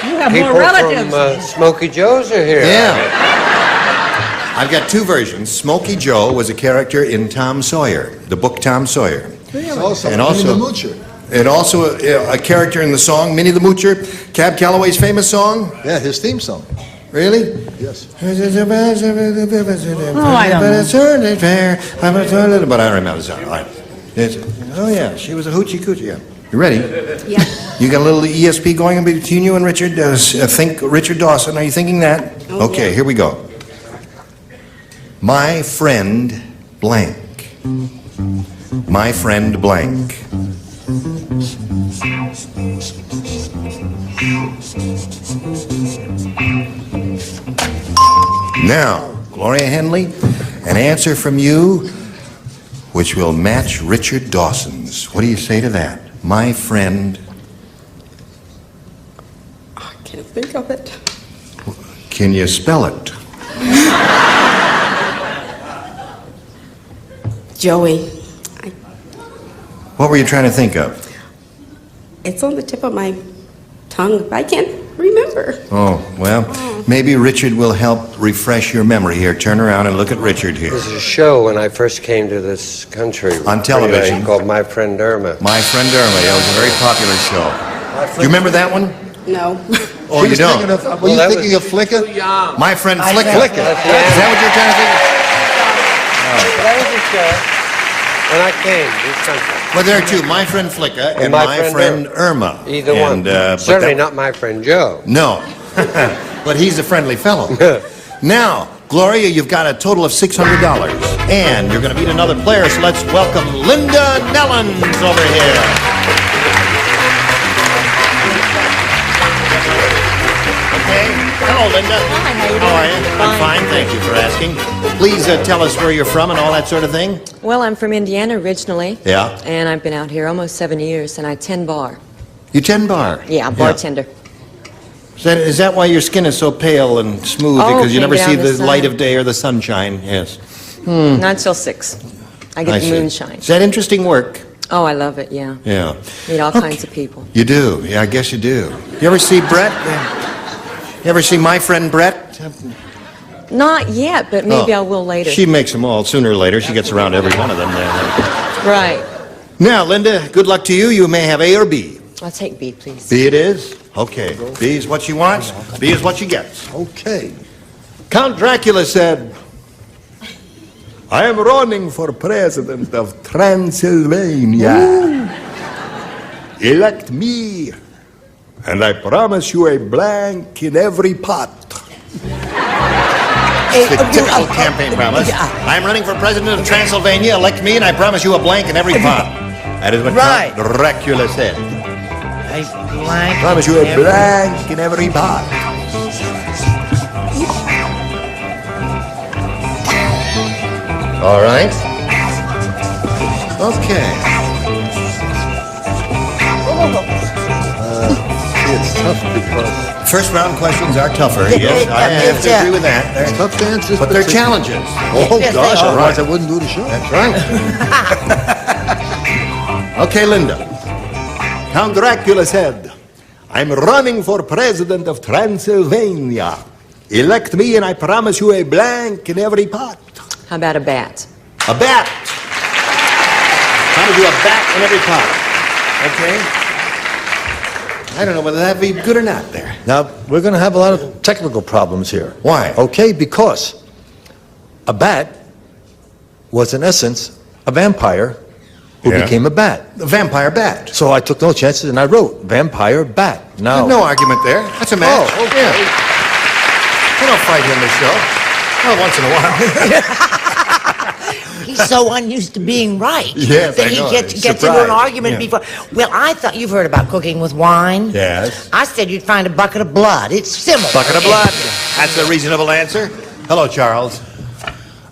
You have People more relatives. from Smokey Joe's are here. Yeah. I've got two versions. Smokey Joe was a character in Tom Sawyer, the book Tom Sawyer. Also, And also- Minnie the Moocher. And also a character in the song Minnie the Moocher, Cab Calloway's famous song. Yeah, his theme song. Really? Yes. Oh, I don't know. But I don't remember the song. All right. Oh, yeah, she was a hoochie coochie. Yeah. You ready? Yeah. You got a little ESP going between you and Richard? Think Richard Dawson. Are you thinking that? Oh, Okay, yeah. here we go. My friend blank. My friend blank. Now, Gloria Henley, an answer from you which will match Richard Dawson's. What do you say to that? My friend. I can't think of it. Can you spell it? Joey. What were you trying to think of? It's on the tip of my tongue, but I can't remember. Oh, well, maybe Richard will help refresh your memory here. Turn around and look at Richard here. There's a show when I first came to this country. On television. Called My Friend Irma. My Friend Irma. That was a very popular show. Do you remember that one? No. Oh, you don't? Were you thinking of Flicker? My Friend Flicker. Flicker. Is that what you're trying to think of? That was a show when I came to this country. Well, there are two. My Friend Flicker and My My Friend Friend Irma. Either And, one. but Certainly that- not My Friend Joe. No. But he's a friendly fellow. Now, Gloria, you've got a total of $600. And you're going to meet another player, so let's welcome Linda Nellens over here. Okay. Hello, Linda. Hi, how you How are doing? you? I'm fine, thank you for asking. Please tell us where you're from and all that sort of thing. Well, I'm from Indiana originally. Yeah. And I've been out here almost 7 years, and I tend bar. You tend bar? Yeah, bartender. Is that why your skin is so pale and smooth? Oh, Because you can't never get see out in the the sun. light of day or the sunshine? Yes. Not till 6. I get the see. moonshine. Is that interesting work? Oh, I love it, yeah. Yeah. Meet all kinds of people. You do? Yeah, I guess you do. You ever see Brett? You ever see my friend Brett? Not yet, but maybe I will later. She makes them all sooner or later. She gets around to every one of them. Right. Now, Linda, good luck to you. You may have A or B. I'll take B, please. B it is? Okay. B is what she wants. B is what she gets. Okay. Count Dracula said, I am running for president of Transylvania. Elect me, and I promise you a blank in every pot. It's the typical campaign promise. I'm running for president of Transylvania. Elect me, and I promise you a blank in every pot. That is what Right. Count Dracula said. I blank. Promise you a blank in every pot. All right. Okay. It's tough because First round questions are tougher. Yes, I have to agree with that. it's tough answers, But they're challenges. Oh Yes, they gosh, are. otherwise I wouldn't do the show. That's right. Okay, Linda. Count Dracula said, I'm running for president of Transylvania. Elect me and I promise you a blank in every pot. How about a bat? A bat. Promise you a bat in every pot. Okay? I don't know whether that'd be good or not there. Now, we're going to have a lot of technical problems here. Why? Okay, because a bat was in essence a vampire who Yeah. became a bat. The vampire bat. So I took no chances and I wrote vampire bat. Now, There's no argument there. That's a match. Oh, okay. Yeah. We don't fight in this show. Well, once in a while. He's so unused to being right. Yes, that I know. he gets into an Surprised. argument Yeah. before. Well, I thought you've heard about cooking with wine. Yes. I said you'd find a bucket of blood. It's similar. Bucket of blood. That's a reasonable answer. Hello, Charles.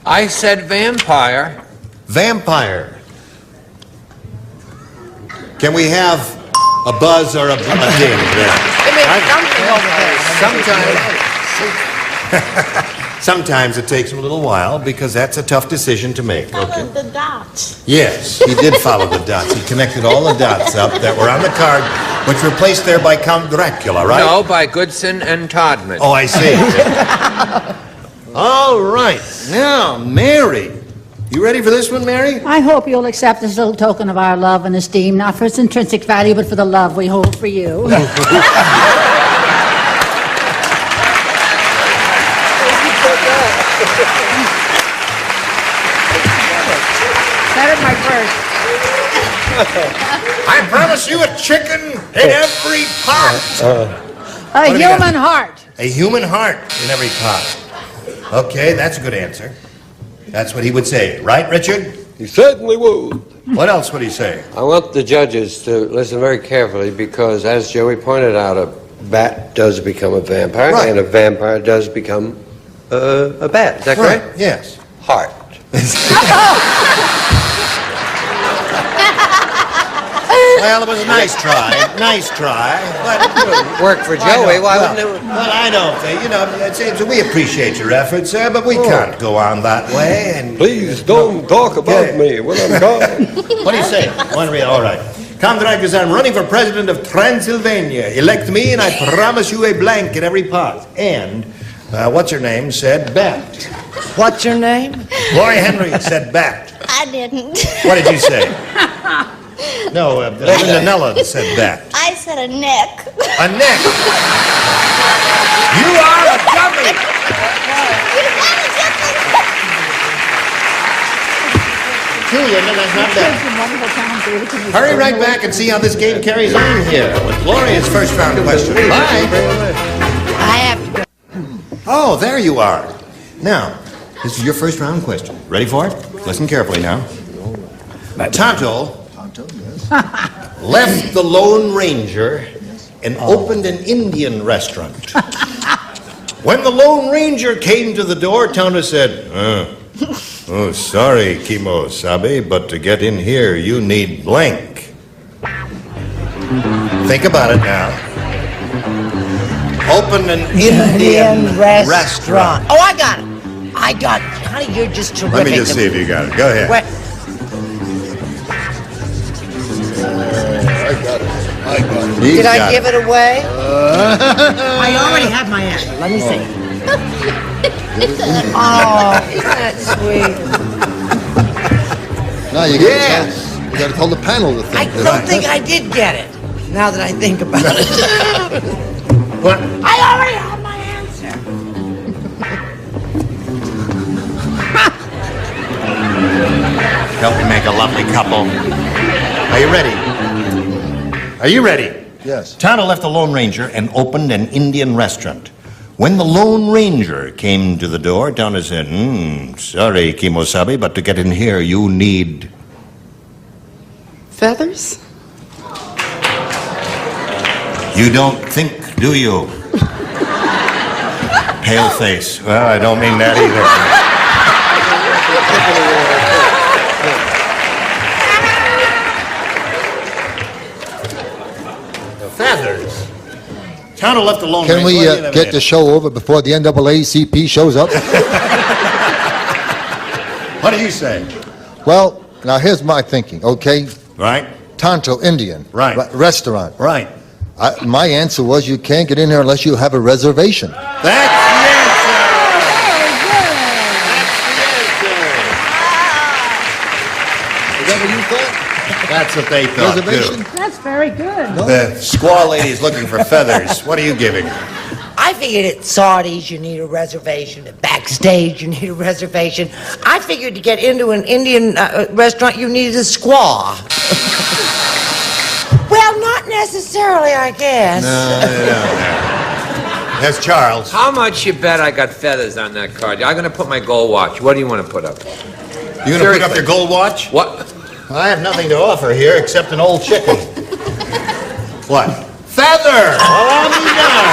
I said vampire. Vampire. Can we have a buzz or a ding? Yeah. something over there. Sometimes it takes him a little while because that's a tough decision to make. Follow the dots. Yes, he did follow the dots. He connected all the dots up that were on the card, which were placed there by Count Dracula, right? No, by Goodson and Todman. Oh, I see. All right. Now, Mary. You ready for this one, Mary? I hope you'll accept this little token of our love and esteem, not for its intrinsic value, but for the love we hold for you. That is my first. I promise you a chicken in every pot. A human heart. A human heart in every pot. Okay, that's a good answer. That's what he would say, right, Richard? He certainly would. What else would he say? I want the judges to listen very carefully because, as Joey pointed out, a bat does become a vampire, Right. and a vampire does become a bat. Is that correct? Right, yes. Heart. Well, it was a nice try. Nice try. But Work for Joey. Why wouldn't it? Well, I don't think, we appreciate your efforts, sir, but we can't go on that way. And Please don't talk about me when I'm gone. What do you say? All right. Count Dracula, I'm running for president of Transylvania. Elect me, and I promise you a blank in every pot. And what's her name said bat. What's your name? Lori Henry said bat. I didn't. What did you say? No, Linda Nella said bat. I said a neck. A neck. You are a dummy. Julia, no, that's not bad. Hurry right back and see how this game carries on here with Gloria's first round question. Bye. I have to go. Oh, there you are. Now, this is your first round question. Ready for it? Listen carefully now. Tonto left the Lone Ranger and opened an Indian restaurant. When the Lone Ranger came to the door, Tonto said, "Oh, sorry, Kimo-sabe, but to get in here, you need blank." Think about it now. Open an Indian restaurant. Oh, I got it. Honey, you're just terrific. Let me just see if you got it. Go ahead. I got it. Did I give it away? I already had my answer. Let me see. Oh, isn't that sweet? Now you got a chance. You got to tell the panel to think. I don't think I did get it. Now that I think about it. What? I already have my answer. Help make a lovely couple. Are you ready? Are you ready? Yes. Tonto left the Lone Ranger and opened an Indian restaurant. When the Lone Ranger came to the door, Tonto said, sorry, Kimo-sabe, but to get in here, you need... Feathers? You don't think, do you? Pale face. Well, I don't mean that either. Feathers. Tonto left the Lone Can we Ranger. get the show over before the NAACP shows up? What do you say? Well, now here's my thinking, okay? Right. Tonto Indian. Right. Restaurant. Right. My answer was you can't get in here unless you have a reservation. That's the answer. Is that what you thought? That's what they thought, Reservation? too. That's very good. The squaw lady's looking for feathers. What are you giving? I figured at Sardi's you need a reservation. At Backstage you need a reservation. I figured to get into an Indian restaurant you needed a squaw. Well, not necessarily, I guess. No. That's Charles. How much you bet I got feathers on that card? I'm going to put my gold watch. What do you want to put up? You gonna pick up your gold watch? What? I have nothing to offer here except an old chicken. What? Feather! Allow me down.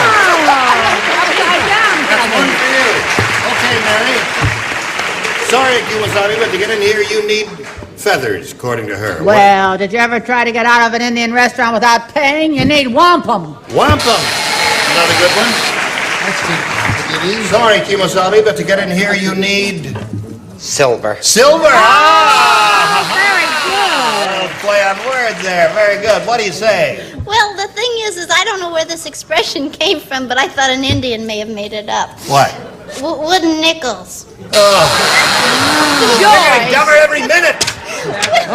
That's one for you. Okay, Mary. Sorry, Kimo-sabe, but to get in here, you need feathers, according to her. Well, did you ever try to get out of an Indian restaurant without paying? You need wampum. Wampum. another good one. Sorry, Kimosabe, but to get in here you need... Silver. Silver! Very good. Play on words there. Very good. What do you say? Well, the thing is I don't know where this expression came from, but I thought an Indian may have made it up. What? Wooden nickels. You're getting dumber every minute.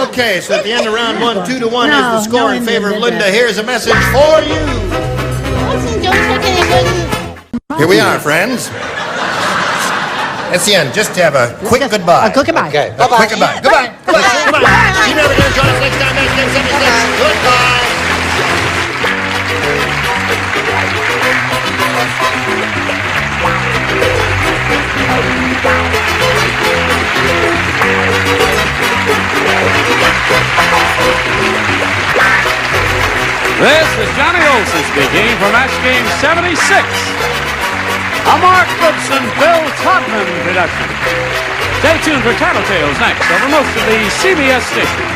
Okay, so at the end of round 1, 2-1 is the score in favor of Linda. Here's a message for you. Listen, don't take any wooden... Here we are, friends. That's the end. Just have a quick goodbye. A quick goodbye. Okay. A quick goodbye. Goodbye. Goodbye. You never gonna join us next time. Next game 76. Goodbye. This is Johnny Olson speaking for Match Game 76. A Mark Goodson, Bill Todman production. Stay tuned for Tattletales next over most of the CBS stations.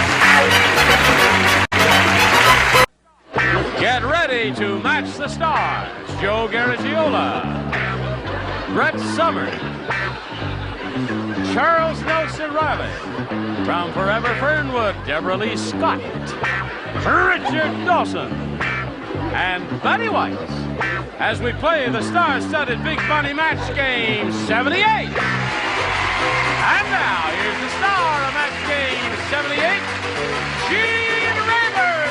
Get ready to match the stars. Joe Garagiola, Brett Summers, Charles Nelson Riley, from Forever Fernwood, Deborah Lee Scott, Richard Dawson, and Betty White, as we play the star-studded Big Bunny Match Game 78. And now, here's the star of Match Game 78, Gene Rayburn.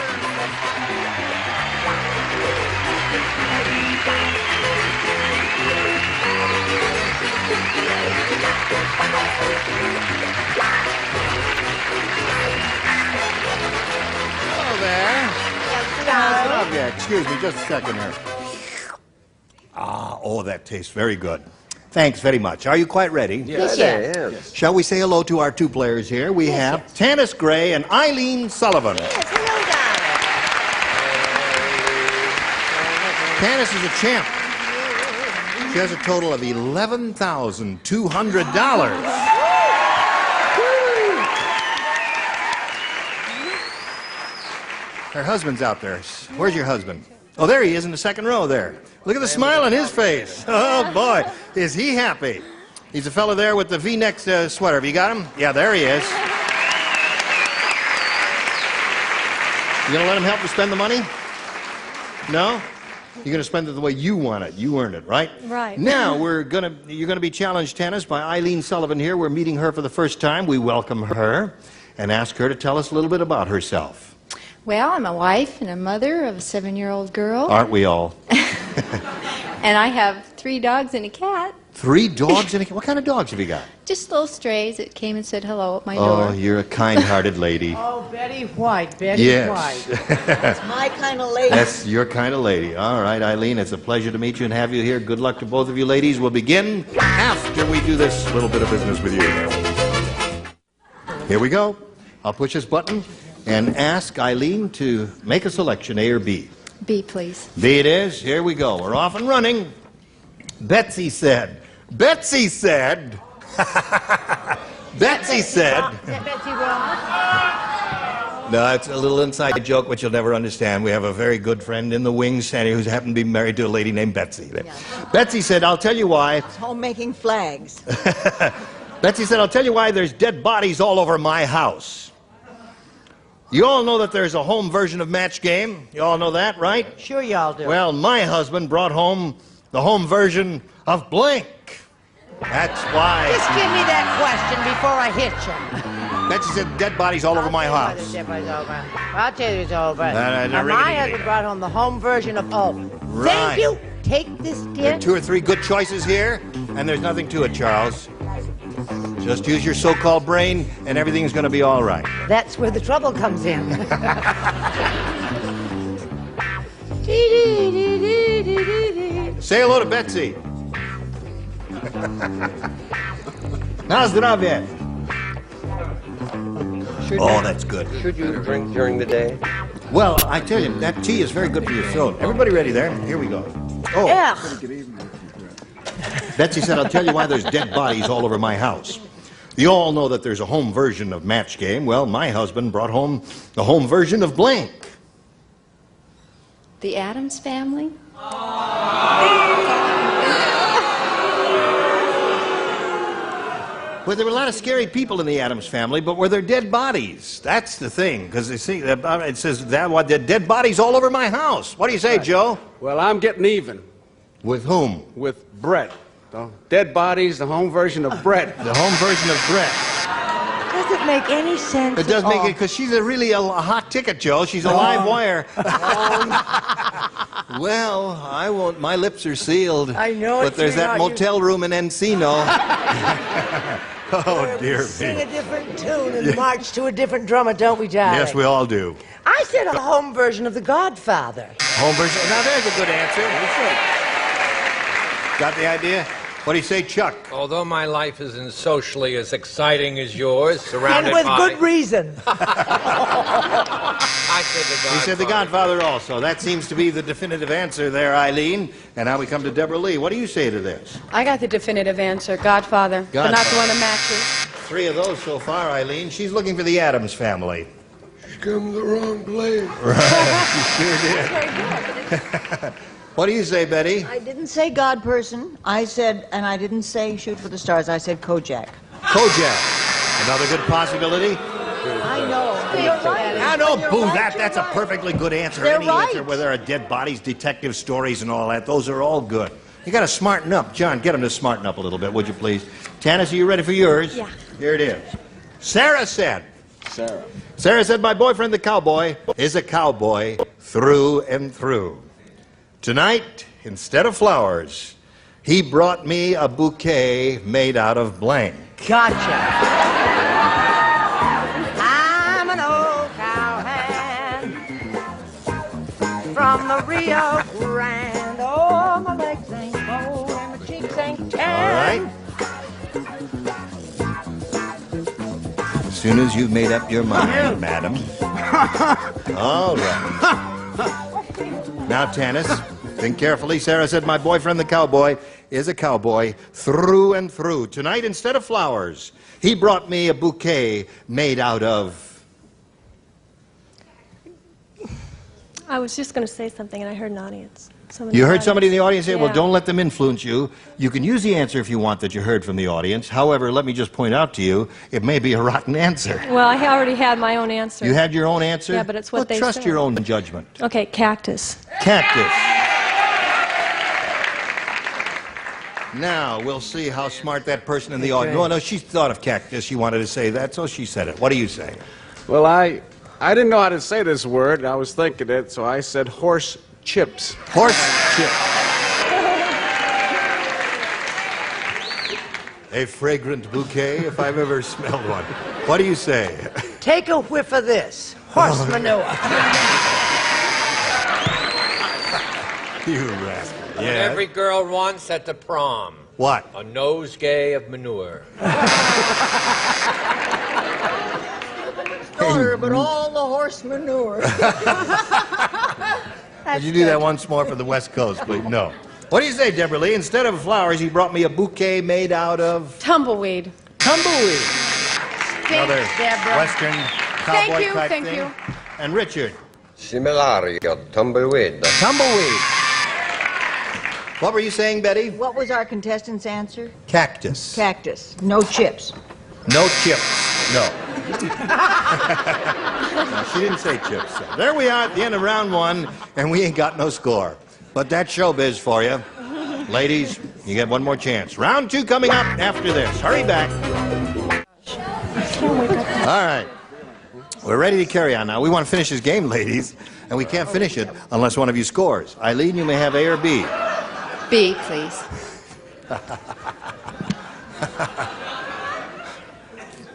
Hello there. Yeah, excuse me, just a second here. Oh, that tastes very good. Thanks very much. Are you quite ready? Yes, I am. Shall we say hello to our two players here? We have Tanis Gray and Eileen Sullivan. Tanis is a champ. She has a total of $11,200. Her husband's out there. Where's your husband? Oh, there he is in the second row there. Look at the smile on his face. Oh, boy, is he happy. He's a fellow there with the V-neck sweater. Have you got him? Yeah, there he is. You going to let him help you spend the money? No? You're going to spend it the way you want it. You earned it, right? Right. Now, you're going to be challenged, Tanis, by Eileen Sullivan here. We're meeting her for the first time. We welcome her and ask her to tell us a little bit about herself. Well, I'm a wife and a mother of a 7-year-old girl. Aren't we all? And I have 3 dogs and a cat. 3 dogs and a cat? What kind of dogs have you got? Just little strays that came and said hello at my door. Oh, you're a kind-hearted lady. Oh, Betty White, Betty Yes. White. That's my kind of lady. That's your kind of lady. All right, Eileen, it's a pleasure to meet you and have you here. Good luck to both of you ladies. We'll begin after we do this little bit of business with you. Here we go. I'll push this button and ask Eileen to make a selection, A or B. B, please. B it is. Here we go. We're off and running. Betsy said. Betsy said. Betsy said. Is that Betsy Ross? No, it's a little inside joke which you'll never understand. We have a very good friend in the wings, Sandy, who's happened to be married to a lady named Betsy. Yeah. Betsy said, I'll tell you why. It's homemaking flags. Betsy said, I'll tell you why there's dead bodies all over my house. You all know that there's a home version of Match Game. You all know that, right? Sure y'all do. Well, my husband brought home the home version of blank. That's why. Just give me that question before I hit you. Betsy said dead bodies all over my house. I'll tell you it's over. No, Now, my husband brought home the home version of Right. Thank you. Take this, There dear. are 2 or 3 good choices here, and there's nothing to it, Charles. Just use your so-called brain, and everything's going to be all right. That's where the trouble comes in. Say hello to Betsy. Na zdravie. Oh, that's good. Should you drink during the day? Well, I tell you, that tea is very good for your throat. Everybody ready there? Here we go. Oh, Yeah. Betsy said, I'll tell you why there's dead bodies all over my house. You all know that there's a home version of Match Game. Well, my husband brought home the home version of blank. The Addams Family? Well, there were a lot of scary people in the Addams family, but were there dead bodies? That's the thing, because it says that what dead bodies all over my house. What do you say, Joe? Well, I'm getting even. With whom? With Brett. The dead bodies, the home version of Brett. The home version of Brett. Doesn't make any sense. It does make it, because she's really a hot ticket, Joe. She's a live wire. Well, I won't. My lips are sealed. I know it, But there's that sweetheart. motel room in Encino. Oh, dear Sing me. a different tune and march to a different drummer, don't we, darling? Yes, we all do. I said a home version of The Godfather. Home version. Now, there's a good answer. Got the idea? What do you say, Chuck? Although my life isn't socially as exciting as yours, surrounded And with by... good reason. I said the Godfather. He said the Godfather also. That seems to be the definitive answer there, Eileen. And now we come to Deborah Lee. What do you say to this? I got the definitive answer, Godfather, but not the one that matches. 3 of those so far, Eileen. She's looking for the Addams family. She come to the wrong place. Right, she sure did. What do you say, Betty? I didn't say God person. I said, and I didn't say shoot for the stars. I said Kojak. Kojak. Another good possibility. I know. I know, boo, that's a perfectly good answer. They're Any right. answer where there are dead bodies, detective stories, and all that, those are all good. You got to smarten up. John, get him to smarten up a little bit, would you please? Tanis, are you ready for yours? Yeah. Here it is. Sarah said. Sarah. Sarah said, my boyfriend, the cowboy, is a cowboy through and through. Tonight, instead of flowers, he brought me a bouquet made out of blank. Gotcha. I'm an old cowhand from the Rio Grande. Oh, my legs ain't cold and my cheeks ain't tan. All right. As soon as you've made up your mind, madam. All right. Now, Tanis, think carefully. Sarah said, my boyfriend, the cowboy, is a cowboy through and through. Tonight, instead of flowers, he brought me a bouquet made out of... I was just going to say something, and I heard an audience. You heard somebody in the audience say, well, Yeah. don't let them influence you. You can use the answer if you want that you heard from the audience. However, let me just point out to you, it may be a rotten answer. Well, I already had my own answer. You had your own answer? Yeah, but it's what Well, they trust said. your own judgment. Okay, cactus. Cactus. Now, we'll see how smart that person in the audience... No, she thought of cactus. She wanted to say that, so she said it. What do you say? Well, I didn't know how to say this word. I was thinking it, so I said horse chips. Horse chips. A fragrant bouquet, if I've ever smelled one. What do you say? Take a whiff of this. Horse manure. You rascal. What Yeah. every girl wants at the prom. What? A nosegay of manure. Daughter, but all the horse manure. Could you do that once more for the West Coast, please? No. What do you say, Deborah Lee? Instead of flowers, he brought me a bouquet made out of... Tumbleweed. Tumbleweed. Another Deborah. Western cowboy type Thank thing. you. And Richard? Similario, tumbleweed. Tumbleweed. What were you saying, Betty? What was our contestant's answer? Cactus. Cactus. No chips. No chips. No. No, she didn't say chips. So there we are at the end of round 1, and we ain't got no score. But that's showbiz for you. Ladies, you get one more chance. Round 2 coming up after this. Hurry back. All right. We're ready to carry on now. We want to finish this game, ladies, and we can't finish it unless one of you scores. Eileen, you may have A or B. B, please.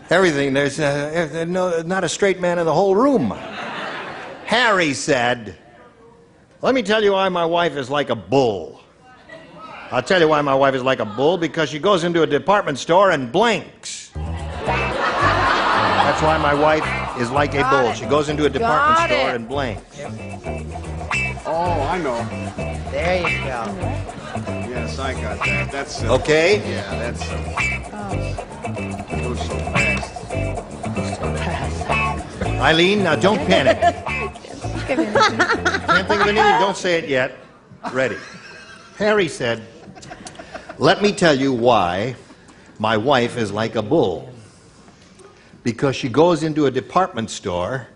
Everything. There's not a straight man in the whole room. Harry said, let me tell you why my wife is like a bull. I'll tell you why my wife is like a bull, because she goes into a department store and blinks. That's why my wife is like a bull. She goes into a department Got store it. and blinks. Oh, I know. There you go. Yes, I got that. That's Okay? Yeah, that's goes so fast. Eileen, now don't panic. Can't think of anything? Don't say it yet. Ready. Harry said, let me tell you why my wife is like a bull. Because she goes into a department store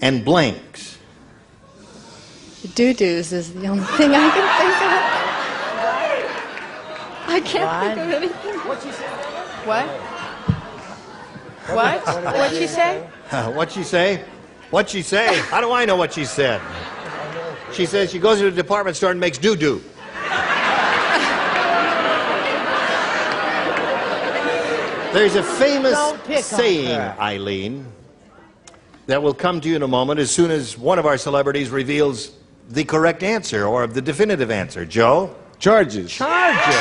and blinks. Doo-doos is the only thing I can think of. I can't think of anything. What'd she say? What? What? What'd she say? What'd she say? What'd she say? How do I know what she said? She says she goes to a department store and makes doo-doo. There's a famous saying, Eileen, that will come to you in a moment as soon as one of our celebrities reveals the correct answer or the definitive answer. Joe? Charges. Charges.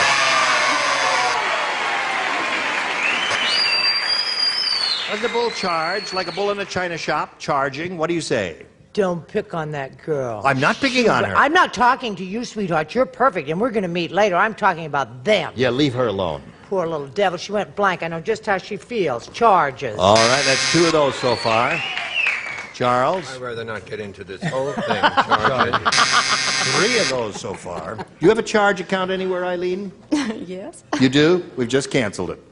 Does the bull charge like a bull in a china shop, charging? What do you say? Don't pick on that girl. I'm not picking on her. I'm not talking to you, sweetheart. You're perfect, and we're going to meet later. I'm talking about them. Yeah, leave her alone. Poor little devil. She went blank. I know just how she feels. Charges. All right, that's 2 of those so far. Charles? I'd rather not get into this whole thing, Charlie. 3 of those so far. Do you have a charge account anywhere, Eileen? Yes. You do? We've just canceled it.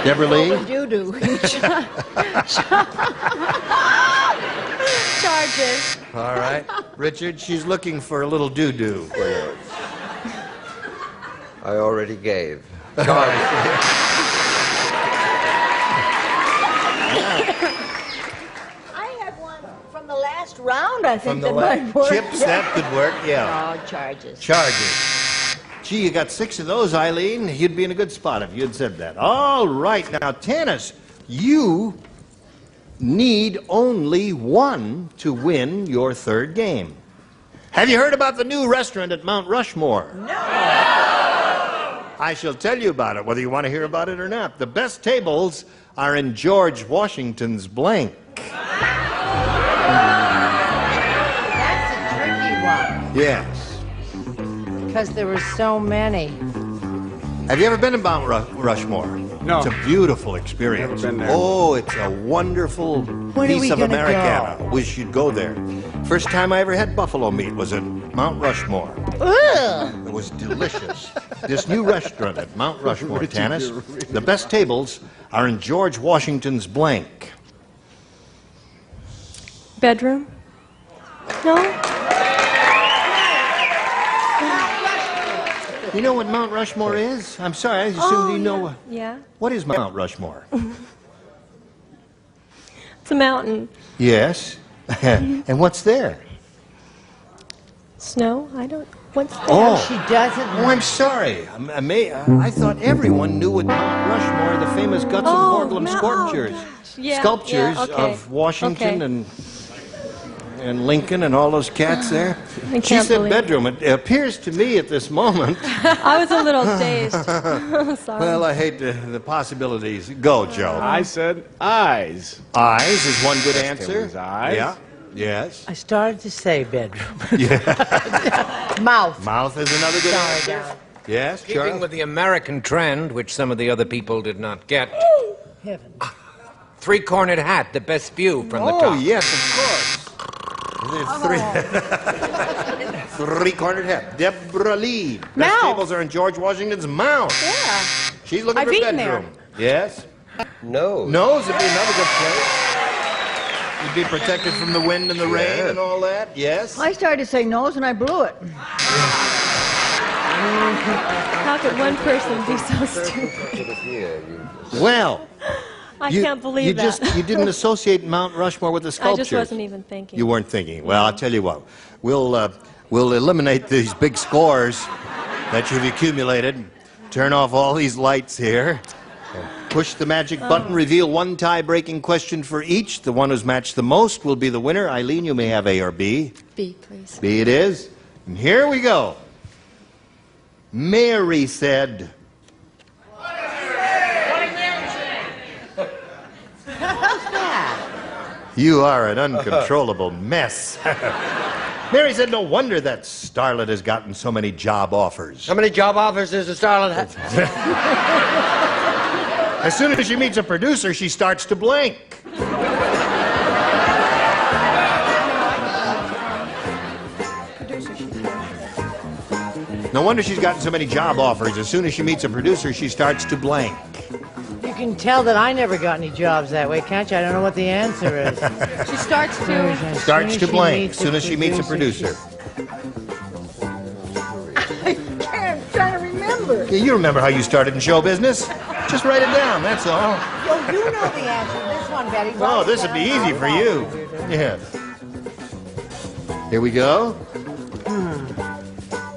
Deborah Lee? What would you do? Charges. All right. Richard, she's looking for a little doo-doo. I already gave. I had one from the last round, I think, From the that might work. chips, that could work, yeah. Oh, charges. Charges. Gee, you got 6 of those, Eileen. You'd be in a good spot if you'd said that. All right, now, tennis. You need only 1 to win your 3rd game. Have you heard about the new restaurant at Mount Rushmore? No. I shall tell you about it, whether you want to hear about it or not. The best tables are in George Washington's blank. That's a tricky one. Yes. Because there were so many. Have you ever been to Mount Rushmore? No. It's a beautiful experience. Never been there. Oh, it's a wonderful piece of Americana. Wish you'd go there. First time I ever had buffalo meat was at Mount Rushmore. Ugh. It was delicious. This new restaurant at Mount Rushmore, Tanis, the best tables are in George Washington's blank. Bedroom? No? You know what Mount Rushmore is? I'm sorry, I assumed you know. Yeah. What is Mount Rushmore? It's a mountain. Yes. And what's there? Snow? I don't... What's there? Oh, She doesn't. Oh, I'm sorry. I thought everyone knew what Mount Rushmore, the famous Guts and Borglum sculptures, Yeah, sculptures yeah, okay. of Washington Okay. and Lincoln and all those cats there. I She can't said believe bedroom. It appears to me at this moment. I was a little dazed. Sorry. Well, I hate the possibilities. Go, Joe. I said eyes. Eyes is one good answer. was eyes. Yeah. Yes. I started to say bedroom. Yeah. Mouth. Mouth is another good Sorry, answer. darling. Yes, Keeping Charles? with the American trend, which some of the other people did not get. Heaven. 3-cornered hat, the best view from the Oh, top. yes, of course. Three-cornered hat. Deborah Lee. Best Mouth. tables are in George Washington's mouth. Yeah. She's looking I've for eaten bedroom. Yes. No. Nose would be another good place. You'd be protected from the wind and the rain and all that. Yes. I started to say nose and I blew it. How could one person be so stupid? Well, I can't believe that. You didn't associate Mount Rushmore with the I sculptures. just wasn't even thinking. You weren't thinking. Well, I'll tell you what. We'll eliminate these big scores that you've accumulated. Turn off all these lights here. Push the magic button. Reveal one tie-breaking question for each. The one who's matched the most will be the winner. Eileen, you may have A or B. B, please. B it is. And here we go. Mary said... You are an uncontrollable mess. Mary said, no wonder that starlet has gotten so many job offers. How many job offers does the starlet have? As soon as she meets a producer, she starts to blank. No wonder she's gotten so many job offers. As soon as she meets a producer, she starts to blank. You can tell that I never got any jobs that way, can't you? I don't know what the answer is. She starts to. Starts to blank as soon as she meets a producer. I'm trying to remember. Yeah, you remember how you started in show business? Just write it down, that's all. Yo, you know the answer to this one, Betty. Oh, this would be easy for you. Yeah. Here we go.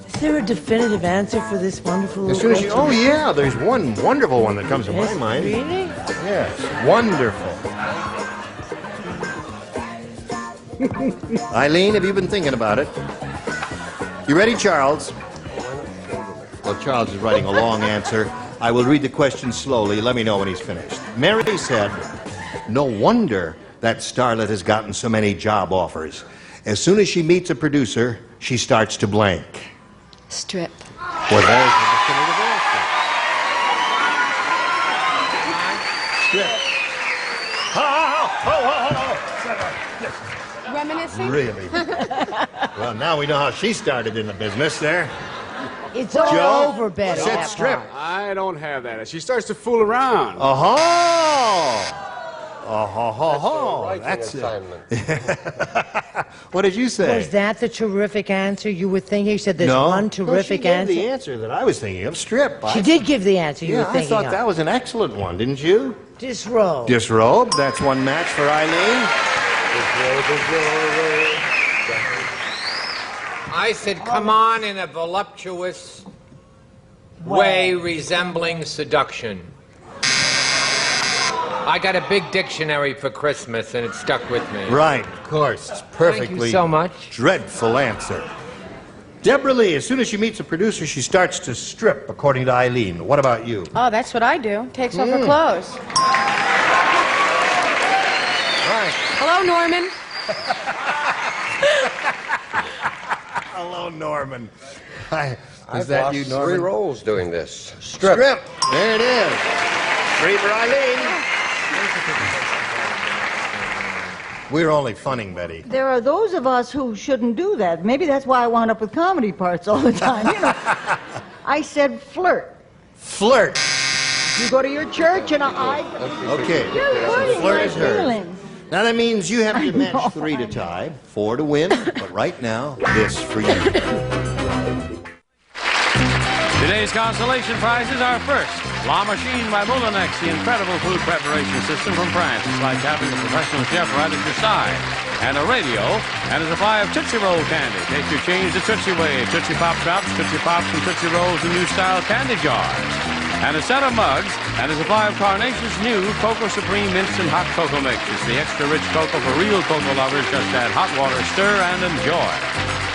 Is there a definitive answer for this wonderful As soon as you... question? Oh, yeah, there's one wonderful one that comes to my mind. Really? Yes, wonderful. Eileen, have you been thinking about it? You ready, Charles? Well, Charles is writing a long answer. I will read the question slowly. Let me know when he's finished. Mary said, no wonder that starlet has gotten so many job offers. As soon as she meets a producer, she starts to blank. Strip. Well, there's the definitive answer. Strip. Reminiscing? Really? Well, now we know how she started in the business there. It's all Joe, over, Betty. said that strip. part. I don't have that. She starts to fool around. Oh-ho! Oh-ho-ho-ho. That's it. What did you say? Was that the terrific answer you were thinking? You said there's one terrific she gave answer. the answer that I was thinking of. Strip. She did give the answer you were I thinking thought of. that was an excellent one, didn't you? Disrobe. Disrobe. That's one match for Eileen. I said, come on, in a voluptuous way resembling seduction. I got a big dictionary for Christmas, and it stuck with me. Right, of course. It's perfectly Thank you so much. dreadful answer. Deborah Lee, as soon as she meets a producer, she starts to strip, according to Eileen. What about you? Oh, that's what I do. Takes off her clothes. Right. Hello, Norman. Hello, Norman. Is I've that lost you, 3 Norman? rolls doing this. Strip. There it is. 3 for Eileen. We're only funning, Betty. There are those of us who shouldn't do that. Maybe that's why I wound up with comedy parts all the time. You know, I said flirt. Flirt. You go to your church and I... Okay. You're hurting Flirt my is hers. feelings. Now that means you have to match 3 to tie, 4 to win, but right now, this for you. Today's consolation prizes are first, La Machine by Moulinex, the incredible food preparation system from France. It's like having a professional chef right at your side. And a radio, and a supply of Tootsie Roll candy. Take your change the Tootsie way. Tootsie Pop Drops, Tootsie Pops, and Tootsie Rolls in new style candy jars. And a set of mugs, and a supply of Carnation's new Cocoa Supreme Instant Hot Cocoa Mix. It's the extra rich cocoa for real cocoa lovers. Just add hot water, stir, and enjoy.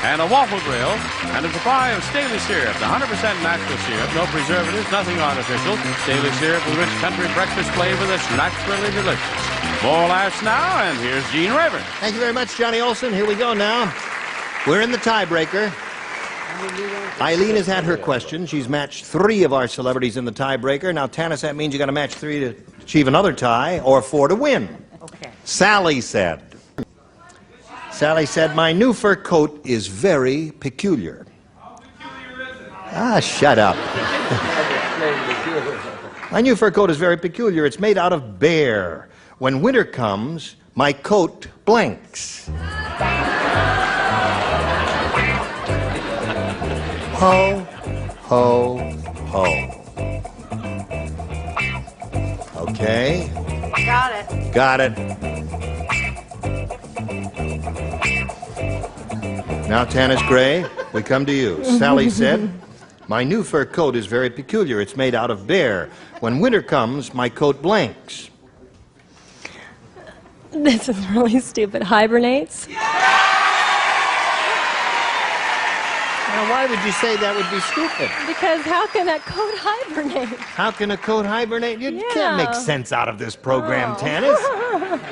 And a waffle grill, and a supply of Staley syrup, 100% natural syrup, no preservatives, nothing artificial. Staley syrup with rich country breakfast flavor that's naturally delicious. More laughs now, and here's Gene Rayburn. Thank you very much, Johnny Olson. Here we go now. We're in the tiebreaker. Eileen has had her question. She's matched 3 of our celebrities in the tiebreaker. Now, Tanis, that means you got to match 3 to achieve another tie, or 4 to win. Okay. Sally said, my new fur coat is very peculiar. Ah, shut up. My new fur coat is very peculiar. It's made out of bear. When winter comes, my coat blanks. Ho, ho, ho. Okay. Got it. Got it. Now, Tanis Gray, we come to you. Sally said, my new fur coat is very peculiar. It's made out of bear. When winter comes, my coat blanks. This is really stupid. Hibernates? Now, why would you say that would be stupid? Because how can that coat hibernate? How can a coat hibernate? You can't make sense out of this program, Tanis.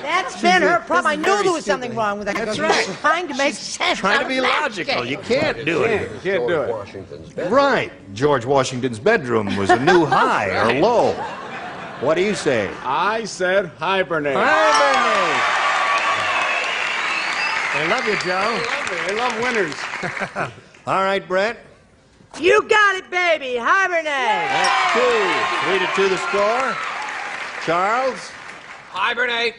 That's been her problem. I knew very there was something wrong with that. That's She's right. trying to make sense. Trying out to be of that logical. shit. You can't do it. You can't do it. Right. George Washington's bedroom was a new high or low. What do you say? I said hibernate. Hibernate. I love you, Joe. I love winners. All right, Brett. You got it, baby. Hibernate. That's 2. 3-2 the score. Charles? Hibernate.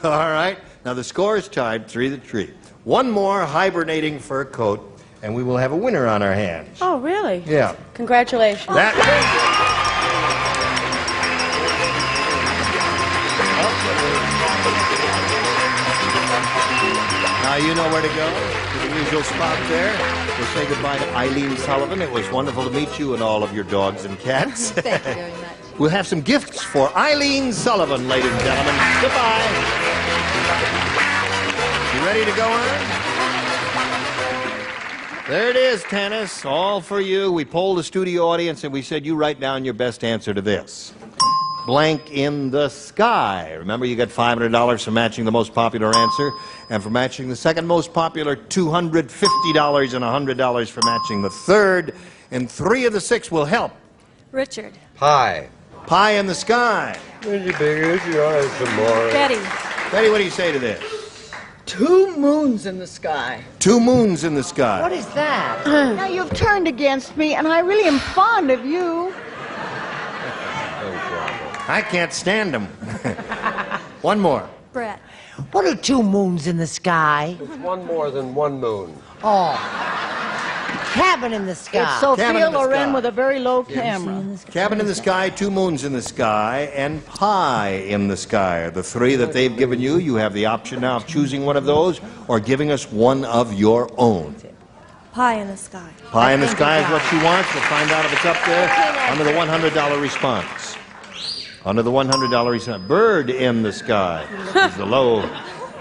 All right. Now the score is tied 3-3. One more hibernating fur coat, and we will have a winner on our hands. Oh, really? Yeah. Congratulations. Now you know where to go, to the usual spot there. We'll say goodbye to Eileen Sullivan. It was wonderful to meet you and all of your dogs and cats. Thank you very much. We'll have some gifts for Eileen Sullivan, ladies and gentlemen. Goodbye. You ready to go on? There it is, tennis. All for you. We polled the studio audience and we said you write down your best answer to this. Blank in the sky. Remember, you get $500 for matching the most popular answer, and for matching the second most popular, $250 and $100 for matching the third, and 3 of the 6 will help. Richard. Pie. Pie in the sky. Pretty big is your eyes tomorrow. Betty. Betty, what do you say to this? 2 moons in the sky. 2 moons in the sky. What is that? Now, you've turned against me, and I really am fond of you. I can't stand them. One more. Brett. What are 2 moons in the sky? It's one more than 1 moon. Oh. Cabin in the sky. It's Sophia Cabin in the Loren sky. with a very low camera. Cabin in the sky, 2 moons in the sky, and pie in the sky are the 3 that they've given you. You have the option now of choosing one of those or giving us one of your own. Pie in the sky. Pie in the sky is what she wants. We'll find out if it's up there under the $100 response. Under the $100 response. Bird in the sky is the low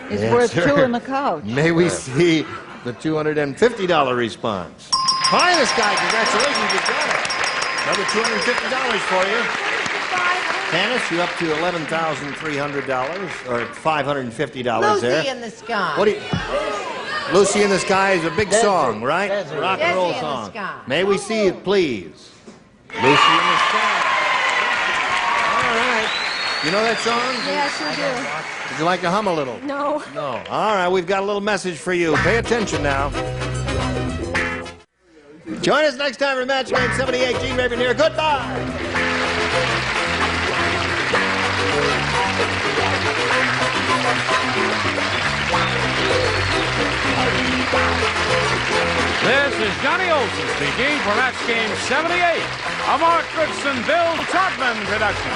It's answer. worth 2 in the couch. May we see the $250 response. Pie in the sky, congratulations, you got it. Another $250 for you. Tanis, you're up to $11,300, or $550 there. Lucy in the sky. What do you... Lucy in the Sky is a big song, right? Desert. Rock and roll Desi in the song. Sky. May we see it, please? Lucy in the Sky. All right. You know that song? Yeah, I sure do. Would you like to hum a little? No. No. All right, we've got a little message for you. Pay attention now. Join us next time for Match Game 78. Gene Raven here. Goodbye. This is Johnny Olson speaking for Match Game 78, a Mark Goodson, Bill Trotman production.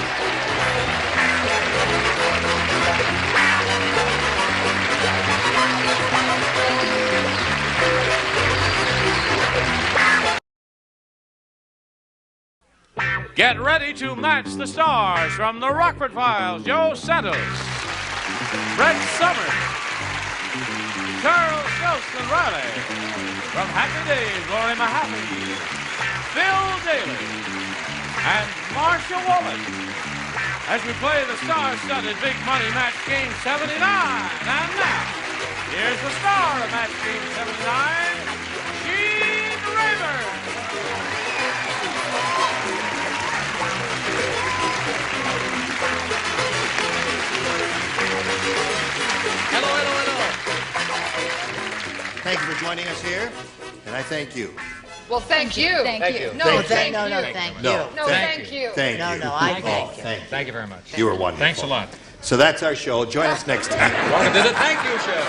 Get ready to match the stars from the Rockford Files. Joe Santos, Red Summers, Charles Nelson Riley, from Happy Days, Lori Mahaffey, Bill Daly, and Marcia Wallace, as we play the star-studded Big Money Match Game 79. And now, here's the star of Match Game 79, Gene Rayburn. Hello, hello, hello. Thank you for joining us here, and I thank you. Well, thank you. Thank you. No, Thank thank you. you. No, thank you. No, No, thank you. Thank No, you. no, I thank you. Thank you. very much. You were wonderful. Thanks a lot. So that's our show. Join us next time. Welcome to the Thank You Show.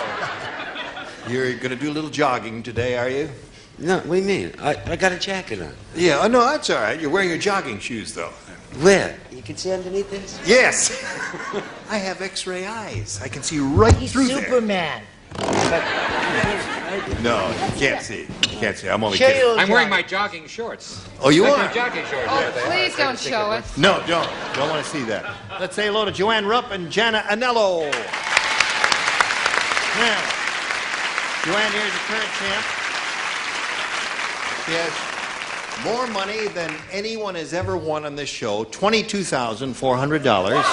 You're going to do a little jogging today, are you? No, what do you mean? I got a jacket on. Yeah. Oh, no, that's all right. You're wearing your jogging shoes, though. Where? You can see underneath this? Yes. I have X-ray eyes. I can see right He's through Superman. there. No, you can't see. You can't see. I'm only Show kidding. you I'm wearing my jogging shorts. Oh, you Like are? my jogging shorts. Oh, please don't show it. No, don't. Don't want to see that. Let's say hello to Joanne Rupp and Jana Anello. Now, Joanne here is the current champ. She has more money than anyone has ever won on this show, $22,400.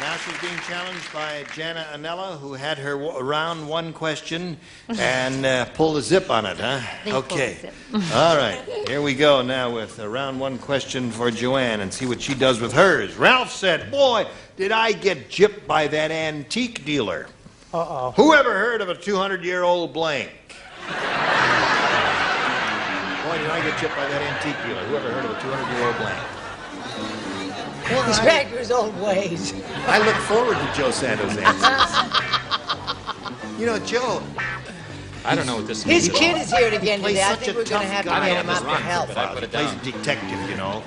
Now she's being challenged by Jana Anella, who had her round one question and pulled a zip on it, huh? Okay. All right. Here we go now with a round one question for Joanne and see what she does with hers. Ralph said, boy, did I get gypped by that antique dealer. Uh-oh. Who ever heard of a 200-year-old blank? Boy, did I get gypped by that antique dealer. Who ever heard of a 200-year-old blank? He's back to his old ways. I look forward to Joe Santos' answers. You know, Joe, I don't know what this means. His kid is here again plays today. I such think a we're going to tough have to guy. get him out to help. He plays a detective, you know,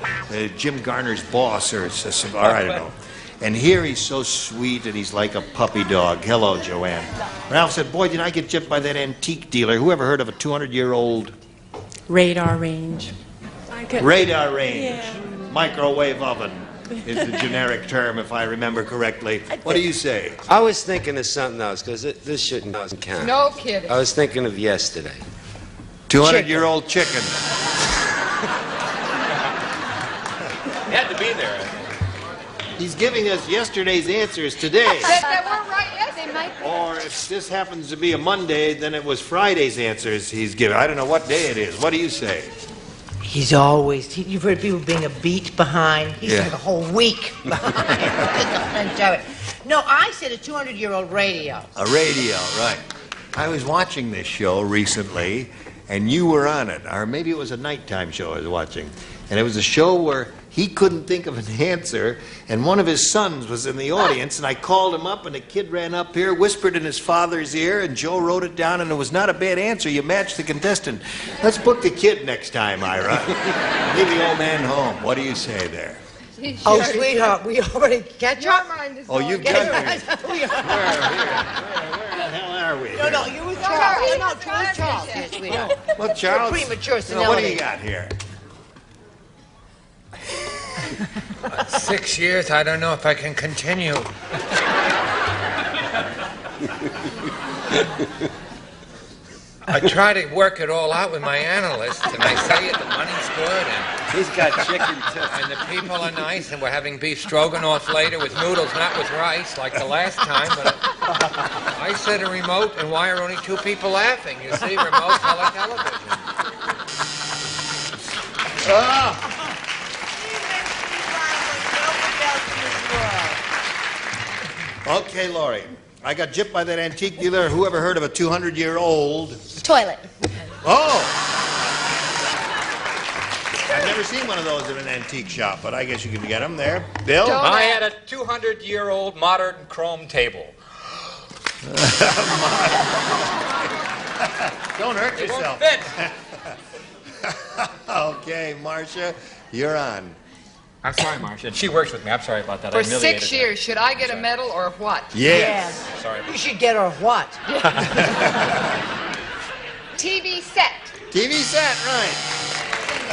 Jim Garner's boss or I don't know. And here he's so sweet and he's like a puppy dog. Hello, Joanne. Ralph said, boy, did I get gypped by that antique dealer. Who ever heard of a 200-year-old Radar range. radar range? Yeah. Microwave oven is the generic term, if I remember correctly. What do you say? I was thinking of something else, because this shouldn't count. No kidding. I was thinking of yesterday. 200-year-old chicken. You had to be there. He's giving us yesterday's answers today. They weren't right yet. They might be. Or if this happens to be a Monday, then it was Friday's answers he's giving. I don't know what day it is. What do you say? He's always, you've heard people being a beat behind. He's Yeah. like a whole week behind. No, I said a 200-year-old radio. A radio, right. I was watching this show recently, and you were on it. Or maybe it was a nighttime show I was watching. And it was a show where he couldn't think of an answer, and one of his sons was in the audience, and I called him up, and the kid ran up here, whispered in his father's ear, and Joe wrote it down, and it was not a bad answer. You matched the contestant. Let's book the kid next time, Ira. Leave the old man home. What do you say there? Oh, sweetheart, we already catch up? Oh, you've got me. Where the hell are we? No, you with Charles. No, with Charles, yes, sweetheart. Well, Charles, You're premature what do you got here? 6 years, I don't know if I can continue. I try to work it all out with my analyst, and I say it, the money's good, and he's got chicken too. And the people are nice, and we're having beef stroganoff later with noodles, not with rice, like the last time. But I said a remote, and why are only two people laughing? You see, remote color television. Okay, Laurie. I got gypped by that antique dealer. Who ever heard of a 200-year-old Toilet. Oh! I've never seen one of those in an antique shop, but I guess you can get them there. Bill? I had a 200-year-old modern chrome table. Don't hurt It yourself. won't fit. Okay, Marcia, you're on. I'm sorry, Marcia. She works with me. I'm sorry about that. For I humiliated 6 her. years, should I get a medal or what? Yes. Sorry. You should get her what? TV set. TV set, right.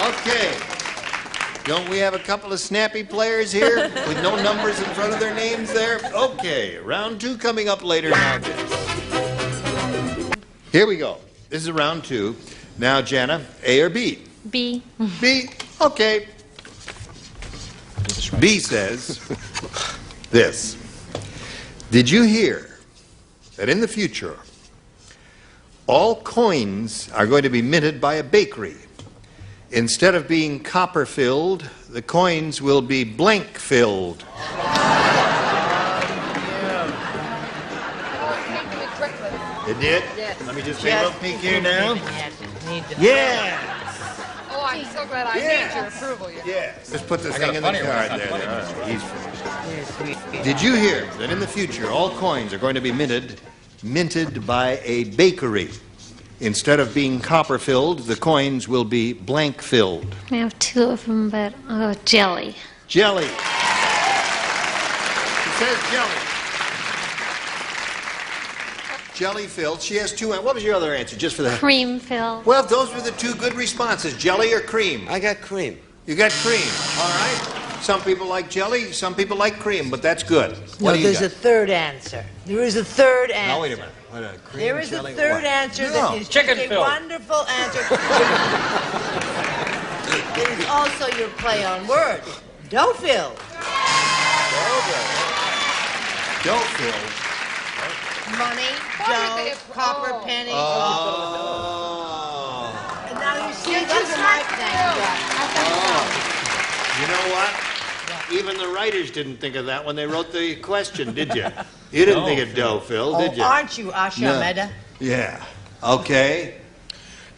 Okay. Don't we have a couple of snappy players here with no numbers in front of their names there? Okay, round two coming up later now. Here we go. This is round two. Now, Jana, A or B? B. B. Okay. B says this. Did you hear that in the future, all coins are going to be minted by a bakery? Instead of being copper-filled, the coins will be blank-filled. It did? Yes. Let me just take a little peek here now. Yeah. Yeah. Oh, I'm so glad I need your approval. Yes. Let's put the I got thing a in the funny one. card there. All right, he's finished. Did you hear that in the future all coins are going to be minted by a bakery? Instead of being copper-filled, the coins will be blank-filled. I have two of them, but jelly. Jelly. It says jelly. Jelly-filled. She has two. What was your other answer, just for that? Cream filled. Well, those were the two good responses, jelly or cream. I got cream. You got cream. All right. Some people like jelly, some people like cream, but that's good. No, What do you there's got? a third answer. There is a third answer. Now, wait a minute. What, cream, There is a jelly, third what? answer No. that is Chicken just a filled. wonderful answer. It is also your play on words. Dough filled. Dough filled. Money, dough, copper pennies. Oh. And now you see, those are my things. You know what? Even the writers didn't think of that when they wrote the question, did you? You didn't think of dough filled, did you? Aren't you, Asha Meda? Yeah. Okay.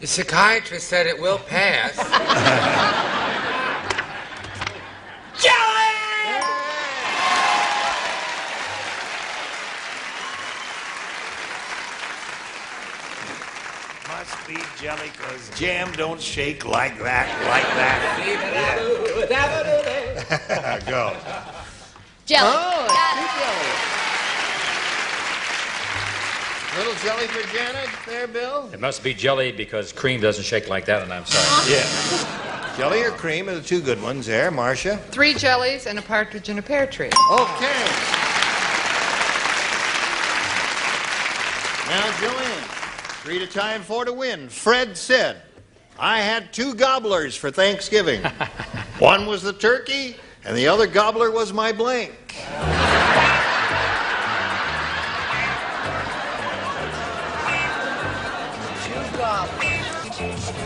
The psychiatrist said it will pass. Must be jelly, because jam don't shake like that, Yeah. Go. Jelly. Oh, little jelly for Janet there, Bill? It must be jelly because cream doesn't shake like that, and I'm sorry. Yeah. Jelly or cream are the two good ones there. Marcia? 3 jellies and a partridge in a pear tree. Okay. Now, Joanne, 3 to tie and 4 to win. Fred said, I had 2 gobblers for Thanksgiving. One was the turkey, and the other gobbler was my blank.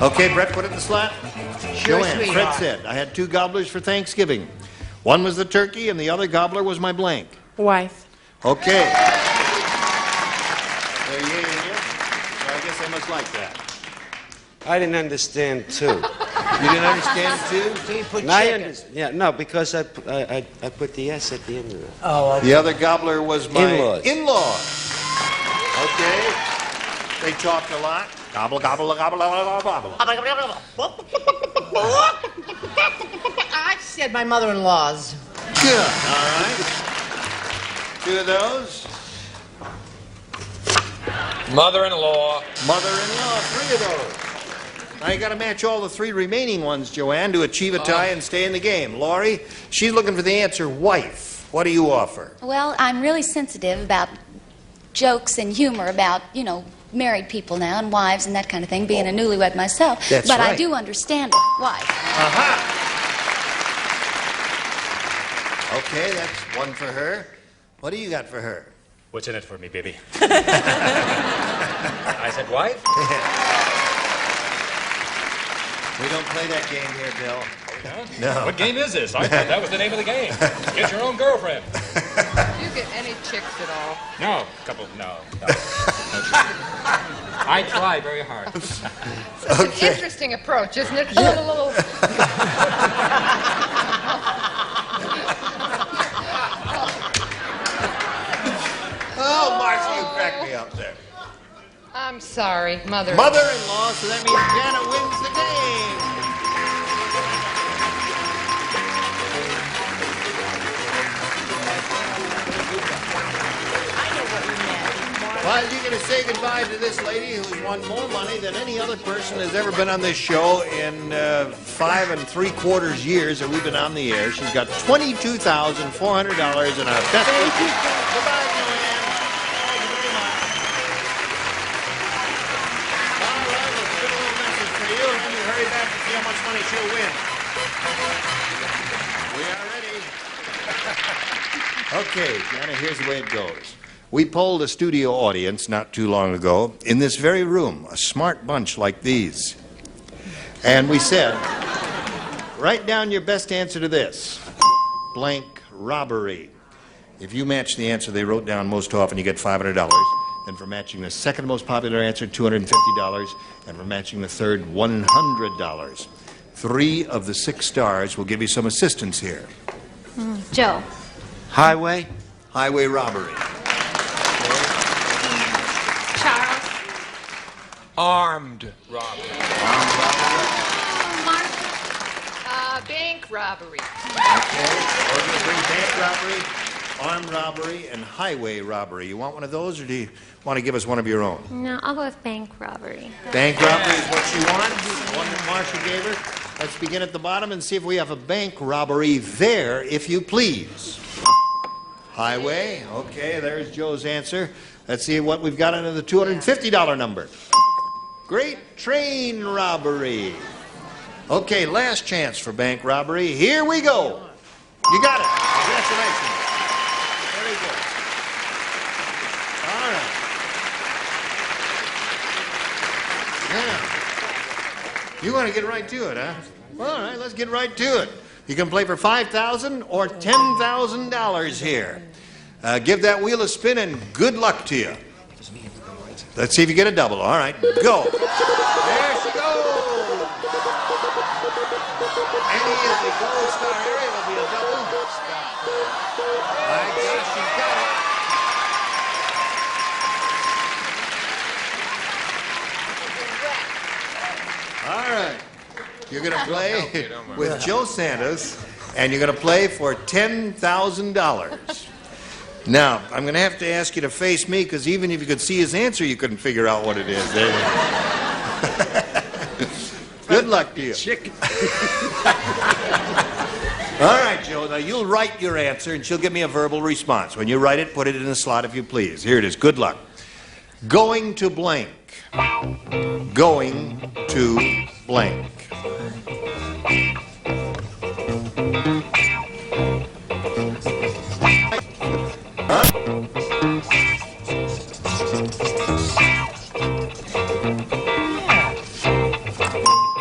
Okay, Brett, put it in the slot. Joanne, Fred said, I had 2 gobblers for Thanksgiving. One was the turkey, and the other gobbler was my blank. Wife. Okay. They're yay and yes. So I guess I must like that. I didn't understand, too. You didn't understand too? So you put Now I chicken. understand. Yeah, no, because I put the S at the end of it. Oh, okay. The other gobbler was my In-laws. in-laws. Okay. They talked a lot. Gobble, gobble, gobble, gobble, gobble. I said my mother-in-law's. Good. All right. 2 of those. Mother-in-law. Mother-in-law, 3 of those. Now you got to match all the 3 remaining ones, Joanne, to achieve a tie and stay in the game. Laurie, she's looking for the answer wife. What do you offer? Well, I'm really sensitive about jokes and humor about, married people now and wives and that kind of thing, being a newlywed myself. That's but right. I do understand it. Why? Aha! Okay, that's 1 for her. What do you got for her? What's in it for me, baby? I said wife? We don't play that game here, Bill. No. What game is this? I thought that was the name of the game. Get your own girlfriend. Do you get any chicks at all? No. No. I try very hard. Such an interesting approach, isn't it? Oh, Marcia, you cracked me up there. I'm sorry, mother. Mother-in-law, so that means Janet wins the game. Well, you're going to say goodbye to this lady who's won more money than any other person has ever been on this show in 5 3/4 years that we've been on the air. She's got $22,400 in our best. Thank you. Goodbye, Joanne. Thank you very much. All right, let's get a little message for you, and then we hurry back to see how much money she'll win. We are ready. Okay, Jana, here's the way it goes. We polled a studio audience not too long ago in this very room, a smart bunch like these. And we said, write down your best answer to this. Blank robbery. If you match the answer they wrote down most often, you get $500. And for matching the second most popular answer, $250. And for matching the third, $100. 3 of the 6 stars will give you some assistance here. Joe. Highway? Highway robbery. Charles. Armed robbery. Bank robbery. Okay, we're going to bring bank robbery, armed robbery, and highway robbery. You want one of those, or do you want to give us one of your own? No, I'll go with bank robbery. Bank robbery is what she wants, the one that Marcia gave her. Let's begin at the bottom and see if we have a bank robbery there, if you please. Highway, okay, there's Joe's answer. Let's see what we've got under the $250 number. Great train robbery. Okay, last chance for bank robbery. Here we go. You got it. Congratulations. Very good. Yeah. You want to get right to it, huh? Well, all right, let's get right to it. You can play for $5,000 or $10,000 here. Give that wheel a spin and good luck to you. Let's see if you get a double. All right, go. There she goes. Any of the gold star area will be a double. I guess she's got it. All right. You're going to play with Joe Santos, and you're going to play for $10,000. Now, I'm going to have to ask you to face me, because even if you could see his answer, you couldn't figure out what it is. Good luck to you. All right, Joe. Now, you'll write your answer, and she'll give me a verbal response. When you write it, put it in the slot if you please. Here it is. Good luck. Going to blank. Going to blank.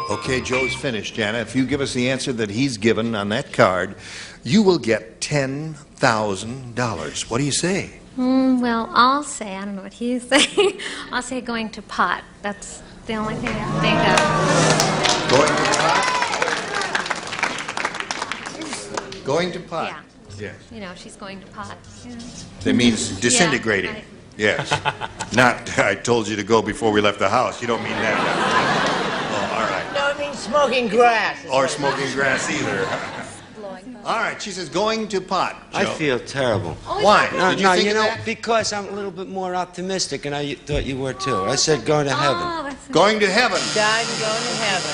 Okay, Joe's finished, Jana. If you give us the answer that he's given on that card, you will get $10,000. What do you say? Well, I'll say, I don't know what he's saying. I'll say going to pot. That's the only thing I can think of. Going to pot? Yeah. Yes. You know, she's going to pot. Yeah. That means disintegrating. Yeah, right. Yes. Not, I told you to go before we left the house. You don't mean that. Oh, all right. No, it means smoking grass. Or smoking grass either. All right, she says going to pot. Joe. I feel terrible. Why? No, Did you think you of know, that? because I'm a little bit more optimistic, and I thought you were too. I said going to heaven. Going to heaven. Dying to go to heaven.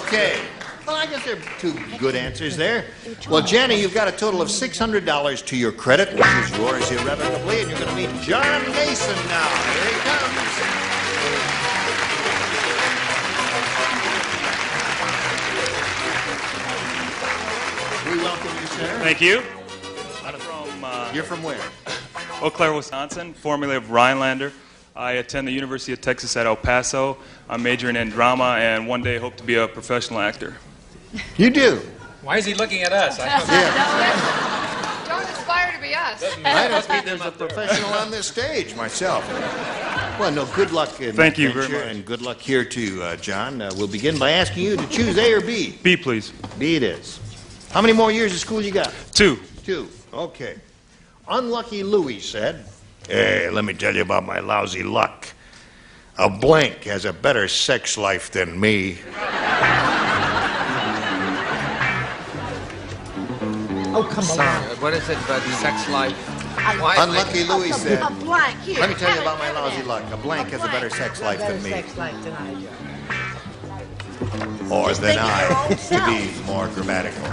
Okay. Well, I guess there are two good answers there. Well, Jenny, you've got a total of $600 to your credit, which is yours irrevocably, and you're going to meet John Mason now. Here he comes. We welcome you, sir. Thank you. You're from where? Eau Claire, Wisconsin, formerly of Rhinelander. I attend the University of Texas at El Paso. I'm majoring in drama and one day hope to be a professional actor. You do? Why is he looking at us? Don't aspire to be us. I don't think there's a professional on this stage myself. Well, no, good luck in Thank you very adventure, much. and good luck here too, John. We'll begin by asking you to choose A or B. B, please. B it is. How many more years of school you got? 2. 2. Okay. Unlucky Louie said, "Hey, let me tell you about my lousy luck. A blank has a better sex life than me." Oh, come on. What is it about sex life? Unlucky Louie said, A blank. Here, "Let me tell you have about it, my have it. lousy luck. A blank has a better sex life than me. Sex life than I do. Or Just than think of your I, own to self. be more grammatical."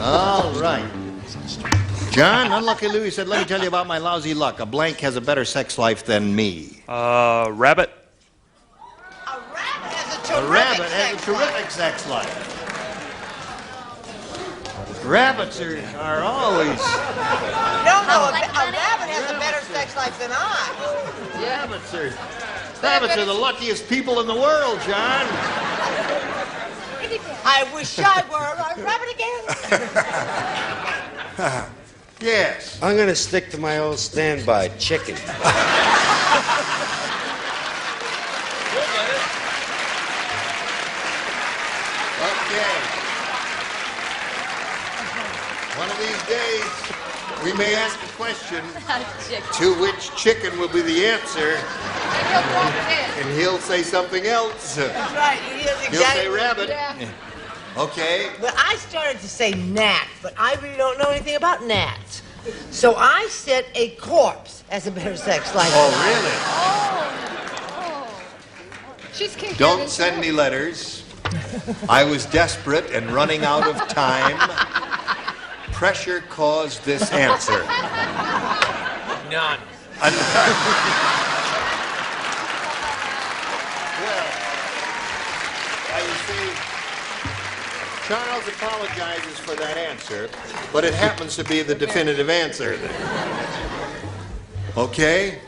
All right. John, Unlucky Louie said, "Let me tell you about my lousy luck. A blank has a better sex life than me." Rabbit. A A rabbit has a terrific sex life. Rabbits are always... No, a rabbit has a better sex life than I. Rabbits are the luckiest people in the world, John. I wish I were a rabbit again. Yes. I'm going to stick to my old standby, chicken. Okay. One of these days, we may ask a question to which chicken will be the answer, and he'll say something else. That's right. He'll say rabbit. Okay. But I started to say gnat, but I really don't know anything about gnats. So I said a corpse has a better sex life. Oh, than I. really? She's confused. Don't send me letters. I was desperate and running out of time. Pressure caused this answer. None. Well, I see, Charles apologizes for that answer, but it happens to be the definitive answer. Okay?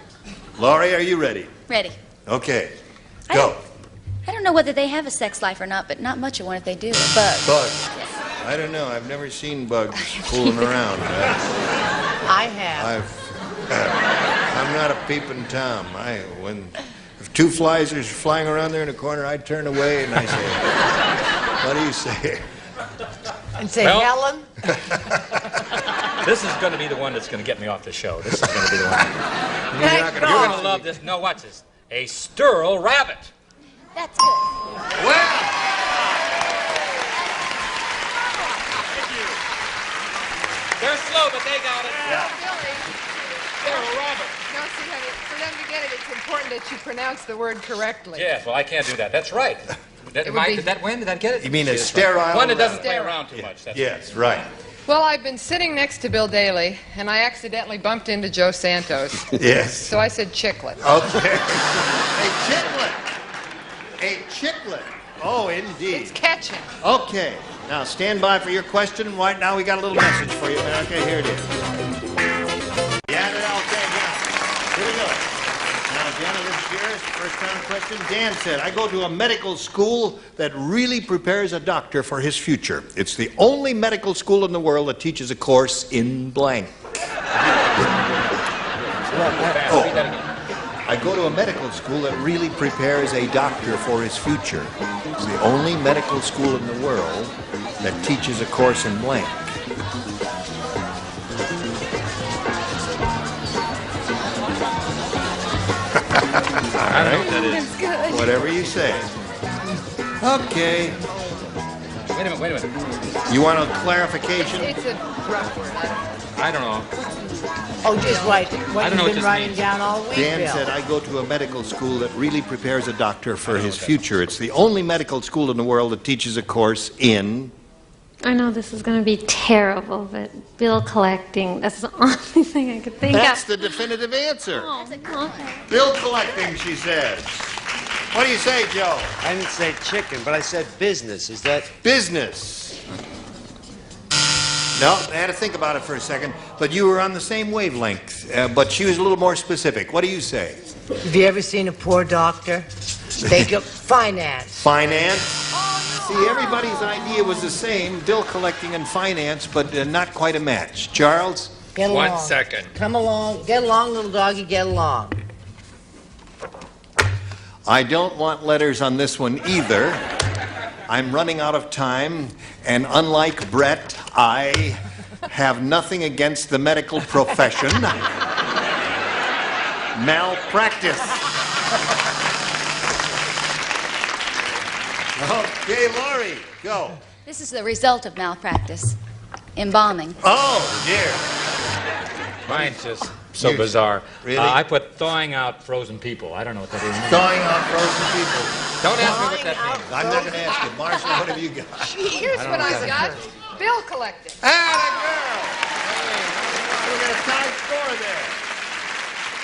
Laurie, are you ready? Ready. Okay. Go. I don't know whether they have a sex life or not, but not much of one if they do. A bug. Bug. I don't know. I've never seen bugs fooling around. I have. I'm not a peeping Tom. If two flies are flying around there in a corner, I turn away and I say, "What do you say?" And say, Well- Helen. This is going to be the one that's going to get me off the show. This is going to be the one. Thank You're God. going to love this. No, watch this. A sterile rabbit. That's good. Well, They're slow, but they got it. Billy, Sterile rabbit. no, see, honey, for them to get it, it's important that you pronounce the word correctly. Yes, well, I can't do that. That's right. It would be- Did that win? Did that get it? you mean a Yes, sterile? right. One that doesn't play Sterile. around too much. That's Yes, right. Well, I've been sitting next to Bill Daly, and I accidentally bumped into Joe Santos. Yes. So I said chiclet. Okay. A chiclet. A chiclet. Oh, indeed. It's catching. Okay. Now stand by for your question. Right now we got a little message for you, America. Here it is. Yeah, okay, yeah. Here we go. Now, Jana, this is yours. First time question. Dan said, I go to a medical school that really prepares a doctor for his future. It's the only medical school in the world that teaches a course in blank. I go to a medical school that really prepares a doctor for his future. It's the only medical school in the world that teaches a course in blank. I don't know what that is. It's good. Whatever you say. Okay. Wait a minute. You want a clarification? It's a rough word. I don't know. Oh, just write I what don't know you've what been this writing means. down all week, Dan Bill. said, I go to a medical school that really prepares a doctor for his future. It's the only medical school in the world that teaches a course in... I know this is going to be terrible, but bill collecting, that's the only thing I could think That's of. the definitive answer. Oh, okay. Bill collecting, she says. What do you say, Joe? I didn't say chicken, but I said business. Is that... Business. No, I had to think about it for a second, but you were on the same wavelength, but she was a little more specific. What do you say? Have you ever seen a poor doctor? They go finance. Finance? See, everybody's idea was the same, bill collecting and finance, but not quite a match. Charles? Get along. 1 second. Come along. Get along, little doggy. Get along. I don't want letters on this one either. I'm running out of time, and unlike Brett, I have nothing against the medical profession. Malpractice. Okay, Laurie, go. This is the result of malpractice. Embalming. Oh, dear. Mine's just so bizarre. Really? I put thawing out frozen people. I don't know what that is. Thawing out frozen people. Don't ask me what that means. I'm not going to ask you. Marshall, what have you got? Here's what I got. Bill collecting. Ah, girl. Hey, we got a tie score there.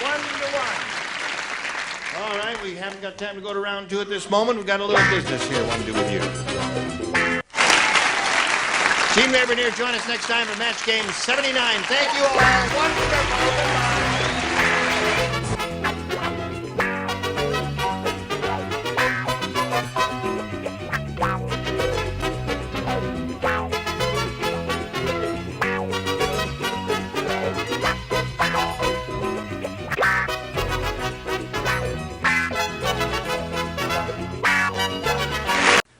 1-1. All right, we haven't got time to go to round two at this moment. We've got a little business here I want to do with you. Team Rayburn here. Join us next time for Match Game 79. Thank you all. Wonderful.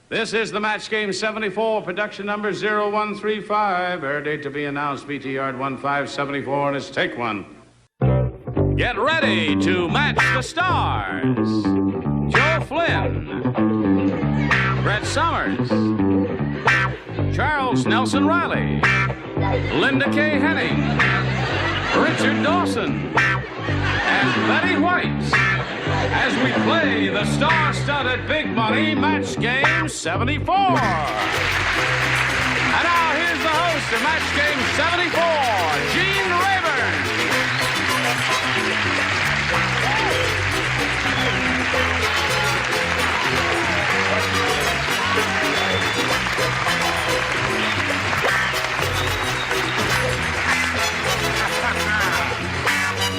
This is the Match Game 74, production number 0135. Air date to be announced, BT Yard 1574, and it's take one. Get ready to match the stars. Joe Flynn, Brett Summers, Charles Nelson Riley, Linda K. Henning, Richard Dawson, and Betty White, as we play the star-studded big money Match Game 74. And now here's the host of Match Game 74, Gene Rayburn.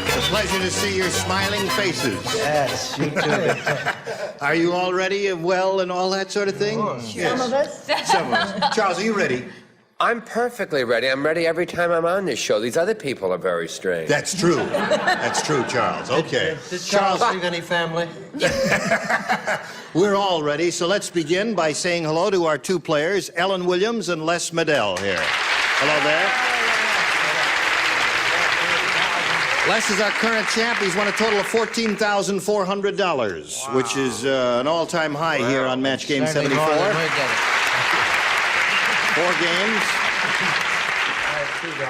It's a pleasure to see your smiling faces. Yes, you too. Are you all ready and well and all that sort of thing? Some of us? Some of us. Charles, are you ready? I'm perfectly ready. I'm ready every time I'm on this show. These other people are very strange. That's true. That's true, Charles. Okay. Did Charles leave any family? We're all ready, so let's begin by saying hello to our two players, Ellen Williams and Les Medell here. Hello there. Les is our current champ. He's won a total of $14,400, which is an all-time high here on Match Game 74. 4 games.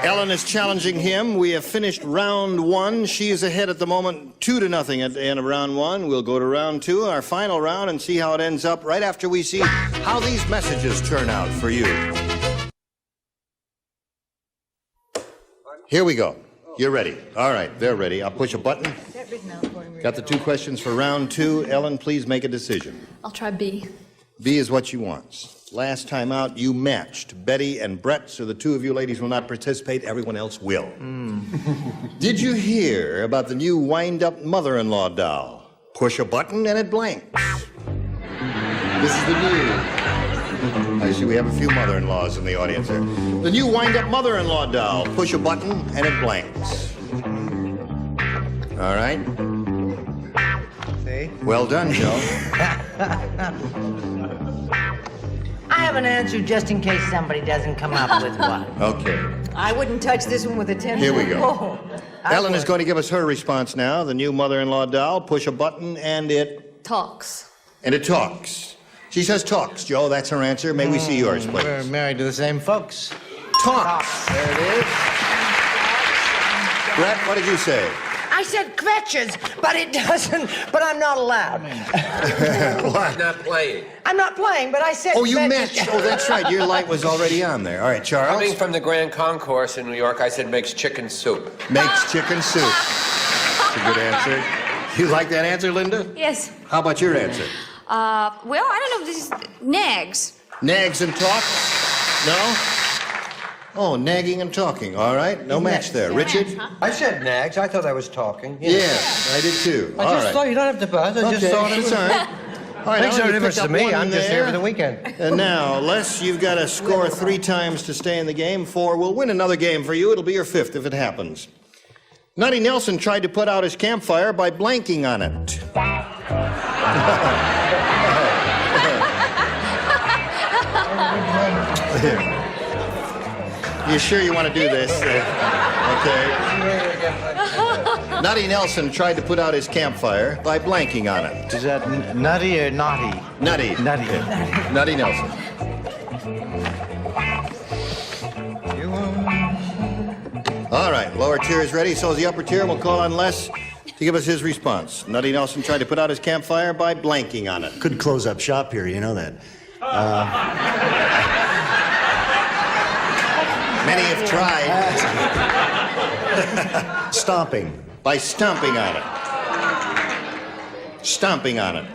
Ellen is challenging him. We have finished round 1. She is ahead at the moment 2-0 at the end of round 1. We'll go to round 2, our final round, and see how it ends up right after we see how these messages turn out for you. Here we go. You're ready. All right, they're ready. I'll push a button. Got the 2 questions for round 2. Ellen, please make a decision. I'll try B. B is what she wants. Last time out, you matched Betty and Brett, so the 2 of you ladies will not participate. Everyone else will. Did you hear about the new wind-up mother-in-law doll? Push a button and it blanks. This is the new... I see we have a few mother-in-laws in the audience here. The new wind-up mother-in-law doll. Push a button and it blanks. All right. See? Well done, Joe. I have an answer just in case somebody doesn't come up with one. Okay. I wouldn't touch this one with a 10. Here we go. Oh, Ellen is going to give us her response now. The new mother-in-law doll. Push a button and it... Talks. And it talks. She says talks, Joe. That's her answer. May we see yours, please? We're married to the same folks. Talks. There it is. Brett, what did you say? I said kvetches, but it doesn't, but I'm not allowed. What? Not playing. I'm not playing, but I said Oh, you kvetches. matched. Oh, that's right. Your light was already on there. All right, Charles. Coming from the Grand Concourse in New York, I said makes chicken soup. Makes chicken soup. That's a good answer. You like that answer, Linda? Yes. How about your answer? Well, I don't know if this is nags. Nags and talk? No? Oh, nagging and talking. All right. No match there. Richard? I said nags. I thought I was talking. Yes, I did too. I just thought you don't have to buzz. I just thought it was. It's all right. All right, Makes Ellen, no you difference picked to up me. one I'm just here there. for the weekend. And now, Les, you've got to score 3 times to stay in the game. 4 will win another game for you. It'll be your 5th if it happens. Nutty Nelson tried to put out his campfire by blanking on it. You sure you want to do this? Okay. Nutty Nelson tried to put out his campfire by blanking on it. Is that nutty or naughty? Nutty. Nutty. Nutty Nelson. All right, lower tier is ready, so is the upper tier. We'll call on Les to give us his response. Nutty Nelson tried to put out his campfire by blanking on it. Couldn't close up shop here, you know that. Many have tried. Stomping. By stomping on it. Stomping on it.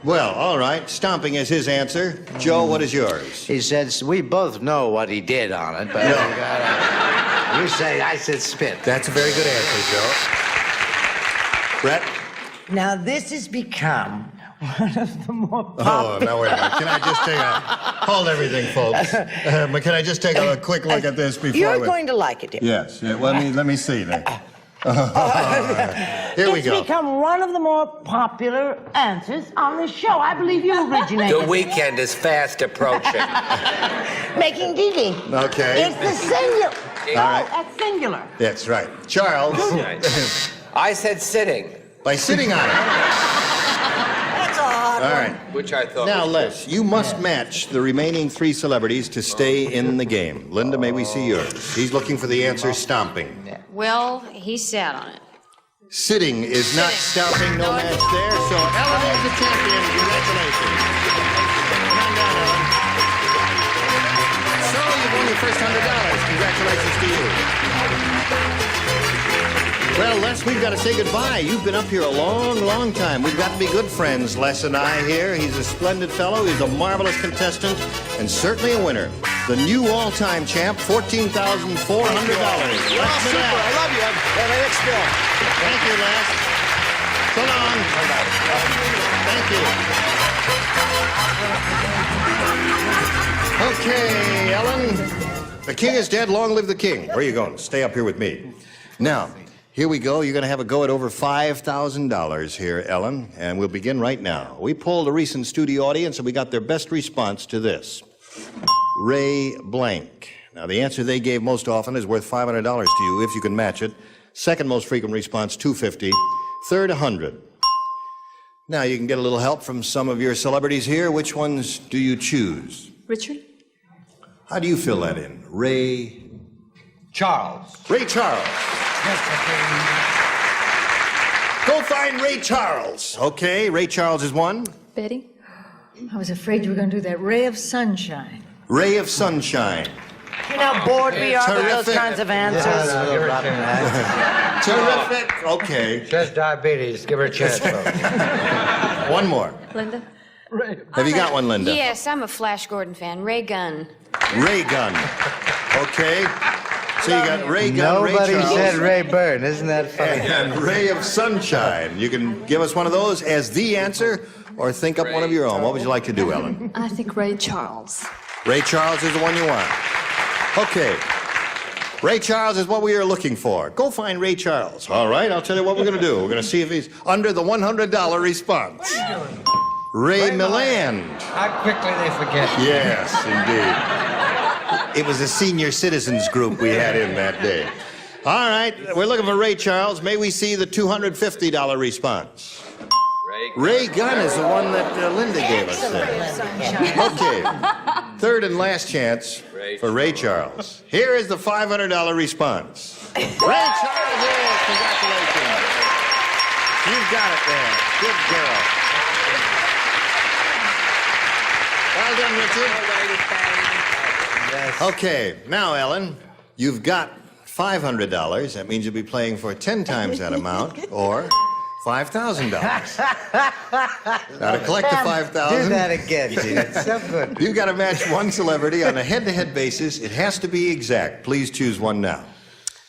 Well, all right. Stomping is his answer. Joe, what is yours? He says, we both know what he did on it, but you say I said spit. That's a very good answer, Joe. Brett? Now, this has become one of the more Oh, now wait a minute. Can I just take a... Hold everything, folks. Can I just take a quick look at this before You're going to like it, dear. Yes. Yeah, let me see then. Here we go. It's become one of the more popular answers on the show. I believe you originated The weekend is fast approaching. Making Dee. Okay. It's the singular. All right. That's singular. That's right. Charles? I said sitting. By sitting on it. That's a hard All one. right. Which I thought Now, was Les, you must match the remaining 3 celebrities to stay in the game. Linda, may we see yours? He's looking for the answer stomping. Well, he sat on it. Sitting is not stomping, no match there. So Ellen is the champion. Congratulations. Come on down, Ellen. So you've won your first $100. Congratulations to you. Well, Les, we've got to say goodbye. You've been up here a long, long time. We've got to be good friends, Les and I here. He's a splendid fellow. He's a marvelous contestant and certainly a winner. The new all-time champ, $14,400. You're all super. I love you. Have a next film. Thank you, Les. So long. Thank you. Okay, Ellen. The king is dead. Long live the king. Where are you going? Stay up here with me. Now, here we go. You're going to have a go at over $5,000 here, Ellen, and we'll begin right now. We polled a recent studio audience, and we got their best response to this. Ray blank. Now, the answer they gave most often is worth $500 to you if you can match it. Second most frequent response, $250. Third, $100. Now, you can get a little help from some of your celebrities here. Which ones do you choose? Richard? How do you fill that in? Ray Charles. Ray Charles. Go find Ray Charles. Okay, Ray Charles is one. Betty? I was afraid you were going to do that. Ray of sunshine. Ray of sunshine. You know how bored we are with those Terrific. kinds of answers. Terrific. Okay. She has diabetes. Give her a chance, folks. One more. Linda? Have you got one, Linda? Yes, I'm a Flash Gordon fan. Ray Gunn. Ray Gunn. Okay. So you got Ray Gunn, Ray Nobody Charles, said Ray Byrne. Isn't that funny? and Ray of Sunshine. You can give us one of those as the answer, or think up one of your own. What would you like to do, Ellen? I think Ray Charles. Ray Charles is the one you want. Okay. Ray Charles is what we are looking for. Go find Ray Charles. All right, I'll tell you what we're going to do. We're going to see if he's under the $100 response. Ray Milland. How quickly they forget. Yes, indeed. It was a senior citizens group we had in that day. All right, we're looking for Ray Charles. May we see the $250 response? Ray Gunn is the one that Linda gave us there. Okay, third and last chance for Ray Charles. Here is the $500 response. Ray Charles is, congratulations. You've got it there. Good girl. Well done, Richard. Okay, now, Ellen, you've got $500. That means you'll be playing for 10 times that amount, or $5,000. Now, to collect the $5,000... Do that again, Gene. It's so good. You've got to match one celebrity on a head-to-head basis. It has to be exact. Please choose one now.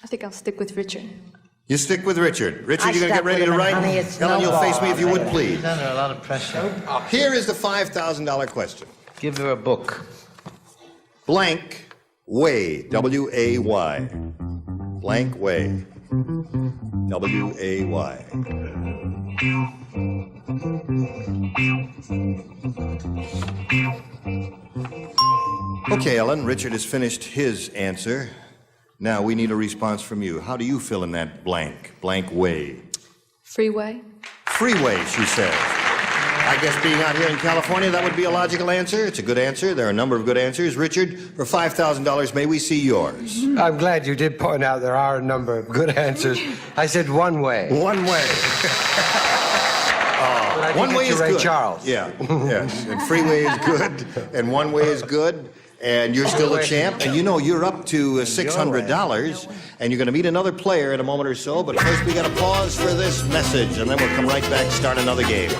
I think I'll stick with Richard. You stick with Richard. Richard, I you're going to stuck get ready with to him, write? honey. It's Ellen, no you'll face me ball. if you would, please. Under a lot of pressure. Here is the $5,000 question. Give her a book. Blank way, W-A-Y. Blank way, W-A-Y. Okay, Ellen, Richard has finished his answer. Now we need a response from you. How do you fill in that blank way? Freeway? Freeway, she says. I guess being out here in California, that would be a logical answer. It's a good answer. There are a number of good answers. Richard, for $5,000, may we see yours? I'm glad you did point out there are a number of good answers. I said one way. One way. One way is Ray good. Charles. Yeah, yes. And freeway is good, and one way is good, and you're still a champ. And you know you're up to $600, and you're going to meet another player in a moment or so. But first, we got to pause for this message, and then we'll come right back and start another game.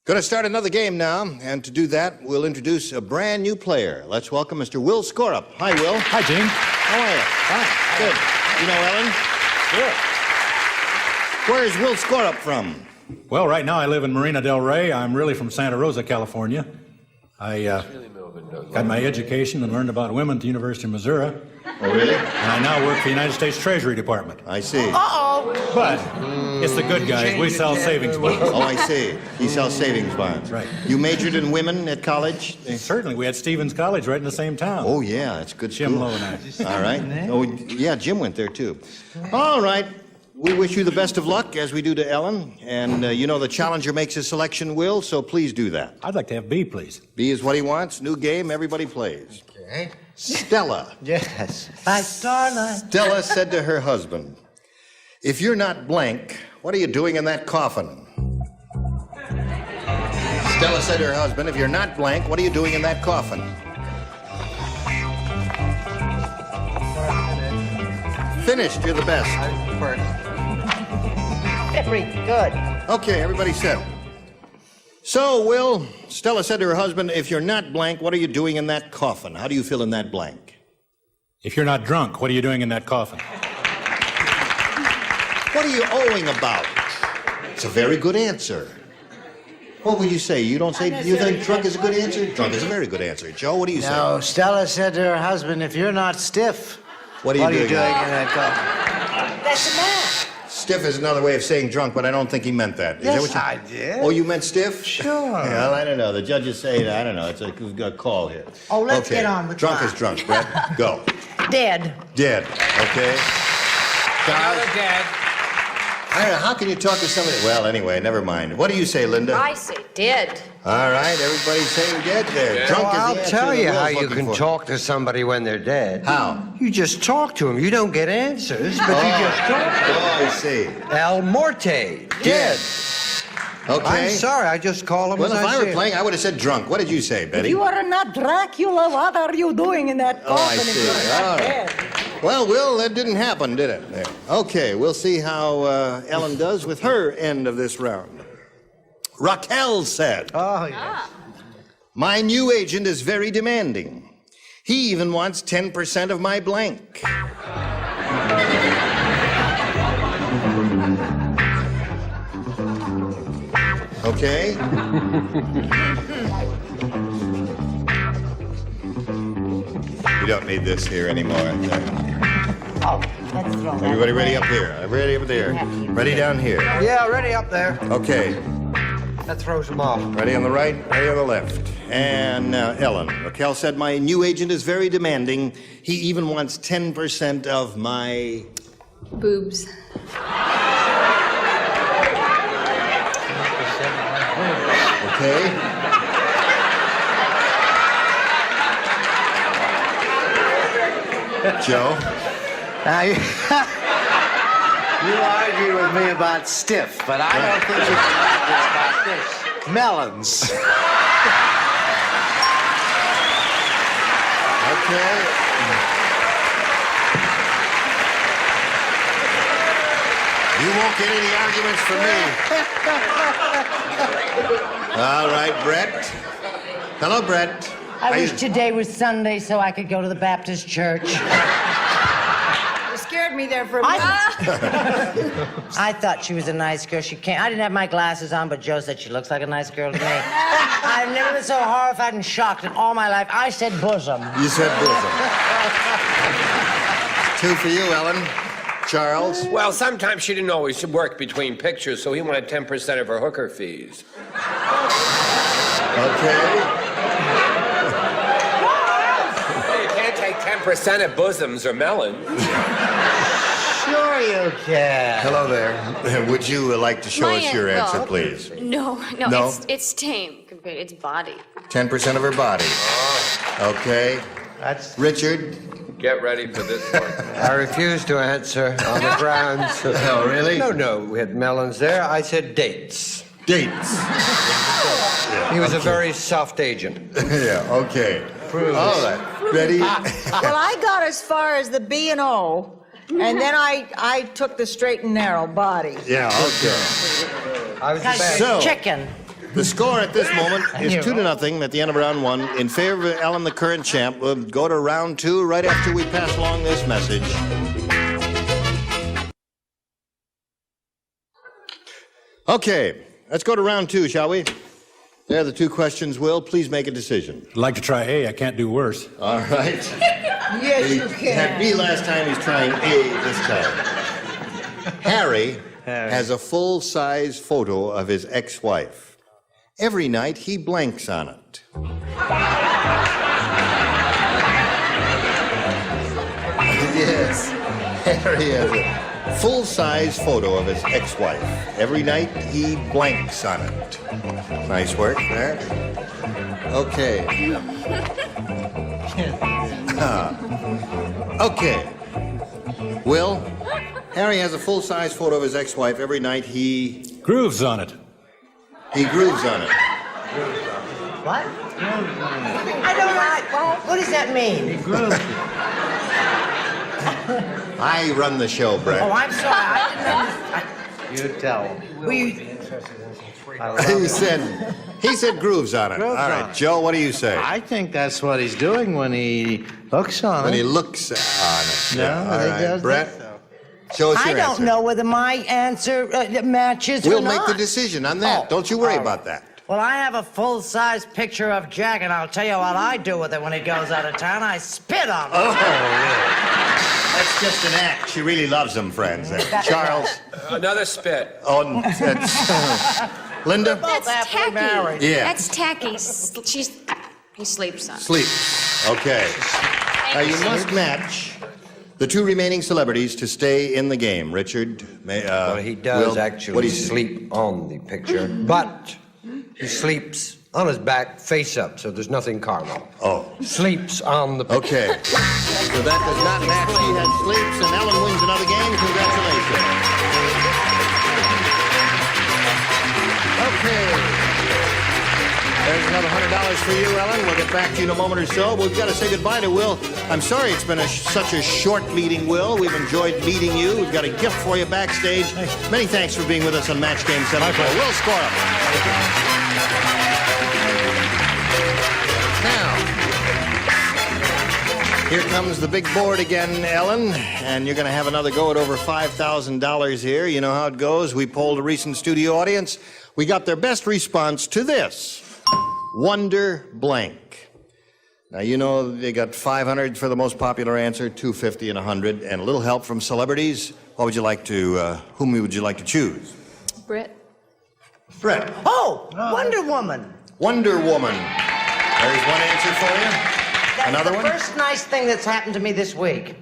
Going to start another game now, and to do that, we'll introduce a brand new player. Let's welcome Mr. Will Scorup. Hi, Will. Hi, Gene. How are you? Hi. Good. You know Ellen? Sure. Where is Will Scorup from? Well, right now I live in Marina del Rey. I'm really from Santa Rosa, California. I got my education and learned about women at the University of Missouri. Oh, really? And I now work for the United States Treasury Department. I see. Uh-oh. But it's the good guys. We sell savings bonds. Oh, I see. He sells savings bonds. Right. You majored in women at college? Certainly. We had Stevens College right in the same town. Oh, yeah. That's good school. Jim Lowe and I. All right. Oh, yeah, Jim went there, too. All right. We wish you the best of luck, as we do to Ellen. And you know the challenger makes his selection, Will, so please do that. I'd like to have B, please. B is what he wants. New game, everybody plays. Okay. Stella. Yes. My darling. Stella said to her husband, "If you're not blank, what are you doing in that coffin?" Stella said to her husband, "If you're not blank, what are you doing in that coffin?" Finished. You're the best. Very good. Okay, everybody said. So, Will, Stella said to her husband, "If you're not blank, what are you doing in that coffin?" How do you fill in that blank? If you're not drunk, what are you doing in that coffin? What are you owing about? It's a very good answer. What would you say? You don't say, you think drunk is a good answer? Drunk is a very good answer. Joe, what do you say? No, Stella said to her husband, if you're not stiff, what are you doing in that car? That's a man. Stiff is another way of saying drunk, but I don't think he meant that. Is Yes, that what you... I did. Oh, you meant stiff? Sure. Well, I don't know. The judges say, I don't know. It's we've got a call here. Oh, let's okay. get on with Drunk mine. is drunk, Brett. Go. Dead. Dead. Okay. Another dead. I don't know. How can you talk to somebody? Well, anyway, never mind. What do you say, Linda? I say dead. All right. Everybody's saying dead there. Yeah. Drunk Well, is the I'll answer tell that you Will's how you looking can for. talk to somebody when they're dead. How? You just talk to them. You don't get answers, but you just talk to them. Oh, I see. El Morte, dead. Okay. I'm sorry, I just call him Well, as if I were see playing, I would have said drunk. What did you say, Betty? You are not Dracula. What are you doing in that Oh, I coffin if see. you're not All right. dead? Well, Will, that didn't happen, did it? There. Okay, we'll see how Ellen does with her end of this round. Raquel said, Oh, yes. my new agent is very demanding. He even wants 10% of my blank. Okay? We don't need this here anymore. Oh, let's throw that. Everybody ready up here? Ready up there? Ready down here? Yeah, ready up there. Okay. That throws them off. Ready on the right, ready on the left. And now, Ellen. Raquel said, my new agent is very demanding. He even wants 10% of my... Boobs. Okay. Joe? Now, you argue with me about stiff, but I don't think you can argue about this. Melons. Okay. You won't get any arguments from me. All right, Brett. Hello, Brett. I wish today was Sunday so I could go to the Baptist church. You scared me there for a minute. I thought she was a nice girl. She can't. I didn't have my glasses on, but Joe said she looks like a nice girl to me. I've never been so horrified and shocked in all my life. I said bosom. You said bosom. 2 for you, Ellen. Charles? Well, sometimes she didn't always work between pictures, so he wanted 10% of her hooker fees. Okay. Well, you can't take 10% of bosoms or melons. Sure you can. Hello there. Would you like to show us your answer, please? No, No? it's tame compared to its body. 10% of her body. Okay. That's Richard? Get ready for this one. I refuse to answer on the grounds. Oh, really? No, we had melons there. I said dates. Dates. He was a very soft agent. Yeah, okay. All right. Ready? Well, I got as far as the B and O, and then I took the straight and narrow body. Yeah, okay. I was the best. So, Chicken. the score at this moment is 2-0 at the end of round 1 in favor of Ellen, the current champ. We'll go to round 2 right after we pass along this message. Okay, let's go to round 2, shall we? There are the 2 questions. Will, please make a decision. I'd like to try A. I can't do worse. All right. Yes, He you had B can. last time, he's trying A this time. Harry has a full-size photo of his ex-wife. Every night he blanks on it. Yes, Harry has a full-size photo of his ex-wife. Every night he blanks on it. Nice work there. Okay. Okay. Will, Harry has a full-size photo of his ex-wife. Every night he Grooves on it. grooves on it. What? I don't like. What does that mean? I run the show, Brett. Oh, I'm sorry. I didn't understand. You tell him. Were you... He said grooves on it. Grooves All right, on it. Joe, what do you say? I think that's what he's doing when he looks on When it. he looks on it. No, Yeah. All he right, does Brett. that, though. Show us I your don't answer. know whether my answer matches or We'll not. make the decision on that. Oh, Don't you worry all right. about that. Well, I have a full-size picture of Jack, and I'll tell you what I do with it when he goes out of town. I spit on him. Oh, really? That's just an act. She really loves him, friends. Charles. Another spit. Oh, that's... Linda? That's tacky. married. Yeah. That's tacky. He sleeps on it. Sleep. Okay. Now, you must match the two remaining celebrities to stay in the game. Richard, Well, he does actually sleep on the picture, but he sleeps on his back, face up, so there's nothing carnal. Oh. Sleeps on the picture. Okay. So that does not match. He had sleeps, and Ellen wins another game. Congratulations. Okay. There's another $100 for you, Ellen. We'll get back to you in a moment or so. We've got to say goodbye to Will. I'm sorry it's been such a short meeting, Will. We've enjoyed meeting you. We've got a gift for you backstage. Many thanks for being with us on Match Game 74. Will Scorum. Now, here comes the big board again, Ellen, and you're going to have another go at over $5,000 here. You know how it goes. We polled a recent studio audience. We got their best response to this. Wonder blank. Now, you know they got 500 for the most popular answer, 250 and 100, and a little help from celebrities. What would you like to, whom would you like to choose? Brett. Brett. Oh, Wonder Woman. Wonder Woman. There's one answer for you. That's Another the one? first nice thing that's happened to me this week.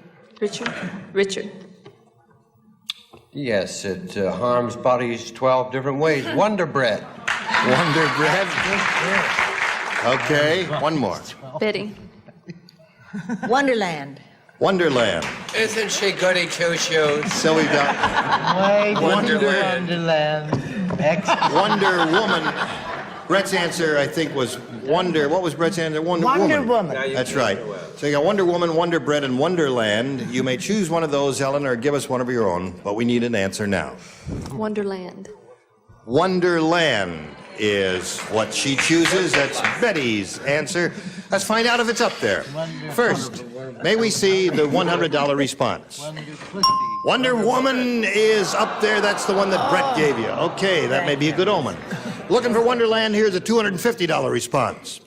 Richard. Yes, it harms bodies 12 different ways. Wonder Bread. Wonder Bread? Okay, one more. Betty. Wonderland. Wonderland. Isn't she goody two-shoes? So we've got Wonderland. Wonder Woman. Brett's answer, I think, was Wonder. What was Brett's answer? Wonder Woman. That's right. So you got Wonder Woman, Wonder Bread, and Wonderland. You may choose one of those, Ellen, or give us one of your own, but we need an answer now. Wonderland. Wonderland is what she chooses. That's Betty's answer. Let's find out if it's up there. First, may we see the $100 response? Wonder Woman is up there. That's the one that Brett gave you. Okay, that may be a good omen. Looking for Wonderland, here's a $250 response.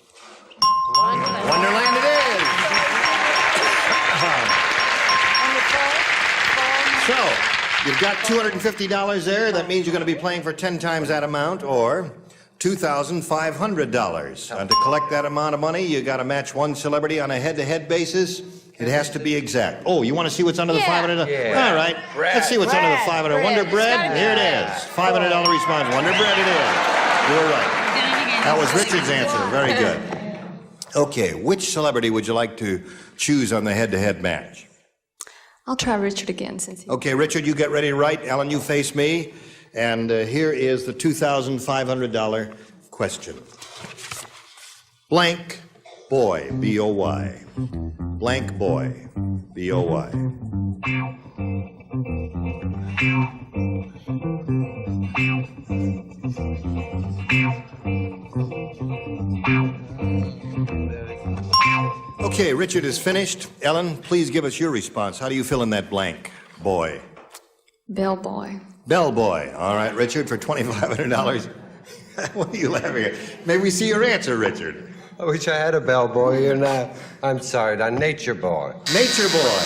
Wonderland it is. So, you've got $250 there. That means you're going to be playing for 10 times that amount, or $2,500. And to collect that amount of money, you got to match one celebrity on a head-to-head basis. It has to be exact. Oh, you want to see what's under the $500? Yeah. All right. Let's see what's under the $500. Wonder Bread. Here it is. $500 response. Wonder Bread it is. You were right. That was Richard's answer. Very good. Okay, which celebrity would you like to choose on the head-to-head match? I'll try Richard again since he... Okay, Richard, you get ready to write. Ellen, you face me. And here is the $2,500 question. Blank boy, B-O-Y. Blank boy, B-O-Y. Okay, Richard is finished. Ellen, please give us your response. How do you fill in that blank boy? Bellboy. Bellboy. All right, Richard, for $2,500. What are you laughing at? May we see your answer, Richard? I wish I had a bellboy, and I'm sorry, a nature boy. Nature Boy.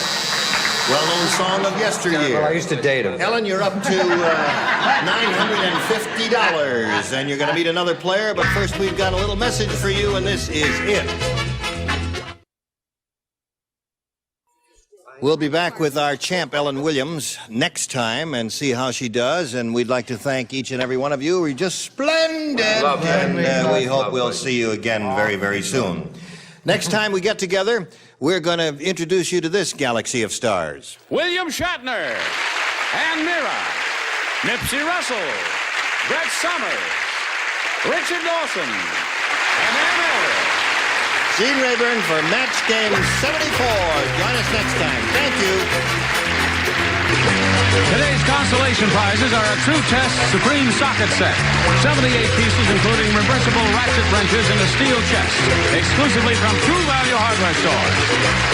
Well-known song of yesteryear. Well, I used to date him. Ellen, you're up to $950, and you're going to meet another player, but first we've got a little message for you, and this is it. We'll be back with our champ, Ellen Williams, next time and see how she does. And we'd like to thank each and every one of you. You're just splendid. And we hope we'll see you again very, very soon. Next time we get together, we're going to introduce you to this galaxy of stars. William Shatner, Ann Mira, Nipsey Russell, Brett Summers, Richard Dawson, and Ann Elder. Gene Rayburn for Match Game 74. Join us next time. Thank you. Today's consolation Consolation prizes are a True Test Supreme Socket Set. 78 pieces, including reversible ratchet wrenches and a steel chest. Exclusively from True Value Hardware Store.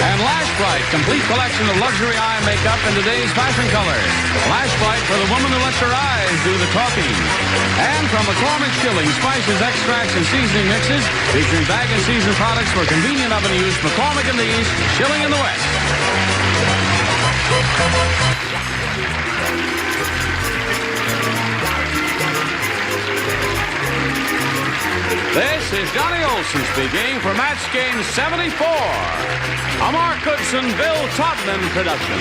And Lash Bright, complete collection of luxury eye makeup in today's fashion colors. Lash Bright for the woman who lets her eyes do the talking. And from McCormick Schilling, spices, extracts, and seasoning mixes, featuring bag and season products for convenient oven use. McCormick in the East, Schilling in the West. This is Johnny Olson speaking for Match Game 74. A Mark Goodson, Bill Todman production.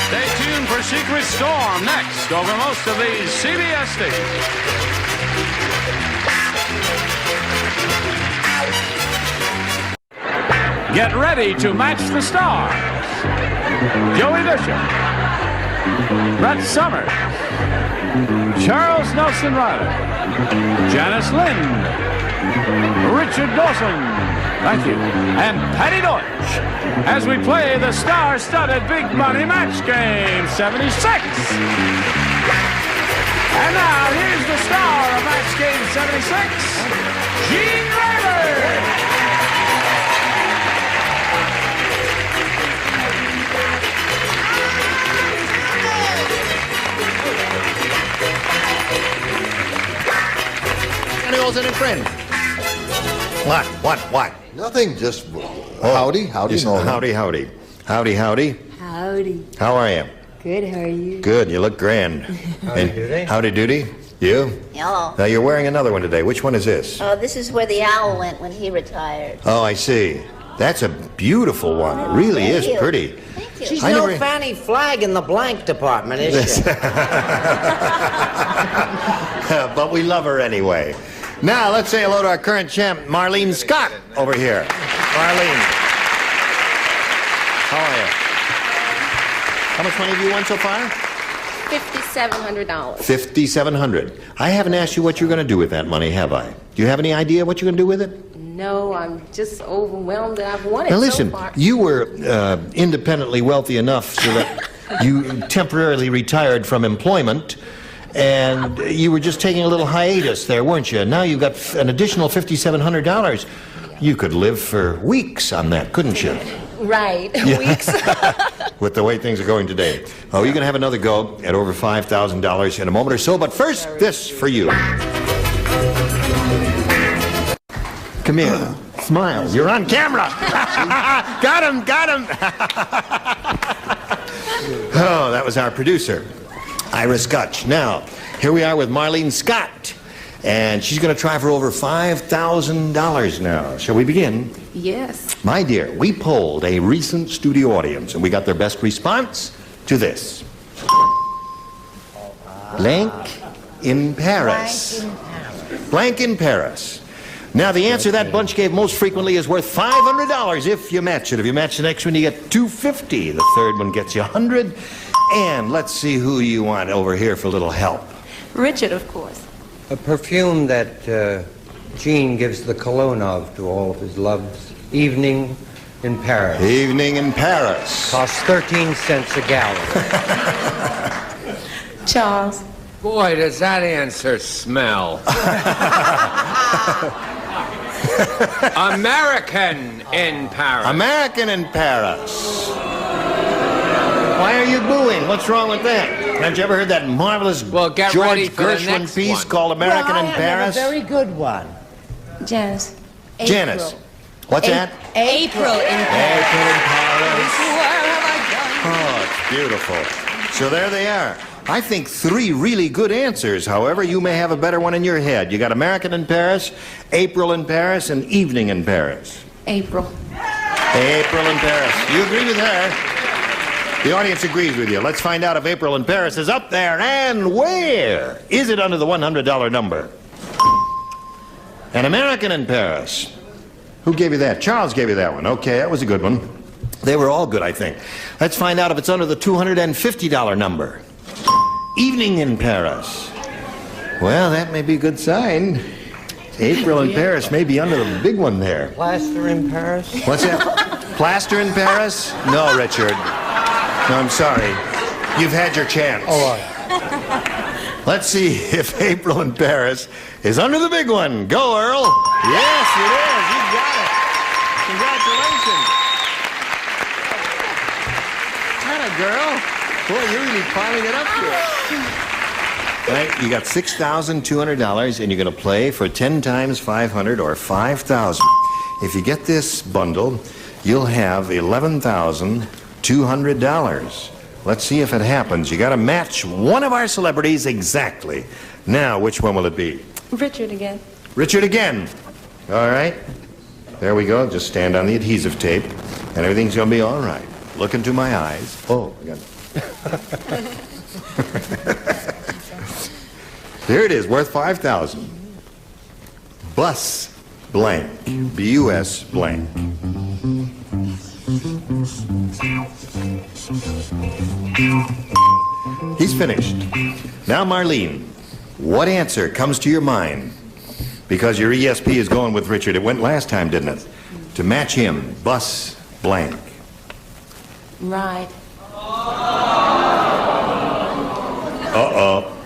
Stay tuned for Secret Storm next over most of these CBS stations. Get ready to match the stars. Joey Bishop, Brett Summers, Charles Nelson Riley, Janice Lind, Richard Dawson, thank you, and Patty Deutsch, as we play the star-studded Big Money Match Game 76. And now, here's the star of Match Game 76, Gene Raymer. Johnny Olson and friend. What? Nothing, just howdy, howdy, Norman. Howdy. Howdy. Howdy. How are you? Good, how are you? Good, you look grand. Howdy doody. You? Hello. Now you're wearing another one today. Which one is this? Oh, this is where the owl went when he retired. Oh, I see. That's a beautiful one. It really is pretty. Thank you. She's no Fanny Flagg in the blank department, is she? But we love her anyway. Now, let's say hello to our current champ, Marlene Scott, over here. Marlene. How are you? How much money have you won so far? $5,700. $5,700. I haven't asked you what you're going to do with that money, have I? Do you have any idea what you're going to do with it? No, I'm just overwhelmed that I've won it Now listen, so far. you were independently wealthy enough so that you temporarily retired from employment, and you were just taking a little hiatus there, weren't you? Now you've got an additional $5,700. You could live for weeks on that, couldn't you? Right, Yeah. weeks. With the way things are going today. Oh, you're going to have another go at over $5,000 in a moment or so, but first, this for you. Come here. Smile. You're on camera. Got him. Oh, that was our producer, Iris Gutch. Now, here we are with Marlene Scott, and she's going to try for over $5,000 now. Shall we begin? Yes. My dear, we polled a recent studio audience, and we got their best response to this. Blank in Paris. Blank in Paris. Now, the answer that bunch gave most frequently is worth $500 if you match it. If you match the next one, you get $250. The third one gets you $100. And let's see who you want over here for a little help. Richard, of course. A perfume that Gene gives the cologne of to all of his loves. Evening in Paris. Evening in Paris. Costs 13 cents a gallon. Charles. Boy, does that answer smell. American in Paris. American in Paris. Why are you booing? What's wrong with that? Haven't you ever heard that marvelous Well, get ready George for the Gershwin next piece one. called American in Paris? A very good one. Janice. Janice. What's that? April in Paris. April in Paris. Oh, it's beautiful. So there they are. I think 3 really good answers. However, you may have a better one in your head. You got American in Paris, April in Paris, and Evening in Paris. April. April in Paris. You agree with her? The audience agrees with you. Let's find out if April in Paris is up there, and where? Is it under the $100 number? An American in Paris. Who gave you that? Charles gave you that one. Okay, that was a good one. They were all good, I think. Let's find out if it's under the $250 number. Evening in Paris. Well, that may be a good sign. April in Paris may be under the big one there. Plaster in Paris? What's that? Plaster in Paris? No, Richard. No, I'm sorry. You've had your chance. All right. Let's see if April in Paris is under the big one. Go, Earl. Yes, it is. You got it. Congratulations. Atta girl. Boy, you're really piling it up here. Right, you got $6,200, and you're going to play for 10 times 500 or 5,000. If you get this bundle, you'll have $11,200. Let's see if it happens. You got to match one of our celebrities exactly. Now, which one will it be? Richard again. Richard again. All right. There we go. Just stand on the adhesive tape, and everything's going to be all right. Look into my eyes. Oh, I got it. Here it is, worth 5,000. Bus blank. B-U-S blank. He's finished. Now, Marlene, what answer comes to your mind? Because your ESP is going with Richard. It went last time, didn't it? To match him, bus blank. Right. Uh-oh.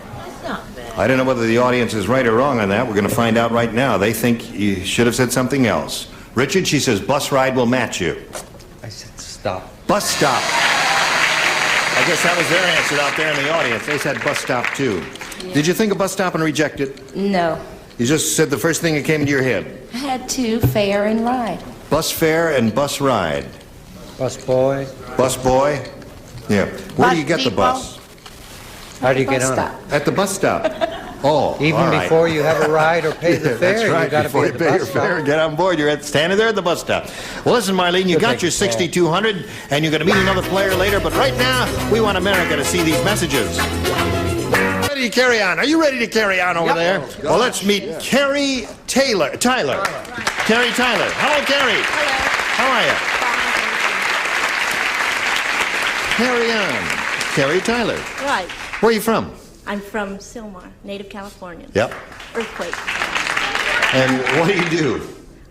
I don't know whether the audience is right or wrong on that. We're going to find out right now. They think you should have said something else. Richard, she says bus ride will match you. I said stop. Bus stop. I guess that was their answer out there in the audience. They said bus stop, too. Yeah. Did you think of bus stop and reject it? No. You just said the first thing that came into your head. I had to fare and ride. Bus fare and bus ride. Bus boy. Bus boy? Yeah. Where do you get the bus? How do you get on it? At the bus stop. Oh, Even all right. before you have a ride or pay the fare, That's right. you got to Before be you at the pay bus your stop. fare and get on board, you're standing there at the bus stop. Well, listen, Marlene, you got your 6,200, and you're going to meet another player later. But right now, we want America to see these messages. Ready to carry on? Are you ready to carry on over there? Well, let's meet Carrie Tyler. Carrie Tyler. Hello, Carrie. Hello. How are you? Carry on. Carrie Tyler. Right. Where are you from? I'm from Sylmar, native Californian. Yep. Earthquake. And what do you do?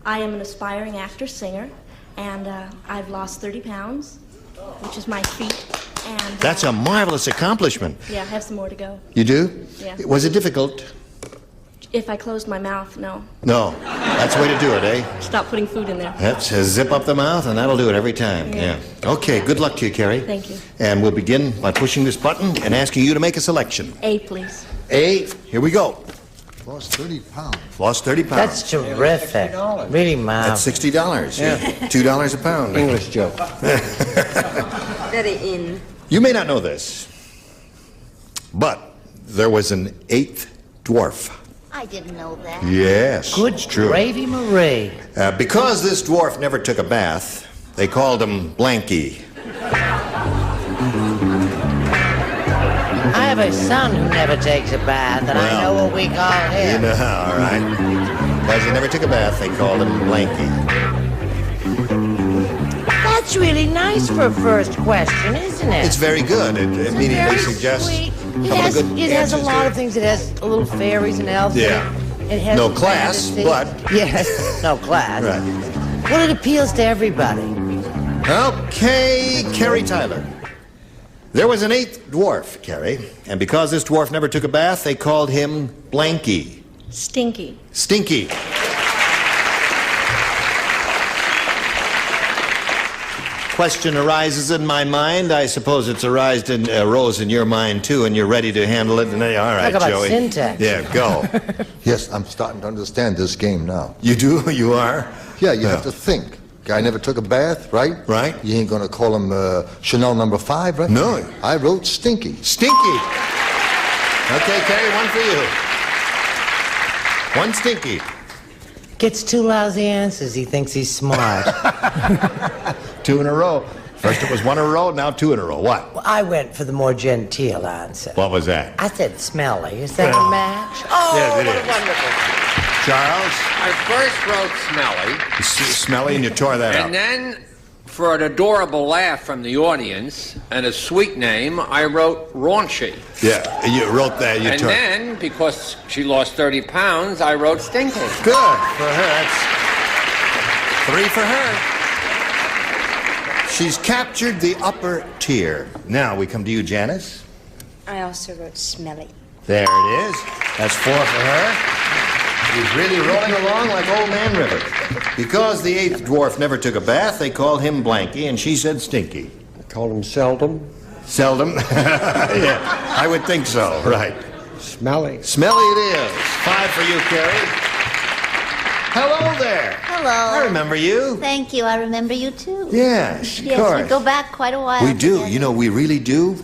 I am an aspiring actor-singer, and I've lost 30 pounds, which is my feat. And That's a marvelous accomplishment. yeah, I have some more to go. You do? Yeah. Was it difficult? If I closed my mouth, no. No. That's the way to do it, eh? Stop putting food in there. That's zip up the mouth, and that'll do it every time. Yeah. Okay, good luck to you, Carrie. Thank you. And we'll begin by pushing this button and asking you to make a selection. A, please. A, here we go. Lost 30 pounds. Lost 30 pounds. That's terrific. Really, Mom. That's $60. Yeah. $2 a pound. English joke. Very in. You may not know this, but there was an eighth dwarf. I didn't know that. Yes. Good it's true. gravy, Marie. Because this dwarf never took a bath, they called him Blanky. I have a son who never takes a bath, and I know what we call him. You know, all right. Because he never took a bath, they called him Blanky. That's really nice for a first question, isn't it? It's very good. It immediately very suggests sweet. a couple of good It has a answers lot to of things. It has a little fairies and elves. Yeah. It has No some class, fantasy. but... Yes, no class. Right. Well, it appeals to everybody. Okay, Carrie Tyler. There was an eighth dwarf, Carrie, and because this dwarf never took a bath, they called him Blanky. Stinky. Stinky. Question arises in my mind. I suppose it's arose in your mind too, and you're ready to handle it. And all right, Talk about Joey. syntax. Yeah, go. Yes, I'm starting to understand this game now. You do? You are? Yeah, you have to think. Guy never took a bath, right? Right. You ain't gonna call him Chanel number 5, right? No. I wrote Stinky. Stinky. Okay, Carrie, one for you. One Stinky. Gets two lousy answers. He thinks he's smart. 2 in a row. First it was 1 in a row, now 2 in a row. What? Well, I went for the more genteel answer. What was that? I said smelly. Is that a match? Oh, Yes, it what is. a wonderful. Charles? I first wrote smelly, Smelly, and you tore that and up. then for an adorable laugh from the audience and a sweet name, I wrote raunchy. Yeah, you wrote that. And then, because she lost 30 pounds, I wrote stinky. Good for her. That's 3 for her. She's captured the upper tier. Now we come to you, Janice. I also wrote smelly. There it is. That's 4 for her. He's really rolling along like Old Man River. Because the 8th dwarf never took a bath, they called him Blanky, and she said Stinky. They called him Seldom. Seldom? Yeah, I would think so, right. Smelly. Smelly it is. 5 for you, Carrie. Hello there. Hello. I remember you. Thank you. I remember you too. Yes, of Yes, course. we go back quite a while. We do. together. You know, we really do.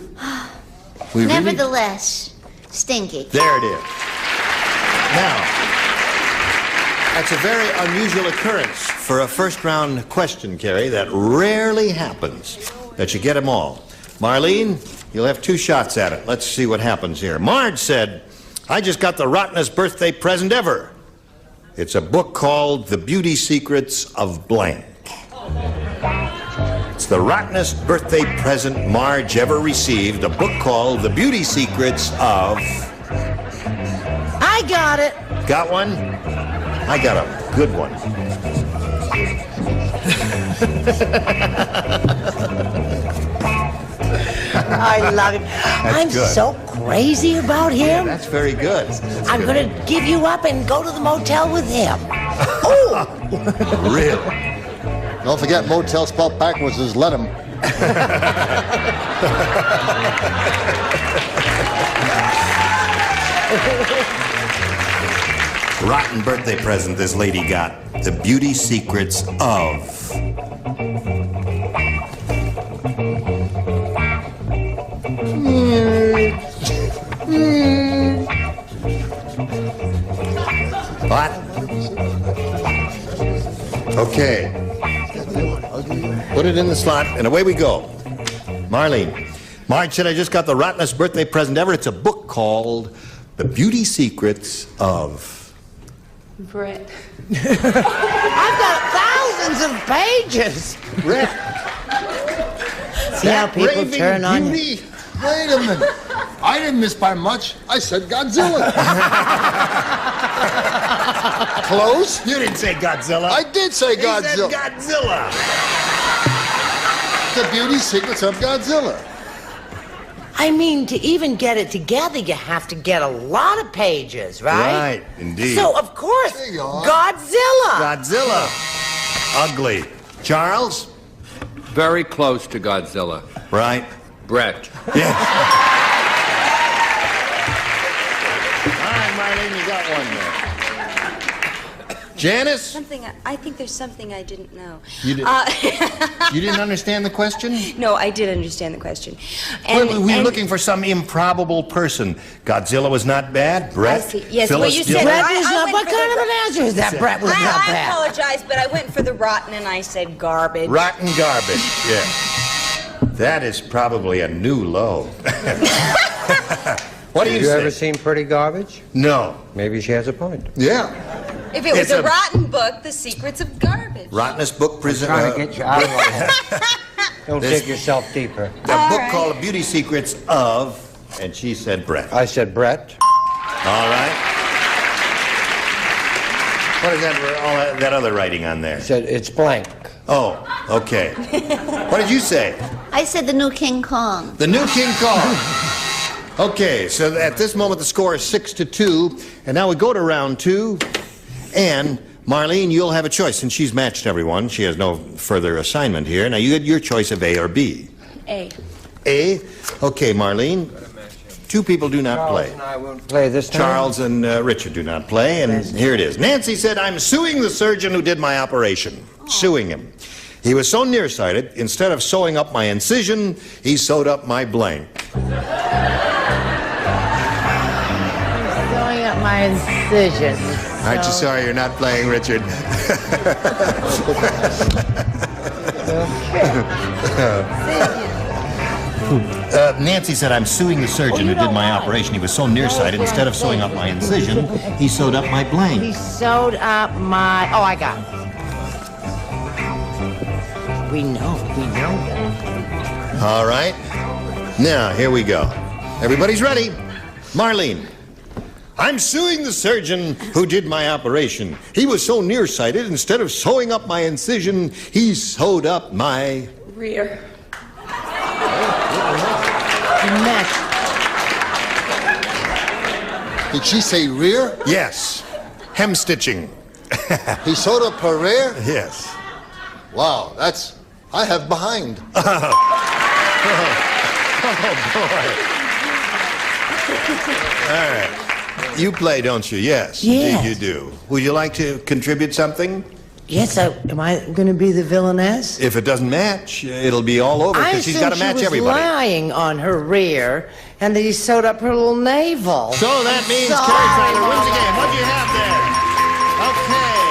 We really... Nevertheless, Stinky. There it is. Now, that's a very unusual occurrence for a first-round question, Carrie. That rarely happens, that you get them all. Marlene, you'll have 2 shots at it. Let's see what happens here. Marge said, I just got the rottenest birthday present ever. It's a book called The Beauty Secrets of Blank. It's the rottenest birthday present Marge ever received, a book called The Beauty Secrets of... I got it. Got one? I got a good one. I love him. I'm good. so crazy about him. That's very good. I'm going to give you up and go to the motel with him. Oh! Really? Don't forget, motel spelled backwards is let him. Rotten birthday present this lady got. The Beauty Secrets of... What? Okay. Put it in the slot, and away we go. Marlene. Marge said, I just got the rottenest birthday present ever. It's a book called The Beauty Secrets of... Brett. I've got thousands of pages. Brett. See how people turn on you. Beauty? Wait a minute. I didn't miss by much. I said Godzilla. Close? You didn't say Godzilla. I did say He Godzilla. said Godzilla. The Beauty Secrets of Godzilla. I mean, to even get it together, you have to get a lot of pages, right? Right, indeed. So, of course, There you are. Godzilla. Godzilla. Ugly. Charles? Very close to Godzilla. Right. Brett. Yeah. All right, Marlene, you got one there. Janice? I think there's something I didn't know. You didn't understand the question? No, I did understand the question. We were looking for some improbable person. Godzilla was not bad. Brett? I see. Yes, Phyllis well, you said Brett I is not. went What for kind the of an answer is that? Brett was not I bad. apologize, but I went for the rotten and I said garbage. Rotten garbage, yeah. That is probably a new low. What do you Have you say? ever seen Pretty Garbage? No. Maybe she has a point. Yeah. If it was It's a a- rotten book, The Secrets of Garbage. Rottenest book prison. Trying to get you out of that. Don't This- dig yourself deeper. A book called The Beauty Secrets of, and she said Brett. I said Brett. All right. What is that? All that other writing on there? I said it's blank. Oh, okay. What did you say? I said the new King Kong. The new King Kong. Okay, so at this moment the score is 6-2, and now we go to round 2, and Marlene, you'll have a choice. Since she's matched everyone, she has no further assignment here. Now you get your choice of A or B. A. A? Okay, Marlene. 2 people do not Charles play. and I won't play this time. Charles and Richard do not play, and here it is. Nancy said, I'm suing the surgeon who did my operation. Suing him. He was so nearsighted, instead of sewing up my incision, he sewed up my blank. Sewing up my incision. Aren't you sorry you're not playing, Richard? Nancy said, I'm suing the surgeon who did my operation. He was so nearsighted, instead of sewing up my incision, he sewed up my blank. He sewed up my... Oh, I got it. We know. All right. Now, here we go. Everybody's ready. Marlene. I'm suing the surgeon who did my operation. He was so nearsighted, instead of sewing up my incision, he sewed up my... Rear. Did she say rear? Yes. Hem stitching. He sewed up her rear? Yes. Wow, that's... I have behind. Oh, boy. All right. You play, don't you? Yes. Yes. Indeed you do. Would you like to contribute something? Yes, am I going to be the villainess? If it doesn't match, it'll be all over because she's got to match everybody. I assumed she was lying on her rear, and that he sewed up her little navel. So that means Carrie Tyler wins the game. What do you have there? Okay.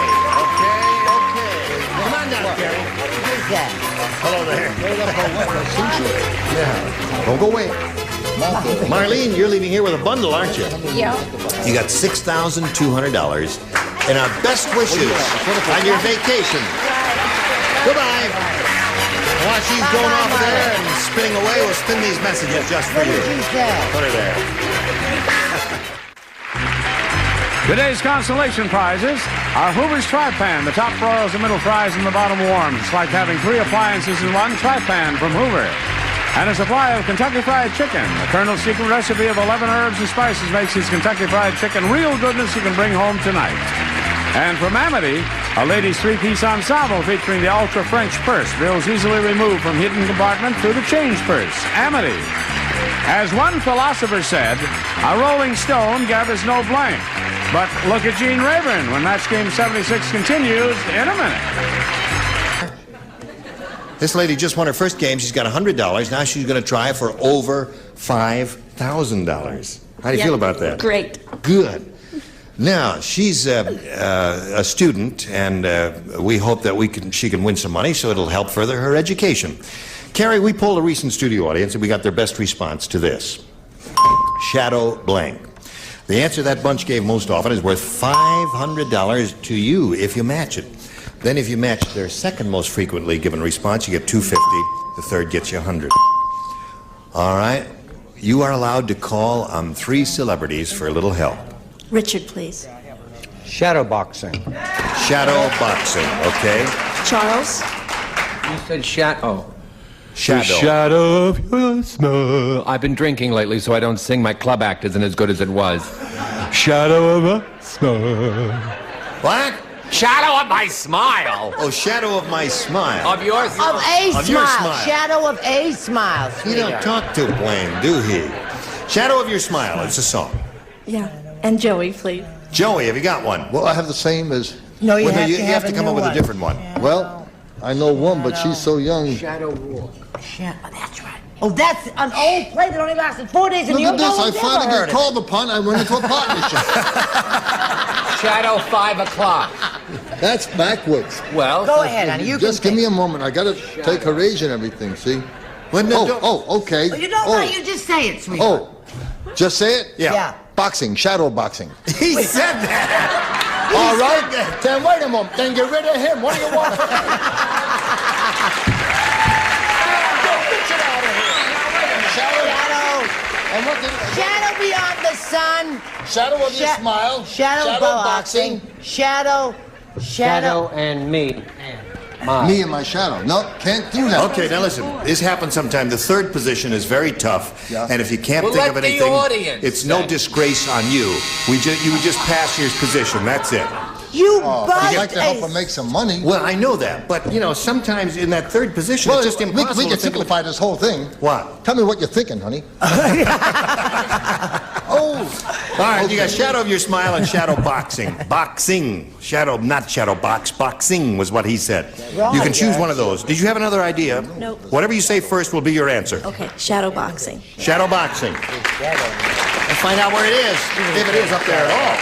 Come on down, Carrie. Who's that? Hello there. Yeah. Don't go away. Marlene, you're leaving here with a bundle, aren't you? Yeah. You got $6,200 and our best wishes on your vacation. Goodbye. While she's going off there and spinning away, we'll spin these messages just for you. Put her there. Today's consolation prizes are Hoover's Tri-Pan. The top broils, the middle fries, and the bottom warms. It's like having 3 appliances in one. Tri-Pan from Hoover. And a supply of Kentucky Fried Chicken. The Colonel's secret recipe of 11 herbs and spices makes his Kentucky Fried Chicken real goodness you can bring home tonight. And from Amity, a ladies' 3-piece ensemble featuring the Ultra French purse. Bills easily removed from hidden compartment to the change purse. Amity. As one philosopher said, a rolling stone gathers no blank. But look at Gene Rayburn when Match Game 76 continues in a minute. This lady just won her first game. She's got $100. Now she's going to try for over $5,000. How do you feel about that? Great. Good. Now, she's a student, and we hope that she can win some money, so it'll help further her education. Carrie, we polled a recent studio audience, and we got their best response to this. Shadow blank. The answer that bunch gave most often is worth $500 to you if you match it. Then if you match their second most frequently given response, you get $250. The third gets you $100. All right. You are allowed to call on 3 celebrities for a little help. Richard, please. Shadow boxing. Shadow boxing, okay. Charles. You said shadow. Shadow. The shadow of your smile. I've been drinking lately, so I don't sing. My club act isn't as good as it was. Shadow of a smile. What? Shadow of my smile. Oh, shadow of my smile. Of yours. Of a Of smile. your smile. Shadow of a smile. He don't talk too plain, do he? Shadow of your smile. It's a song. Yeah. And Joey, please. Joey, have you got one? Well, I have the same as... No, you Well, have you to have to come up with a different one. Well, I know one, but she's so young. Shadow walk. That's right. Oh, that's an old play that only lasted 4 days, and Look you at this, no I one's finally ever heard get called upon. I went into a partnership. Shadow 5 o'clock. That's backwards. Well, Go ahead, honey. You Just can give me a moment. I gotta take her age and everything, see? Well, no, okay. Oh, you don't want you just say it, sweetheart. Oh, just say it? Yeah. Boxing, shadow boxing. He said that. All right. Then wait a moment. Then get rid of him. What do you want? And what did, Shadow beyond the sun. Shadow of your smile. Shadow boxing. Shadow and me. Me and my shadow. No, can't do that. Okay, now listen. This happens sometime. The third position is very tough, Yeah. and if you can't Well, think let of the anything, audience it's no then. disgrace on you. You would just pass your position. That's it. You Oh, bust I'd like to help her make some money. Well, I know that, but sometimes in that third position, Well, it's just impossible. we to can think of simplify this whole thing. What? Tell me what you're thinking, honey. All right, you got shadow of your smile and shadow boxing. Boxing. Shadow, not shadow box. Boxing was what he said. Right. You can choose one of those. Did you have another idea? Nope. Whatever you say first will be your answer. Okay, shadow boxing. Shadow boxing. Let's find out where it is, if it is up there at all.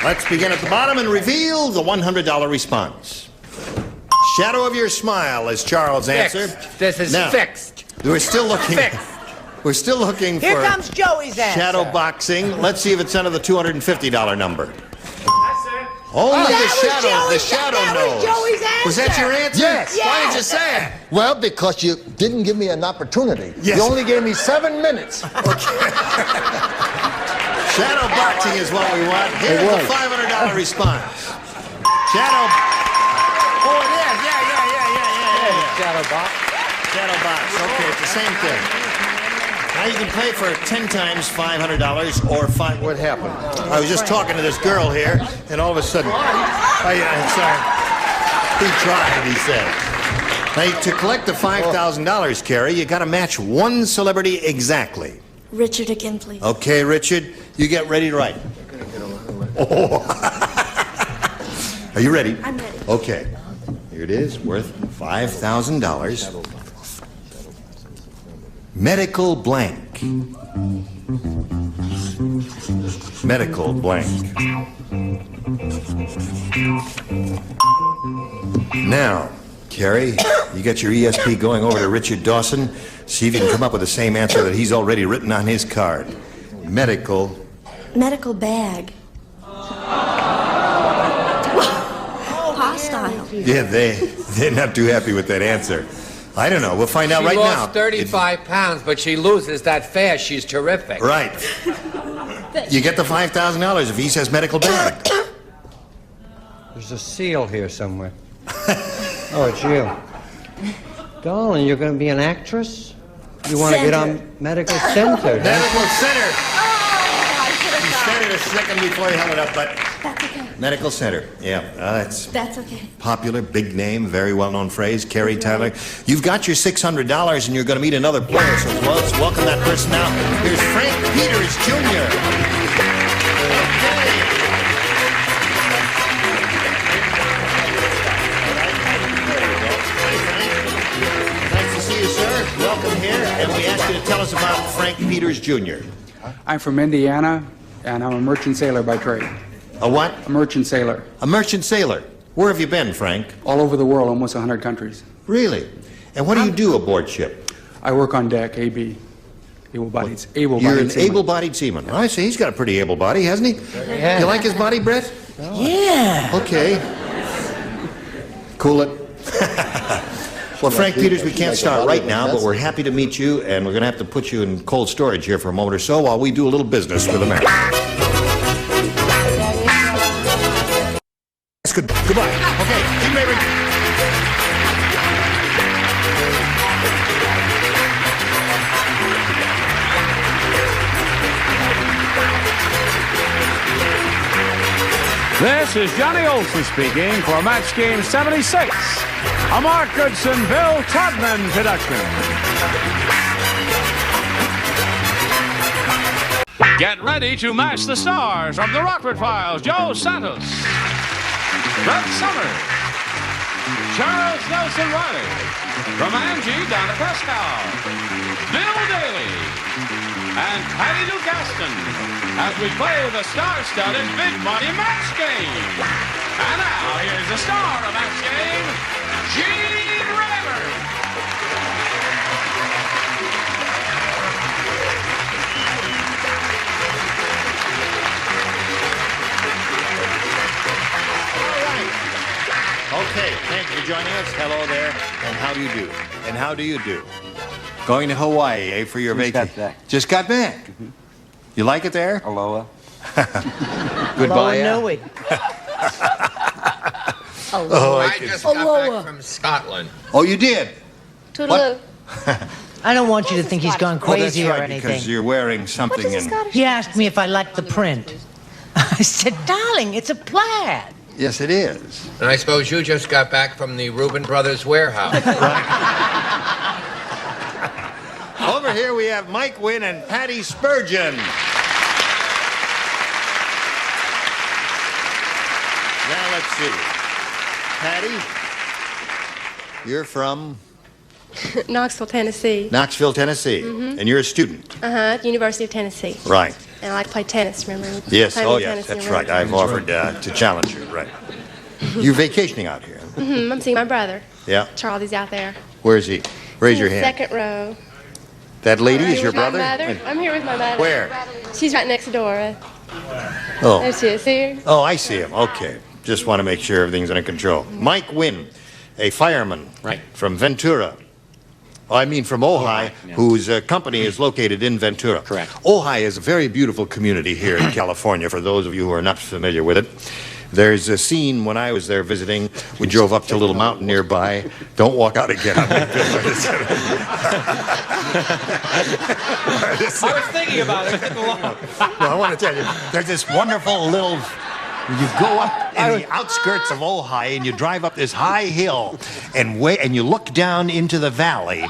Let's begin at the bottom and reveal the $100 response. Shadow of your smile is Charles' answer. Fixed. This is Now, fixed. We're still looking. Fixed. We're still looking Here for comes Joey's answer. shadow boxing. Let's see if it's under the $250 number. Only That the shadow knows. That was Joey's answer. Was that your answer? Yes. Why did you say it? Well, because you didn't give me an opportunity. Yes. You only gave me 7 minutes. Shadow boxing is what we want. Here's the $500 response. Shadow. Oh, it is. Yeah. Shadow box. Shadow box. Okay, it's the same thing. Now you can play for 10 times $500 or five. What happened? I was just talking to this girl here, and all of a sudden, sorry. He tried, he said. Now, to collect the $5,000, Carrie, you got to match one celebrity exactly. Richard again, please. Okay, Richard, you get ready to write. Oh. Are you ready? I'm ready. Okay. Here it is, worth $5,000. Medical blank. Medical blank. Now, Carrie, you got your ESP going over to Richard Dawson. See if you can come up with the same answer that he's already written on his card. Medical bag. Hostile. Yeah, they're not too happy with that answer. I don't know. We'll find out right now. She lost 35 pounds, but she loses that fast. She's terrific. Right. You get the $5,000 if he says medical bag. There's a seal here somewhere. Oh, it's you. Darling, you're going to be an actress? You want to get on Medical Center, don't Medical you? Center. I should have He thought. said it a second before he held it up, but That's okay. Medical Center. Yeah, that's That's okay. popular, big name, very well-known phrase. Carrie Tyler. You've got your $600 and you're going to meet another player, so let's welcome that person now. Here's Frank Peters, Jr. Nice to see you, sir. Welcome here, and we ask you to tell us about Frank Peters, Jr. I'm from Indiana, and I'm a merchant sailor by trade. A what? A merchant sailor. A merchant sailor. Where have you been, Frank? All over the world, almost 100 countries. Really? And what do you do aboard ship? I work on deck, AB. Able-bodied. You're an seaman. able-bodied seaman. I see. He's got a pretty able body, hasn't he? Yeah. You like his body, Brett? Yeah. Okay. Cool it. Well, Frank Peters, we can't start right now, but we're happy to meet you, and we're going to have to put you in cold storage here for a moment or so while we do a little business with America. That's good. Goodbye. Okay, keep raving. This is Johnny Olson speaking for Match Game 76, a Mark Goodson, Bill Todman production. Get ready to match the stars from the Rockford Files. Joe Santos, Brett Summers, Charles Nelson Riley, from Angie down to Pascal, Bill Daly, and Patty Lou Gaston as we play the star-studded Big Money Match Game. And now, here's the star of Match Game, Gene Rayburn. Okay, thank you for joining us. Hello there, and how do you do? And how do you do? Going to Hawaii, eh, for your vacation? Just got back. Mm-hmm. You like it there? Aloha. Goodbye. Aloha. Oh, I just got back from Scotland. Oh, you did? Toodaloo. I don't want you to think he's gone crazy that's right, or anything. because you're wearing something in... He asked me if I liked the print. I said, darling, it's a plaid. Yes, it is. And I suppose you just got back from the Reuben Brothers warehouse. Over here we have Mike Wynn and Patty Spurgeon. Now let's see. Patty, you're from Knoxville, Tennessee. Knoxville, Tennessee, and you're a student. University of Tennessee. Right. And I like to play tennis, remember? Yes, Played oh in yes, tennis that's in right. I've offered to challenge you, right. You're vacationing out here. I'm seeing my brother. Yeah. Charlie's out there. Where is he? Raise your hand. Second row. That lady is your With my brother? mother. I'm here with my mother. Where? She's right next door. Oh. There she is. See her? Oh, I see him. Okay. Just want to make sure everything's under control. Mike Wynn, a fireman from Ventura. I mean from Ojai, whose company is located in Ventura. Correct. Ojai is a very beautiful community here in California, for those of you who are not familiar with it. There's a scene when I was there visiting. We drove up to a little mountain nearby. Don't walk out again. I was thinking about it. No, I want to tell you, there's this wonderful little... You go up in the outskirts of Ojai and you drive up this high hill and you look down into the valley,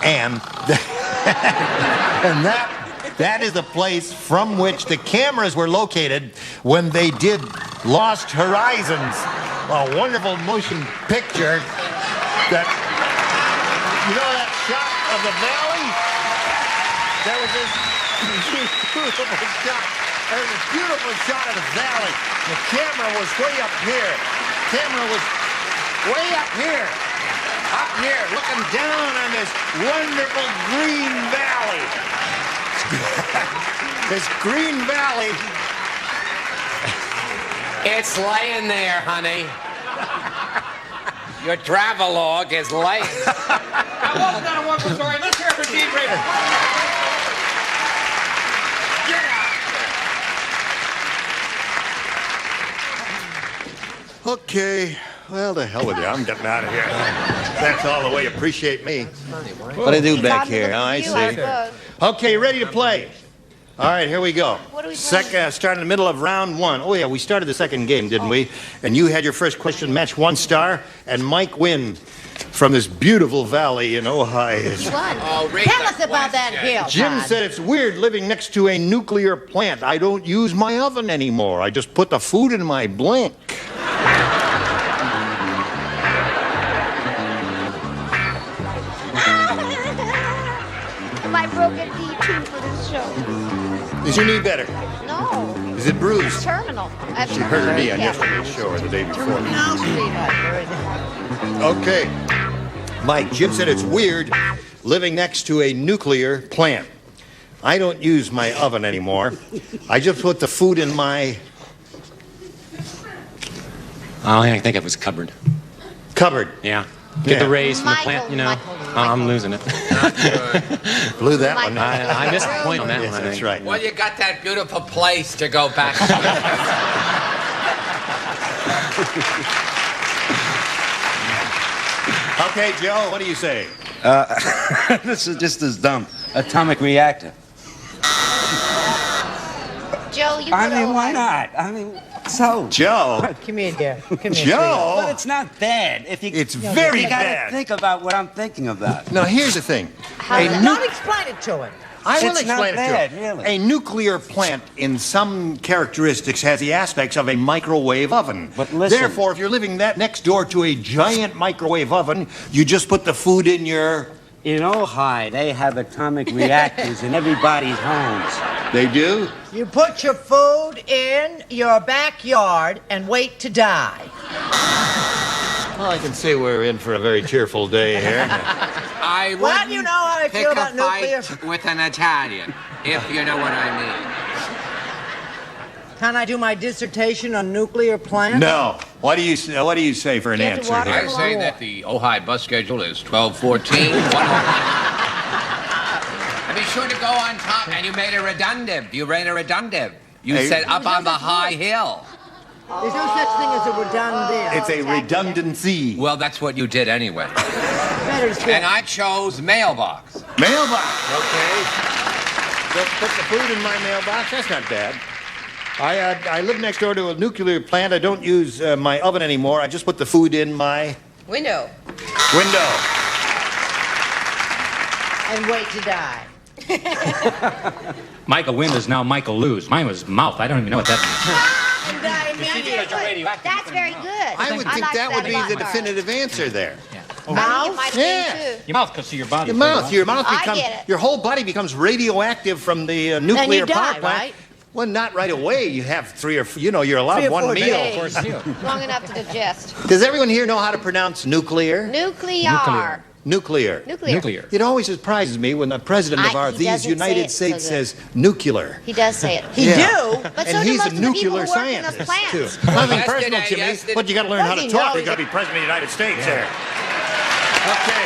and that is the place from which the cameras were located when they did Lost Horizons, a wonderful motion picture that, you know that shot of the valley? There was this beautiful shot. There was a beautiful shot of the valley. The camera was way up here. Camera was way up here. Up here, looking down on this wonderful green valley. This green valley. It's laying there, honey. Your travelogue is laying. Now, hold on one more story. Let's hear it for Dean Rader. Okay, well, the hell with you. I'm getting out of here. That's all the way. Appreciate me. What do I do back here? Oh, I see. Okay, ready to play. All right, here we go. What are we playing? Start in the middle of round one. Oh, yeah, we started the second game, didn't we? And you had your first question, match 1 star, and Mike Wynn from this beautiful valley in Ojai. Tell us about that hill, Jim Todd. said it's weird living next to a nuclear plant. I don't use my oven anymore. I just put the food in my blank. My broken knee too for this show. Is your knee better? No. Is it bruised? It's terminal. She hurt her knee on yesterday's show or the day before. No, sweetheart. Okay. Mike, Jim said it's weird living next to a nuclear plant. I don't use my oven anymore. I just put the food in my... All I think of was cupboard. Cupboard? Yeah. Get the raise from the Michael, plant, you know. Michael. I'm losing it. Blew that one. I missed the point on that Yes, one, I that's think. right. Well, you got that beautiful place to go back to. Okay, Joe, what do you say? This is just as dumb. Atomic reactor. Joe, you I mean, why not? I mean, so. Joe? Come here, dear. Come here. Joe? Well, it's not bad. If you, It's very you gotta bad. think about what I'm thinking about. Now, here's the thing. Don't explain it to him. I will It's not explain it bad, to you. really. A nuclear plant, in some characteristics, has the aspects of a microwave oven. But listen. Therefore, if you're living next door to a giant microwave oven, you just put the food in your... In Ojai, they have atomic reactors in everybody's homes. They do? You put your food in your backyard and wait to die. Well, I can say we're in for a very cheerful day here. I Well, wouldn't you know how I pick feel a about nuclear. fight with an Italian, if you know what I mean. Can I do my dissertation on nuclear plants? No. What do you say for an answer I here? say that the Ojai bus schedule is 12:14. And be sure to go on top, and you made a redundant. You ran a redundant. You said up on the high hill. There's no such thing as a redundant. It's a redundancy. Well, that's what you did anyway. Better to And I chose mailbox. Mailbox. Okay. Just put the food in my mailbox. That's not bad. I live next door to a nuclear plant. I don't use my oven anymore. I just put the food in my Window. window. and wait to die. Michael Wynn is now Michael Lose. Mine was mouth. I don't even know what that That's very good. I would think like that would be a the lot. definitive answer there. Mouth? Might Yeah. be Your mouth goes to your body. Your mouth I becomes, get it. your whole body becomes radioactive from the nuclear die, power plant. right? Well, not right away. You have 3 or 4, you're allowed 3 or 4 one meal. days. Long enough to digest. Does everyone here know how to pronounce nuclear? Nuclear. Nuclear. Nuclear. It always surprises me when the president of he these doesn't say United it so States good. says nuclear. He does say it. He do? But And so do he's most a of the people nuclear who work in the scientist, plants. too. Nothing Yesterday- personal, Jimmy, yesterday- but you got to learn how to Does he talk. know You got to be he's president of the United States there. Okay.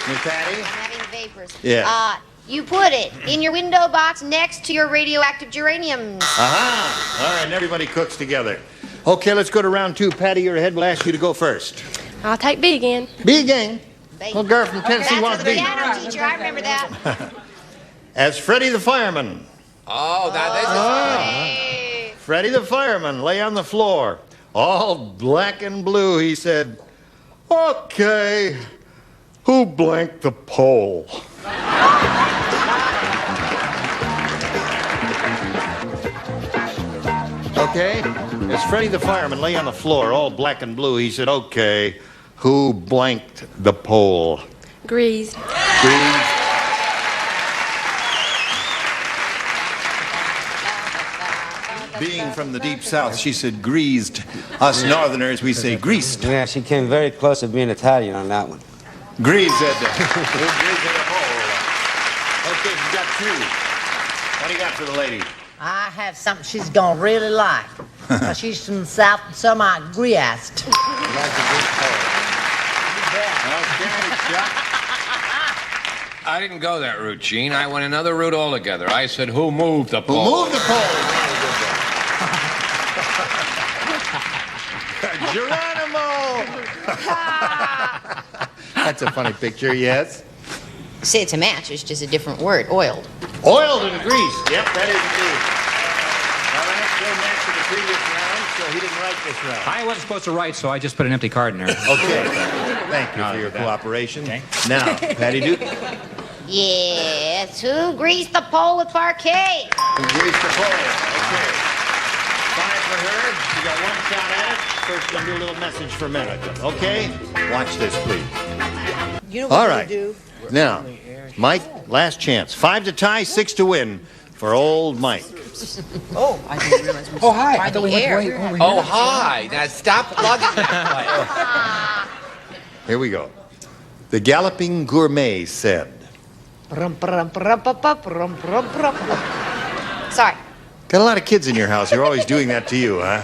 Miss Patty? I'm having vapors. Yeah. You put it in your window box next to your radioactive geraniums. Aha. All right, and everybody cooks together. Okay, let's go to round 2. Patty, you're ahead. We'll ask you to go first. I'll take B again. B again. Well, girl from Tennessee That's wants for the B. piano teacher. I remember that. As Freddie the fireman. Oh, now this is Freddie the fireman lay on the floor, all black and blue. He said, "Okay, who blanked the pole?" Okay, as Freddie the fireman lay on the floor, all black and blue, he said, "Okay, who blanked the pole?" Greased. Greased. Being from the deep south, she said greased. Us northerners, we say greased. Yeah, she came very close to being Italian on that one. Greased. Who greased the pole? Okay, you got 2. What do you got for the lady? I have something she's gonna really like. She's from the South, and so am I. Greased. Okay, Chuck. I didn't go that route, Gene. I went another route altogether. I said, who moved the pole? Who moved the pole? Geronimo! That's a funny picture, yes. Say it's a match. It's just a different word. Oiled. Oiled and greased. Yep, that is indeed. All right, Joe matched to the previous round, so he didn't write this round. I wasn't supposed to write, so I just put an empty card in there. Okay. Thank you for your cooperation. Okay. Now, Patty Duke. Yes. Who greased the pole with parquet? Who greased the pole? Okay. 5 for her. She got 1 shot at it. First, going to do a little message for America. Okay? Watch this, please. You know what All we right. do? Now, Mike, last chance. 5 to tie, 6 to win for old Mike. Oh, I didn't realize. Oh, hi. I thought we went way over here. Oh, hi. Now stop plugging that Here we go. The Galloping Gourmet said, Sorry. got a lot of kids in your house. You're always doing that to you, huh?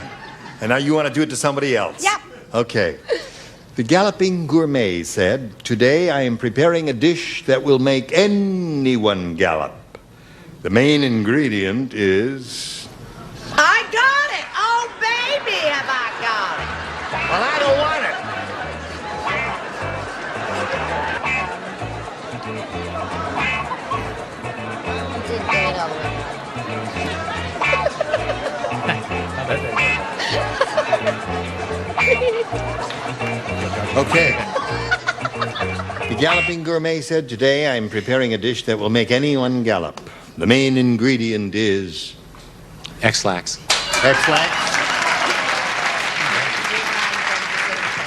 And now you want to do it to somebody else. Yep. Okay. The Galloping Gourmet said, today I am preparing a dish that will make anyone gallop. The main ingredient is... I got it! Oh, baby, have I got it! Well, I don't want it. Okay. The Galloping Gourmet said, today I'm preparing a dish that will make anyone gallop. The main ingredient is... X-Lax. X-Lax?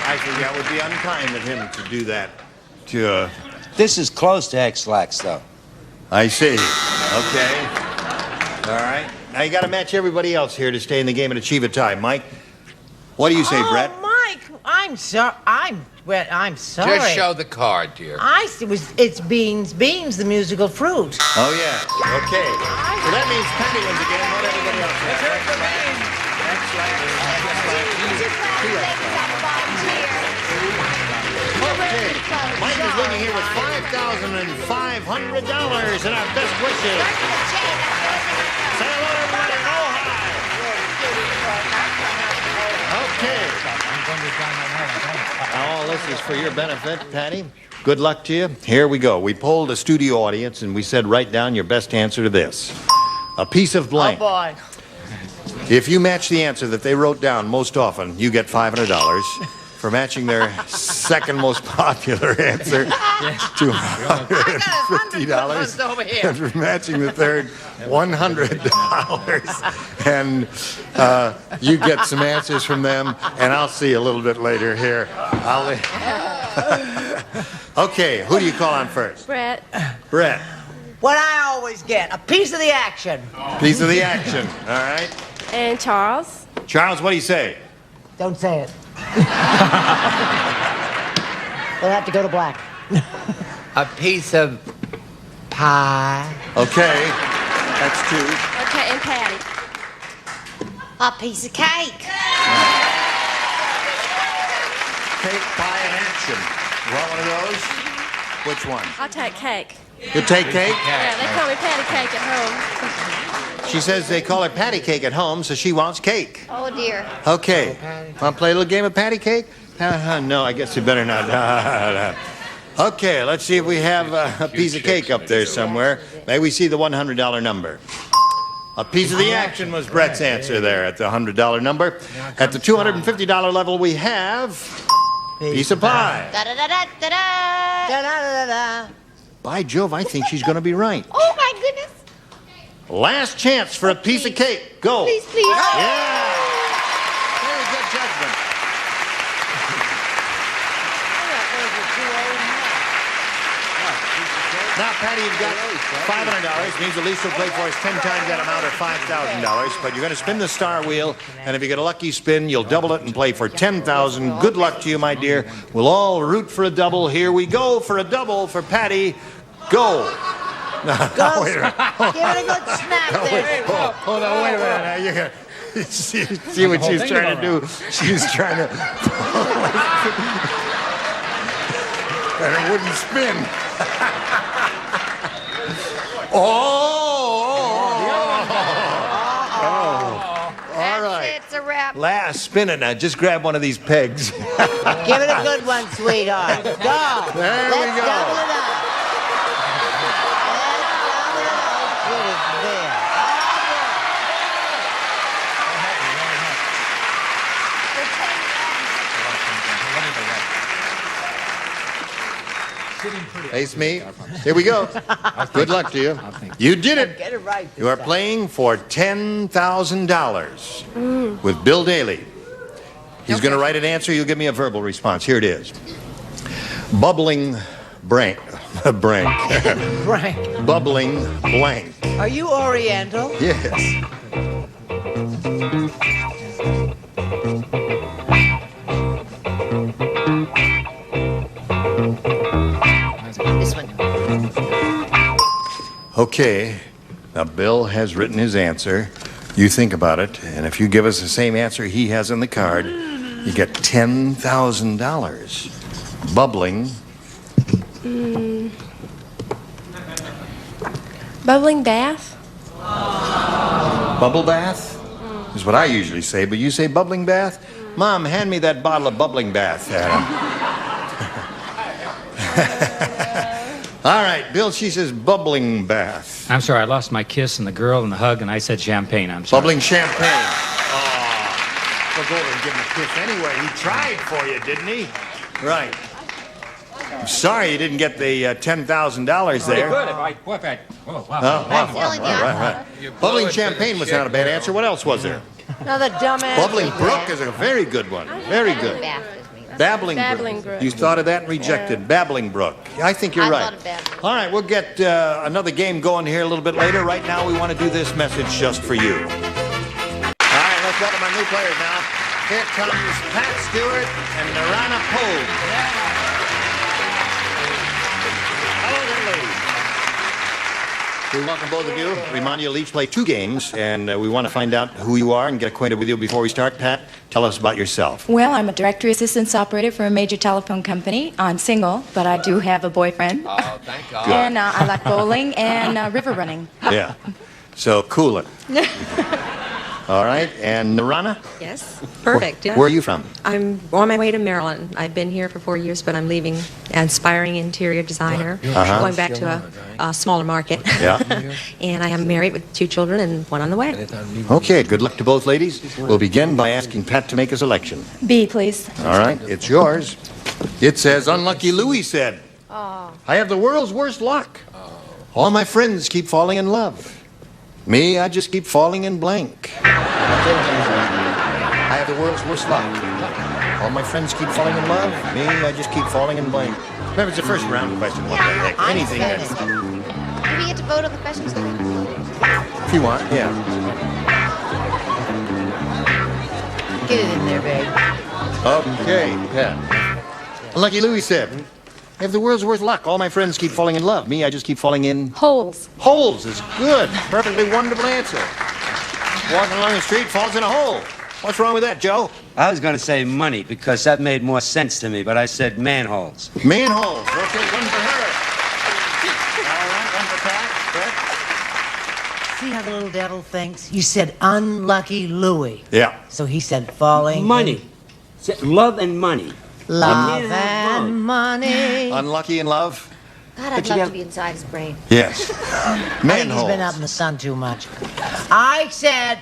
I think that would be unkind of him to do that to... This is close to X-Lax, though. I see. Okay. All right. Now you got to match everybody else here to stay in the game and achieve a tie. Mike, what do you say, Brett? Mike, I'm sorry. I'm sorry. Just show the card, dear. It's Beans, the musical fruit. Oh, yeah. Okay. So that means Patty wins again, not everybody else. Okay. Mike is leaving here with $5,500 and our best wishes. Say hello to everybody in Ojai. Okay. All this is for your benefit, Patty. Good luck to you. Here we go. We polled a studio audience and we said, write down your best answer to this. A piece of blank. Oh, boy. If you match the answer that they wrote down most often, you get $500. For matching their second most popular answer, $250. And for matching the third, $100. And you get some answers from them, and I'll see you a little bit later here. Okay, who do you call on first? Brett. Brett. What I always get, a piece of the action. Piece of the action, all right? And Charles. Charles, what do you say? Don't say it. We'll have to go to black. A piece of pie. Okay, that's 2. Okay, and Patty. A piece of cake. Cake, pie, and action. You want one of those? Which one? I'll take cake. You take cake? Yeah, they call me Patty Cake at home. She says they call her patty cake at home, so she wants cake. Oh, dear. Okay. Want to play a little game of patty cake? No, I guess you better not. Okay, let's see if we have a piece of cake up there somewhere. May we see the $100 number? A piece of the action was Brett's answer there at the $100 number. At the $250 level, we have piece of pie. Da-da-da-da-da-da. Da-da-da-da-da. By Jove, I think she's going to be right. Oh, my goodness. Last chance for a piece of cake. Go. Please, please. Yeah. Very good judgment. Now, Patty, you've got $500. Means the least you'll play for is 10 times that amount, or $5,000. But you're going to spin the star wheel, and if you get a lucky spin, you'll double it and play for $10,000. Good luck to you, my dear. We'll all root for a double. Here we go for a double for Patty. Go. Go. Wait a minute. Give it a good snap there. Hold on, wait a minute. Now, you got see what she's trying to do. She's trying to. And it wouldn't spin. All right. It's a wrap. Last spin it now. Just grab one of these pegs. Give it a good one, sweetheart. Go. There we Let's go. double it up. Get it there. Face me. Here we go. Good luck to you. You did it. Get it right. You are playing for $10,000 with Bill Daly. He's going to write an answer. You'll give me a verbal response. Here it is. Bubbling blank. Frank. Bubbling blank. Are you Oriental? Yes. This one. Okay. Now, Bill has written his answer. You think about it, and if you give us the same answer he has on the card, you get $10,000. Bubbling. Bubbling bath? Bubble bath? Is what I usually say, but you say bubbling bath? Mom, hand me that bottle of bubbling bath. All right, Bill, she says bubbling bath. I'm sorry, I lost my kiss and the girl and the hug, and I said champagne. I'm sorry. Bubbling champagne. Oh, we'll go over and give him a kiss anyway. He tried for you, didn't he? Right. I'm sorry you didn't get the $10,000 there. Good. If I, what if I, oh, wow. Right. Bubbling champagne was not a bad answer. What else was there? Another dumbass. Bubbling brook is a very good one. Very good. Babbling brook. You thought of that and rejected. Babbling brook. I think you're right. All right, we'll get another game going here a little bit later. Right now, we want to do this message just for you. All right, let's welcome our new players now. Here comes Pat Stewart and Narana Pogue. Hello, ladies. We welcome both of you. Remind you, you'll each play 2 games, and we want to find out who you are and get acquainted with you before we start. Pat, tell us about yourself. Well, I'm a directory assistance operator for a major telephone company. I'm single, but I do have a boyfriend. Oh, thank God. And I like bowling and river running. Yeah. So, cool it. All right. And Narana? Yes, perfect. Yeah. Where are you from? I'm on my way to Maryland. I've been here for 4 years, but I'm leaving. Aspiring interior designer, going back to a smaller market. Yeah. And I am married with 2 children and 1 on the way. Okay, good luck to both ladies. We'll begin by asking Pat to make a selection. B, please. All right, it's yours. It says, Unlucky Louie said, I have the world's worst luck. All my friends keep falling in love. Me, I just keep falling in blank. I have the world's worst luck. All my friends keep falling in love. Me, I just keep falling in blank. Remember, it's a first round question. What the heck? Anything else. Do we get to vote on the questions later? If you want, yeah. Get it in there, babe. Okay, Pat. Lucky Louie said, I have the world's worst luck. All my friends keep falling in love. Me, I just keep falling in... Holes. Holes is good. Perfectly wonderful answer. Walking along the street, falls in a hole. What's wrong with that, Joe? I was going to say money because that made more sense to me, but I said manholes. Manholes. Okay, one for her. All right, one for Pat. Brett? See how the little devil thinks? You said unlucky Louie. Yeah. So he said falling. Money. Love and money. Love and money. Unlucky in love? God, I'd love to be inside his brain. Yes. I think he's Manholes. been out in the sun too much. I said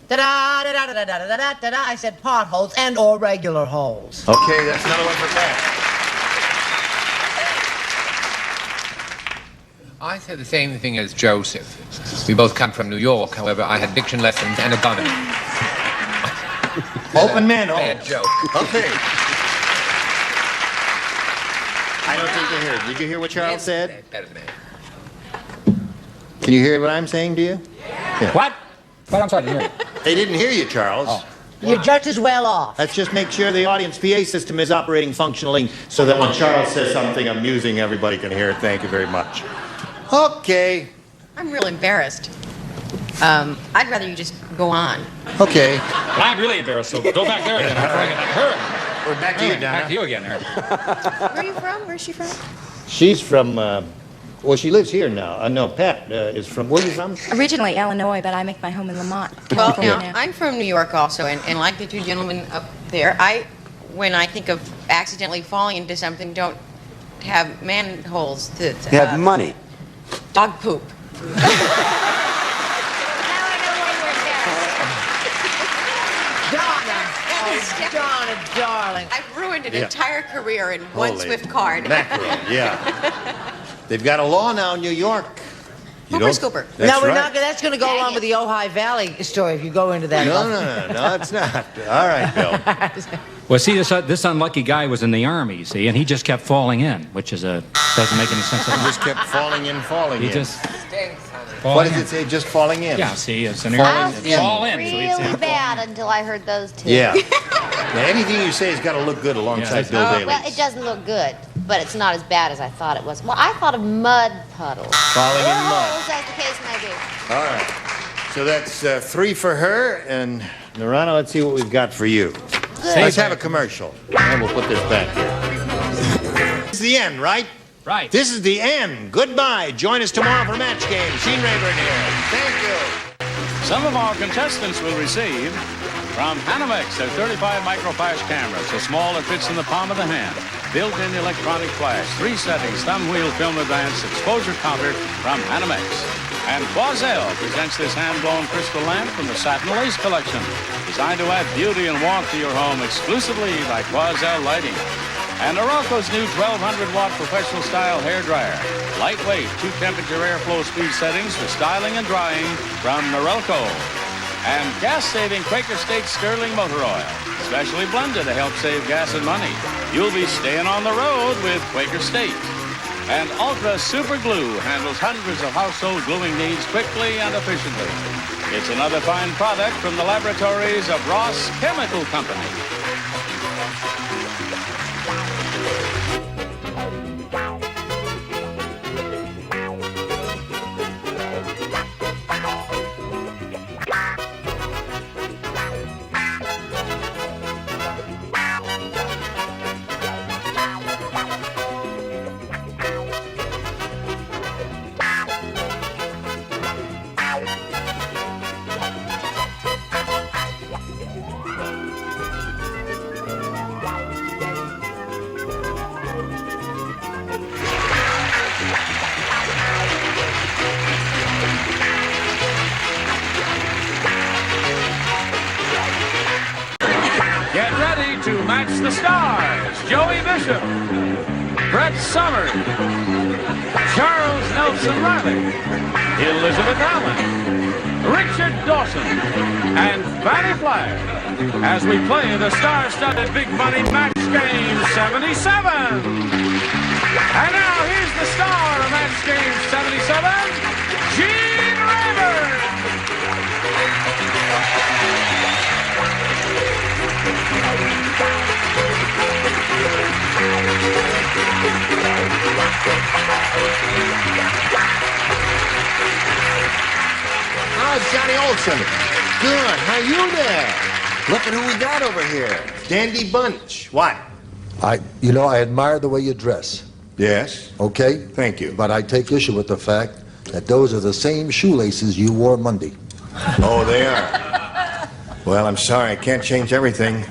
da-da-da-da-da-da-da-da-da-da. I said potholes and or regular holes. Okay, that's another one for Pat. I said the same thing as Joseph. We both come from New York, however, I had diction lessons and a governor. Open manhole. Bad joke. Okay. I don't think you heard. Did you hear what Charles said? Better than that. Can you hear what I'm saying to you? Yeah. What? What? I'm sorry, I didn't hear you. They didn't hear you, Charles. Oh. You're just as well off. Let's just make sure the audience PA system is operating functionally so that when Charles says something amusing, everybody can hear it. Thank you very much. Okay. I'm real embarrassed. I'd rather you just go on. Okay. I'm really embarrassed, so go back there again. Her. We're back to you, Donna. Back to you again, Eric. Where are you from? Where's she from? She's from, well, she lives here now. No, Pat is from, where are you from? Originally Illinois, but I make my home in Lamont, Well, California. I'm from New York also, and like the two gentlemen up there, when I think of accidentally falling into something, don't have manholes to You have money. dog poop. Donna, darling. I've ruined an Yeah. entire career in one Holy swift card. mackerel, yeah. They've got a law now in New York. Hooper scooper. That's No, we're right. not. That's going to go along with the Ojai Valley story if you go into that. No, it's not. All right, Bill. Well, see, this unlucky guy was in the army, you see, and he just kept falling in, which is doesn't make any sense at all. He just kept falling in. He just What does it say? Just falling in? Yeah, see, it's an I area. Fall feel in. So really it's bad until I heard those two. Yeah. Now, anything you say has got to look good alongside Bill Daly. Well, it doesn't look good, but it's not as bad as I thought it was. Well, I thought of mud puddles. Falling in mud. Holes, as the case may be. All right. So that's 3 for her, and Narano, let's see what we've got for you. Let's have a commercial, and we'll put this back here. It's the end, right? Right. This is the end. Goodbye. Join us tomorrow for Match Game. Gene Rayburn here. Thank you. Some of our contestants will receive from Hanamex their 35 microflash camera, so small it fits in the palm of the hand. Built-in electronic flash, 3 settings, thumb wheel, film advance, exposure counter from Hanamex. And Quazel presents this hand-blown crystal lamp from the Satin Lace collection, designed to add beauty and warmth to your home exclusively by Quazel Lighting. And Arauco's new 1200-watt professional-style hairdryer. Lightweight, 2-temperature airflow speed settings for styling and drying from Norelco. And gas-saving Quaker State Sterling Motor Oil, specially blended to help save gas and money. You'll be staying on the road with Quaker State. And Ultra Super Glue handles hundreds of household gluing needs quickly and efficiently. It's another fine product from the laboratories of Ross Chemical Company. Get ready to match the stars. Joey Bishop, Brett Summers, Charles Nelson Riley, Elizabeth Allen, Richard Dawson, and Fanny Flagg as we play the star-studded Big Money Match Game 77. And now here's the star of Match Game 77, Gene Rayburn. How's Johnny Olson? Good. How you there? Look at who we got over here. Dandy Bunch. What? I admire the way you dress. Yes. Okay? Thank you. But I take issue with the fact that those are the same shoelaces you wore Monday. Oh, they are. Well, I'm sorry. I can't change everything.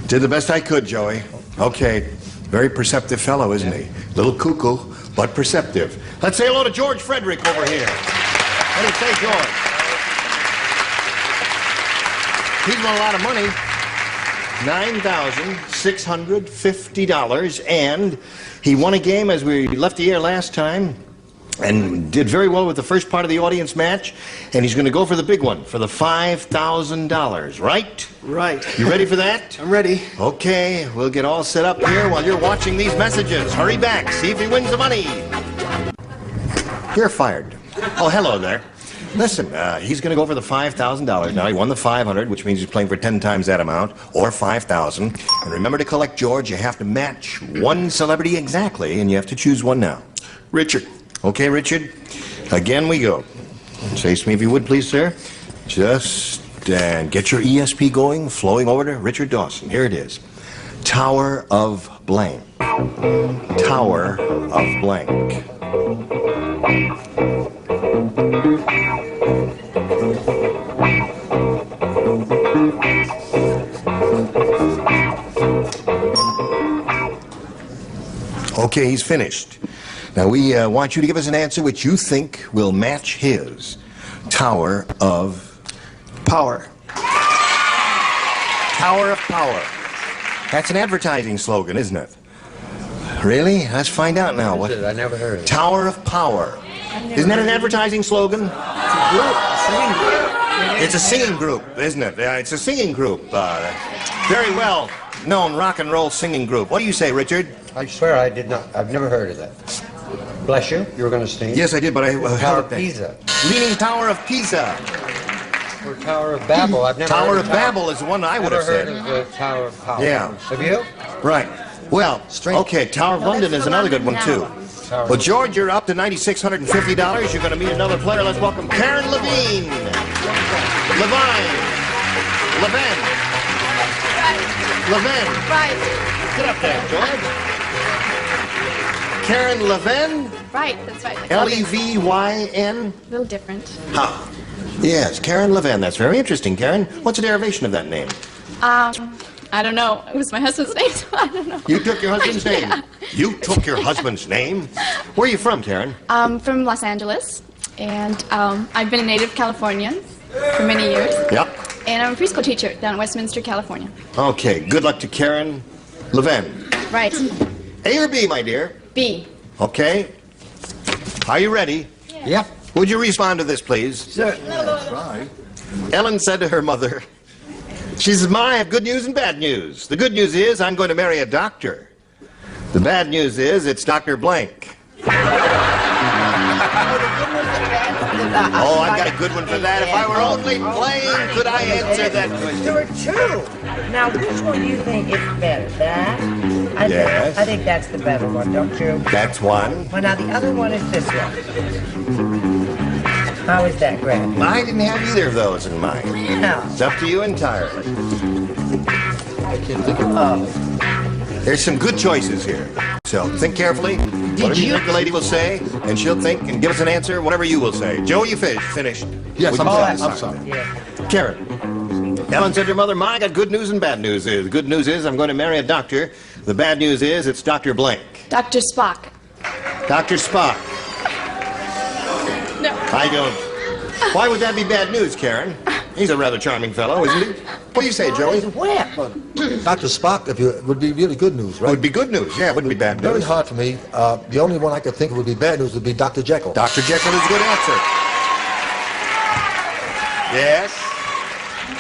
Did the best I could, Joey. Okay. Very perceptive fellow, isn't he? Little cuckoo, but perceptive. Let's say hello to George Frederick over here. What do you say, George? He's won a lot of money. $9,650, and he won a game as we left the air last time and did very well with the first part of the audience match, and he's going to go for the big one, for the $5,000, right? Right. You ready for that? I'm ready. Okay, we'll get all set up here while you're watching these messages. Hurry back, see if he wins the money. You're fired. Oh, hello there. Listen, he's going to go for the $5,000 now. He won the $500, which means he's playing for 10 times that amount, or $5,000. And remember to collect George. You have to match one celebrity exactly, and you have to choose one now. Richard. Okay, Richard. Again we go. Chase me if you would, please, sir. Just get your ESP going, flowing over to Richard Dawson. Here it is. Tower of Blank. Tower of Blank. Okay, he's finished. Now, we want you to give us an answer which you think will match his. Tower of Power. Tower of Power. That's an advertising slogan, isn't it? Really? Let's find out now. What is it? I never heard of it. Tower of Power. Isn't that an advertising slogan? It's a singing group, isn't it? It's a singing group. Very well known rock and roll singing group. What do you say, Richard? I swear I did not. I've never heard of that. Bless you. You were going to sing. Yes, I did, but I Tower of Pisa. Leaning Tower of Pisa. Or Tower of Babel. I've never Tower heard of Babel is the one I would have said. Never heard of the Tower of Power. Yeah. Have you? Right. Well, okay, Tower of London is another good one, too. Well, George, you're up to $9,650. You're going to meet another player. Let's welcome Karen Levine. Levine. Right. Get up there, George. Karen Levin? Right, that's right. Like Levyn? A little different. Huh. Yes, Karen Levin. That's very interesting, Karen. What's a derivation of that name? I don't know. It was my husband's name, so I don't know. You took your husband's name? Yeah. You took your husband's name? Where are you from, Karen? From Los Angeles, and I've been a native Californian for many years. Yep. And I'm a preschool teacher down in Westminster, California. Okay, good luck to Karen Levin. Right. A or B, my dear? B. Okay. Are you ready? Yep. Would you respond to this, please? Certainly. That's right. Ellen said to her mother, she says, Ma, I have good news and bad news. The good news is I'm going to marry a doctor. The bad news is it's Dr. Blank. Oh, I've got a good one for that. If I were only playing, could I answer that question? There were two. Now, which one do you think is better? That? Yes. I think that's the better one, don't you? That's one. Well, now the other one is this one. How is that, Grant? I didn't have either of those in mind. No. It's up to you entirely. I can't think of There's some good choices here. So think carefully. Whatever you think the lady will say, and she'll think and give us an answer, whatever you will say. Joe, you finished? Yes, Would you I'm satisfied? sorry. Yeah. Karen. Ellen said to her mother, Ma, I got good news and bad news. The good news is I'm going to marry a doctor. The bad news is it's Dr. Blank. Dr. Spock. Dr. Spock. No. I don't. Why would that be bad news, Karen? He's a rather charming fellow, isn't he? What do you say, Joey? Dr. Spock, would be really good news, right? Would be good news, yeah. It wouldn't be bad news. Very hard for me. The only one I could think of would be bad news would be Dr. Jekyll. Dr. Jekyll is a good answer. Yes?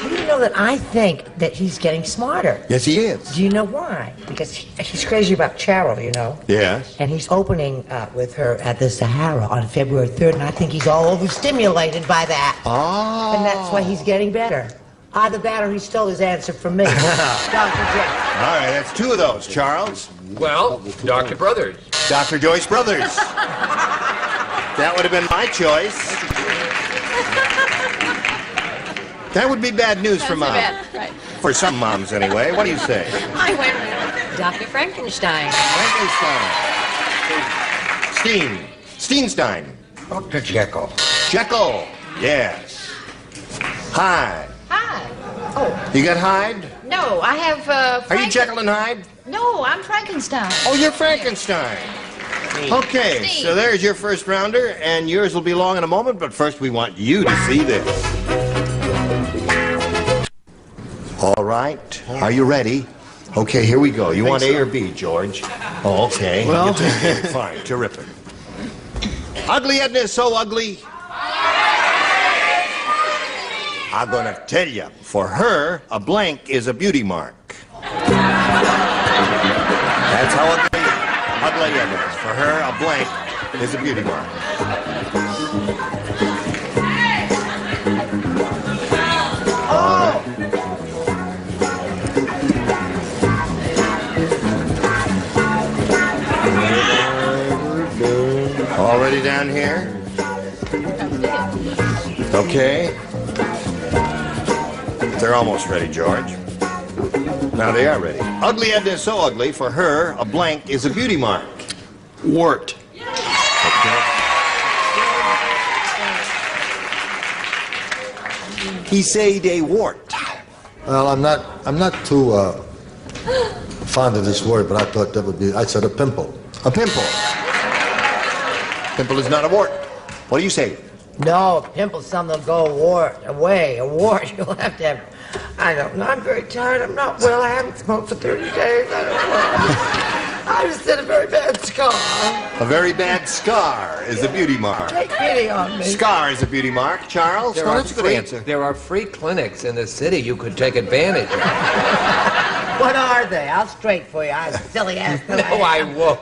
Do you know that I think that he's getting smarter? Yes, he is. Do you know why? Because he's crazy about Cheryl, you know? Yes. And he's opening with her at the Sahara on February 3rd, and I think he's all overstimulated by that. Oh. And that's why he's getting better. Either that or he stole his answer from me. Dr. Jekyll. All right, that's two of those, Charles. Well, Dr. Brothers. Dr. Joyce Brothers. That would have been my choice. That would be bad news for Mom. Right. For some moms, anyway. What do you say? I went with Dr. Frankenstein. Steenstein. Dr. Jekyll. Jekyll. Yes. Hyde. Hi. Oh, You got Hyde? no, I have, Are you Jekyll and Hyde? No, I'm Frankenstein. Oh, you're Frankenstein. Okay, so there's your first rounder, and yours will be along in a moment, but first we want you to see this. All right, are you ready? Okay, here we go. You want A or B, George? Oh, okay. Well- Fine, terrific. Ugly Edna is so ugly. I'm gonna tell you, for her, a blank is a beauty mark. That's how ugly Edna is. For her, a blank is a beauty mark. Already down here? Okay. They're almost ready, George. Now they are ready. Ugly Edna is so ugly, for her, a blank is a beauty mark. Wart. Okay. He say they wart. Well, I'm not too fond of this word, but I thought that would be, I said a pimple. A pimple. Pimple is not a wart. What do you say? No, a pimple's something that'll go away. A wart, you'll have to have. I don't know. I'm very tired. I'm not well. I haven't smoked for 30 days. I don't know. I just had a very bad scar. A very bad scar is a beauty mark. Take pity on me. Scar is a beauty mark. Charles? Well, that's a good answer. There are free clinics in the city you could take advantage of. What are they? I'll straight for you. I silly ass. No, I won't.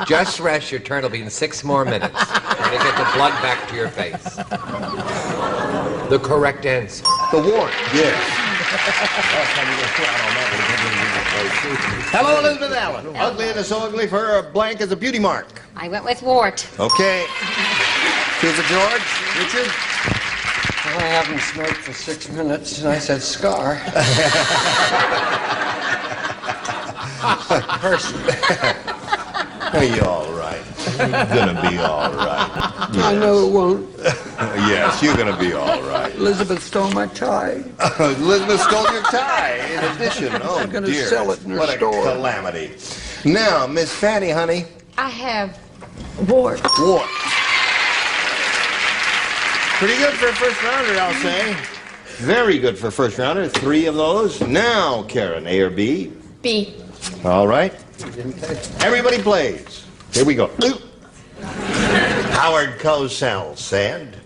Just rest. Your turn will be in 6 more minutes. Trying to get the blood back to your face. The correct answer. The wart. Yes. Hello, Elizabeth Allen. Ugly and so ugly for her, a blank is a beauty mark. I went with Wart. Okay. Here's a George. Richard? I haven't smoked for 6 minutes, and I said scar. Are you all right? You're gonna be all right. Yes. I know it won't. Yes, you're gonna be all right. Elizabeth stole my tie. Elizabeth stole your tie, in addition. Oh, I'm gonna dear. sell it in her what store. A calamity. Now, Miss Fanny, honey. I have Wart. Wart. Pretty good for a first rounder, I'll say. Very good for a first rounder. 3 of those. Now, Karen, A or B? B. All right. Everybody plays. Here we go. Howard Cosell said,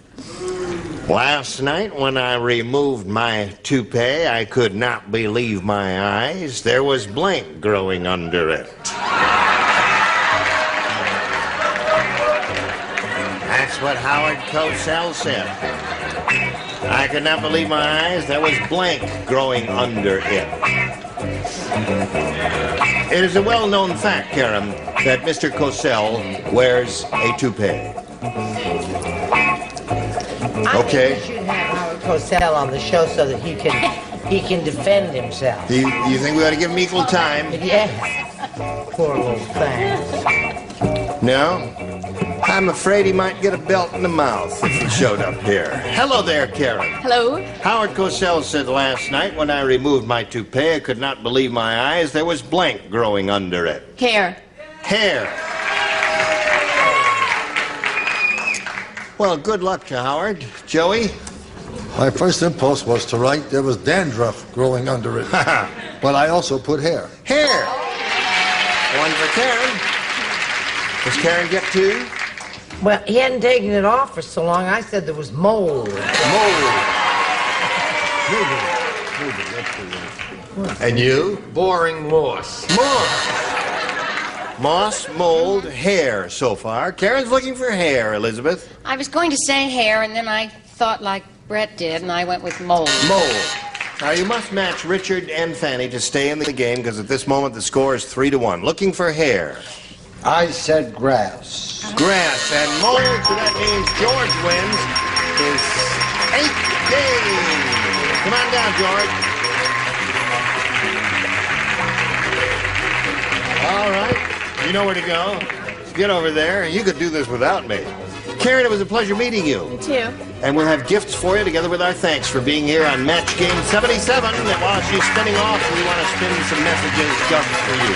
"Last night when I removed my toupee, I could not believe my eyes. There was blank growing under it." That's what Howard Cosell said. I could not believe my eyes. There was blank growing under it. It is a well-known fact, Karen, that Mr. Cosell wears a toupee. Okay. I think we should have Howard Cosell on the show so that he can defend himself. Do you think we ought to give him equal time? Yes. Poor little thing. No? I'm afraid he might get a belt in the mouth if he showed up here. Hello there, Karen. Hello. Howard Cosell said last night when I removed my toupee, I could not believe my eyes. There was blank growing under it. Hair. Hair. Well, good luck to Howard. Joey? My first impulse was to write there was dandruff growing under it. But I also put hair. Hair. One for Karen. Does Karen get 2? Well, he hadn't taken it off for so long. I said there was mold. And you? Boring moss. Moss, mold, hair so far. Karen's looking for hair, Elizabeth. I was going to say hair, and then I thought like Brett did, and I went with mold. Mold. Now, you must match Richard and Fanny to stay in the game, because at this moment the score is 3-1. Looking for hair. I said grass. Grass and mold, so that means George wins his 8th game. Come on down, George. All right, you know where to go. Get over there. You could do this without me. Karen, it was a pleasure meeting you. You too. And we'll have gifts for you together with our thanks for being here on Match Game 77. And while she's spinning off, we want to spin some messages just for you.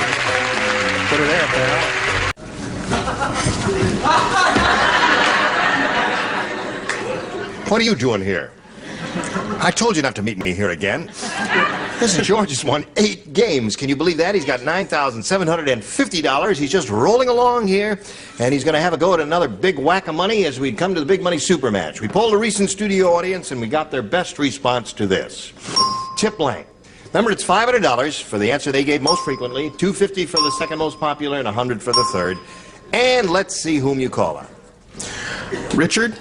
Put her there, pal. What are you doing here? I told you not to meet me here again. Listen, George has won 8 games. Can you believe that? He's got $9,750. He's just rolling along here, and he's going to have a go at another big whack of money as we come to the Big Money Super Match. We polled a recent studio audience, and we got their best response to this. Tip blank. Remember, it's $500 for the answer they gave most frequently, $250 for the second most popular, and $100 for the third. And let's see whom you call on. Richard?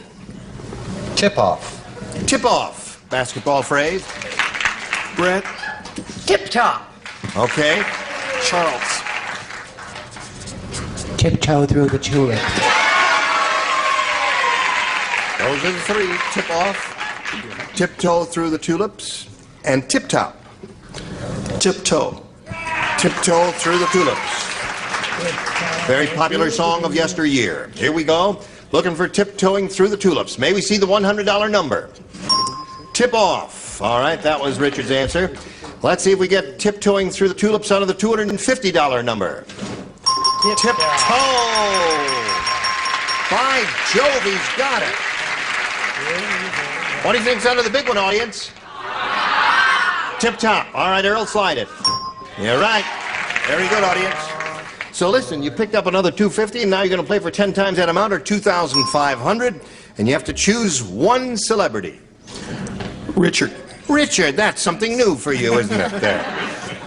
Tip-off. Tip-off. Basketball phrase. Brett. Tip-top. Okay. Charles. Tiptoe through the tulip. Those are the 3. Tip-off, tiptoe through the tulips, and tip-top. Tiptoe. Tiptoe through the tulips. Very popular song of yesteryear. Here we go. Looking for tiptoeing through the tulips. May we see the $100 number? Tip off. All right, that was Richard's answer. Let's see if we get tiptoeing through the tulips out of the $250 number. Tiptoe. By Jove, he's got it. What do you think's under the big one, audience? Tip top. All right, Earl, slide it. You're right. Very good, audience. So listen, you picked up another $250, and now you're going to play for 10 times that amount, or $2,500, and you have to choose one celebrity. Richard. Richard, that's something new for you, isn't it? There.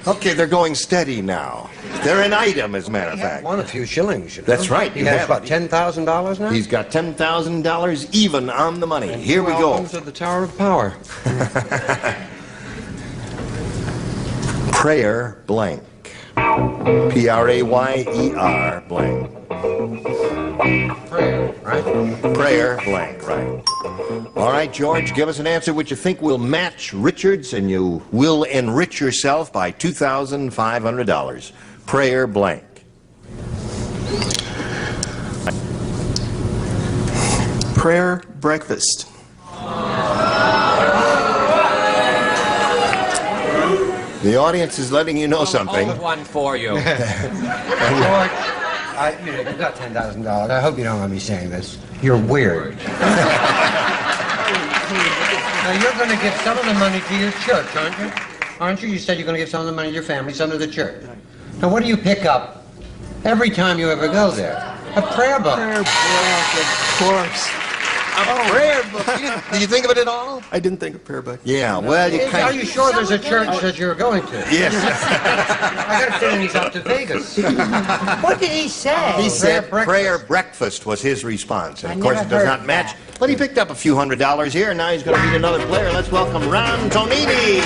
Okay, they're going steady now. They're an item, as a matter of fact. Won a few shillings, you know. That's right. He has about $10,000 now? He's got $10,000 even on the money. Here we go. Welcome to the Tower of Power. Prayer blank. P-R-A-Y-E-R blank. Prayer, right? Prayer blank, right. All right, George, give us an answer which you think will match Richard's, and you will enrich yourself by $2,500. Prayer blank. Prayer breakfast. The audience is letting you know something. Hold one for you. George, you've got $10,000. I hope you don't mind me saying this. You're weird. Now, you're going to give some of the money to your church, aren't you? Aren't you? You said you're going to give some of the money to your family, some to the church. Now, what do you pick up every time you ever go there? A prayer book. Prayer book, of course. A prayer book. Did you think of it at all? I didn't think of prayer book. Yeah, well, you kind of... Are you sure there's a church that you're going to? Yes. I got a feeling he's up to Vegas. What did he say? He said prayer breakfast was his response. And of course, it does not match. But he picked up a few $100s here, and now he's going to meet another player. Let's welcome Ron Tonini.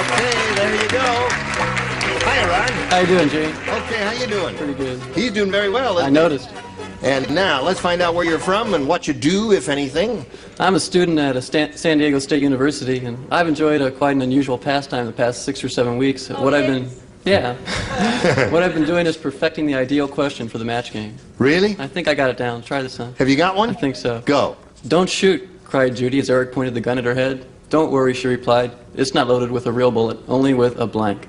Okay, there you go. Hi, Ron. How you doing, Gene? Okay, how you doing? Pretty good. He's doing very well, isn't I he? noticed. And now, let's find out where you're from and what you do, if anything. I'm a student at San Diego State University, and I've enjoyed quite an unusual pastime the past 6 or 7 weeks. What I've been doing is perfecting the ideal question for the match game. Really? I think I got it down. Try this on. Have you got one? I think so. Go. Don't shoot, cried Judy as Eric pointed the gun at her head. Don't worry, she replied. It's not loaded with a real bullet, only with a blank.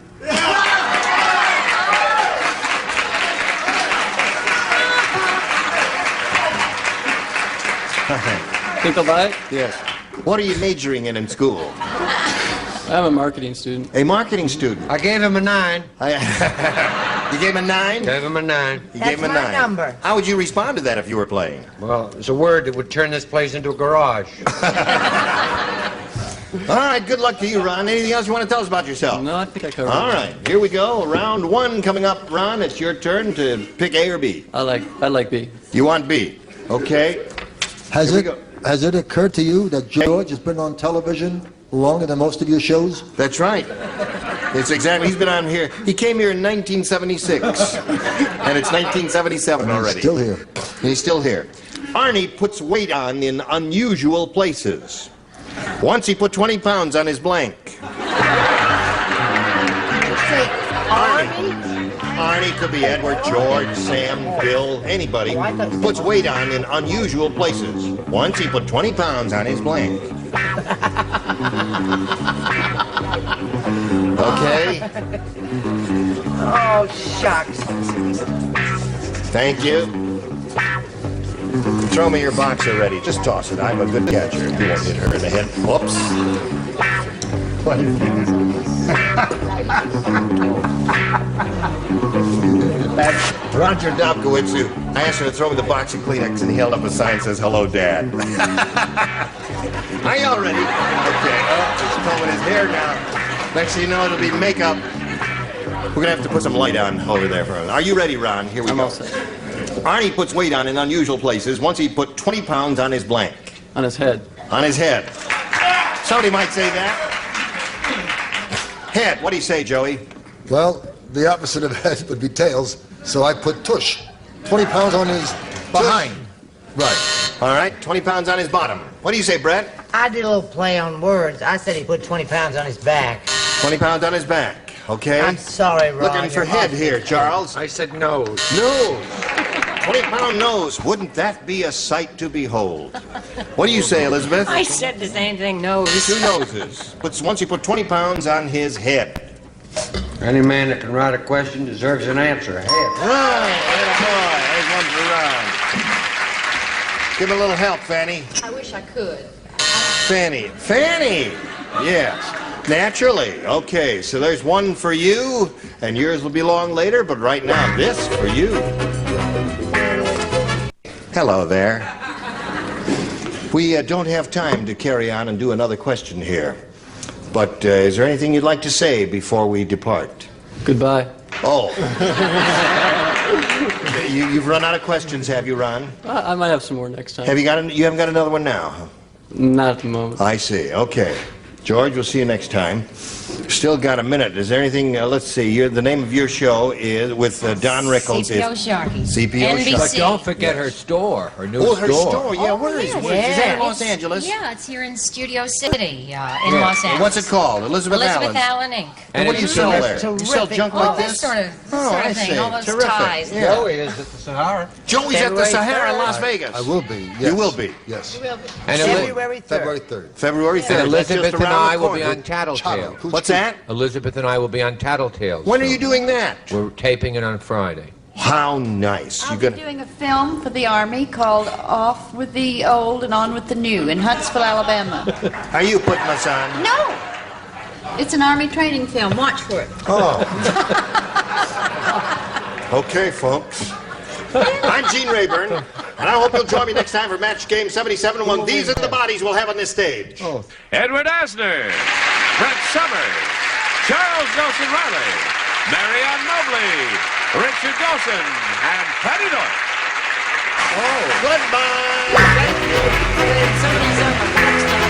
Think I'll buy it? Yes. What are you majoring in school? I'm a marketing student. A marketing student. I gave him a 9. You gave him a 9? Gave him a 9. You gave him a 9. That's my number. How would you respond to that if you were playing? Well, it's a word that would turn this place into a garage. All right, good luck to you, Ron. Anything else you want to tell us about yourself? No, I think I covered it. All right, here we go. Round 1 coming up. Ron, it's your turn to pick A or B. I like B. You want B? Okay. Has it occurred to you that George has been on television longer than most of your shows? That's right. It's exactly. He's been on here. He came here in 1976, and it's 1977 already. Still here. And he's still here. Arnie puts weight on in unusual places. Once he put 20 pounds on his blank. Arnie could be Edward, George, Sam, Bill, anybody. Puts weight on in unusual places. Once he put 20 pounds on his blank. Okay? Oh, shucks. Thank you. Throw me your box already. Just toss it. I'm a good catcher. You won't hit her in the head. Whoops. That's Roger Dobkowitz, who I asked him to throw me the box of Kleenex, and he held up a sign that says, "Hello, Dad." Are y'all ready? Okay. Oh, he's combing his hair now. Next thing you know, it'll be makeup. We're going to have to put some light on over there. Are you ready, Ron? Here we go. Arnie puts weight on in unusual places. Once he put 20 pounds on his blank. On his head. On his head. Somebody might say that. Head. What do you say, Joey? Well, the opposite of head would be tails, so I put tush. 20 pounds on his behind. Right. All right, 20 pounds on his bottom. What do you say, Brett? I did a little play on words. I said he put 20 pounds on his back. 20 pounds on his back. Okay. I'm sorry, Ron. Looking for head here, Charles. I said nose. Nose. 20-pound nose. Wouldn't that be a sight to behold? What do you say, Elizabeth? I said the same thing, nose. 2 noses. But once he put 20 pounds on his head. Any man that can write a question deserves an answer. Head. Right. Attaboy. There's one for Ron. Give him a little help, Fanny. I wish I could. Fanny. Fanny! Yes. Naturally. Okay, so there's one for you, and yours will belong later, but right now, this for you. Hello there. We don't have time to carry on and do another question here. But is there anything you'd like to say before we depart? Goodbye. Oh. You've run out of questions, have you, Ron? I might have some more next time. Have you got? You haven't got another one now? Not at the moment. I see. Okay. George, we'll see you next time. Still got a minute. Is there anything? Let's see. The name of your show is with Don Rickles. CPO Sharkies. CPO NBC. Sharkies. But don't forget her store, her new store. Oh, her store. Yeah, where is it? Is that in Los Angeles? Yeah, it's here in Studio City in Los Angeles. What's it called? Elizabeth Allen Inc. And what do you sell there? Terrific. You sell junk like This this? sort of I thing. see. All those Terrific. ties. Yeah. Joey is at the Sahara. Joey's at the Sahara in Las Vegas. I will be, yes. You will be. Yes. And February 3rd. February 3rd. February 3rd. And That's Elizabeth just and around I the will be corner. on Tattletales. What's that? Elizabeth and I will be on Tattletales. When are you doing that? We're taping it on Friday. How nice. I'll be doing a film for the Army called Off with the Old and On with the New in Huntsville, Alabama. Are you putting us on? No! It's an Army training film. Watch for it. Oh. Okay, folks. I'm Gene Rayburn, and I hope you'll join me next time for Match Game 77 when these are the bodies we'll have on this stage. Oh. Edward Asner, Brett Summers, Charles Nelson Riley, Marianne Mobley, Richard Dawson, and Patty North. Oh, goodbye. Somebody's on the box now.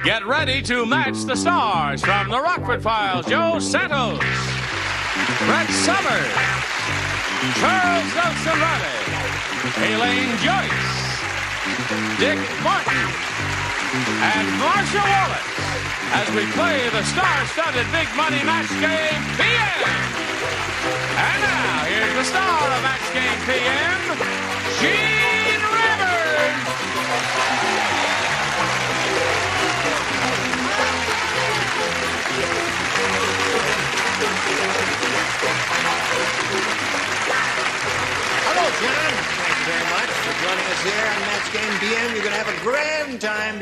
Get ready to match the stars from the Rockford Files. Joe Santos, Brett Summers, Charles Nelson Riley, Elaine Joyce, Dick Martin, and Marsha Wallace as we play the star-studded Big Money Match Game PM. And now, here's the star of Match Game PM, Gene Rayburn.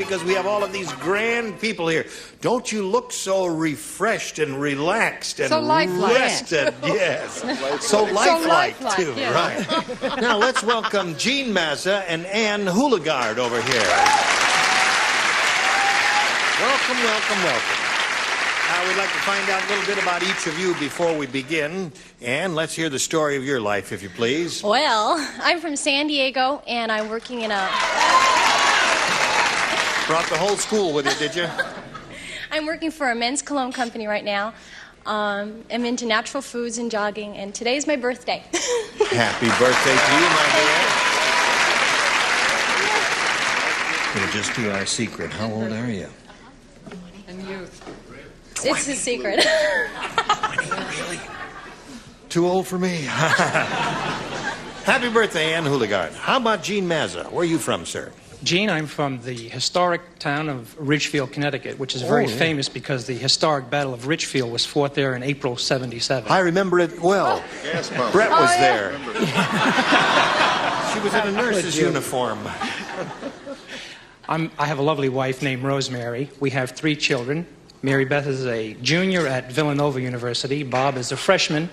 because we have all of these grand people here. Don't you look so refreshed and relaxed and So lifelike. rested? Yes. So lifelike, too. yeah. Right. Now let's welcome Gene Mazza and Ann Houligard over here. Welcome, welcome, welcome. We'd like to find out a little bit about each of you before we begin. And let's hear the story of your life, if you please. Well, I'm from San Diego, and I'm working in a... Brought the whole school with you, did you? I'm working for a men's cologne company right now. I'm into natural foods and jogging, and today's my birthday. Happy birthday to you, my dear. We'll just do our secret. How old are you? And you. It's a secret. Really? Too old for me. Happy birthday, Ann Houligard. How about Gene Mazza? Where are you from, sir? Gene, I'm from the historic town of Ridgefield, Connecticut, which is very famous because the historic Battle of Ridgefield was fought there in April '77. I remember it well. Yes, Brett was there. She was in a nurse's uniform. I have a lovely wife named Rosemary. We have 3 children. Mary Beth is a junior at Villanova University. Bob is a freshman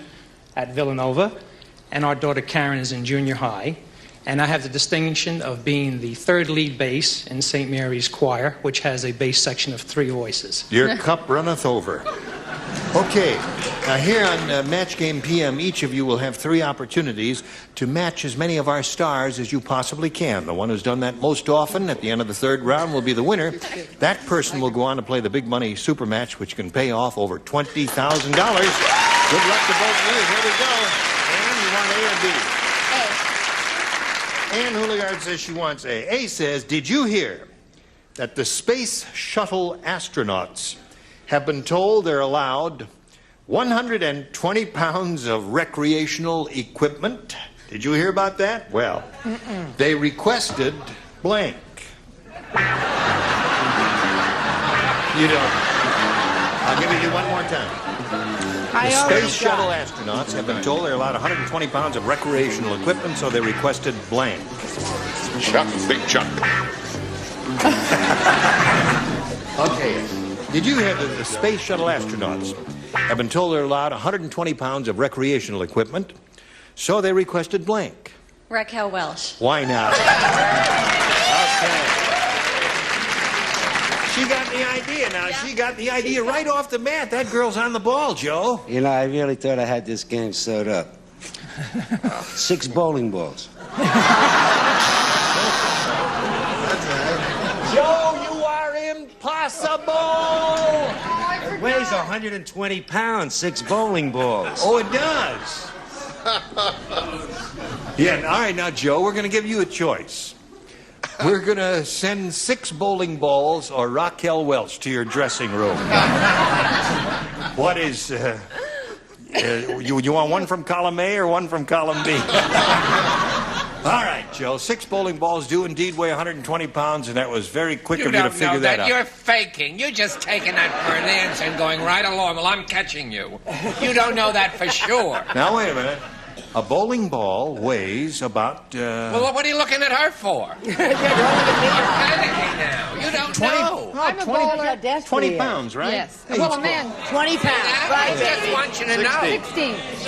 at Villanova. And our daughter Karen is in junior high. And I have the distinction of being the 3rd lead bass in St. Mary's Choir, which has a bass section of 3 voices. Your cup runneth over. Okay, now here on Match Game PM, each of you will have 3 opportunities to match as many of our stars as you possibly can. The one who's done that most often at the end of the 3rd round will be the winner. That person will go on to play the big money super match, which can pay off over $20,000. Good luck to both of you. Here we go. And you want A or B? Ann Houligard says she wants A. A says, did you hear that the space shuttle astronauts have been told they're allowed 120 pounds of recreational equipment? Did you hear about that? Well, they requested blank. You don't. I'll give it to you one more time. The space shuttle astronauts have been told they're allowed 120 pounds of recreational equipment, so they requested blank. Chuck, big Chuck. Okay. Did you hear that the space shuttle astronauts have been told they're allowed 120 pounds of recreational equipment, so they requested blank? Raquel Welch. Why not? Okay. She got the idea now. Yeah. She got the idea right off the bat. That girl's on the ball, Joe. You know, I really thought I had this game sewed up. 6 bowling balls. Joe, you are impossible! It weighs 120 pounds, 6 bowling balls. Oh, it does. Yeah, all right, now, Joe, we're going to give you a choice. We're going to send 6 bowling balls or Raquel Welch to your dressing room. What is... you want one from column A or one from column B? All right, Joe. 6 bowling balls do indeed weigh 120 pounds, and that was very quick of you to figure that out. You're faking. You're just taking that for an answer and going right along. Well, I'm catching you. You don't know that for sure. Now, wait a minute. A bowling ball weighs about... Well, what are you looking at her for? You're panicking now. You don't know. I'm a bowler. 20 pounds, right? Yes. Well, a man. 20 pounds. I just want you to know.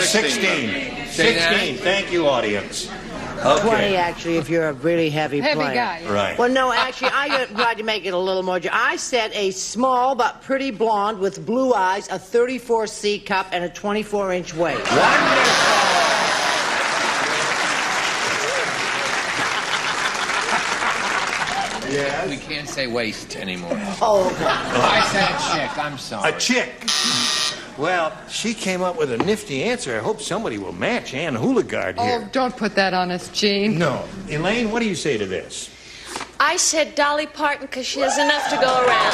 16. Thank you, audience. Okay. 20, actually, if you're a really heavy player. Guy. Right. Well, no, actually, I tried to make it a little more... I said a small but pretty blonde with blue eyes, a 34C cup, and a 24-inch waist. Wonderful. Yes. We can't say waist anymore. Oh, okay. I said a chick. I'm sorry. A chick. Well, she came up with a nifty answer. I hope somebody will match Ann Houligard here. Oh, don't put that on us, Gene. No. Elaine, what do you say to this? I said Dolly Parton because she has enough to go around.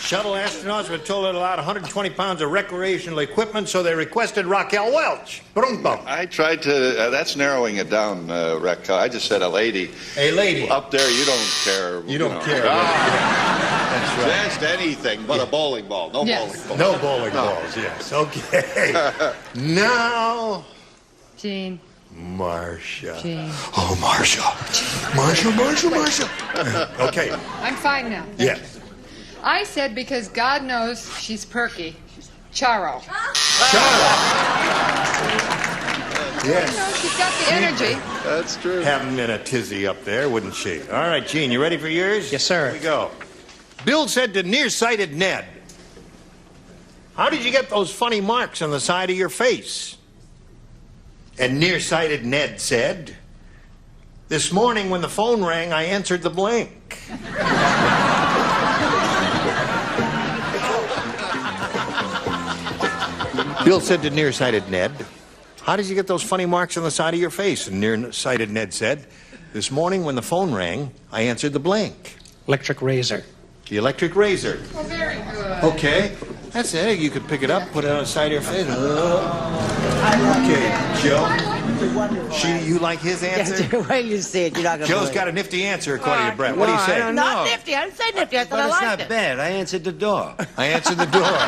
Shuttle astronauts were told they're allowed 120 pounds of recreational equipment, so they requested Raquel Welch. I tried to, that's narrowing it down, Raquel. I just said a lady. A lady. Up there, you don't care. You don't care. That's right. Just anything but a bowling ball. No bowling balls. No bowling balls, yes. Okay. Now... Gene. Marcia. Gene. Oh, Marcia. Marcia. Okay. I'm fine now. Yes. I said because God knows she's perky. Charo. Yes. No, she's got the energy. That's true. Having been a tizzy up there, wouldn't she? All right, Gene, you ready for yours? Yes, sir. Here we go. Bill said to nearsighted Ned, "How did you get those funny marks on the side of your face?" And nearsighted Ned said, "This morning when the phone rang, I answered the blank." Bill said to nearsighted Ned, "How did you get those funny marks on the side of your face?" And nearsighted Ned said, "This morning when the phone rang, I answered the blank." Electric razor. The electric razor. Oh, very good. Okay. That's it. You could pick it up, put it on the side of your face. Okay, Joe. You like his answer? Yeah, wait till you see it. You're not going to Joe's got a nifty answer, according to Brett. What do you say? I don't Not know. nifty. I didn't say nifty. I thought But I it's liked not it. bad. I answered the door. I answered the door.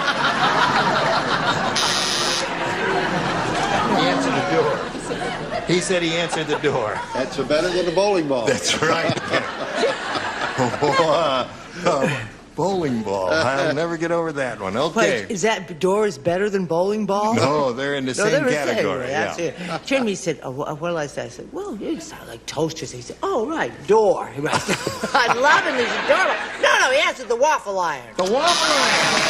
He answered the door. He said he answered the door. That's better than a bowling ball. That's right. Bowling ball. I'll never get over that one. Okay. Wait, is that door is better than bowling ball? No, they're in the same they're category. That's Yeah. it. Jimmy said, what did I say? I said, well, you sound like toasters. He said, oh, right, door. I love him. He's a door. No, he answered the waffle iron. The waffle iron.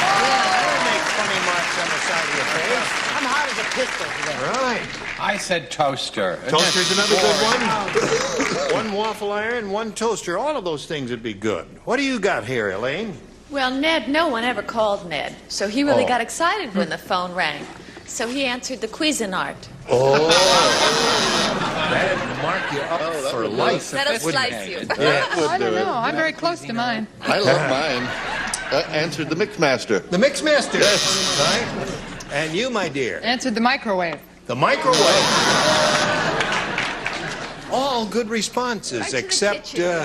That'll make funny marks on the side of your face. I'm hot as a pistol today. Right. I said toaster. Toaster's another good one. One waffle iron, one toaster. All of those things would be good. What do you got here, Elaine? Well, Ned, no one ever called Ned, so he really got excited when the phone rang. So he answered the Cuisinart. Oh. That'd mark you up for life. That'll slice you. Yeah. I don't know. I'm very close to mine. I love mine. Answered the Mixmaster. The Mixmaster. Yes. Right. And you, my dear? Answered the microwave. The microwave. All good responses, except... That's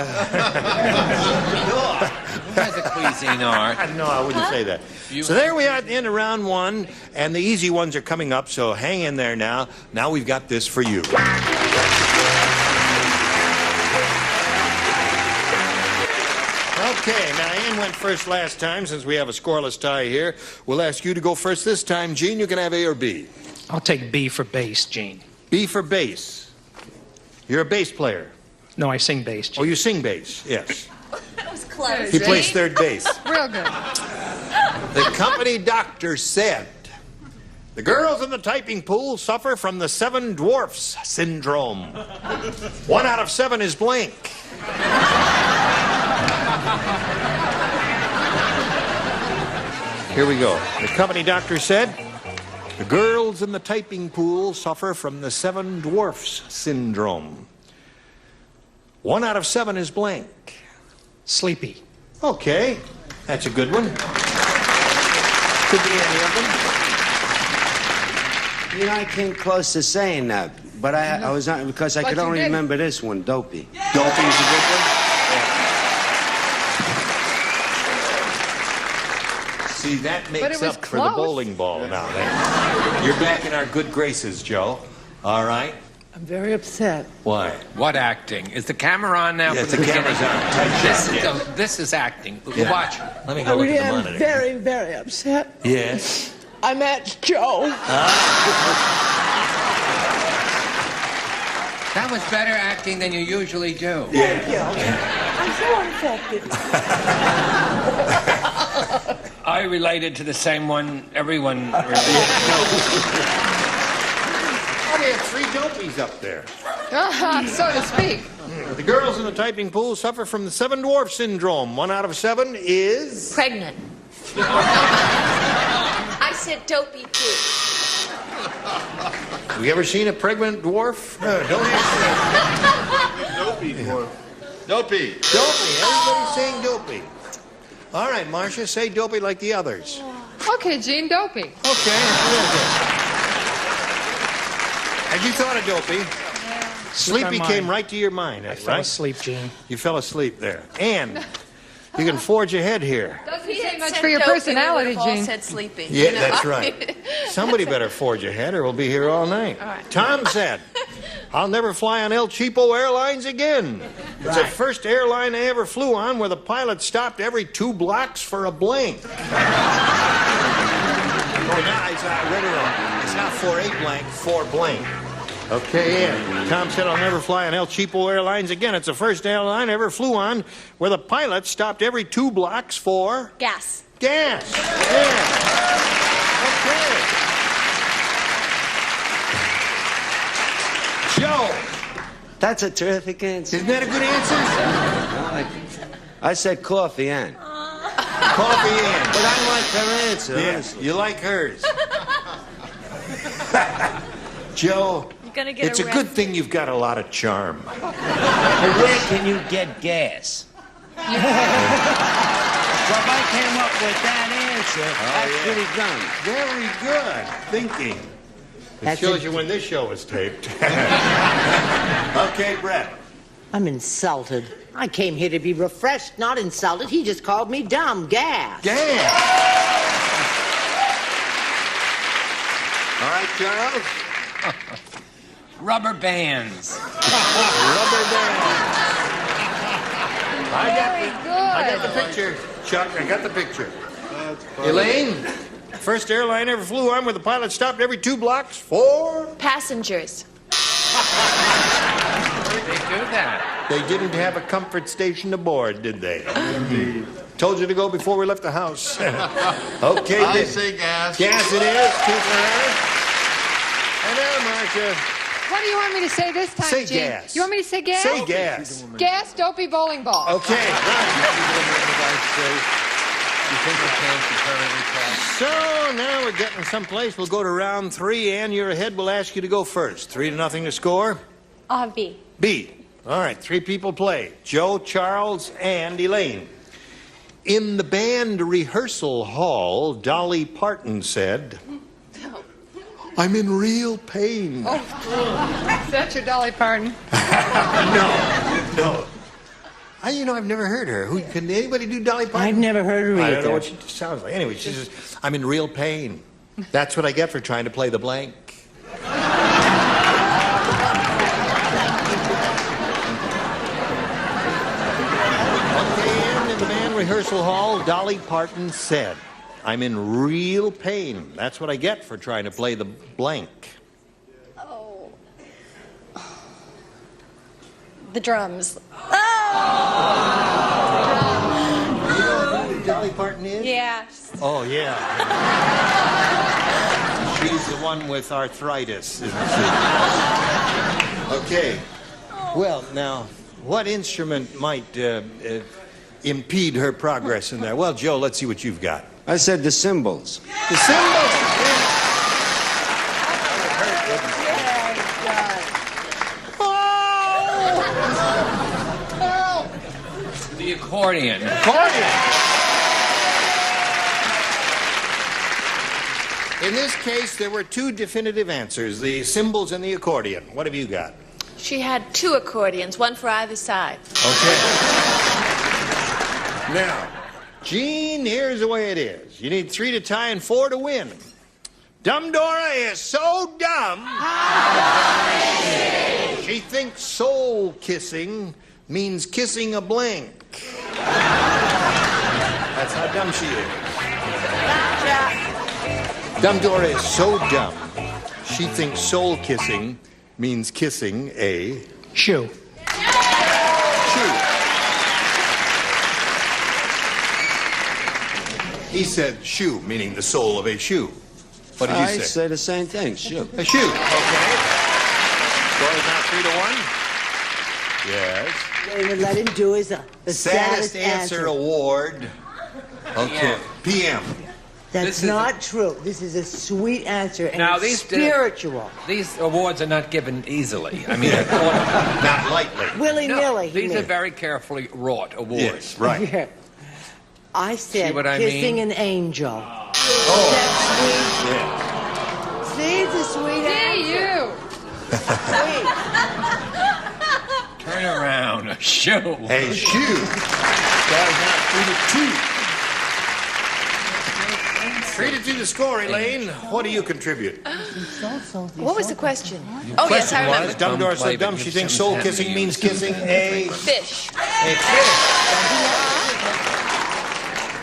a Cuisinart. No, I wouldn't say that. So there we are at the end of round one, and the easy ones are coming up, so hang in there now. Now we've got this for you. Okay, now Ann went first last time. Since we have a scoreless tie here, we'll ask you to go first this time. Gene, you can have A or B. I'll take B for bass, Gene. B for bass. You're a bass player. No, I sing bass, Gene. Oh, you sing bass, yes. That was close. He plays third base. Real good. The company doctor said, the girls in the typing pool suffer from the 7 dwarfs syndrome. 1 out of 7 is blank. Here we go. The company doctor said, the girls in the typing pool suffer from the 7 dwarfs syndrome. 1 out of 7 is blank. Sleepy. Okay, that's a good one. Could be any of them. You know, I came close to saying that, but I was not, because I But could you only did. remember this one, Dopey. Dopey is a good one. See, that But makes it was up for the close. bowling ball now. You're back in our good graces, Joe. All right. I'm very upset. Why? What acting? Is the camera on now? Yes, from the beginning? camera's on. Tight This, shot, yes. this is acting. Yeah. Watch. Let me go look at the monitor. very, very upset. Yes. I'm at Joe. That was better acting than you usually do. Thank you. I'm so unaffected. I related to the same one everyone related. Oh, we have 3 dopies up there. So to speak. The girls in the typing pool suffer from the 7 dwarf syndrome. 1 out of 7 is... Pregnant. I said dopey too. Have you ever seen a pregnant dwarf? Don't answer. Dopey dwarf. Dopey. Dopey. Everybody's saying dopey. All right, Marcia, say dopey like the others. Okay, Gene, dopey. Okay, that's real good. Had you thought of dopey? Yeah. Sleepy came right to your mind, I right? fell asleep, Gene. You fell asleep there. And you can forge ahead here. Doesn't say much for your personality, Gene. Said sleepy. Yeah, that's right. Somebody better forge ahead or we'll be here all night. All right. Tom said, I'll never fly on El Cheapo Airlines again. It's the first airline I ever flew on where the pilot stopped every 2 blocks for a blink. Oh, no, I read it wrong. It's not 4-8 blank, 4 blank. Okay, Ed. Tom said I'll never fly on El Cheapo Airlines again. It's the first airline I ever flew on where the pilot stopped every 2 blocks for... Gas. Gas. Yeah. Okay. Joe. That's a terrific answer. Isn't that a good answer? I said coffee and. Coffee and. But I like her answer, honestly. You like hers. Joe, it's a good thing you've got a lot of charm. But where can you get gas? So if I came up with that answer, that's pretty done. Very good thinking. It That's shows it. you when this show is taped. Okay, Brett. I'm insulted. I came here to be refreshed, not insulted. He just called me dumb. Gas. Gas. All right, Charles. Rubber bands. Rubber band. I got the picture. Chuck, I got the picture. Elaine, first airline ever flew on where the pilot stopped every 2 blocks for... Passengers. They do that. They didn't have a comfort station aboard, did they? Indeed. Told you to go before we left the house. Okay, I say gas. Gas it is. 2 for her. And now, Marcia. What do you want me to say this time, Say Gene? gas. You want me to say gas? Say gas. Gas, dopey bowling ball. Okay, so now we're getting someplace. We'll go to round 3. Ann, you're ahead. We'll ask you to go first. 3-0 to score. B. B. All right, 3 people play. Joe, Charles, and Elaine. In the band rehearsal hall, Dolly Parton said, I'm in real pain. Oh, is that your Dolly Parton? No. I've never heard her. Can anybody do Dolly Parton? I've never heard her either. I don't know what she sounds like. Anyway, she says, I'm in real pain. That's what I get for trying to play the blank. Okay, and in the band rehearsal hall, Dolly Parton said, I'm in real pain. That's what I get for trying to play the blank. Oh. The drums. You know who Dolly Parton is? Yeah. Oh, yeah. She's the one with arthritis, isn't she? Okay. Well, now, what instrument might impede her progress in there? Well, Joe, let's see what you've got. I said the cymbals. The cymbals! The accordion. In this case, there were 2 definitive answers, the cymbals and the accordion. What have you got? She had 2 accordions, one for either side. Okay. Now, Gene, here's the way it is. You need 3 to tie and 4 to win. Dumb Dora is so dumb. She thinks soul kissing means kissing a blank. That's how dumb she is. Dumb Dora is so dumb, she thinks soul kissing means kissing a Shoe. shoe. He said shoe, meaning the sole of a shoe. What did you I say? say the same thing, shoe. A shoe. Okay. Score is now 3-1. Yes. David, let him do his the Saddest answer award. Okay. PM. That's not true. This is a sweet answer and Now, it's these spiritual. These awards are not given easily. I mean, not lightly. Willy-nilly. No, these are very carefully wrought awards. Yes, right. Yeah. I said See what I kissing mean? an angel. Oh. That's sweet. See, it's a sweet answer. Sweet. Turn around. A shoe. A shoe. That is now 3-2. 3-2 the score, Elaine. What do you contribute? What was the question? Oh, yes, I remember. Dumb door so dumb she thinks soul kissing means kissing a Fish. a fish.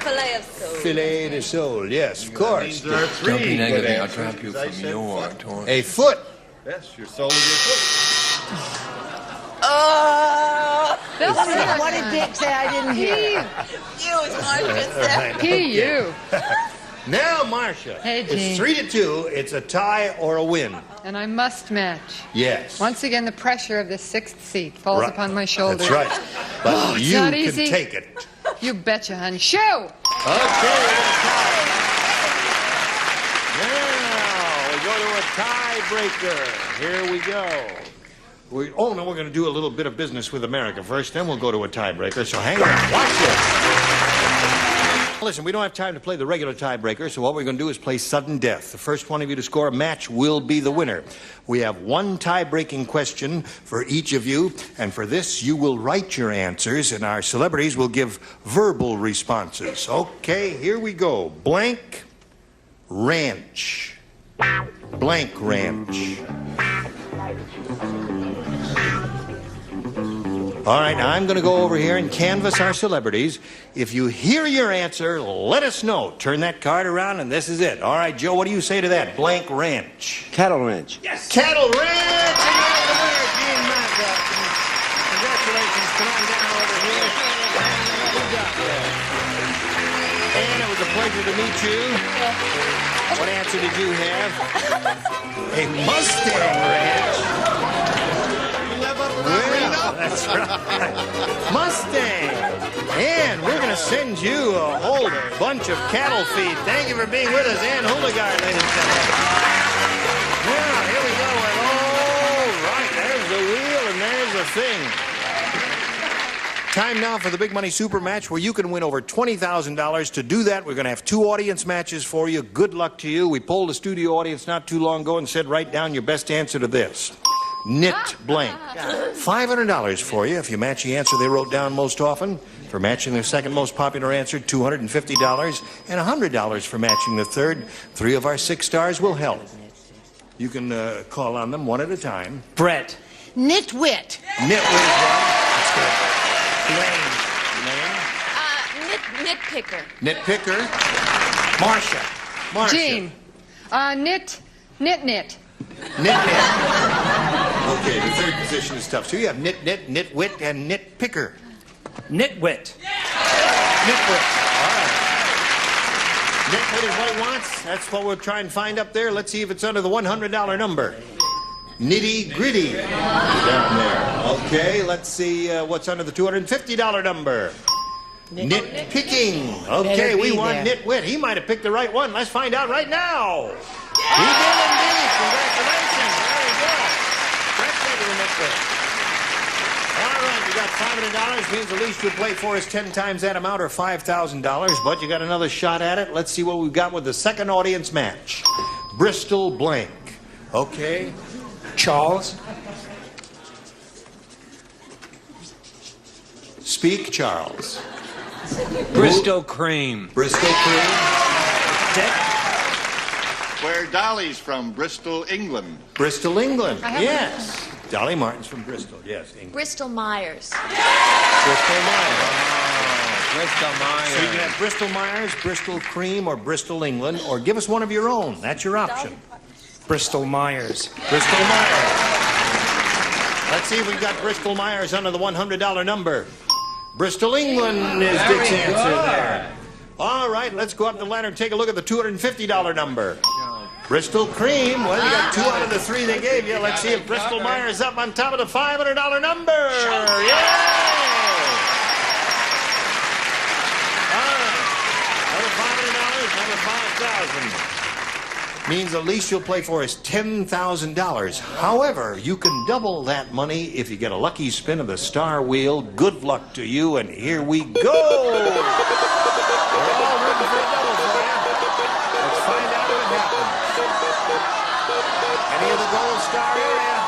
Filet of soul. Filet de soul, yes, of course. Don't be negative. I'll drop you from your torch. A foot. Yes, your soul is your foot. Oh! What did Dick say I didn't hear? You, it's Marcia said. You. Now, Marcia. Hey, it's Gene. 3-2. It's a tie or a win. And I must match. Yes. Once again, the pressure of the sixth seat falls Right. upon my shoulders. That's right. But Oh, it's you not can easy. take it. You betcha, hon. Shoo! Okay. Now we go to a tiebreaker. Here we go. No, we're going to do a little bit of business with America first, then we'll go to a tiebreaker. So hang on. Watch this. Listen, we don't have time to play the regular tiebreaker, so what we're going to do is play sudden death. The first one of you to score a match will be the winner. We have one tie-breaking question for each of you, and for this, you will write your answers, and our celebrities will give verbal responses. Okay, here we go. Blank ranch. Blank ranch. All right, now I'm going to go over here and canvass our celebrities. If you hear your answer, let us know. Turn that card around, and this is it. All right, Joe, what do you say to that? Blank ranch. Cattle ranch. Yes. Cattle ranch! And you're the winner, Gene Mazza. Congratulations. Come on down over here. What got there? And it was a pleasure to meet you. What answer did you have? A Mustang ranch. Well, that's right. Mustang. And we're going to send you a whole bunch of cattle feed. Thank you for being with us, Ann Houligard, ladies and gentlemen. Yeah, here we go. And all right, there's the wheel and there's the thing. Time now for the Big Money Super Match where you can win over $20,000. To do that, we're going to have 2 audience matches for you. Good luck to you. We polled the studio audience not too long ago and said, write down your best answer to this. Knit blank. $500 for you if you match the answer they wrote down most often. For matching their second most popular answer, $250. And $100 for matching the third. 3 of our 6 stars will help. You can call on them one at a time. Brett. Nitwit. Nitwit is one. That's good. Elaine. Nitpicker. Nitpicker. Marcia. Gene. Knit. Nit. Okay, the third position is tough. So you have nitwit, and nitpicker. Nitwit. Nitwit. All right. Nitwit is what he wants. That's what we'll try and find up there. Let's see if it's under the $100 number. Nitty gritty. Down there. Okay, let's see what's under the $250 number. Nitpicking. Okay, we want nitwit. He might have picked the right one. Let's find out right now. He did indeed. Congratulations. Very good. That's better than nitwit. All right, you got $500. Means the least you'll play for is 10 times that amount, or $5,000. But you got another shot at it. Let's see what we've got with the second audience match. Bristol blank. Okay. Charles. Speak, Charles. Bristol cream. Bristol cream. Dick. Where Dolly's from, Bristol, England. Bristol, England. Yes. Dolly Martin's from Bristol. Yes, England. Bristol Myers. Bristol Myers. Bristol Myers. So you can have Bristol Myers, Bristol Cream, or Bristol, England, or give us one of your own. That's your option. Bristol Myers. Bristol Myers. Let's see if we've got Bristol Myers under the $100 number. Bristol, England is Dick's answer there. All right, let's go up the ladder and take a look at the $250 number. Bristol Cream. Well, you got 2 out of the 3 they gave you. Let's see if Bristol Myers is up on top of the $500 number. Yay! All right. Another $500, another $5,000. Means the least you'll play for is $10,000. However, you can double that money if you get a lucky spin of the star wheel. Good luck to you, and here we go. We're all rooting for a double for you. Let's find out what happens. Any of the gold star area?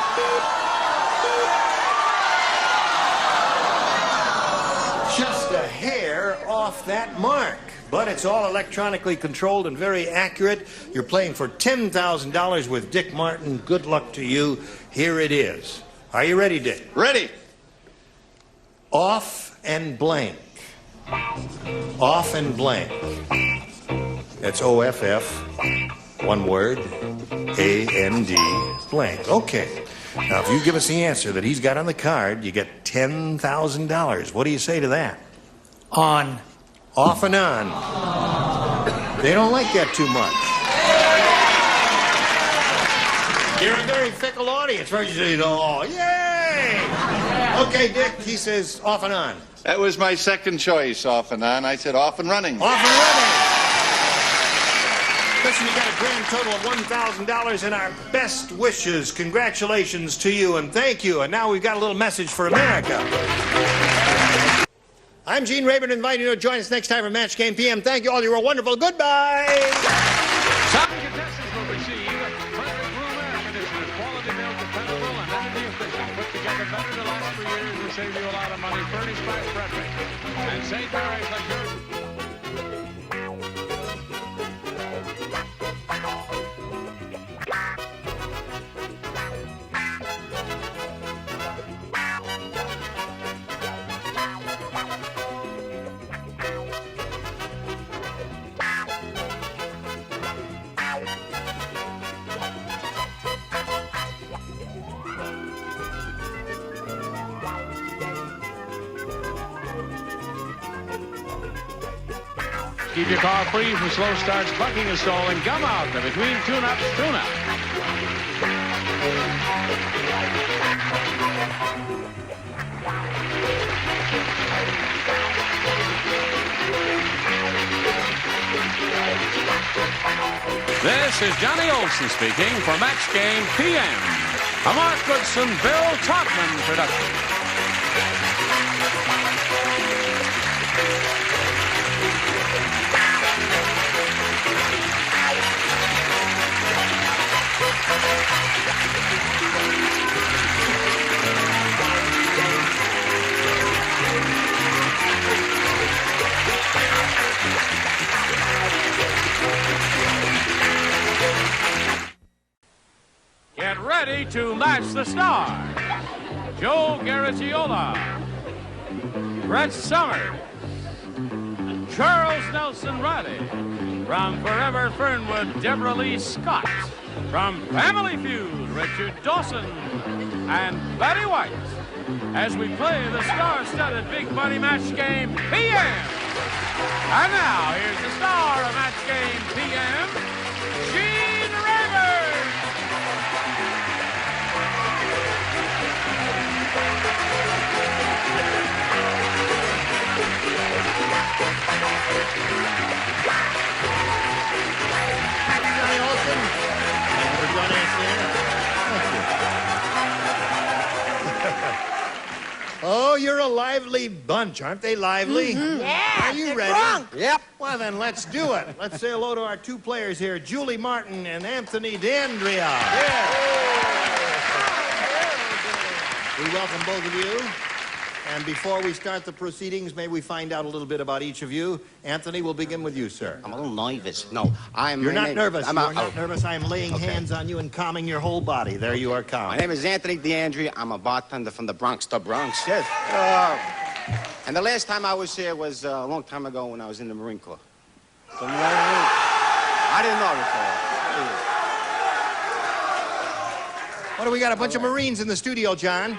Just a hair off that mark. But it's all electronically controlled and very accurate. You're playing for $10,000 with Dick Martin. Good luck to you. Here it is. Are you ready, Dick? Ready. Off and blank. Off and blank. That's O-F-F, one word, A-N-D, blank. Okay. Now, if you give us the answer that he's got on the card, you get $10,000. What do you say to that? On. Off and on. They don't like that too much. You're a very fickle audience. First you say, oh, yay! Okay, Dick, he says off and on. That was my second choice, off and on. I said off and running. Off and running. Listen, you got a grand total of $1,000 and our best wishes. Congratulations to you and thank you. And now we've got a little message for America. I'm Gene Rayburn, inviting you to join us next time for Match Game PM. Thank you all. You were wonderful. Goodbye. Some contestants will receive Frederick Room air conditioners, quality built, dependable, and energy efficient. Put together better to last for years and save you a lot of money. Furnished by Frederick. And St. Mary's like yours. Keep your car free from slow starts, bucking and stalling. Gum out and between tune-ups, tune-up. This is Johnny Olson speaking for Match Game PM, a Mark Goodson, Bill Todman production. Get ready to match the stars. Joe Garagiola, Brett Summers, Charles Nelson Riley. From Forever Fernwood, Deborah Lee Scott. From Family Feud, Richard Dawson and Betty White. As we play the star-studded Big Money Match Game PM. And now, here's the star of Match Game PM, Gene Rayburn. Johnny Olson. Thank you for joining us here. Oh, you're a lively bunch, aren't they lively? Mm-hmm. Yeah, Are you they're ready? drunk. Yep. Well, then let's do it. Let's say hello to our two players here, Julie Martin and Anthony D'Andrea. Yeah. We welcome both of you. And before we start the proceedings, may we find out a little bit about each of you? Anthony, we'll begin with you, sir. I'm a little nervous. No, I'm... You're not nervous. I'm You're not nervous. I am laying hands on you and calming your whole body. There you are, calm. My name is Anthony D'Andrea. I'm a bartender from the Bronx, Yes. And the last time I was here was a long time ago when I was in the Marine Corps. I didn't know before. What do we got? A bunch of Marines in the studio, John.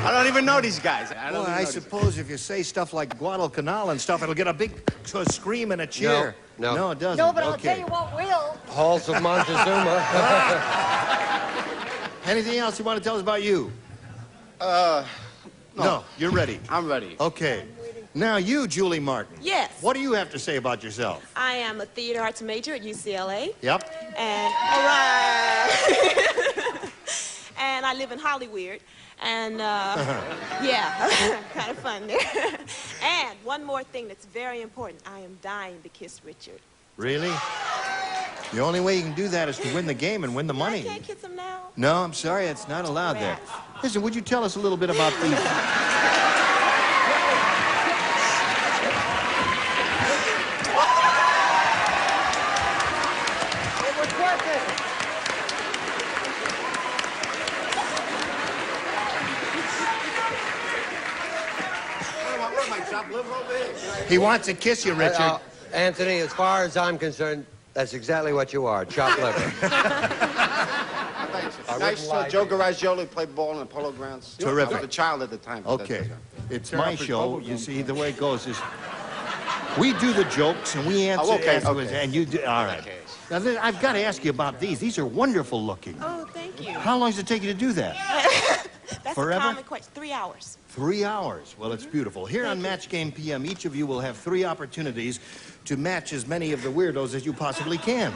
I don't even know these guys. Well, I suppose if you say stuff like Guadalcanal and stuff, it'll get a big scream and a cheer. No, it doesn't. No, but I'll tell you what will. Halls of Montezuma. Anything else you want to tell us about you? No, you're ready. I'm ready. Okay. Now you, Julie Martin. Yes. What do you have to say about yourself? I am a theater arts major at UCLA. Yep. And, all right. And I live in Hollywood. And, yeah, kind of fun there. And one more thing that's very important. I am dying to kiss Richard. Really? The only way you can do that is to win the game and win the money. I can't kiss him now. No, I'm sorry. It's not allowed there. Listen, would you tell us a little bit about these? He wants to kiss you, Richard. Anthony, as far as I'm concerned, that's exactly what you are, chopped liver. Nice Joe Garagiola played ball in the polo grounds. Terrific. I was a child at the time. Okay. It's my show. You see, the way it goes is we do the jokes and we answer afterwards, and you do. All right. Okay. Now, I've got to ask you about these. These are wonderful looking. Oh, thank you. How long does it take you to do that? That's Forever? a common question. 3 hours. 3 hours. Well, it's beautiful. Here on Match Game PM, each of you will have 3 opportunities to match as many of the weirdos as you possibly can.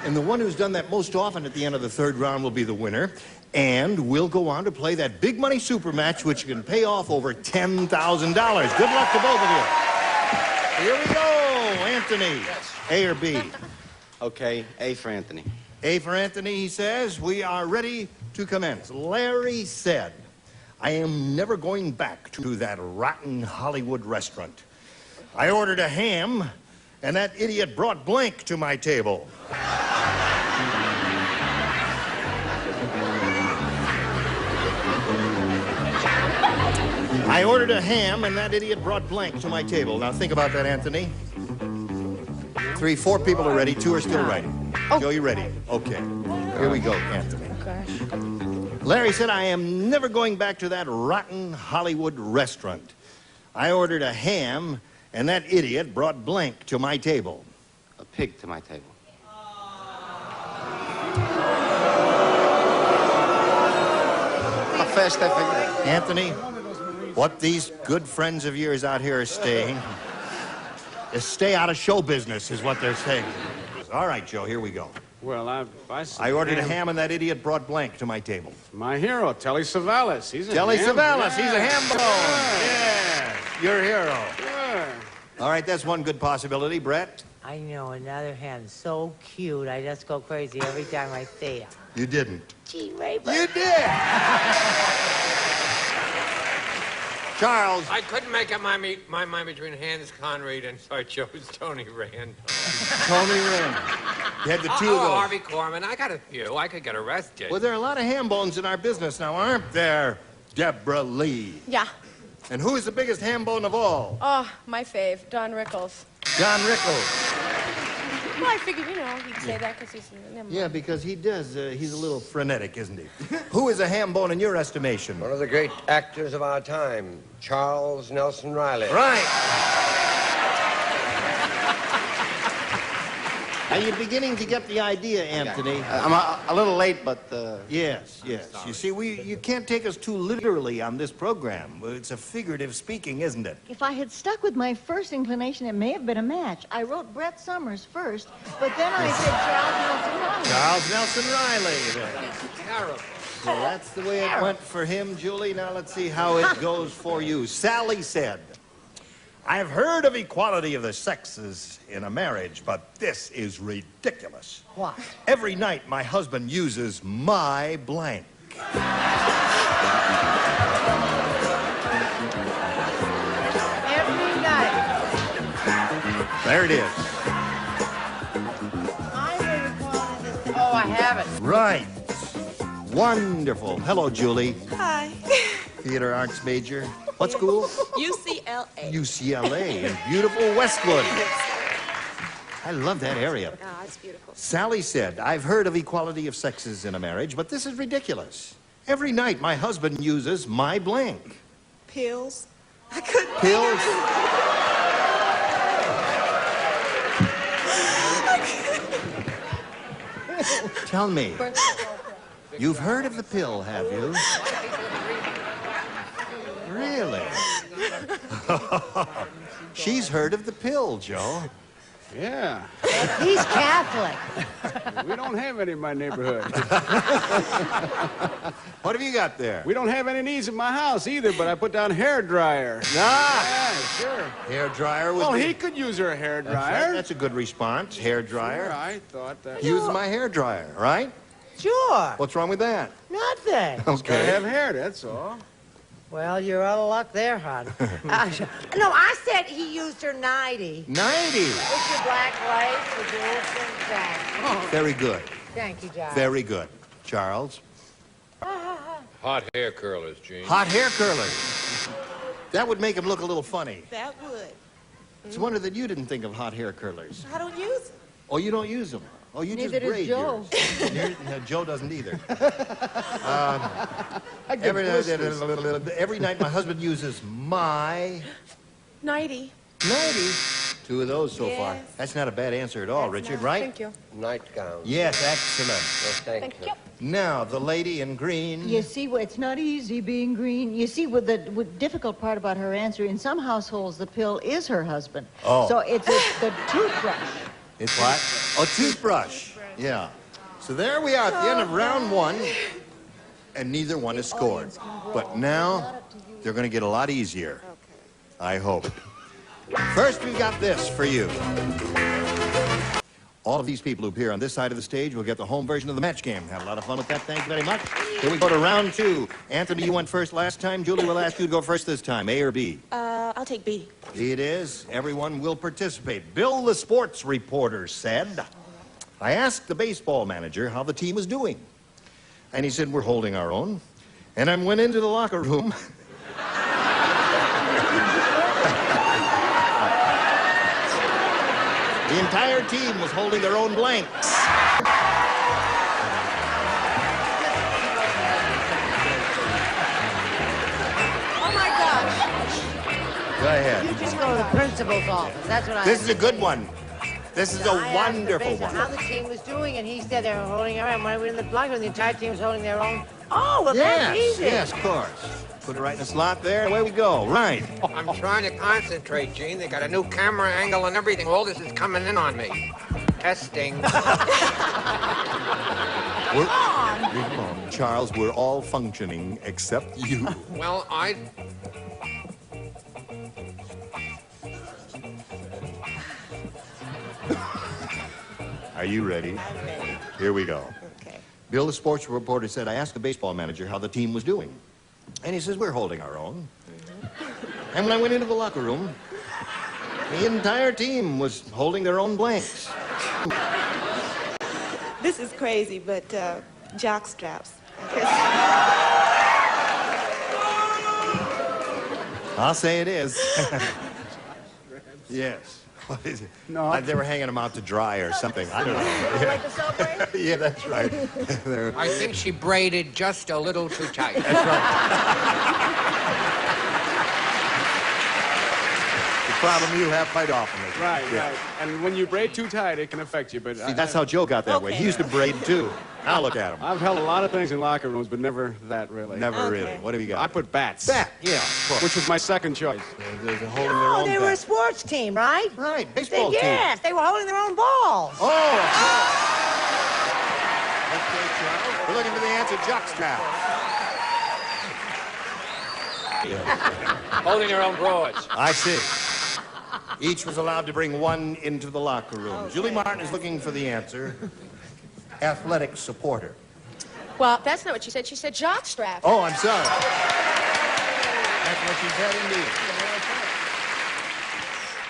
And the one who's done that most often at the end of the 3rd round will be the winner. And we'll go on to play that big money super match, which can pay off over $10,000. Good luck to both of you. Here we go, Anthony. Yes. A or B? Okay, A for Anthony. A for Anthony, he says. We are ready to commence. Larry said, I am never going back to that rotten Hollywood restaurant. I ordered a ham, and that idiot brought blank to my table. I ordered a ham, and that idiot brought blank to my table. Now think about that, Anthony. 3, 4 people are ready. 2 are still writing. Joe, you ready? Okay. Here we go, Anthony. Larry said, I am never going back to that rotten Hollywood restaurant. I ordered a ham, and that idiot brought blank to my table. A pig to my table. How fast I figured. Anthony, what these good friends of yours out here are saying is stay out of show business, is what they're saying. All right, Joe, here we go. Well, I ordered a ham, and that idiot brought blank to my table. My hero, Telly Savalas. He's a Telly ham. Savalas, he's a Yeah. ham bone. Yeah, your hero. Yeah. All right, that's one good possibility. Brett? I know, another hen, so cute. I just go crazy every time I see her. You didn't. Gee, Rainbow. You did! Charles. I couldn't make up my mind between Hans Conried and so I chose Tony Rand. Tony Rand. You had the 2 of those. Harvey Korman. I got a few. I could get arrested. Well, there are a lot of ham bones in our business now, aren't there, Deborah Lee? Yeah. And who is the biggest ham bone of all? Oh, my fave, Don Rickles. John Rickles. Well, I figured, he'd say that because he's... Yeah, because he does. He's a little frenetic, isn't he? Who is a ham bone in your estimation? One of the great actors of our time, Charles Nelson Riley. Right. Are you beginning to get the idea, Anthony? I'm a little late, but... Yes. You see, you can't take us too literally on this program. It's a figurative speaking, isn't it? If I had stuck with my first inclination, it may have been a match. I wrote Brett Summers first, but then I said Charles Nelson Riley. Charles Nelson Riley. Terrible. So that's the way it went for him, Julie. Now let's see how it goes for you. Sally said, I've heard of equality of the sexes in a marriage, but this is ridiculous. What? Every night my husband uses my blank. Every night. There it is. Oh, I have it. Right. Wonderful. Hello, Julie. Hi. Theater arts major. What school? UCLA. UCLA in beautiful Westwood. I love that area. Ah, it's beautiful. Sally said, I've heard of equality of sexes in a marriage, but this is ridiculous. Every night my husband uses my blank. Pills. I couldn't. Pills? Tell me, you've heard of the pill, have you? Really? She's heard of the pill, Joe. Yeah. He's Catholic. We don't have any in my neighborhood. What have you got there? We don't have any needs in my house either, but I put down hair dryer. Ah! Yeah, sure. Hair dryer would Well, be... he could use her hair That's dryer. right. That's a good response. Hair dryer. Sure, I thought that. Use my hair dryer, right? Sure. What's wrong with that? Nothing. Gotta have hair, that's all. Well, you're out of luck there, hon. No, I said he used her 90. 90? With your black lace, with your little thin sack. Very good. Thank you, John. Very good. Charles? Hot hair curlers, Gene. Hot hair curlers. That would make him look a little funny. That would. It's a wonder that you didn't think of hot hair curlers. I don't use them. Oh, you don't use them? Oh, you Neither just braid does Joe. yours. No, Joe doesn't either. Every night my husband uses my 90. 90. 2 of those so Yes. far. That's not a bad answer at all, Richard, right? Thank you. Nightgown. Yes, excellent. Thank you. Now, the lady in green. You see, it's not easy being green. You see, with the difficult part about her answer, in some households, the pill is her husband. Oh. So it's the toothbrush. It's what? Oh, toothbrush. Yeah. So there we are at the end of round 1, and neither one is scored. But now, they're going to get a lot easier. I hope. First, we've got this for you. All of these people who appear on this side of the stage will get the home version of the match game. Had a lot of fun with that. Thank you very much. Here we go to round 2. Anthony, you went first last time. Julie will ask you to go first this time. A or B? I'll take B. It is. Everyone will participate. Bill, the sports reporter, said, I asked the baseball manager how the team was doing. And he said, we're holding our own. And I went into the locker room. The entire team was holding their own blanks. Oh, my gosh. Go ahead. You just go to the principal's office. That's what I This is a good one. This is a wonderful one. How the team was doing, and he said they were holding their own. When we were in the locker room, the entire team was holding their own. Oh, well, that's easy. Yes, of course. Put it right in the slot there, and away we go. Right. I'm trying to concentrate, Gene. They got a new camera angle and everything. All this is coming in on me. Testing. Come on, Charles, we're all functioning except you. Well, I... Are you ready? I'm ready. Here we go. Okay. Bill, the sports reporter, said, I asked the baseball manager how the team was doing. And he says, we're holding our own. And when I went into the locker room, the entire team was holding their own blanks. This is crazy, but jock straps. I'll say it is. Yes. What is it? No. Like they were hanging them out to dry or something. I don't know. Like the subway? Yeah, that's right. They're- I think she braided just a little too tight. That's right. The problem you have quite often. Is Right, yeah. right. And when you braid too tight, it can affect you. But See, that's how Joe got that way. He used to braid too. Now look at him. I've held a lot of things in locker rooms, but never that really. Never really. What have you got? I put bats. Bat, yeah, of course. Which was my second choice. They're holding their Oh, own they were a bat. sports team, right? Right, baseball team. Yes, they were holding their own balls. Oh, okay, Charles. We're looking for the answer, jockstrap. Holding their own broads. I see. Each was allowed to bring one into the locker room. Julie Martin is looking for the answer. Athletic supporter. Well, that's not what she said. She said jock strap. Oh, I'm sorry. That's what she said indeed.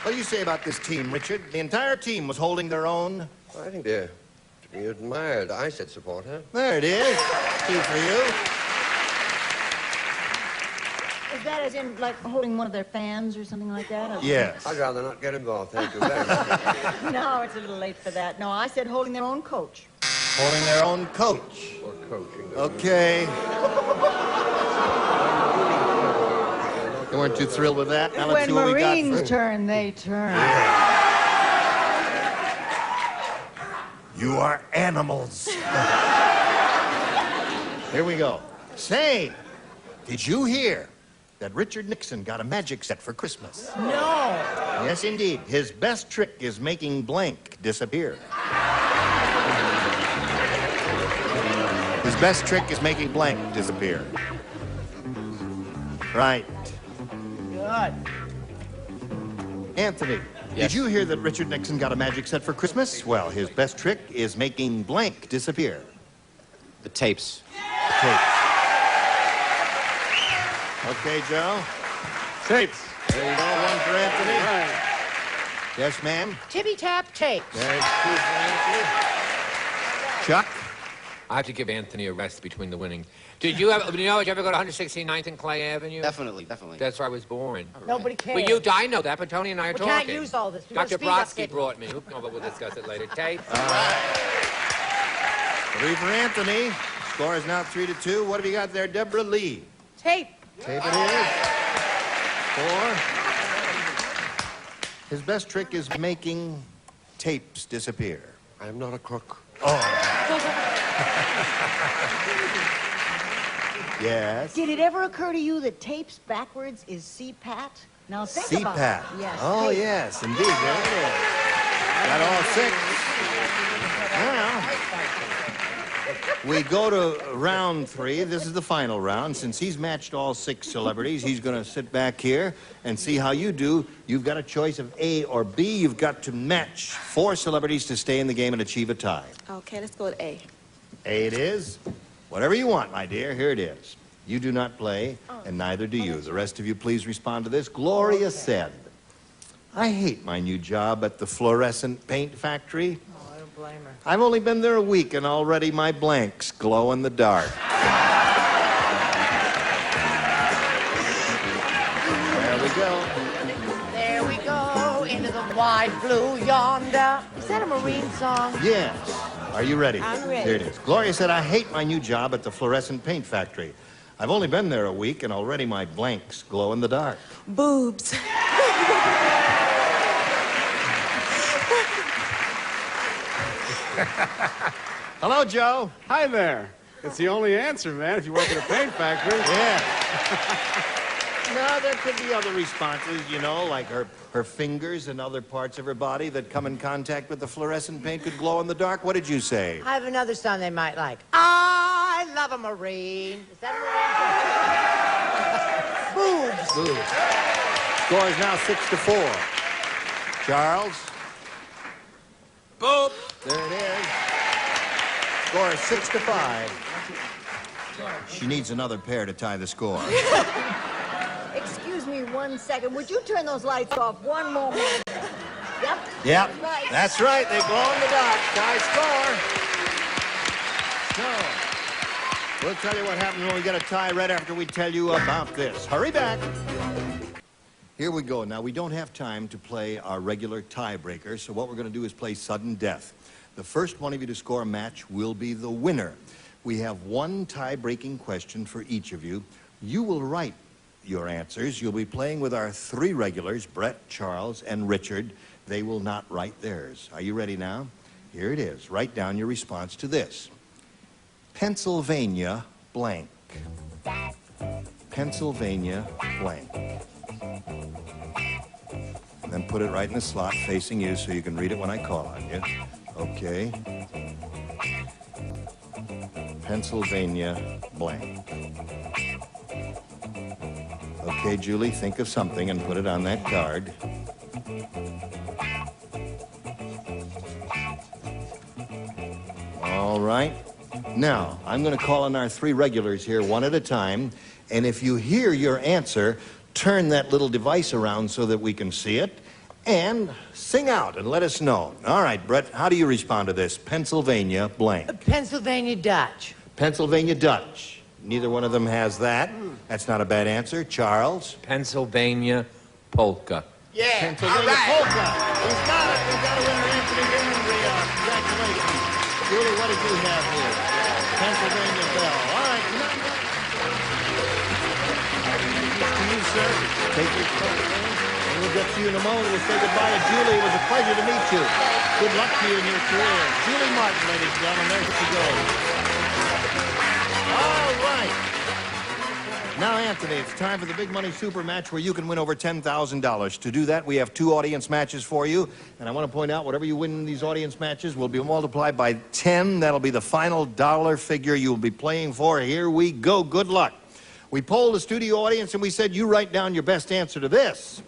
What do you say about this team, Richard? The entire team was holding their own. I think they're to be admired. I said support her. There it is. 2 for you. Is that as in, like, holding one of their fans or something like that? Or- Yes. I'd rather not get involved. Thank you very much. No, it's a little late for that. No, I said holding their own coach. Holding their own coach. Or coaching. Okay. You weren't too thrilled with that? Now let's When see what we got Marines for... turn, they turn. You are animals. Here we go. Say, did you hear that Richard Nixon got a magic set for Christmas? No. Yes, indeed. His best trick is making blank disappear. His best trick is making blank disappear. Right. Good. Anthony, did you hear that Richard Nixon got a magic set for Christmas? Well, his best trick is making blank disappear. The tapes. Tapes. Okay, Joe. Tapes. There you go, one for Anthony. Right. Yes, ma'am. Tippy tap tape. There's two for Anthony. Chuck. I have to give Anthony a rest between the winning. Did you ever go to 169th and Clay Avenue? Definitely, definitely. That's where I was born. Nobody cares. Well, I know that, but Tony and I are We talking. can't use all this. We gotta Dr. speed up Brodsky it. brought me. No, but we'll discuss it later. Tape. 3 for Anthony. Score is now 3-2. What have you got there, Deborah Lee? Tape. Tape it is. 4. His best trick is making tapes disappear. I am not a crook. Yes. Did it ever occur to you that tapes backwards is CPAT? Now think about CPAT. it. Yes. Oh, tape. yes, indeed. There it is. Got all 6. Now, we go to round 3. This is the final round. Since he's matched all 6 celebrities, he's going to sit back here and see how you do. You've got a choice of A or B. You've got to match 4 celebrities to stay in the game and achieve a tie. Okay, let's go with A. A it is. Whatever you want, my dear. Here it is. You do not play, and neither do you. The rest of you, please respond to this. Gloria said, I hate my new job at the fluorescent paint factory. Oh, I don't blame her. I've only been there a week, and already my blanks glow in the dark. There we go. There we go, into the wide blue yonder. Is that a Marine song? Yes. Are you ready? I'm ready. Here it is. Gloria said, I hate my new job at the fluorescent paint factory. I've only been there a week, and already my blanks glow in the dark. Boobs. Hello, Joe. Hi there. It's the only answer, man, if you work at a paint factory. Yeah. No, there could be other responses, you know, like her fingers and other parts of her body that come in contact with the fluorescent paint could glow in the dark. What did you say? I have another song they might like. I love a Marine. Is that a Marine song? Boobs. Boobs. Score is now 6-4. Charles? Boop. There it is. Score is 6-5. She needs another pair to tie the score. Excuse me 1 second. Would you turn those lights off one moment? Yep. Yep. Right. That's right. They glow in the dark. Tie score. So, we'll tell you what happens when we get a tie right after we tell you about this. Hurry back. Here we go. Now, we don't have time to play our regular tiebreaker, so what we're going to do is play sudden death. The first one of you to score a match will be the winner. We have 1 tie-breaking question for each of you. You will write your answers. You'll be playing with our 3 regulars, Brett, Charles, and Richard. They will not write theirs. Are you ready now? Here it is. Write down your response to this. Pennsylvania blank. Pennsylvania blank. And then put it right in the slot facing you so you can read it when I call on you. Okay. Pennsylvania blank. Okay, Julie, think of something and put it on that card. All right. Now, I'm going to call on our 3 regulars here one at a time, and if you hear your answer, turn that little device around so that we can see it, and sing out and let us know. All right, Brett, how do you respond to this? Pennsylvania blank. Pennsylvania Dutch. Pennsylvania Dutch. Neither one of them has that. That's not a bad answer. Charles? Pennsylvania polka. Yeah, Pennsylvania polka. We've got it. We've got a winner, Anthony Henry. Congratulations. Julie, what did you have here? Pennsylvania bell. All right. To you, sir. Take your phone. And we'll get to you in a moment. We'll say goodbye to Julie. It was a pleasure to meet you. Good luck to you in your career. Julie Martin, ladies and gentlemen. There she goes. All right. Now, Anthony, it's time for the big money super match where you can win over $10,000. To do that, we have 2 audience matches for you. And I want to point out, whatever you win in these audience matches will be multiplied by 10. That'll be the final dollar figure you'll be playing for. Here we go. Good luck. We polled the studio audience and we said, you write down your best answer to this.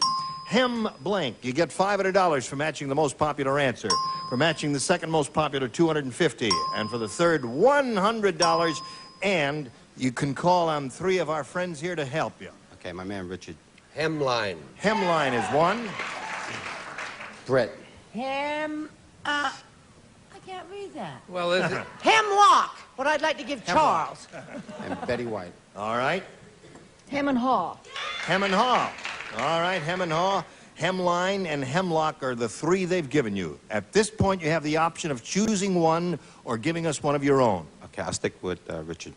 Hem blank. You get $500 for matching the most popular answer. For For matching the second most popular, $250. And for the third, $100. And you can call on 3 of our friends here to help you. Okay, my man Richard. Hemline. Hemline is 1. Brett. I can't read that. Well, is it? Hemlock, but I'd like to give Charles. And Betty White. All right. Hem and haw. Hem and haw. All right, hem and haw. Hemline and hemlock are the 3 they've given you. At this point, you have the option of choosing one or giving us one of your own. Okay, I'll stick with Richard.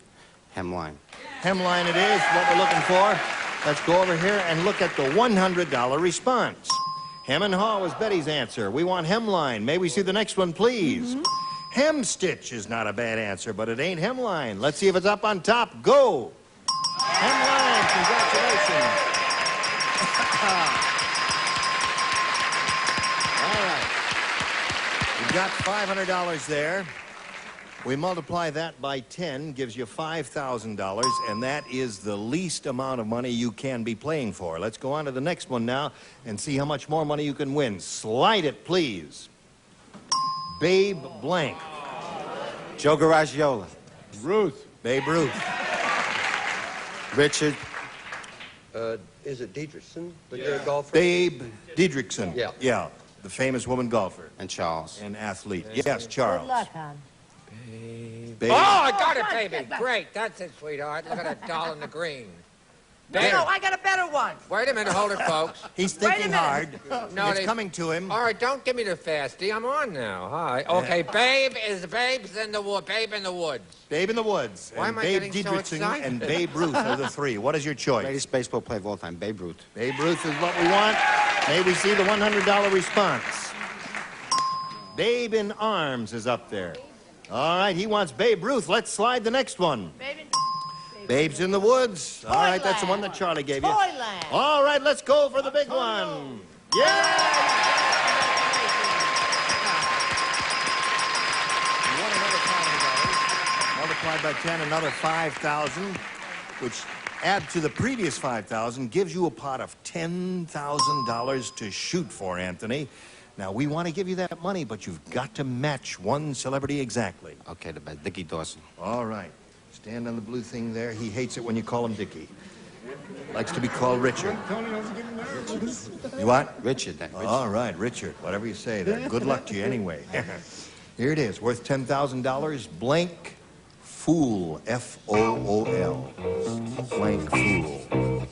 Hemline. Hemline it is, what we're looking for. Let's go over here and look at the $100 response. Hem and haw was Betty's answer. We want hemline. May we see the next one, please? Hem stitch is not a bad answer, but it ain't hemline. Let's see if it's up on top. Go. Hemline, congratulations. All right. You've got $500 there. We multiply that by 10, gives you $5,000, and that is the least amount of money you can be playing for. Let's go on to the next one now and see how much more money you can win. Slide it, please. Babe blank. Joe Garagiola. Ruth. Babe Ruth. Richard. Is it Dietrichson, the great golfer? Babe Dietrichson. Yeah. Yeah, the famous woman golfer. And Charles. And athlete. Yes, Charles. Good luck, hon. Babe. Oh, I got it, baby. Great. That's it, sweetheart. Look at that doll in the green. No, I got a better one. Wait a minute. Hold it, folks. He's thinking hard. No, It's coming to him. All right, don't give me the fasty. I'm on now. Hi. Okay, Babe is Babe's in the wood. Babe in the woods. Babe in the Woods. Why and am I Babe getting so Dietrichson excited? and Babe Ruth are the 3. What is your choice? Greatest baseball player of all time, Babe Ruth. Babe Ruth is what we want. May we see the $100 response. Babe in Arms is up there. All right, he wants Babe Ruth. Let's slide the next one. Babe's in the Woods. All right, that's the one that Charlie gave you. Toyland. All right, let's go for the big one. Yeah! Multiplied by 10, another 5,000, which add to the previous 5,000 gives you a pot of $10,000 to shoot for, Anthony. Now, we want to give you that money, but you've got to match one celebrity exactly. Okay, the best. Dickie Dawson. All right. Stand on the blue thing there. He hates it when you call him Dickie. Likes to be called Richard. You what? Richard. Richard. All right, Richard. Whatever you say there. Good luck to you anyway. Here it is, worth $10,000. Blank Fool. F-O-O-L. Blank Fool.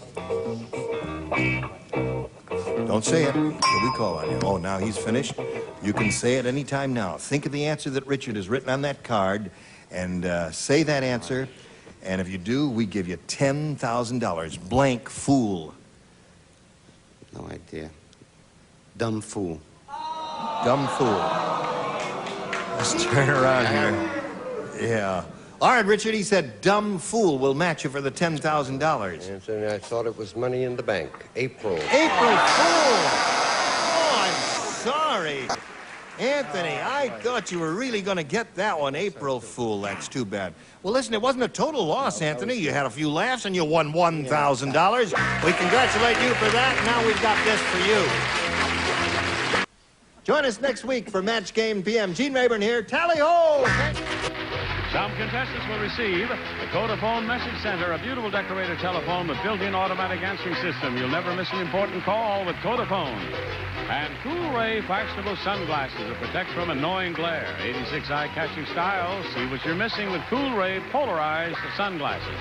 Don't say it, or we call on you. Oh, now he's finished. You can say it any time now. Think of the answer that Richard has written on that card, and say that answer. And if you do, we give you $10,000. Blank Fool. No idea. Dumb fool. Dumb fool. Let's turn around here. Yeah. All right, Richard, he said dumb fool will match you for the $10,000. Anthony, I thought it was money in the bank. April. April Fool! Oh, I'm sorry. Anthony, I thought you were really going to get that one. April Fool, that's too bad. Well, listen, it wasn't a total loss, Anthony. You had a few laughs and you won $1,000. We congratulate you for that. Now we've got this for you. Join us next week for Match Game PM. Gene Rayburn here. Tally ho! Some contestants will receive the Codaphone Message Center, a beautiful decorated telephone with built-in automatic answering system. You'll never miss an important call with Codaphone. And Cool Ray fashionable sunglasses that protect from annoying glare. 86 eye-catching styles. See what you're missing with Cool Ray polarized sunglasses.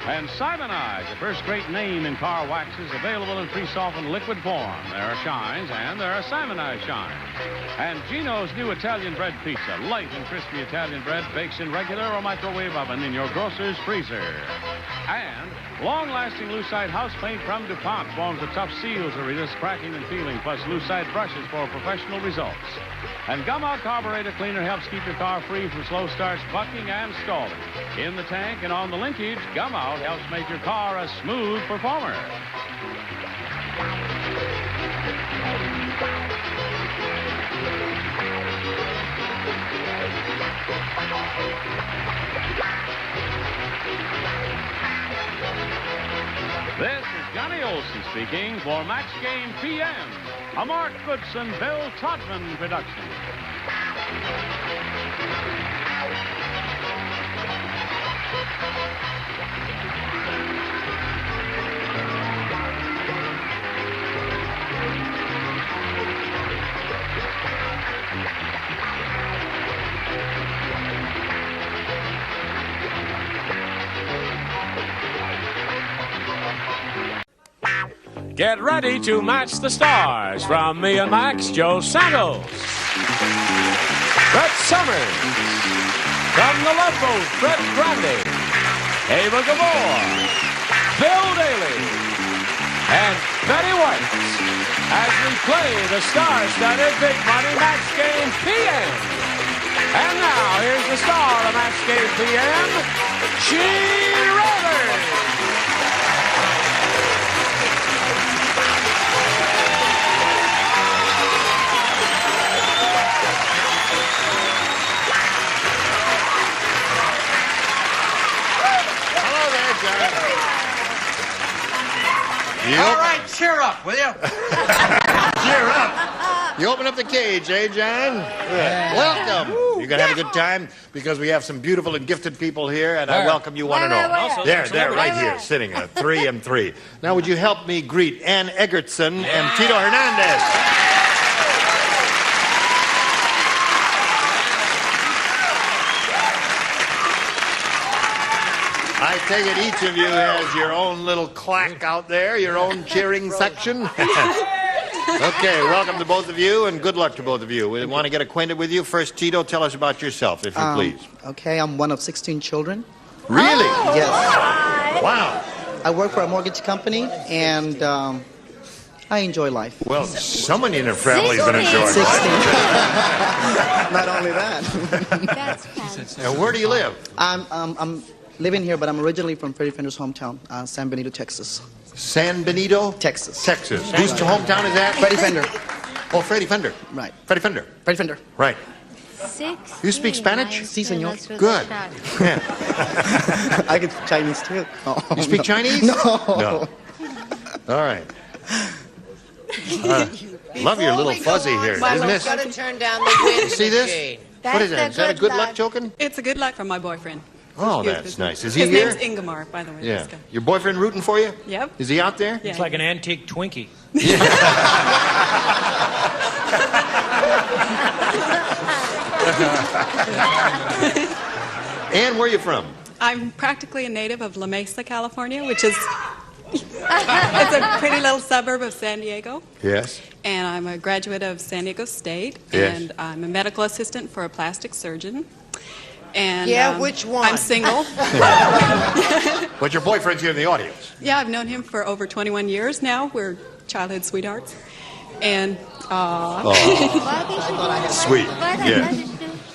And Simon Eyes, a first-rate name in car waxes, available in pre-softened liquid form. There are shines, and there are Simon Eyes shines. And Gino's new Italian bread pizza, light and crispy Italian bread, bakes in regular or microwave oven in your grocer's freezer. And long-lasting Lucite house paint from DuPont forms the tough seals that resist cracking and peeling, plus Lucite brushes for professional results. And Gum-Out Carburetor Cleaner helps keep your car free from slow starts, bucking, and stalling. In the tank and on the linkage, Gum-Out helps make your car a smooth performer. This is Johnny Olson speaking for Match Game PM, a Mark Goodson, Bill Todman production. Get ready to match the stars from me and Max, Joe Santos. Brett Summers. From the Love Boat, Fred Brandy. Ava Gabor. Bill Daly. And Betty White. As we play the star-studded Big Money Match Game PM. And now, here's the star of Match Game PM, Gene Rivers. All right, cheer up, will you? Cheer up. You open up the cage, eh, John? Yeah. Welcome. You're going to have a good time because we have some beautiful and gifted people here, and I welcome you one and all. There, right here, sitting at 3 and 3. Now, would you help me greet Ann Egertson and Tito Hernandez? I take it each of you has your own little clack out there, your own cheering section. Okay, welcome to both of you, and good luck to both of you. We want to get acquainted with you. First, Tito, tell us about yourself, if you please. Okay, I'm one of 16 children. Really? Yes. Wow. I work for a mortgage company, and I enjoy life. Well, someone in your family's going to enjoy 16. life. Not only that. That's fantastic. And where do you live? I'm living here, but I'm originally from Freddie Fender's hometown, San Benito, Texas. San Benito? Texas. Texas. Whose hometown is that? Freddie Fender. Oh, Freddie Fender. Right. Freddie Fender. Freddie Fender. Right. You speak Spanish? Si, senor. Good. I get Chinese, too. Oh, You speak Chinese? No. No. All right. Love your little fuzzy here. Isn't this? Got to turn down the wind. You see this? What is that? Is that a good luck token? It's a good luck from my boyfriend. Oh, that's nice. Is he His here? name's Ingemar, by the way. Yeah. Your boyfriend rooting for you? Yep. Is he out there? Yeah. It's like an antique Twinkie. Ann, where are you from? I'm practically a native of La Mesa, California, which is it's a pretty little suburb of San Diego. Yes. And I'm a graduate of San Diego State. Yes. And I'm a medical assistant for a plastic surgeon. And Yeah, which one? I'm single. But your boyfriend's here in the audience. Yeah, I've known him for over 21 years now. We're childhood sweethearts. And Sweet. Yeah.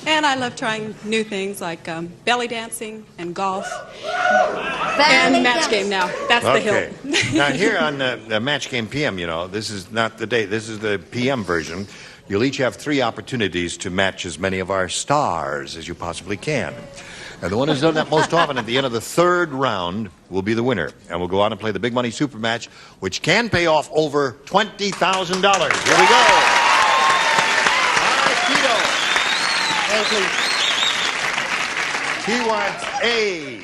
And I love trying new things like belly dancing and golf and match game now. That's the hill. Now here on the Match Game PM, you know, this is not the day. This is the PM version. You'll each have 3 opportunities to match as many of our stars as you possibly can. And the one who's done that most often at the end of the 3rd round will be the winner. And we'll go on and play the Big Money Super Match, which can pay off over $20,000. Here we go. All right, Tito. He wants a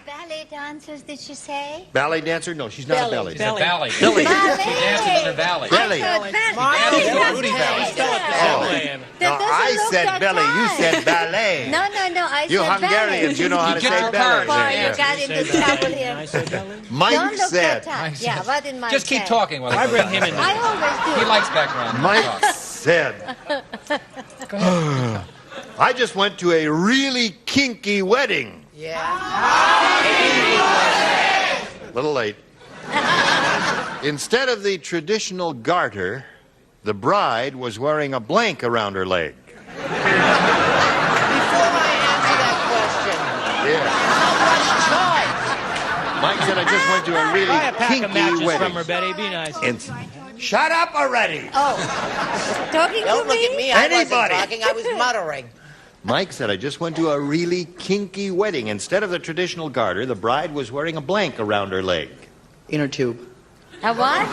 ballet dancers, did she say? ballet dancer. No, she's not a ballet. She's a ballet. Ballet. She dances in a valley. Belly. No, I said belly. You said ballet. No, I You said Hungarians, you know how to say How belly. far Yeah. you got into trouble here. Mike Don't look said. that up. Yeah, what did Mike Just keep say? talking while I bring him in. I always do. He likes background. Mike said. I just went to a really kinky wedding. Yeah. A little late. Instead of the traditional garter, the bride was wearing a blank around her leg. Before I answer that question, Yeah. how much time? Mike said I just went to a really Buy a pack of kinky matches wedding. from her, Betty. Be nice. Shut up already. Oh, talking Don't to look me? at me. I Anybody. wasn't talking. I was muttering. Mike said I just went to a really kinky wedding. Instead of the traditional garter, the bride was wearing a blank around her leg. Inner tube. A what?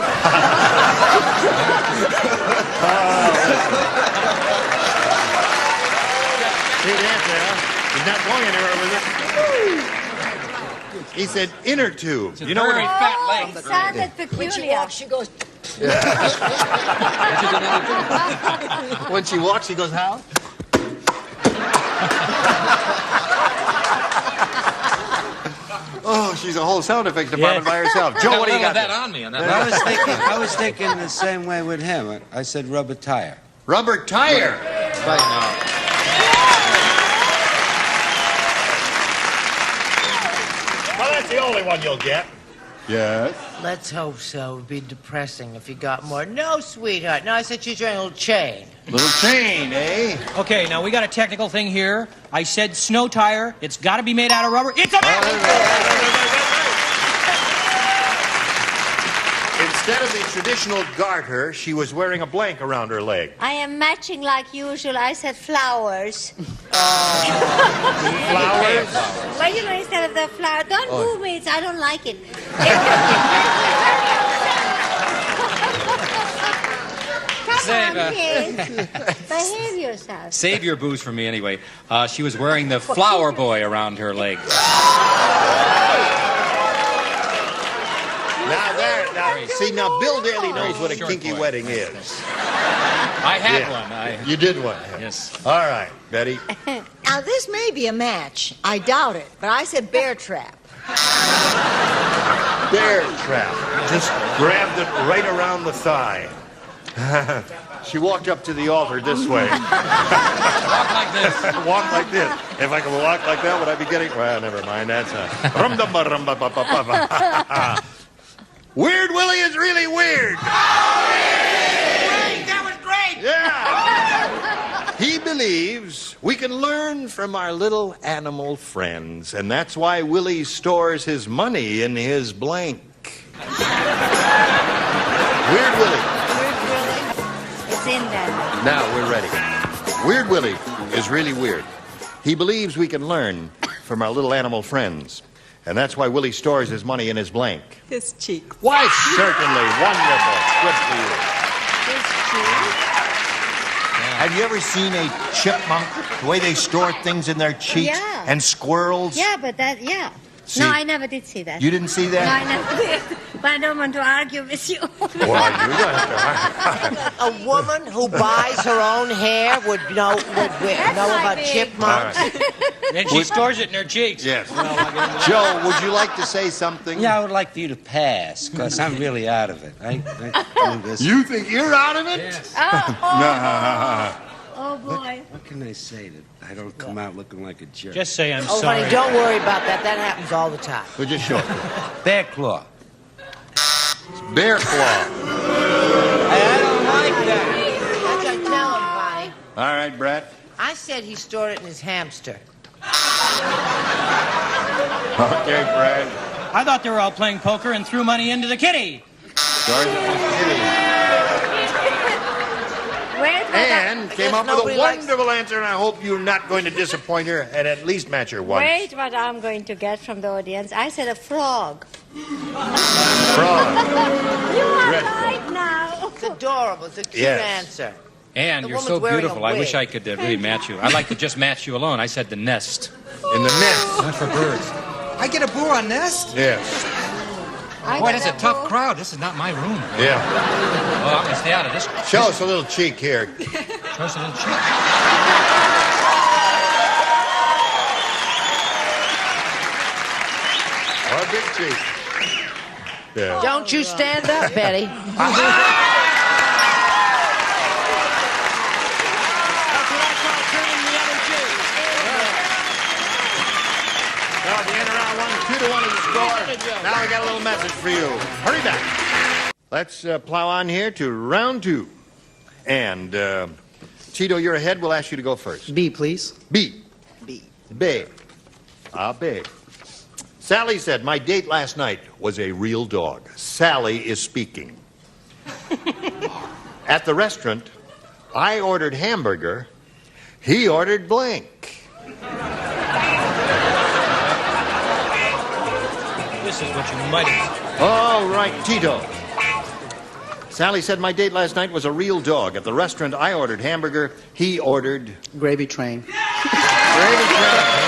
See the answer, huh? He's not going anywhere with it. He said inner tube. You know what? Oh, it sounded When she peculiar. walks, she goes. When she walks, she goes how? Oh, she's a whole sound effects department by herself. Joe, what do you got? that on me? On that I was thinking the same way with him. I said rubber tire. Rubber tire. Right now. Well, that's the only one you'll get. Yes. Let's hope so. It would be depressing if you got more. No, sweetheart. No, I said she's wearing a little chain. Little chain, eh? Okay, now we got a technical thing here. I said snow tire. It's got to be made out of rubber. It's a match! Instead of the traditional garter, she was wearing a blank around her leg. I am matching like usual. I said flowers. Flowers? Well, you know, instead of the flower. Don't move me. I don't like it. Come on, kids. Behave yourself. Save your booze for me anyway. She was wearing the flower boy around her leg. Now Bill Daly knows what a kinky wedding is. I had one. You did one? Yes. All right, Betty. Now, this may be a match. I doubt it. But I said bear trap. Bear trap. Just grabbed it right around the thigh. She walked up to the altar this way. Walk like this. Walk like this. If I could walk like that, would I be getting... Well, never mind. That's a... Weird Willie is really weird. That was great. Yeah. He believes we can learn from our little animal friends, and that's why Willie stores his money in his blank. Weird Willie. It's in there. Now we're ready. Weird Willie is really weird. He believes we can learn from our little animal friends. And that's why Willie stores his money in his blank. His cheek. Why, certainly. Wonderful. Good for you. His cheek. Have you ever seen a chipmunk, the way they store things in their cheeks? Yeah. And squirrels? Yeah, but that, yeah. See, no, I never did see that. You didn't see that? No, I never did. But I don't want to argue with you. Well, you don't have to. A woman who buys her own hair would know about chipmunks. Right. And she stores it in her cheeks. Yes. Joe, would you like to say something? Yeah, I would like for you to pass, because I'm really out of it. I do this. You think you're out of it? Yes. Oh, boy. What can I say that I don't come out looking like a jerk? Just say I'm Oh, sorry. honey, don't worry about that. That happens all the time. We'll just show it. Bear claw. Bear claw. I don't like that. That's what I tell him, honey. All right, Brett. I said he stored it in his hamster. Okay, Brad. I thought they were all playing poker and threw money into the kitty. Stores it in his kitty. And came up with a wonderful answer, and I hope you're not going to disappoint her and at least match her once. Wait what I'm going to get from the audience. I said a frog. Frog. You are right now. It's adorable. It's a cute Yes. answer. And The you're woman's so wearing a beautiful. I wish wig. I could really match you. I'd like to just match you alone. I said the nest. In the nest. Not for birds. I get a boo on nest? Yes. Boy, that's a tough crowd. This is not my room. Yeah. Oh, I'm going to stay out of this. Show us a little cheek here. Show us a little cheek. Or a big cheek. Yeah. Don't you stand up, Betty. Now at the end of round one, 2-1 is the score. Now I got a little message for you. Hurry back. Let's plow on here to round two. And Tito, you're ahead. We'll ask you to go first. B, please. B. B. B. B. Sally said, my date last night was a real dog. Sally is speaking. At the restaurant, I ordered hamburger. He ordered blank. This is what you might have. All right, Tito. Sally said, my date last night was a real dog. At the restaurant, I ordered hamburger. He ordered... Gravy train. Gravy train.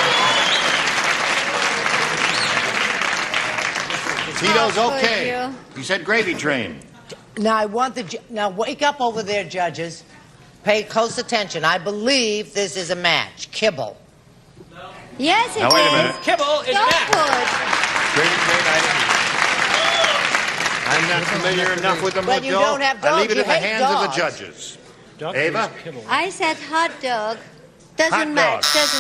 Tito's okay. He said gravy train. Now I want now wake up over there, judges. Pay close attention. I believe this is a match. Kibble. Yes, it is. Now, wait a minute. Kibble is Don't back. push. Great item. I'm not familiar enough with them, Well, you don't have dogs. I leave it You in the hate hands dogs. of the judges. Ava? I said hot dog. Hot Doesn't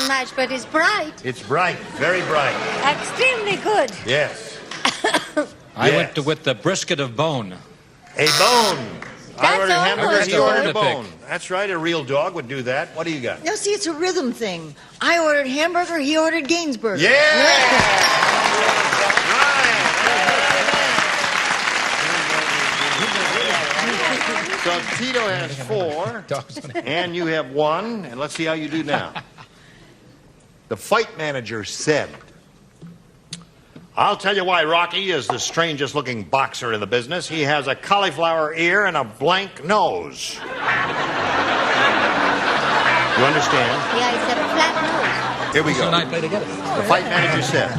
match, but it's bright. It's bright, very bright. Extremely good. Yes. I went with the brisket of bone. A bone. I ordered hamburger, almost he ordered a good. bone. That's right, a real dog would do that. What do you got? No, see, it's a rhythm thing. I ordered hamburger, he ordered Gainsburger. So Tito has 4, and you have 1, and let's see how you do now. The fight manager said, I'll tell you why Rocky is the strangest looking boxer in the business. He has a cauliflower ear and a blank nose. You understand? Yeah, it's a flat nose. Here we go. So I play together. The fight manager said,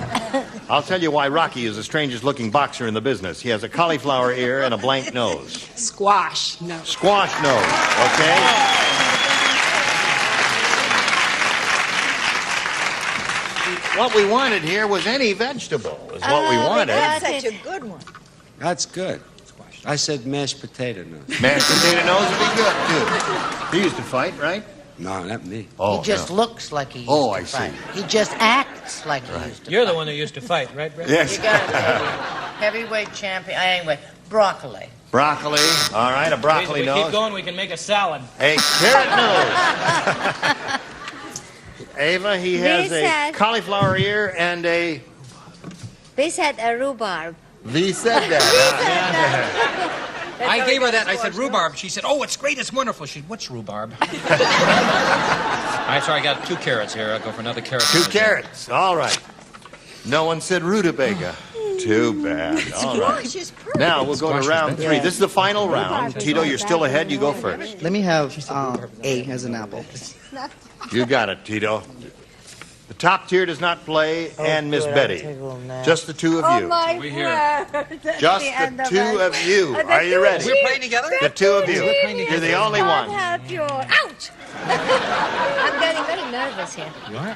I'll tell you why Rocky is the strangest looking boxer in the business. He has a cauliflower ear and a blank nose. Squash. No. Squash nose, okay? What we wanted here was any vegetable, is what we wanted. That's such a good one. That's good. I said mashed potato nose. Mashed potato nose would be good, too. He used to fight, right? No, not me. Oh, He just no. looks like he used Oh, to I fight. see. He just acts like he used to You're fight. the one that used to fight, right, Brett? Yes. You got it, baby. Heavyweight champion. Anyway, broccoli. Broccoli. All right, a broccoli we nose. keep going, we can make a salad. A carrot nose. Ava, he has They a said- cauliflower ear and a... They said a rhubarb. V said that. I gave her that. I said rhubarb. She said, "Oh, it's great. It's wonderful." She said, "What's rhubarb?" All right, so I got 2 carrots here. I'll go for another carrot. 2 carrots. All right. No one said rutabaga. Too bad. All right. Squash is perfect. Now we'll go to round 3. Yeah. This is the final round. Tito, you're still ahead. You go first. Let me have A as an apple. You got it, Tito. The top tier does not play, and Miss good. I'll Betty. take a little nap. Just the 2 of Oh you. my We hear. word. That's Just end the of 2 it. of you. The Are you two ready? We're playing together? The 2 of you. geniuses You're the only God one. help you. Ouch! I'm getting very nervous here.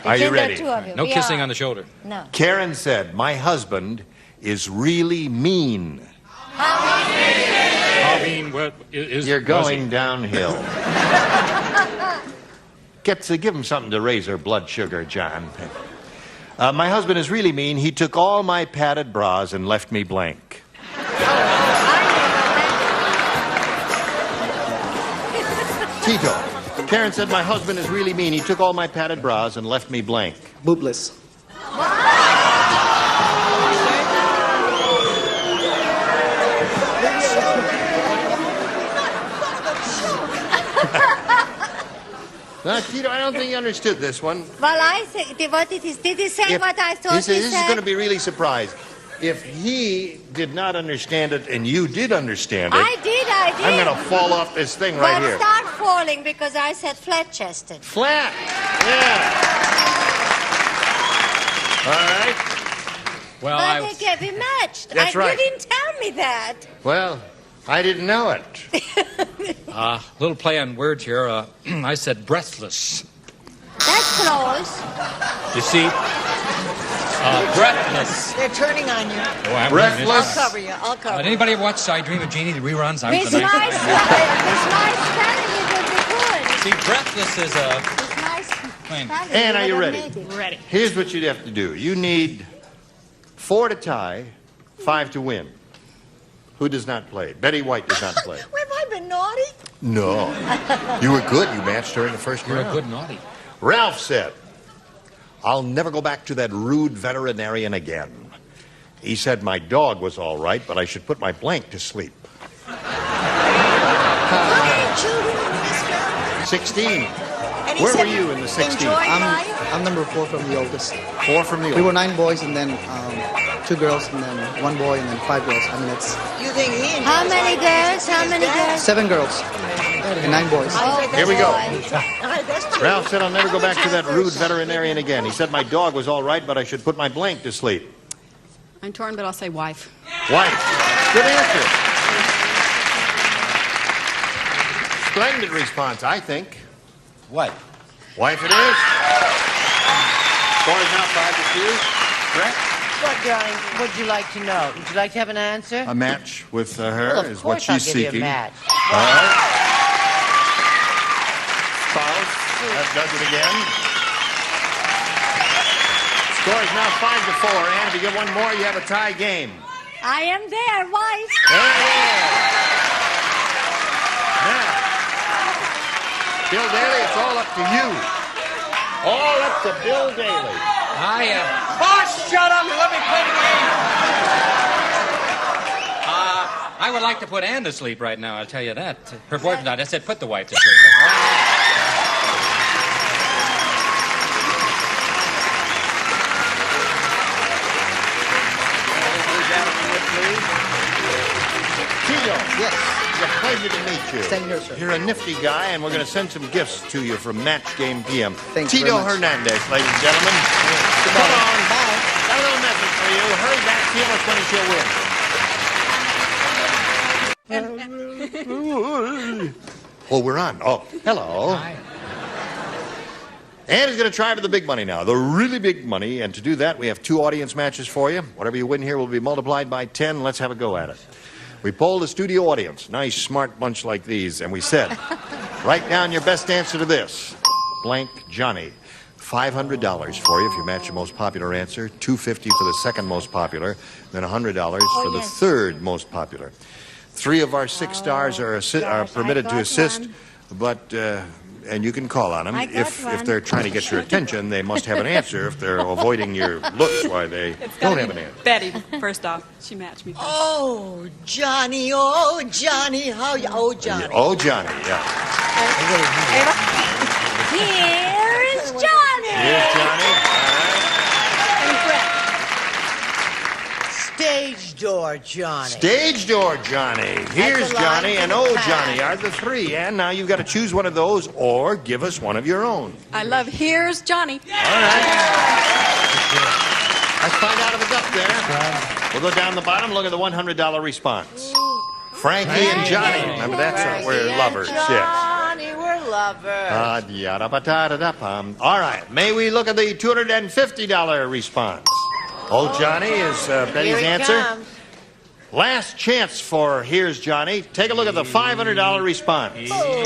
Are you Between ready? The 2 of you. No We kissing are. on the shoulder. No. Karen said, my husband is really mean. I mean, what is? You're going downhill. Give him something to raise her blood sugar, John. My husband is really mean. He took all my padded bras and left me blank. Tito. Karen said, my husband is really mean. He took all my padded bras and left me blank. Boobless. Now, Tito, I don't think you understood this one. Well, I think what it is. Did he say what I thought He said, he this said? is going to be really surprised. If he did not understand it and you did understand it, I did. I'm going to fall off this thing right But here. start falling because I said flat-chested. Flat. Yeah. All right. Well, But they gave him matched. That's right. You didn't tell me that. Well, I didn't know it. little play on words here. I said breathless. That's close. You see, breathless. They're turning on you. Oh, I'm Breathless. I'll cover you. I'll cover Did you. anybody ever watch I Dream of Jeannie, the reruns? I was Miss the Nice, nice Miss Nice spelling, it would be good. See, breathless is a... Miss Nice Fine. spelling, Ann, you are you would ready? have made it. Ready. Here's what you'd have to do. You need 4 to tie, 5 to win. Who does not play? Betty White does not play. Have I been naughty? No. You were good. You matched her in the first You're round. a good naughty. Ralph said, I'll never go back to that rude veterinarian again. He said my dog was all right, but I should put my blank to sleep. How many children in this family? 16. And he Where said were you in the 16? enjoy life? I'm number 4 from the oldest. 4 from the We were old. 9 boys and then 2 girls and then 1 boy and then 5 girls. I mean, it's You think he enjoys How many life? girls? How many girls? 7 girls and 9 boys. Oh, Here we go. That's true. Ralph said I'll never go back to that rude veterinarian again. He said my dog was all right, but I should put my blank to sleep. I'm torn, but I'll say wife. Wife. Good answer. Splendid response, I think. What? Wife it is. Score is now 5-2. Brett? what, darling, would you like to know? Would you like to have an answer? A match with her Well, of is what course I'll she's give you a seeking. match. All right. Spouse. That does it again. Score is now 5-4. And if you get one more, you have a tie game. I am there, wife. There it is. Now, Bill Daly, it's all up to you. All up to Bill Daly. Oh, shut up and let me play the game. I would like to put Ann to sleep right now, I'll tell you that. Her boyfriend died. I said put the wife to sleep. Tito. Yes. It's a pleasure to meet you. Same here, sir. You're a nifty guy, and we're going to send some gifts to you from Match Game PM. Thank you Tito very much. Hernandez, ladies and gentlemen. Come on. Bye. Got a little message for you. Hurry back, see how much money she'll win. Oh, we're on. Oh, hello. Hi. Ann is going to try for the big money now, the really big money. And to do that, we have 2 audience matches for you. Whatever you win here will be multiplied by 10. Let's have a go at it. We polled the studio audience, nice, smart bunch like these, and we said, write down your best answer to this. Blank Johnny. $500 for you if you match your most popular answer, $250 for the second most popular, then $100 for the third most popular. 3 of our 6 stars are permitted to assist, but and you can call on them if they're trying to get your attention. They must have an answer. If they're avoiding your looks, why they don't have an answer. Betty, first off, she matched me first. Oh, Johnny, how you? Oh, Johnny. Oh, Johnny, yeah. Here is Johnny. Here's Johnny. And Brett. Stage door, Johnny. Stage door, Johnny. Here's Johnny and oh, Johnny are the 3. And now you've got to choose one of those or give us one of your own. I love Here's Johnny. All right. Let's find out if it's up there. We'll go down the bottom, look at the $100 response. Frankie and Johnny. Remember, that's we're lovers, yes. Johnny, we're lovers. All right. May we look at the $250 response? Old Johnny is Betty's answer. Comes. Last chance for Here's Johnny. Take a look at the $500 response. Oh.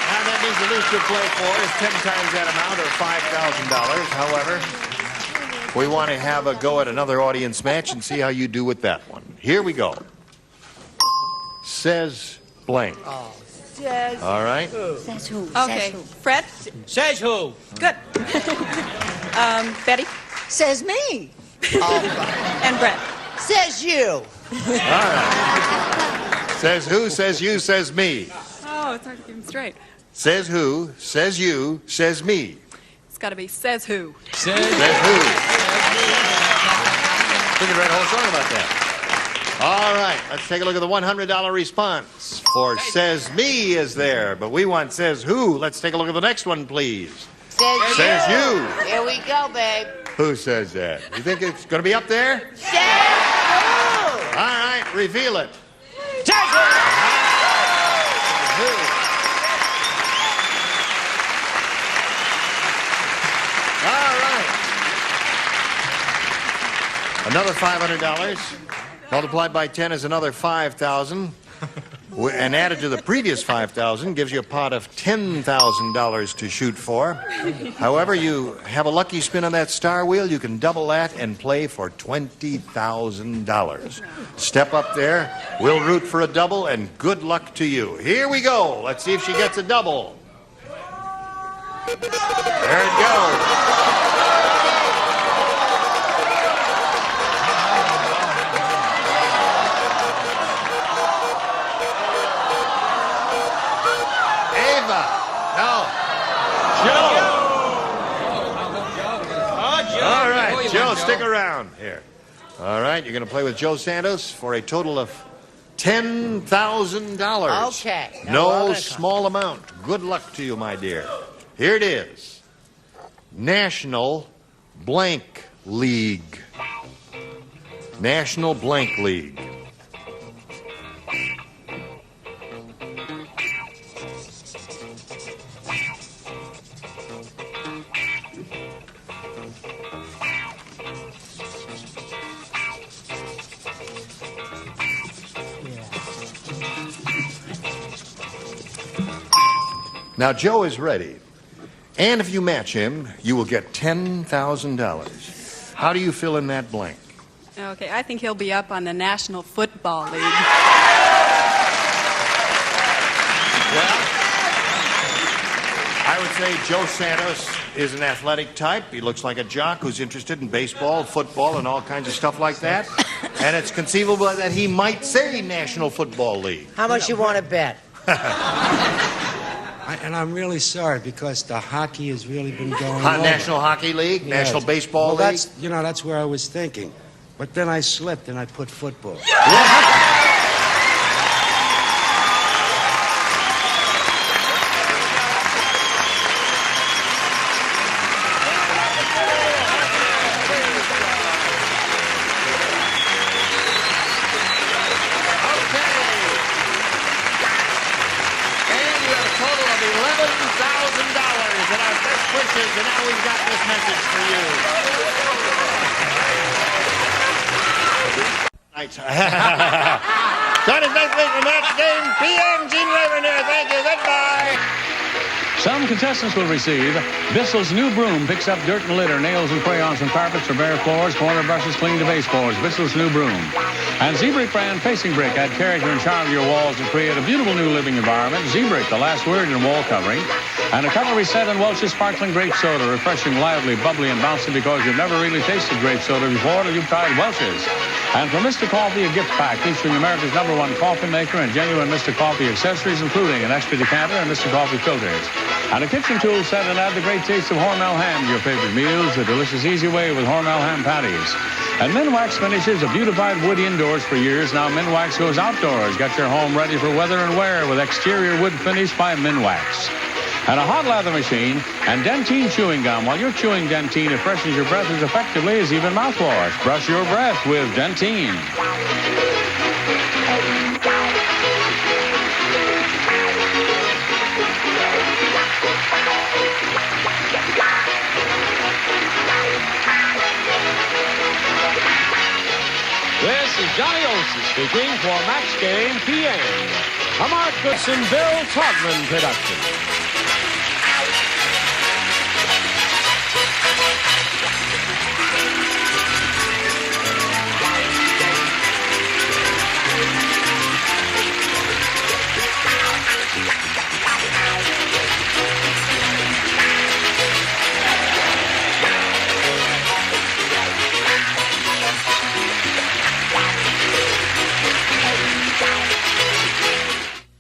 Now that means the least you'll play for is 10 times that amount or $5,000. However, we want to have a go at another audience match and see how you do with that one. Here we go. Says blank. Says all right. who? Says who? Okay, Fred? Says who? Good. Betty? Says me. And Brett? Says you. All right. Says who, says you, says me. Oh, it's hard to keep them straight. Says who, says you, says me. It's got to be says who. Says who. We could write a whole song about that. All right, let's take a look at the $100 response. For says me is there, but we want says who. Let's take a look at the next one, please. Says you. Here we go, babe. Who says that? You think it's going to be up there? Says who? All right, reveal it. Says who? All right. Another $500. Multiplied by 10 is another $5,000. And added to the previous $5,000 gives you a pot of $10,000 to shoot for. However, you have a lucky spin on that star wheel, you can double that and play for $20,000. Step up there, we'll root for a double, and good luck to you. Here we go. Let's see if she gets a double. There it goes. All right, Joe, stick around here. All right, you're going to play with Joe Santos for a total of $10,000. Okay. No small amount. Good luck to you, my dear. Here it is. National Blank League. National Blank League. Now, Joe is ready. And if you match him, you will get $10,000. How do you fill in that blank? Okay, I think he'll be up on the National Football League. Well, I would say Joe Santos is an athletic type. He looks like a jock who's interested in baseball, football, and all kinds of stuff like that. And it's conceivable that he might say National Football League. How much you want to bet? And I'm really sorry because the hockey has really been going on. National Hockey League? Yes. National Baseball League? That's where I was thinking. But then I slipped and I put football. And now we've got this message for you. Join us next week for Match Game PM. Gene Rayburn here. Thank you. Goodbye. Some contestants will receive Bissell's new broom, picks up dirt and litter, nails and crayons from carpets or bare floors, corner brushes clean to baseboards. Bissell's new broom. And Z-Brick brand facing brick add character and charm to your walls to create a beautiful new living environment. Z-Brick, the last word in wall covering. And a cutlery set and Welch's sparkling grape soda, refreshing, lively, bubbly, and bouncy because you've never really tasted grape soda before till you've tried Welch's. And for Mr. Coffee, a gift pack featuring America's #1 coffee maker and genuine Mr. Coffee accessories, including an extra decanter and Mr. Coffee filters. And a kitchen tool set and add the great taste of Hormel ham to your favorite meals, a delicious, easy way with Hormel ham patties. And Minwax finishes a beautified wood indoors for years. Now Minwax goes outdoors. Get your home ready for weather and wear with exterior wood finish by Minwax. And a hot lather machine and Dentine chewing gum. While you're chewing Dentine, it freshens your breath as effectively as even mouthwash. Brush your breath with Dentine. This is Johnny Olson speaking for Match Game PM. A Mark Goodson, Bill Todman production.